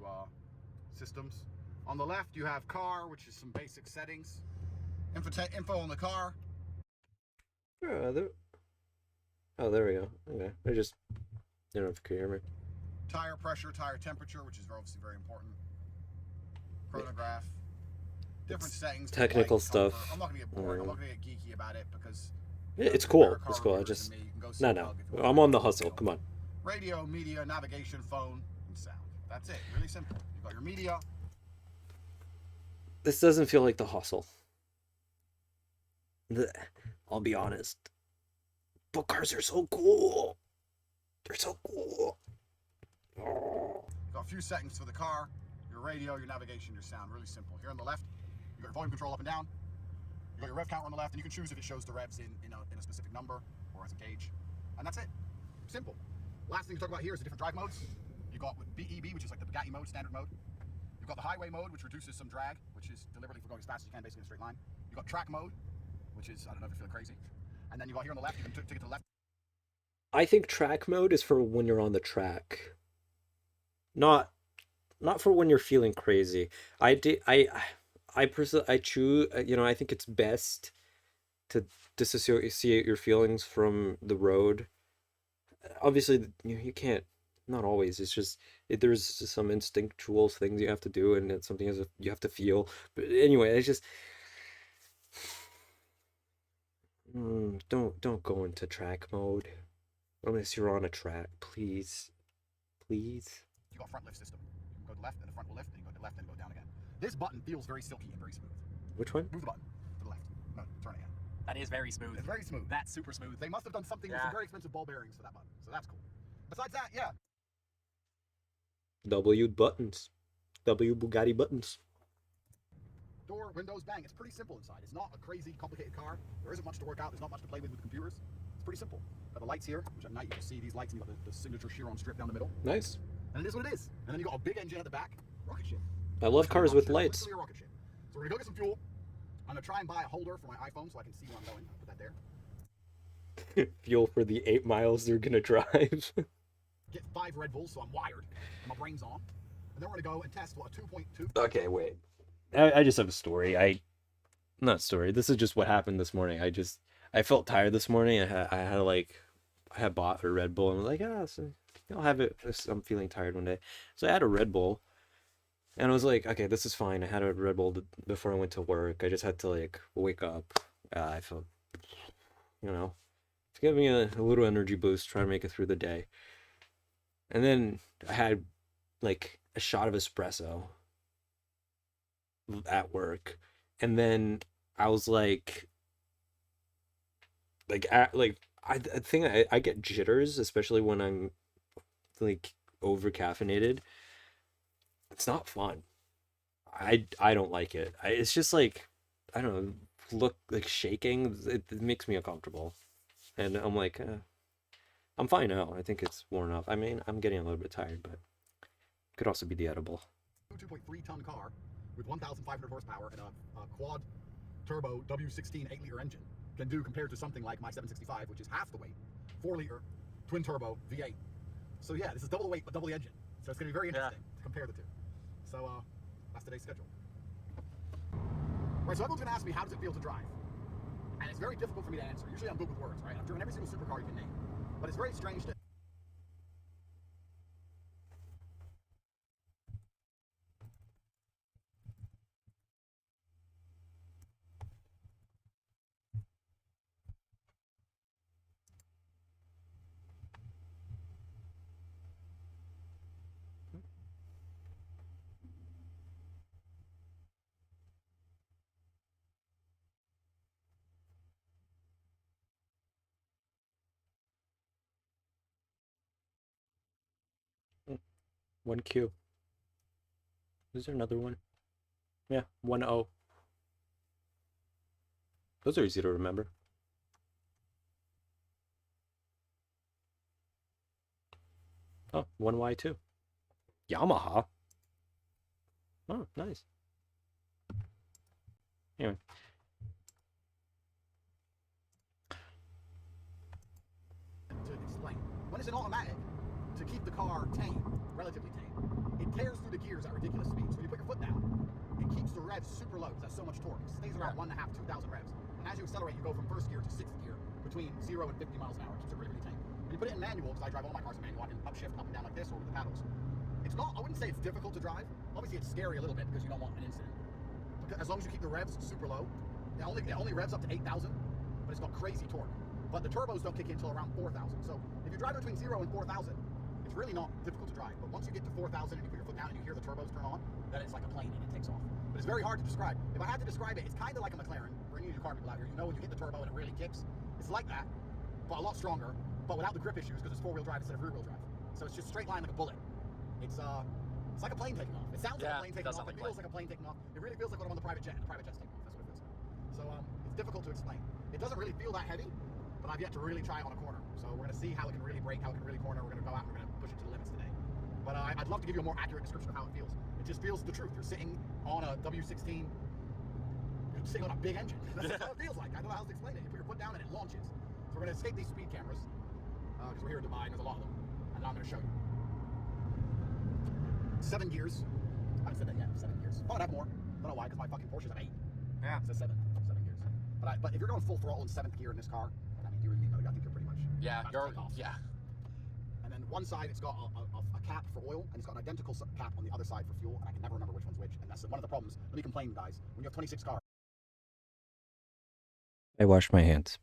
systems. On the left, you have car, which is some basic settings. Info on the car. Oh, there we go. Okay. I just don't know if you can hear me. Tire pressure, tire temperature, which is obviously very important. Chronograph. Different settings. Technical stuff. I'm not gonna get boring. I'm not gonna get geeky about it because it's cool. It's cool. I just no. I'm on the hustle. Come on. Radio, media, navigation, phone, and sound. That's it. Really simple. You got your media. This doesn't feel like the hustle. I'll be honest. But cars are so cool. They're so cool. Oh. You got a few settings for the car, your radio, your navigation, your sound. Really simple. Here on the left, you got your volume control up and down. You got your rev counter on the left, and you can choose if it shows the revs in a specific number or as a gauge. And that's it. Simple. Last thing to talk about here is the different drive modes. You got BEB, which is like the Bugatti mode, standard mode. You've got the highway mode, which reduces some drag, which which is deliberately for going as fast as you can, basically in a straight line. You got track mode, which is, I don't know if you're feeling crazy. And then you got here on the left, you can take it to the left. I think track mode is for when you're on the track. Not for when you're feeling crazy. I choose, I think it's best to disassociate your feelings from the road. Obviously, you can't, not always. It's just, there's some instinctual things you have to do, and it's something you have to feel. But anyway, it's just, don't go into track mode unless you're on a track, please. Please. You got front lift system. You can go to the left, and the front will lift, and you go to the left, and go down again. This button feels very silky and very smooth. Which one? Move the button to the left. No, turn it again. That is very smooth. It's very smooth. That's super smooth. They must have done something with some very expensive ball bearings for that button, so that's cool. Besides that, yeah. W buttons. W Bugatti buttons. Door, windows, bang. It's pretty simple inside. It's not a crazy, complicated car. There isn't much to work out. There's not much to play with computers. It's pretty simple. Got the lights here, which at night you can see these lights, and you got the signature Chiron strip down the middle. Nice. And it is what it is. And then you got a big engine at the back. Rocket ship. I love cars with lights. Literally a rocket ship. So we're gonna go get some fuel. I'm gonna try and buy a holder for my iPhone so I can see where I'm going. I'll put that there. Fuel for the 8 miles they're gonna drive. Get 5 Red Bulls so I'm wired. My brain's on. And then we're gonna go and test what a 2.2. Okay, wait. I just have a story. Not story. This is just what happened this morning. I felt tired this morning. I had bought a Red Bull and was like, so I'll have it. I'm feeling tired one day. So I had a Red Bull and I was like, okay, this is fine. I had a Red Bull before I went to work. I just had to wake up. I felt, to give me a little energy boost, try to make it through the day. And then I had a shot of espresso at work. And then I was I think I get jitters, especially when I'm over caffeinated. It's not fun. I don't like it. It's just I don't know, look shaking. It makes me uncomfortable, and I'm I'm fine now. I think it's worn off. I mean, I'm getting a little bit tired, but it could also be the edible. 2.3-ton car with 1,500 horsepower and a quad turbo W16 8-liter engine can do compared to something like my 765, which is half the weight, 4-liter twin turbo V8. So yeah, this is double the weight but double the engine. So it's going to be very interesting to compare the two. So that's today's schedule. Right, so everyone's going to ask me, how does it feel to drive? And it's very difficult for me to answer. Usually I'm good with words, right? I've driven every single supercar you can name. But it's very strange to... One Q. Is there another one? Yeah, 1O. Those are easy to remember. Oh, 1Y too. Yamaha. Oh, nice. Anyway. To explain. When it's an automatic, to keep the car tame, relatively tame, it tears through the gears at ridiculous speeds. So you put your foot down, it keeps the revs super low because that's so much torque. It stays around 1.5, 2,000 revs. And as you accelerate, you go from first gear to sixth gear between 0 and 50 miles an hour. It keeps it really, really tame. When you put it in manual, because I drive all my cars in manual, I can upshift up and down like this or with the paddles. It's not, I wouldn't say it's difficult to drive. Obviously, it's scary a little bit because you don't want an incident. Because as long as you keep the revs super low, it only revs up to 8,000, but it's got crazy torque. But the turbos don't kick in until around 4,000. So if you're driving between 0 and 4,000, it's really not difficult to drive. But once you get to 4,000 and you put your foot down and you hear the turbos turn on, then it's like a plane and it takes off. But it's very hard to describe. If I had to describe it, it's kind of like a McLaren. Bringing you car people out here, when you hit the turbo and it really kicks, it's like that, but a lot stronger, but without the grip issues because it's 4-wheel drive instead of rear-wheel drive. So it's just straight line like a bullet. It's like a plane taking off. It sounds like a plane taking off. It feels like a plane taking off. It really feels like when I'm on the private jet and the private jet's taking off. That's what it feels like. So it's difficult to explain. It doesn't really feel that heavy, but I've yet to really try it on a corner. So we're going to see how it can really brake, how it can really corner. We're going to go out and we're going to push it to the limits today. But I'd love to give you a more accurate description of how it feels. It just feels the truth. You're sitting on a W16. You're sitting on a big engine. That's what it feels like. I don't know how else to explain it. You put your foot down and it launches. So we're going to escape these speed cameras because we're here in Dubai and there's a lot of them. And now I'm going to show you. 7 gears. I haven't said that yet. 7 gears. Thought I'd have more. Don't know why, because my fucking Porsche's at 8. Yeah. It says 7 gears. But if you're going full throttle in 7th gear in this car, I mean, you and me, I think you're pretty much. Yeah, yeah. And then one side, it's got a cap for oil, and it's got an identical cap on the other side for fuel, and I can never remember which one's which. And that's one of the problems. Let me complain, guys. When you have 26 cars. I wash my hands.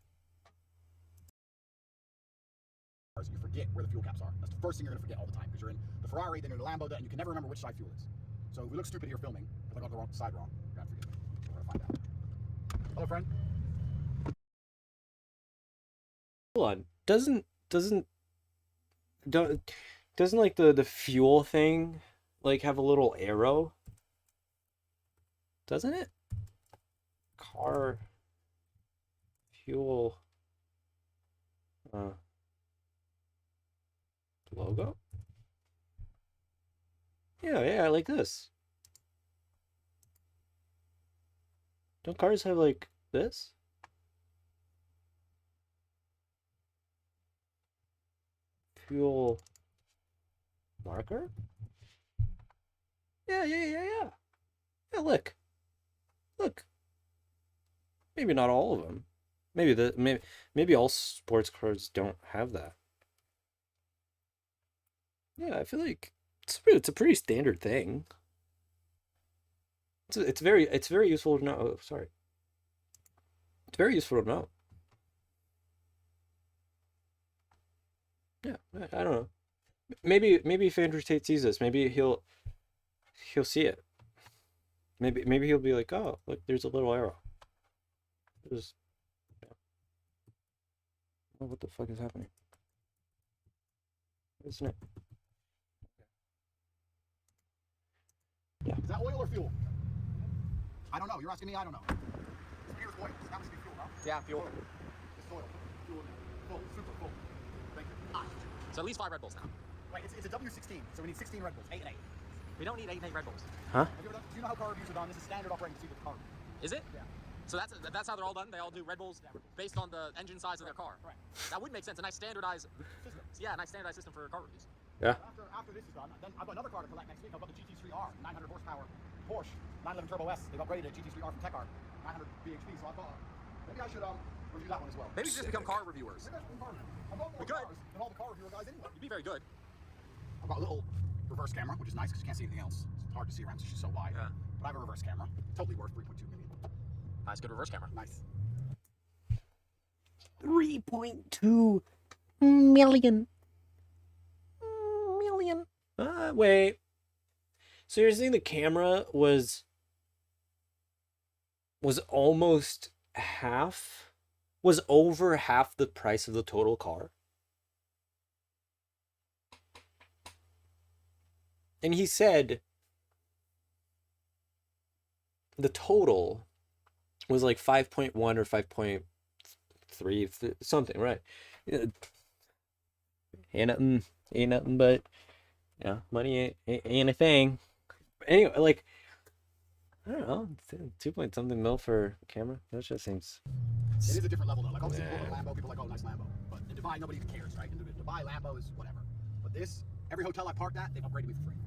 You forget where the fuel caps are. That's the first thing you're going to forget all the time, because you're in the Ferrari, then you're in the Lambo, and you can never remember which side fuel is. So if we look stupid here filming, because I got the wrong side wrong, you're going to forget me. So we're going to find out. Hello, friend. Hold on. Doesn't like the fuel thing like have a little arrow? Doesn't it? Car fuel logo? Yeah, like this. Don't cars have like this? Fuel marker? Yeah. Yeah, look. Maybe not all of them. Maybe all sports cars don't have that. Yeah, I feel like it's a pretty standard thing. It's very useful to know. Oh, sorry. It's very useful to know. Yeah, I don't know. Maybe if Andrew Tate sees this, maybe he'll see it. Maybe he'll be like, oh, look, there's a little arrow. Oh, what the fuck is happening? Isn't it? Yeah. Is that oil or fuel? I don't know. You're asking me. I don't know. This beer is oil. That must be fuel, huh? Yeah, fuel. It's oil. Fuel. Full. Super full. Thank you. So at least 5 Red Bulls now. Right. It's a W16, so we need 16 Red Bulls. 8 and 8. We don't need 8 and 8 Red Bulls. Huh? Do you know how car reviews are done? This is standard operating procedure for car reviews. Is it? Yeah. So that's how they're all done? They all do Red Bulls based on the engine size of their car? Correct. That would make sense. A nice standardized system. Yeah, a nice standardized system for car reviews. Yeah. After this is done, then I've got another car to collect next week. I've got the GT3R, 900 horsepower Porsche, 911 Turbo S. They've upgraded a GT3R from TechArt, 900 bhp. So I thought maybe I should review that one as well. Maybe we should just become car reviewers. Maybe I should become car reviewer. I've got more cars than all the car reviewer guys anyway. You'd be very good. I've got a little reverse camera, which is nice because you can't see anything else. It's hard to see around, so she's so wide. Yeah. But I have a reverse camera. Totally worth 3.2 million. Nice, good reverse camera. Nice. 3.2 million. Wait. So you're saying the camera was almost half? Was over half the price of the total car? And he said the total was like 5.1 or 5.3, something, right? Ain't nothing but, yeah, money ain't a thing. Anyway, like, I don't know, 2 point something mil for a camera. That just seems. It is a different level though. Like obviously, people like Lambo, people are like, oh, nice Lambo. But in Dubai, nobody even cares, right? In Dubai, Lambo is whatever. But this, every hotel I parked at, they've upgraded me for free.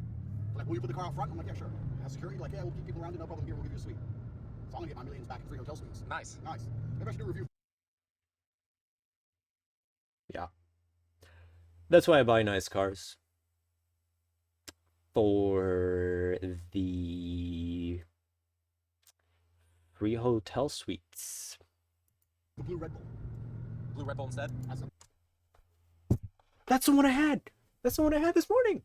They're like, will you put the car out front? I'm like, yeah, sure. It has security. Like, yeah, we'll keep people around you, no problem. Here, we'll give you a suite. So I'm gonna get my millions back in free hotel suites. Nice. Nice. Maybe I should do a review. Yeah. That's why I buy nice cars. For the free hotel suites. The blue Red Bull. Blue Red Bull instead? That's the one I had. That's the one I had this morning.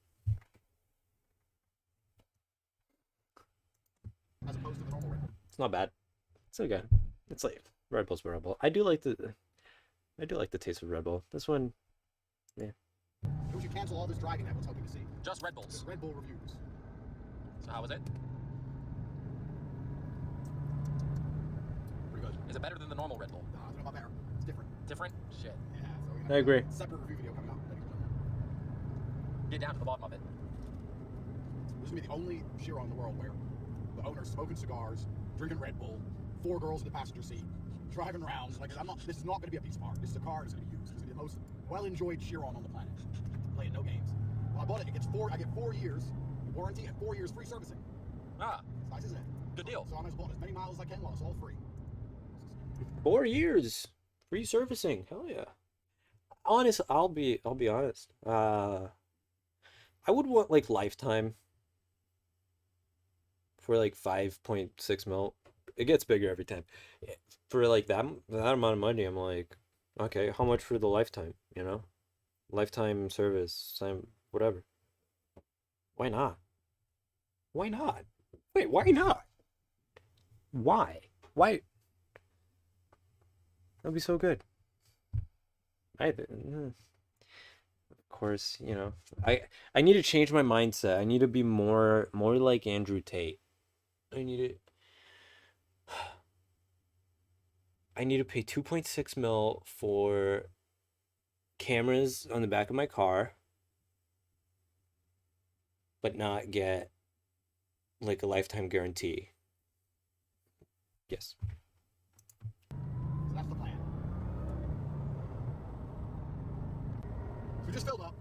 As opposed to the normal Red Bull. It's not bad. It's okay. It's like Red Bull's Red Bull. I do like the taste of Red Bull. This one, yeah. We should cancel all this driving I was hoping to see. Just Red Bulls. Just Red Bull reviews. So how was it? Pretty good. Is it better than the normal Red Bull? No, it's not better. It's different. Different? Shit. Yeah, so we I agree. Separate review video coming out. Get down to the bottom of it. This is gonna be the only Chiron in the world where the owner's smoking cigars, drinking Red Bull, 4 girls in the passenger seat, driving around. Like, this is not gonna be a piece of art. This is a car that's gonna be used. It's gonna be the most well-enjoyed Chiron on the planet. Playing no games. When I bought it, I get 4 years warranty and 4 years free servicing. Ah. It's nice, isn't it? Good deal. So I might as well bought as many miles as I can while it's all free. 4 years free servicing. Hell yeah. Honest, I'll be honest. I would want like lifetime for like 5.6 mil. It gets bigger every time. For like that amount of money, I'm like, okay, how much for the lifetime? You know, lifetime service, time, whatever. Why not? Why not? Wait, why not? Why? Why? That'd be so good. Of course, you know, I need to change my mindset. I need to be more like Andrew Tate. I need to pay 2.6 mil for cameras on the back of my car, but not get like a lifetime guarantee. Yes. So that's the plan. We just filled up.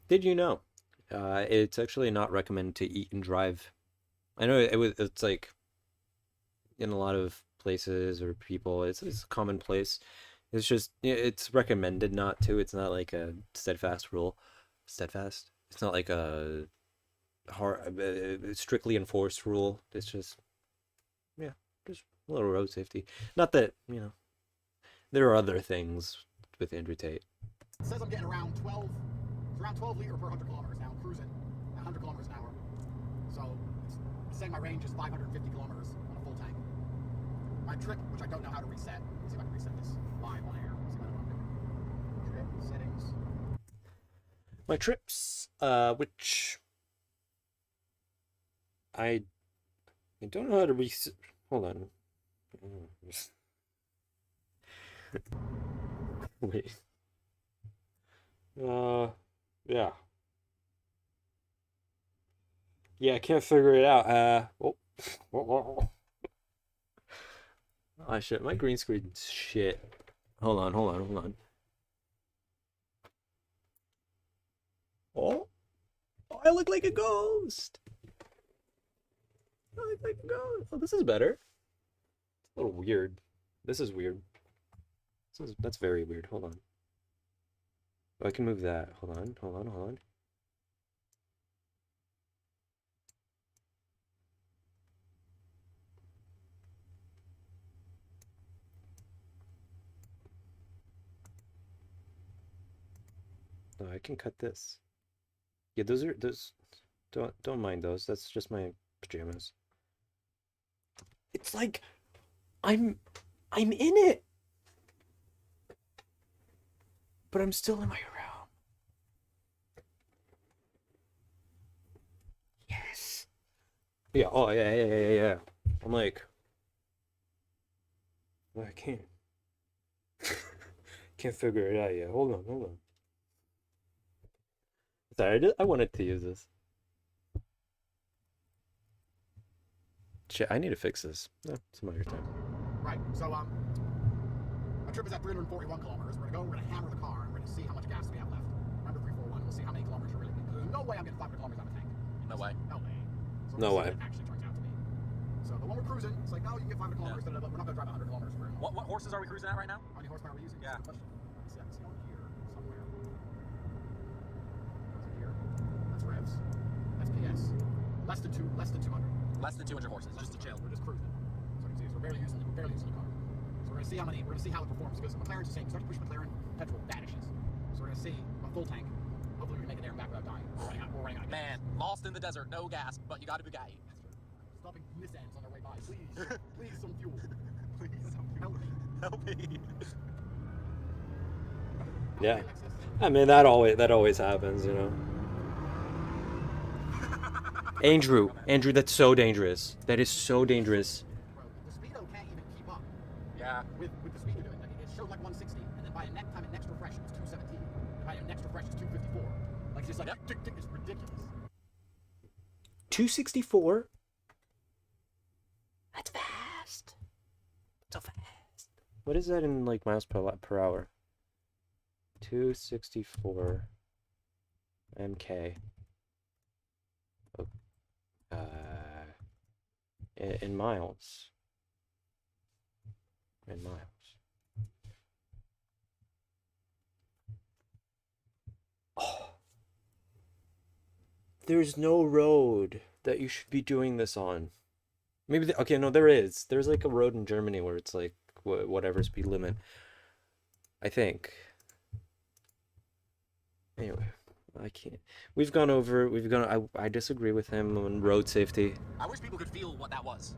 Did you know? It's actually not recommended to eat and drive. I know it's like in a lot of places or people, it's a commonplace. It's just, it's recommended not to. It's not like a steadfast rule. Steadfast? It's not like a hard, strictly enforced rule. It's just, yeah, just a little road safety. Not that, you know, there are other things with Andrew Tate. It says I'm getting around 12 liter per 100 kilometers now. I'm cruising at 100 kilometers an hour. So it's saying my range is 550 kilometers on a full tank. My trip, which I don't know how to reset. Let's see if I can reset this live on air. Let's see what I'm doing. Trip settings. My trips, which I don't know how to reset. Hold on. Wait. Yeah. Yeah, I can't figure it out. Oh shit, my green screen's shit. Hold on. Oh, I look like a ghost. I look like a ghost. Oh, this is better. It's a little weird. This is weird. That's very weird. Hold on. Oh, I can move that. Hold on. No, I can cut this. Yeah, those. Don't mind those. That's just my pajamas. It's like I'm in it, but I'm still in my room. Yes. Yeah. Oh yeah. I'm like, well, I can't figure it out yet. Hold on. Sorry, I wanted to use this. Shit, I need to fix this. No, some other time. Right, so my trip is at 341 kilometers. We're gonna hammer the car, and we're gonna see how much gas we have left. Remember 341, we'll see how many kilometers you're really getting. There's no way I'm getting 500 kilometers out of the tank. No way. So No way. It actually turns out to be. So, but when we're cruising, it's like, no, you can get 500 kilometers, but we're not gonna drive 100 kilometers. What horses are we cruising at right now? How many horsepower are we using? Yeah. That's the question. Let's see, I can see on here somewhere. Is it here? That's revs. That's PS. Less than 200. Less than 200 horses, just to chill. We're just cruising. So you can see, we're barely using the car. So we're gonna see how it performs, because McLaren's the same. Start to push McLaren, petrol vanishes. So we're gonna see a full tank. Hopefully we can make it there and back without dying. We're running out of gas. Man, lost in the desert, no gas, but you got a Bugatti. Stopping Nissans on their way by. Please some fuel. Please some fuel. Help me. Yeah. I mean, that always happens, you know. Andrew, that's so dangerous. That is so dangerous. The speedo can't even keep up. Yeah. With the speed you're doing. Like, it showed like 160, and then by a time at next refresh it was 217. And by a next refresh it's 254. Like, it's just like, it's ridiculous. 264. That's fast. So fast. What is that in like miles per hour? 264 MK. Oh, in miles. In miles. Oh. There's no road that you should be doing this on. Maybe okay, no, there is. There's like a road in Germany where it's like whatever speed limit. I think. Anyway, I can't. We've gone over. I disagree with him on road safety. I wish people could feel what that was.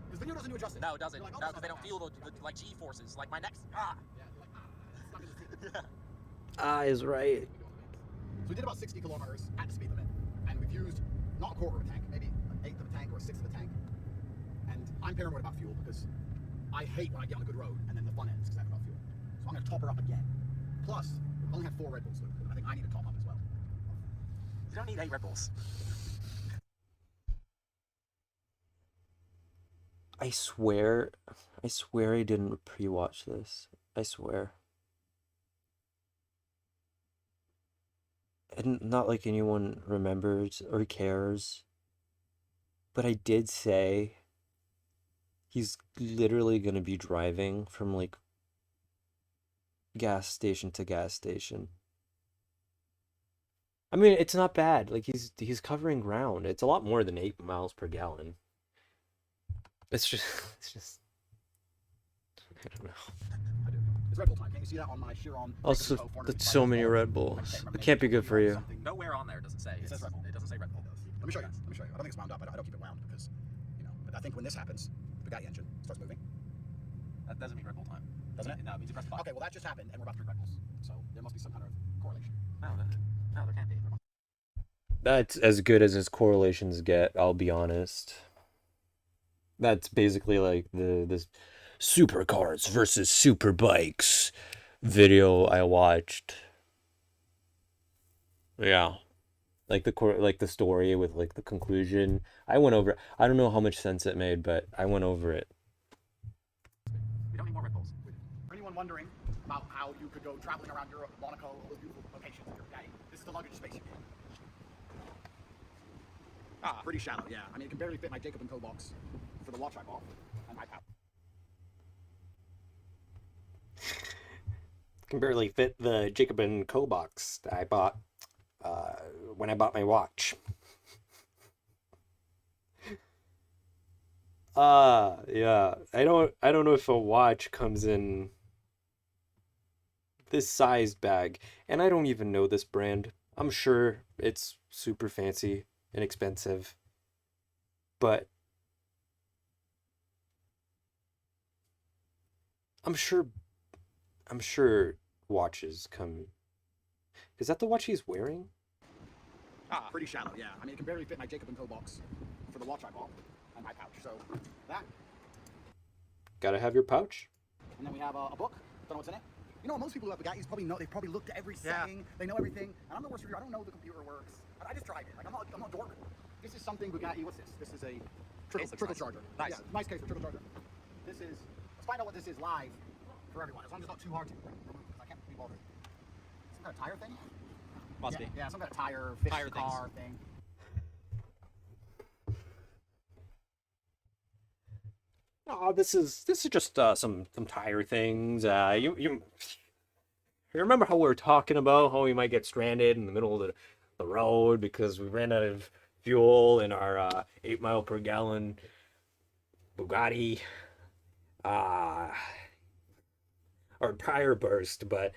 Because the new doesn't do adjust it. No, it doesn't. Like, oh, No, because they don't feel the like G forces. Like my neck's Ah is right. So we did about 60 kilometers at the speed limit, and we've used not a quarter of a tank, maybe an eighth of a tank or a sixth of a tank. And I'm paranoid about fuel because I hate when I get on a good road and then the fun ends because I have enough fuel. So I'm going to top her up again. Plus, we only have 4 Red Bulls, Luke, and I think I need to top up as well. You don't need 8 Red Bulls. I swear I didn't pre-watch this. I swear. And not like anyone remembers or cares. But I did say he's literally gonna be driving from like gas station to gas station. I mean, it's not bad. Like he's covering ground. It's a lot more than 8 miles per gallon. It's just I don't know. It's Red Bull time. Can you see that on my Chiron? Also, that's so many Red Bulls. It can't be good for you. Nowhere on there does it say. It says Red Bull. It doesn't say Red Bull. Let me show you. Let me show you. I don't think it's wound up. I don't keep it wound because, you know. But I think when this happens, the Bugatti engine starts moving. That doesn't mean Red Bull time. Doesn't it? No, it means you press the button. Okay, well that just happened, and we're about 3 Red Bulls. So there must be some kind of correlation. No, there can't be. That's as good as his correlations get, I'll be honest. That's basically like this supercars versus super bikes video I watched. Yeah. Like the story with like the conclusion. I went over. I don't know how much sense it made, but I went over it. We don't need more Red Bulls. For anyone wondering about how you could go traveling around Europe, Monaco, all those beautiful locations with your Bugatti, this is the luggage space you get. Pretty shallow, yeah. I mean, it can barely fit my Jacob & Co. box for the watch I bought and my pouch. Can barely fit the Jacob & Co. box that I bought when I bought my watch. Yeah. I don't know if a watch comes in this sized bag, and I don't even know this brand. I'm sure it's super fancy and expensive, but I'm sure watches come. Is that the watch he's wearing? Pretty shallow, yeah. I mean, it can barely fit my Jacob & Co. box for the watch I bought and my pouch. So that. Gotta have your pouch. And then we have a book. Don't know what's in it. You know, most people who have Bugattis probably know. They've probably looked at every setting. They know everything. And I'm the worst reviewer. I don't know the computer works. I just tried it. Like I'm not a dork. This is something Bugatti. What's this? This is a trickle charger. Nice. Yeah, nice case for trickle charger. This is. Let's find out what this is live for everyone. As long as it's not too hard to remove because I can't be bothered. Some kind of tire thing. Must be. Yeah, some kind of tire, fish car thing. Oh, this is just some tire things. You remember how we were talking about how we might get stranded in the middle of the road because we ran out of fuel in our 8 mile per gallon Bugatti. Our tire burst, but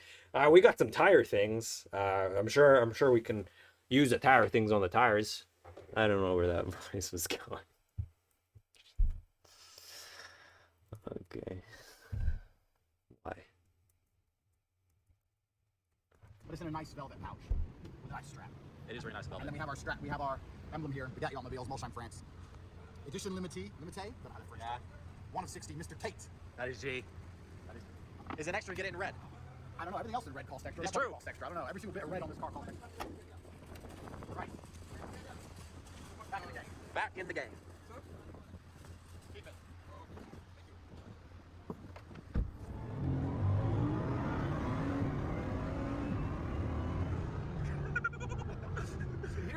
we got some tire things. I'm sure we can use the tire things on the tires. I don't know where that voice was going. Okay. Why? But it's in a nice velvet pouch with a nice strap. It is very nice velvet. And then we have our strap. We have our emblem here. Bugatti automobiles, Molsheim, France. Edition Limité. But not a French. Yeah. 1 of 60, Mr. Tate. That is G. Is it extra to get it in red? I don't know. Everything else in red costs extra. It's That true. costs extra. I don't know. Every single bit of red on this car costs extra. Right. Back in the game. back in the game.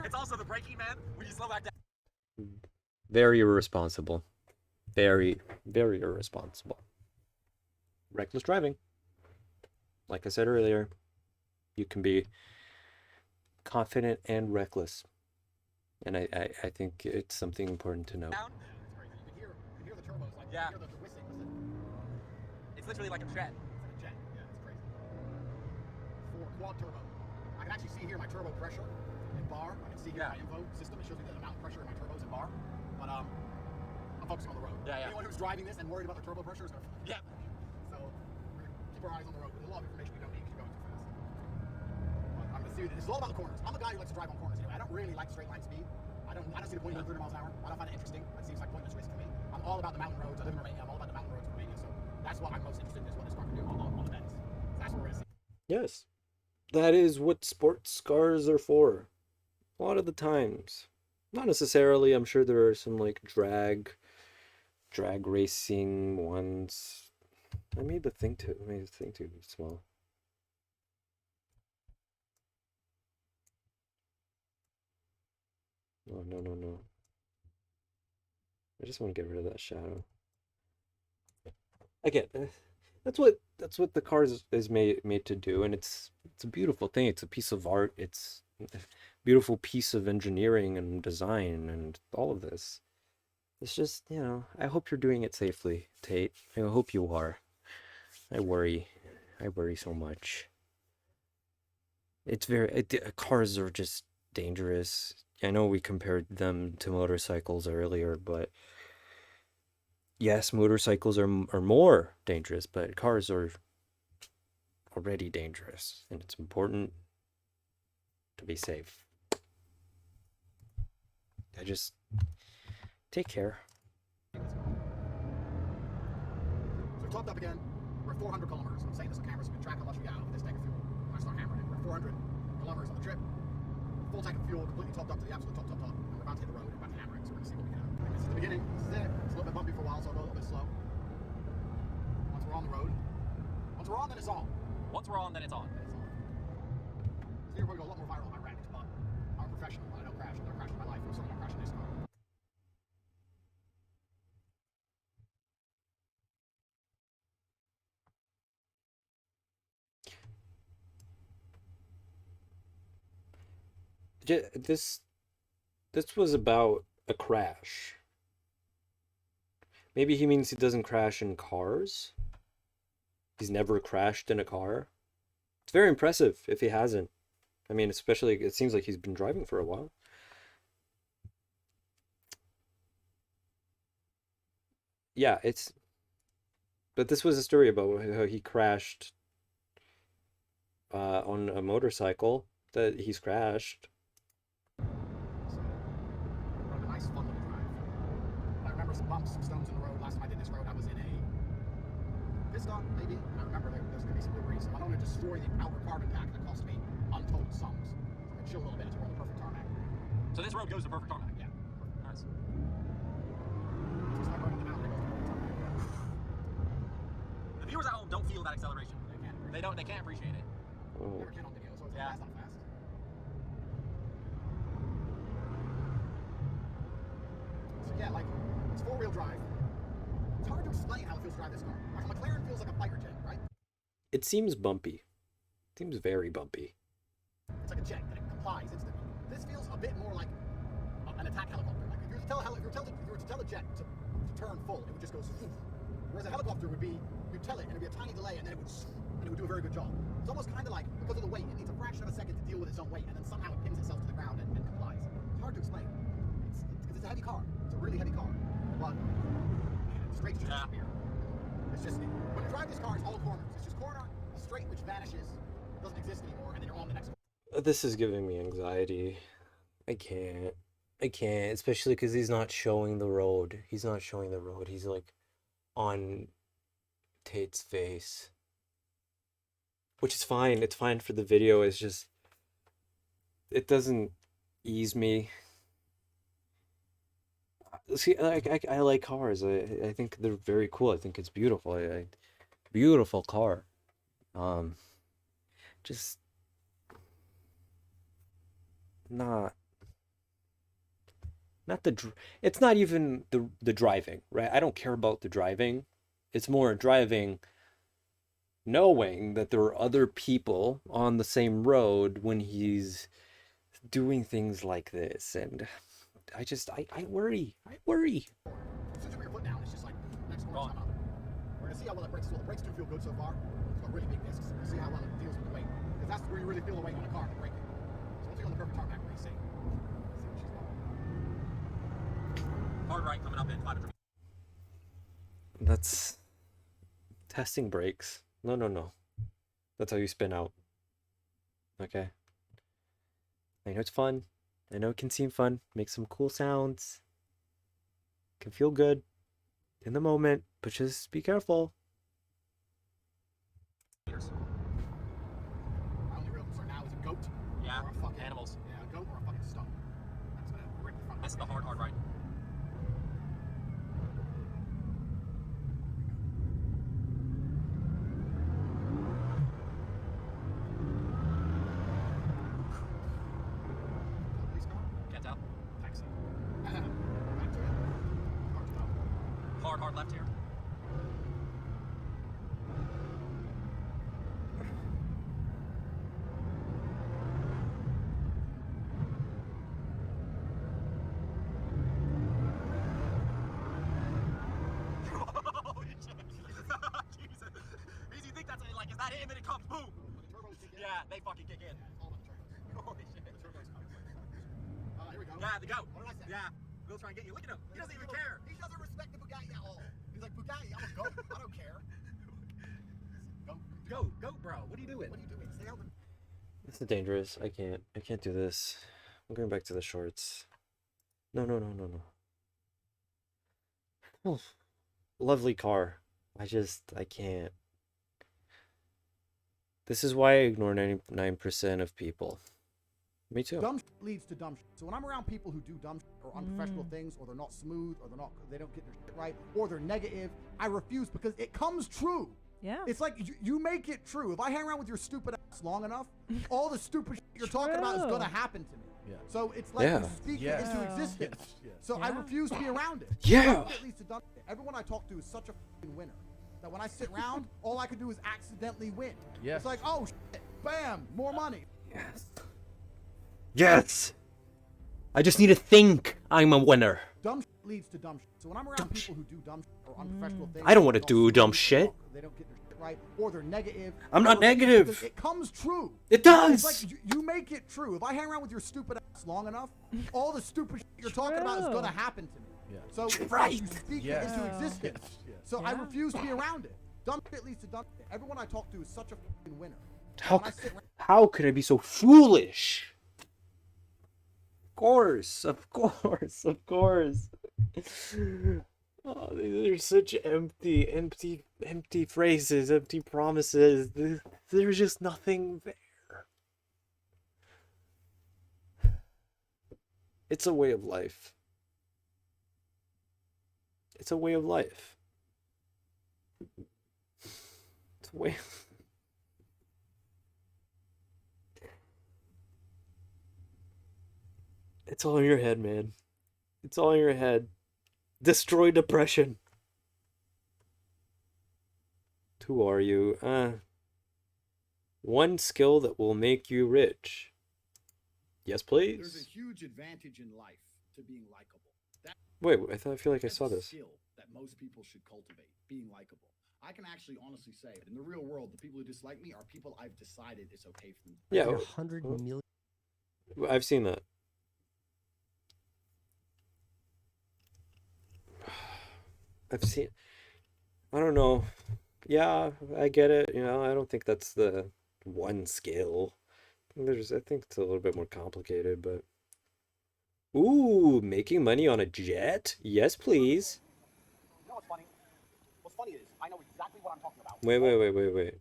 It's also the braking, man. When you slow back down. Very irresponsible. Very, very irresponsible. Reckless driving. Like I said earlier, you can be confident and reckless. And I think it's something important to know. You hear the turbos, like Yeah. you hear the whistling. It's literally like a jet. It's like a jet. Yeah, it's crazy. For quad turbo, I can actually see here my turbo pressure in bar. I can see here my info system. It shows me the amount of pressure in my turbos in bar. But I'm focusing on the road. Yeah. Anyone who's driving this and worried about the turbo pressure is gonna. Yeah. So we're gonna keep our eyes on the road. There's a lot of information we don't need because you're going too fast. But I'm gonna see you. It's all about the corners. I'm a guy who likes to drive on corners anyway. I don't really like straight line speed. I don't see the point of going 30 miles an hour. I don't find it interesting. It seems like pointless risk to me. I'm all about the mountain roads. I live in Romania. I'm all about the mountain roads of Romania. So that's what I'm most interested in, is what this car can do on the bends. That's what we're gonna see. Yes. That is what sports cars are for. A lot of the times. Not necessarily. I'm sure there are some like drag racing ones. I made the thing too small. Oh, no. I just want to get rid of that shadow. Again, that's what the car is made to do, and it's a beautiful thing. It's a piece of art. It's a beautiful piece of engineering and design and all of this. It's just, I hope you're doing it safely, Tate. I hope you are. I worry so much. Cars are just dangerous. I know we compared them to motorcycles earlier, but yes, motorcycles are more dangerous, but cars are already dangerous, and it's important to be safe. Just take care. So we topped up again. We're at 400 kilometers. I'm saying this on camera so we can track how much we got out of this tank of fuel. I'm gonna start hammering it. We're at 400 kilometers on the trip. Full tank of fuel, completely topped up to the absolute top. And we're about to hit the road. We're about to hammer it. So we're gonna see what we can do. This is the beginning. This is it. It's a little bit bumpy for a while, so I'll go a little bit slow. Once we're on the road. Once we're on, then it's on. Once we're on, then it's on. This video will go a lot more viral if I wrecked, but I'm a professional. I don't crash. I've never crashed in my life. I'm certainly not crashing this car. This was about a crash. Maybe he means he doesn't crash in cars. He's never crashed in a car. It's very impressive if he hasn't. I mean, especially, it seems like he's been driving for a while. Yeah, but this was a story about how he crashed on a motorcycle that he's crashed. A nice fun little drive. I remember some bumps, some stones in the road. Last time I did this road, I was in a Vista, maybe. And I remember there's going to be some debris. So I don't want to destroy the outer carbon pack that cost me untold sums. So I'm going to chill a little bit until we're on the perfect tarmac. So this road goes to perfect tarmac. Yeah. Nice. So it's like going on the mountain, it goes to perfect tarmac. The viewers at home don't feel that acceleration. They can't. They can't appreciate it. Oh. Never can on video, so it's fast on fast. So yeah, like, it's four-wheel drive. It's hard to explain how it feels to drive this car. Like a McLaren feels like a fighter jet, right? It seems bumpy. It seems very bumpy. It's like a jet that it complies instantly. This feels a bit more like an attack helicopter. Like if you were to tell a jet to turn full, it would just go swoop. Whereas a helicopter would be, you'd tell it and it'd be a tiny delay and then it would swoop, and it would do a very good job. It's almost kind of like, because of the weight, it needs a fraction of a second to deal with its own weight, and then somehow it pins itself to the ground and complies. It's hard to explain. It's because it's a heavy car. It's a really heavy car. But man, straights just disappear. It's just, when you drive this car, it's all corners. It's just corner, a straight which vanishes, doesn't exist anymore, and then you're on the next one. This is giving me anxiety. I can't, especially because he's not showing the road. He's not showing the road. He's like on Tate's face. Which is fine. It's fine for the video. It's just, it doesn't ease me. See, I like cars. I think they're very cool. I think it's beautiful. Beautiful car. Just not it's not even the driving, right? I don't care about the driving. It's more driving knowing that there are other people on the same road when he's doing things like this, and I worry. I worry. As soon as you put your foot down, it's just like next corner time out. We're gonna see how well it breaks. Well, the brakes do feel good so far. It's got really big discs. We'll see how well it deals with the weight, because that's where you really feel the weight on a car, the braking. So once you go on the perfect tarmac, we're gonna see. Hard right coming up in 500. That's testing brakes. No. That's how you spin out. Okay. I know it's fun. I know it can seem fun. Make some cool sounds. Can feel good in the moment, but just be careful. My only real concern now is a goat. Yeah, or a fucking animals. Yeah, a goat or a fucking stone. That's gonna rip the front. That's the hard right. Can't tell. Thanks. Hard left here. Jesus. Easy, you think that's like, is that it? And then it comes, boom. Yeah, they fucking kick in. Holy shit. Here we go. Yeah, the goat. What did I say? Yeah. We'll try and get you. Look at him. He doesn't even care. He doesn't respect the Bugatti at all. He's like, Bugatti, I'm a goat. I don't care. Goat, bro. What are you doing? What are you doing? Stay out the... This is dangerous. I can't do this. I'm going back to the shorts. No. Oh, lovely car. I can't. This is why I ignore 99% of people. Me too. Dumb shit leads to dumb shit. So when I'm around people who do dumb shit or unprofessional things, or they're not smooth, or they don't get their shit right, or they're negative, I refuse, because it comes true. Yeah. It's like you make it true. If I hang around with your stupid ass long enough, all the stupid shit you're talking about is gonna happen to me. Yeah. So it's like you speak it into existence. Yes. So I refuse to be around it. Yeah. Dumb shit leads to dumb shit. Everyone I talk to is such a fucking winner that when I sit around, all I can do is accidentally win. Yeah. It's like, oh shit, bam, more money. Yes. I just need to think I'm a winner. Dumb shit leads to dumb shit. So when I'm around people who do dumb shit or unprofessional things, I don't want to not do smooth, dumb shit. They don't get their shit right, or they're negative. I'm not negative. It comes true. It does. It's like you make it true. If I hang around with your stupid ass long enough, all the stupid shit you're talking about is gonna happen to me. Yeah. So it's Right. like you speak it into existence. So I refuse to be around it. Dumb shit leads to dumb shit. Everyone I talk to is such a fucking winner. How could I be so foolish? Of course. Oh, these are such empty phrases, empty promises. There's just nothing there. It's a way of life. It's a way of life. It's a way. It's all in your head, man. It's all in your head. Destroy depression. Who are you? One skill that will make you rich. Yes, please. There's a huge advantage in life to being likable. Wait, I feel like I saw this. Skill that most people should cultivate, being likable. I can actually honestly say, in the real world, the people who dislike me are people I've decided it's okay for them. Yeah, 100 million. I've seen that. I don't know. Yeah, I get it. You know, I don't think that's the one skill. I think it's a little bit more complicated, but. Ooh, making money on a jet? Yes, please. You know what's funny? What's funny is I know exactly what I'm talking about. Wait.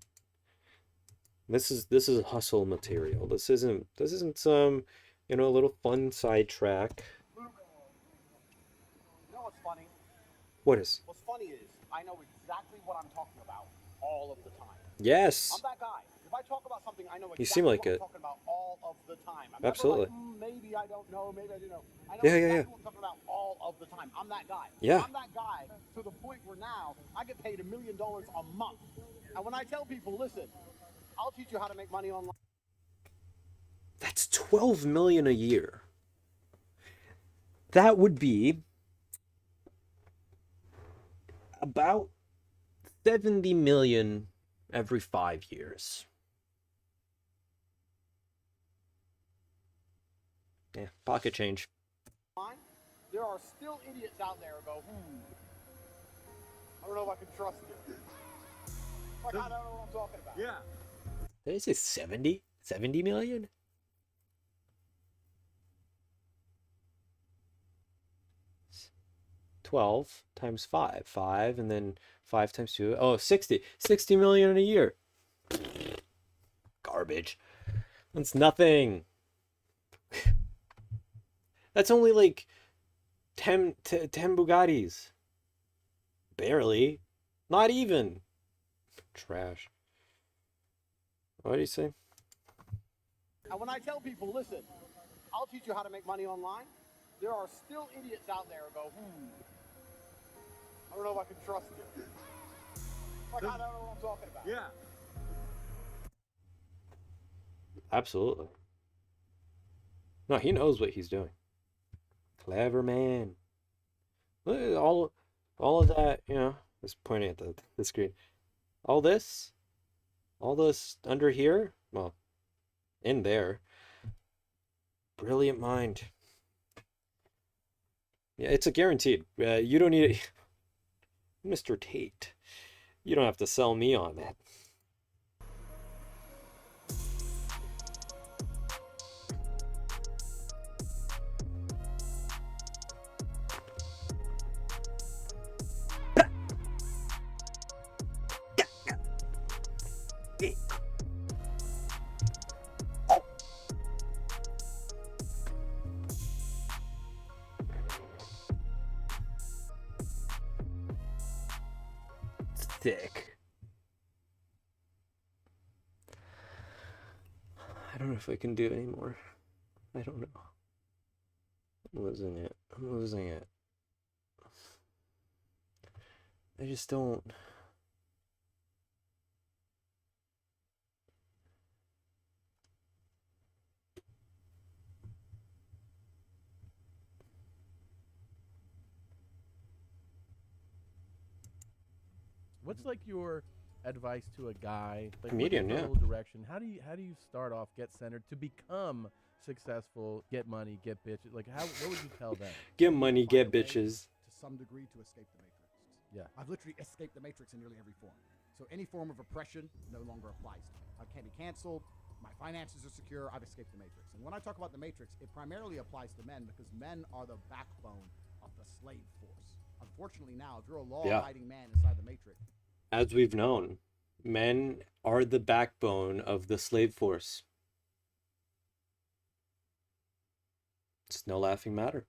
This is hustle material. This isn't some, a little fun sidetrack. No, What is? What's funny is I know exactly what I'm talking about all of the time. Yes. I'm that guy. If I talk about something, I know exactly You seem like what I'm it. talking about all of the time. I'm Absolutely. never like, maybe I don't know, maybe I do know. I know Yeah, exactly yeah, yeah. what I'm talking about all of the time. I'm that guy. Yeah. I'm that guy to the point where now I get paid $1 million a month. And when I tell people, listen, I'll teach you how to make money online. That's 12 million a year. That would be about 70 million every 5 years. Yeah, pocket change. There are still idiots out there who go, I don't know if I can trust you. Like, I don't know what I'm talking about. Yeah. Did I say 70? 70 million? $12 times 5. 5, and then 5 times 2. Oh, 60. 60 million a year. Garbage. That's nothing. That's only like 10 Bugattis. Barely. Not even. Trash. What do you say? And when I tell people, listen, I'll teach you how to make money online, there are still idiots out there who go, I don't know if I can trust you. Like, I don't know what I'm talking about. Yeah. Absolutely. No, he knows what he's doing. Clever man. Look at all of that, you know, just pointing at the screen. All this under here, well, in there. Brilliant mind. Yeah, it's a guaranteed. You don't need it. Mr. Tate, you don't have to sell me on that. Thick. I don't know if I can do it anymore. I don't know. I'm losing it. I'm losing it. I just don't. What's like your advice to a guy? Like, Comedian, what's yeah. your little direction? How do you start off, get centered, to become successful, get money, get bitches? Like, what would you tell them? Get money, get bitches. To some degree to escape the matrix. Yeah. I've literally escaped the matrix in nearly every form. So any form of oppression no longer applies to me. I can't be canceled. My finances are secure. I've escaped the matrix. And when I talk about the matrix, it primarily applies to men because men are the backbone of the slave force. Unfortunately now, if you're a law-abiding man inside the matrix, As we've known, men are the backbone of the slave force. It's no laughing matter.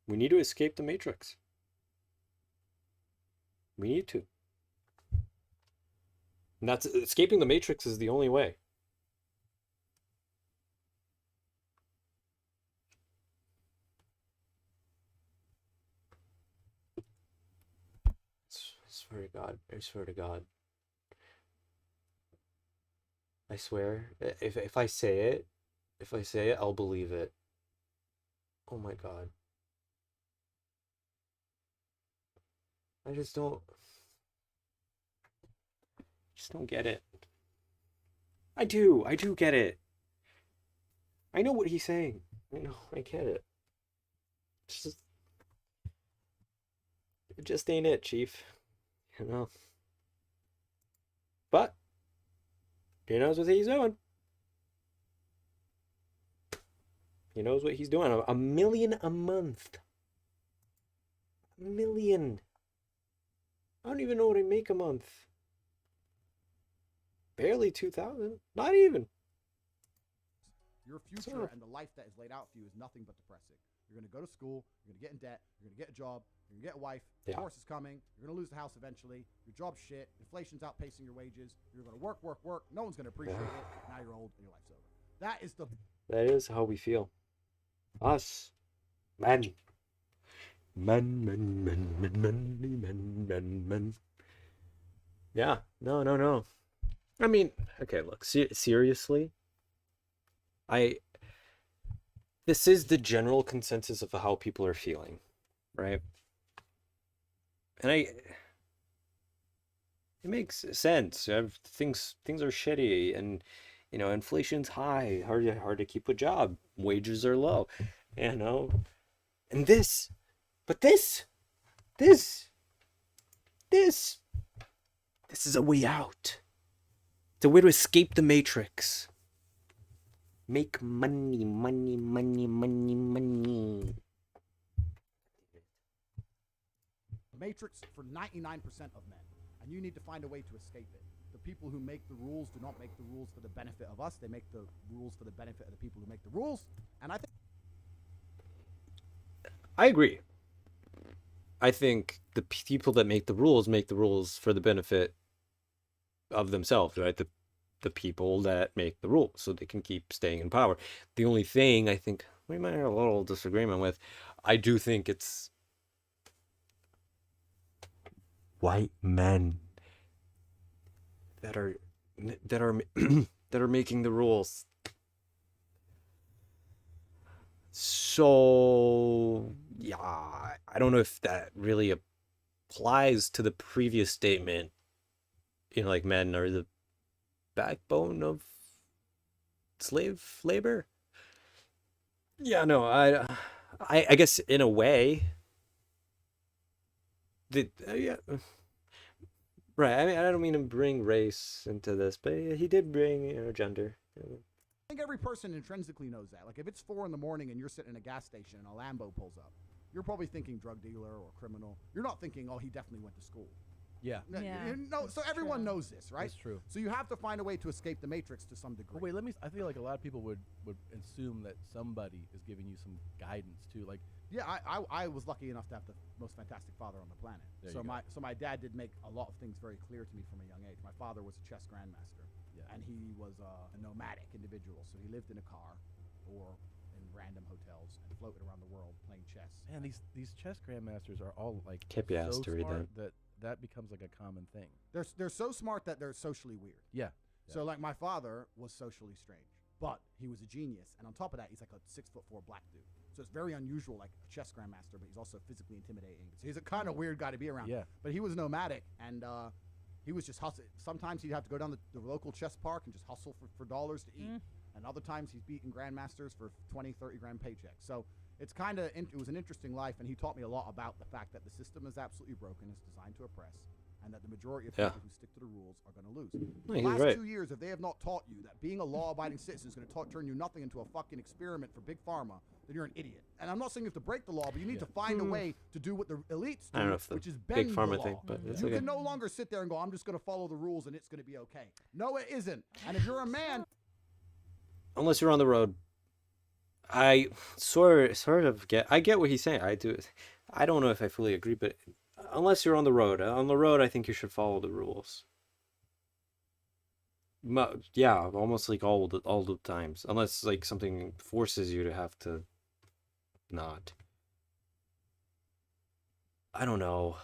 We need to escape the matrix. We need to. And that's escaping the matrix is the only way. I swear to God. I swear to God. I swear. If I say it, I'll believe it. Oh my God. I just don't get it. I do get it. I know what he's saying. I get it. It just ain't it, Chief. You know. But he knows what he's doing. He knows what he's doing. $1 million a month. $1 million. I don't even know what I make a month. Barely 2,000. Not even. your future and the life that is laid out for you is nothing but depressing. You're going to go to school, you're going to get in debt, you're going to get a job, You're gonna get a wife. Yeah. Divorce is coming. You're gonna lose the house eventually. Your job's shit. Inflation's outpacing your wages. You're gonna work. No one's gonna appreciate it. Now you're old and your life's over. That is how we feel. Us. Men. Men. Yeah. No. I mean, okay, look, seriously. This is the general consensus of how people are feeling, right? And it makes sense. Things are shitty, and inflation's high, hard to keep a job, wages are low, and this is a way out. It's a way to escape the matrix. Make money. The matrix for 99% of men, and you need to find a way to escape it. The people who make the rules do not make the rules for the benefit of us. They make the rules for the benefit of the people who make the rules. And I agree. I think the people that make the rules for the benefit of themselves, right? The people that make the rules, so they can keep staying in power. The only thing I think we might have a little disagreement with, I do think it's white men that are making the rules. So yeah, I don't know if that really applies to the previous statement. Like men are the backbone of slave labor. Yeah, no, I guess in a way. Yeah. Right. I mean, I don't mean to bring race into this, but he did bring, gender. I think every person intrinsically knows that. Like, if it's 4 a.m. and you're sitting in a gas station and a Lambo pulls up, you're probably thinking drug dealer or criminal. You're not thinking, oh, he definitely went to school. Yeah. No, so everyone knows this, right? That's true. So you have to find a way to escape the matrix to some degree. But wait, I feel like a lot of people would assume that somebody is giving you some guidance too. Like, yeah, I was lucky enough to have the most fantastic father on the planet. So my dad did make a lot of things very clear to me from a young age. My father was a chess grandmaster, and he was a nomadic individual. So he lived in a car or in random hotels and floated around the world playing chess. Man, these chess grandmasters are all like Can't be asked to read smart that becomes like a common thing. They're so smart that they're socially weird. Yeah. So like my father was socially strange, but he was a genius, and on top of that, he's like a 6'4" black dude. So it's very unusual, like a chess grandmaster, but he's also physically intimidating. So he's a kind of weird guy to be around. Yeah. But he was nomadic, and he was just hustling. Sometimes he'd have to go down the local chess park and just hustle for dollars to eat. And other times he's beating grandmasters for 20, 30 grand paychecks. So it's it was an interesting life, and he taught me a lot about the fact that the system is absolutely broken. It's designed to oppress, and that the majority of people who stick to the rules are going to lose. The last 2 years, if they have not taught you that being a law-abiding citizen is going to turn you nothing into a fucking experiment for big pharma, then you're an idiot. And I'm not saying you have to break the law, but you need to find a way to do what the elites I don't know do, if the which is big bend pharma the law. thing, but it's You okay. can no longer sit there and go, I'm just going to follow the rules and it's going to be okay. No, it isn't. And if you're a man... Unless you're on the road, I sort of get what he's saying. I do. I don't know if I fully agree, but unless you're on the road, I think you should follow the rules. Yeah, almost like all the times, unless like something forces you to have to not. I don't know.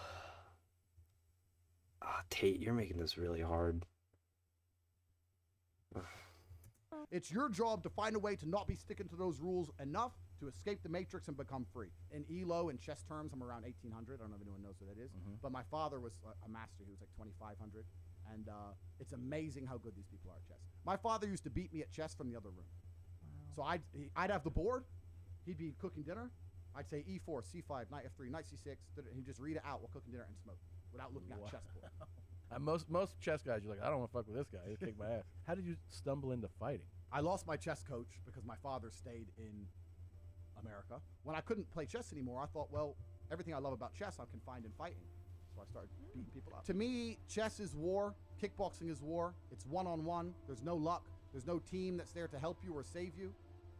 Tate, you're making this really hard. It's your job to find a way to not be sticking to those rules enough to escape the matrix and become free. In ELO, in chess terms, I'm around 1800. I don't know if anyone knows what that is. But my father was a master. He was like 2500. And it's amazing how good these people are at chess. My father used to beat me at chess from the other room. So I'd have the board. He'd be cooking dinner. I'd say E4, C5, knight F3, knight C6. And he'd just read it out while cooking dinner and smoke without looking at the chessboard. Most chess guys, you're like, I don't want to fuck with this guy. He'll kick my ass. How did you stumble into fighting? I lost my chess coach because my father stayed in America. When I couldn't play chess anymore, I thought, well, everything I love about chess I can find in fighting. So I started beating people up. To me, chess is war. Kickboxing is war. It's one-on-one. There's no luck. There's no team that's there to help you or save you.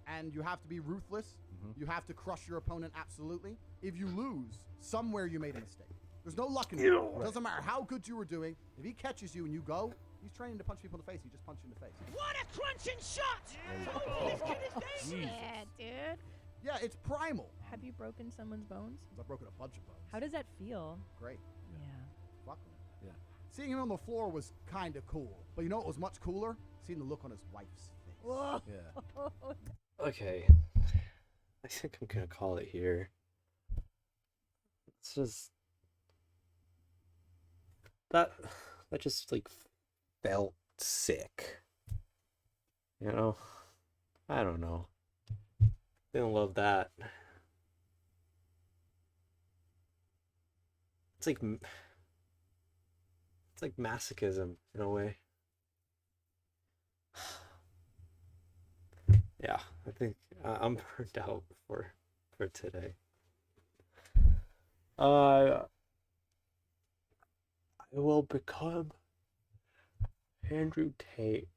and you have to be ruthless. You have to crush your opponent absolutely. If you lose, somewhere you made a mistake. There's no luck in it. It doesn't matter how good you were doing. If he catches you and you go, he's training to punch people in the face. He just punched you in the face. What a crunching shot! Oh, this kid is dangerous. Yeah, dude. Yeah, it's primal. Have you broken someone's bones? I've broken a bunch of bones. How does that feel? Great. Yeah. Fuck him. Yeah. Seeing him on the floor was kind of cool. But you know what was much cooler? Seeing the look on his wife's face. Whoa. Yeah. Okay. I think I'm gonna call it here. It's just that just like felt sick. You know? I don't know. Didn't love that. It's like masochism in a way. Yeah, I think I'm burnt out for today. I will become Andrew Tate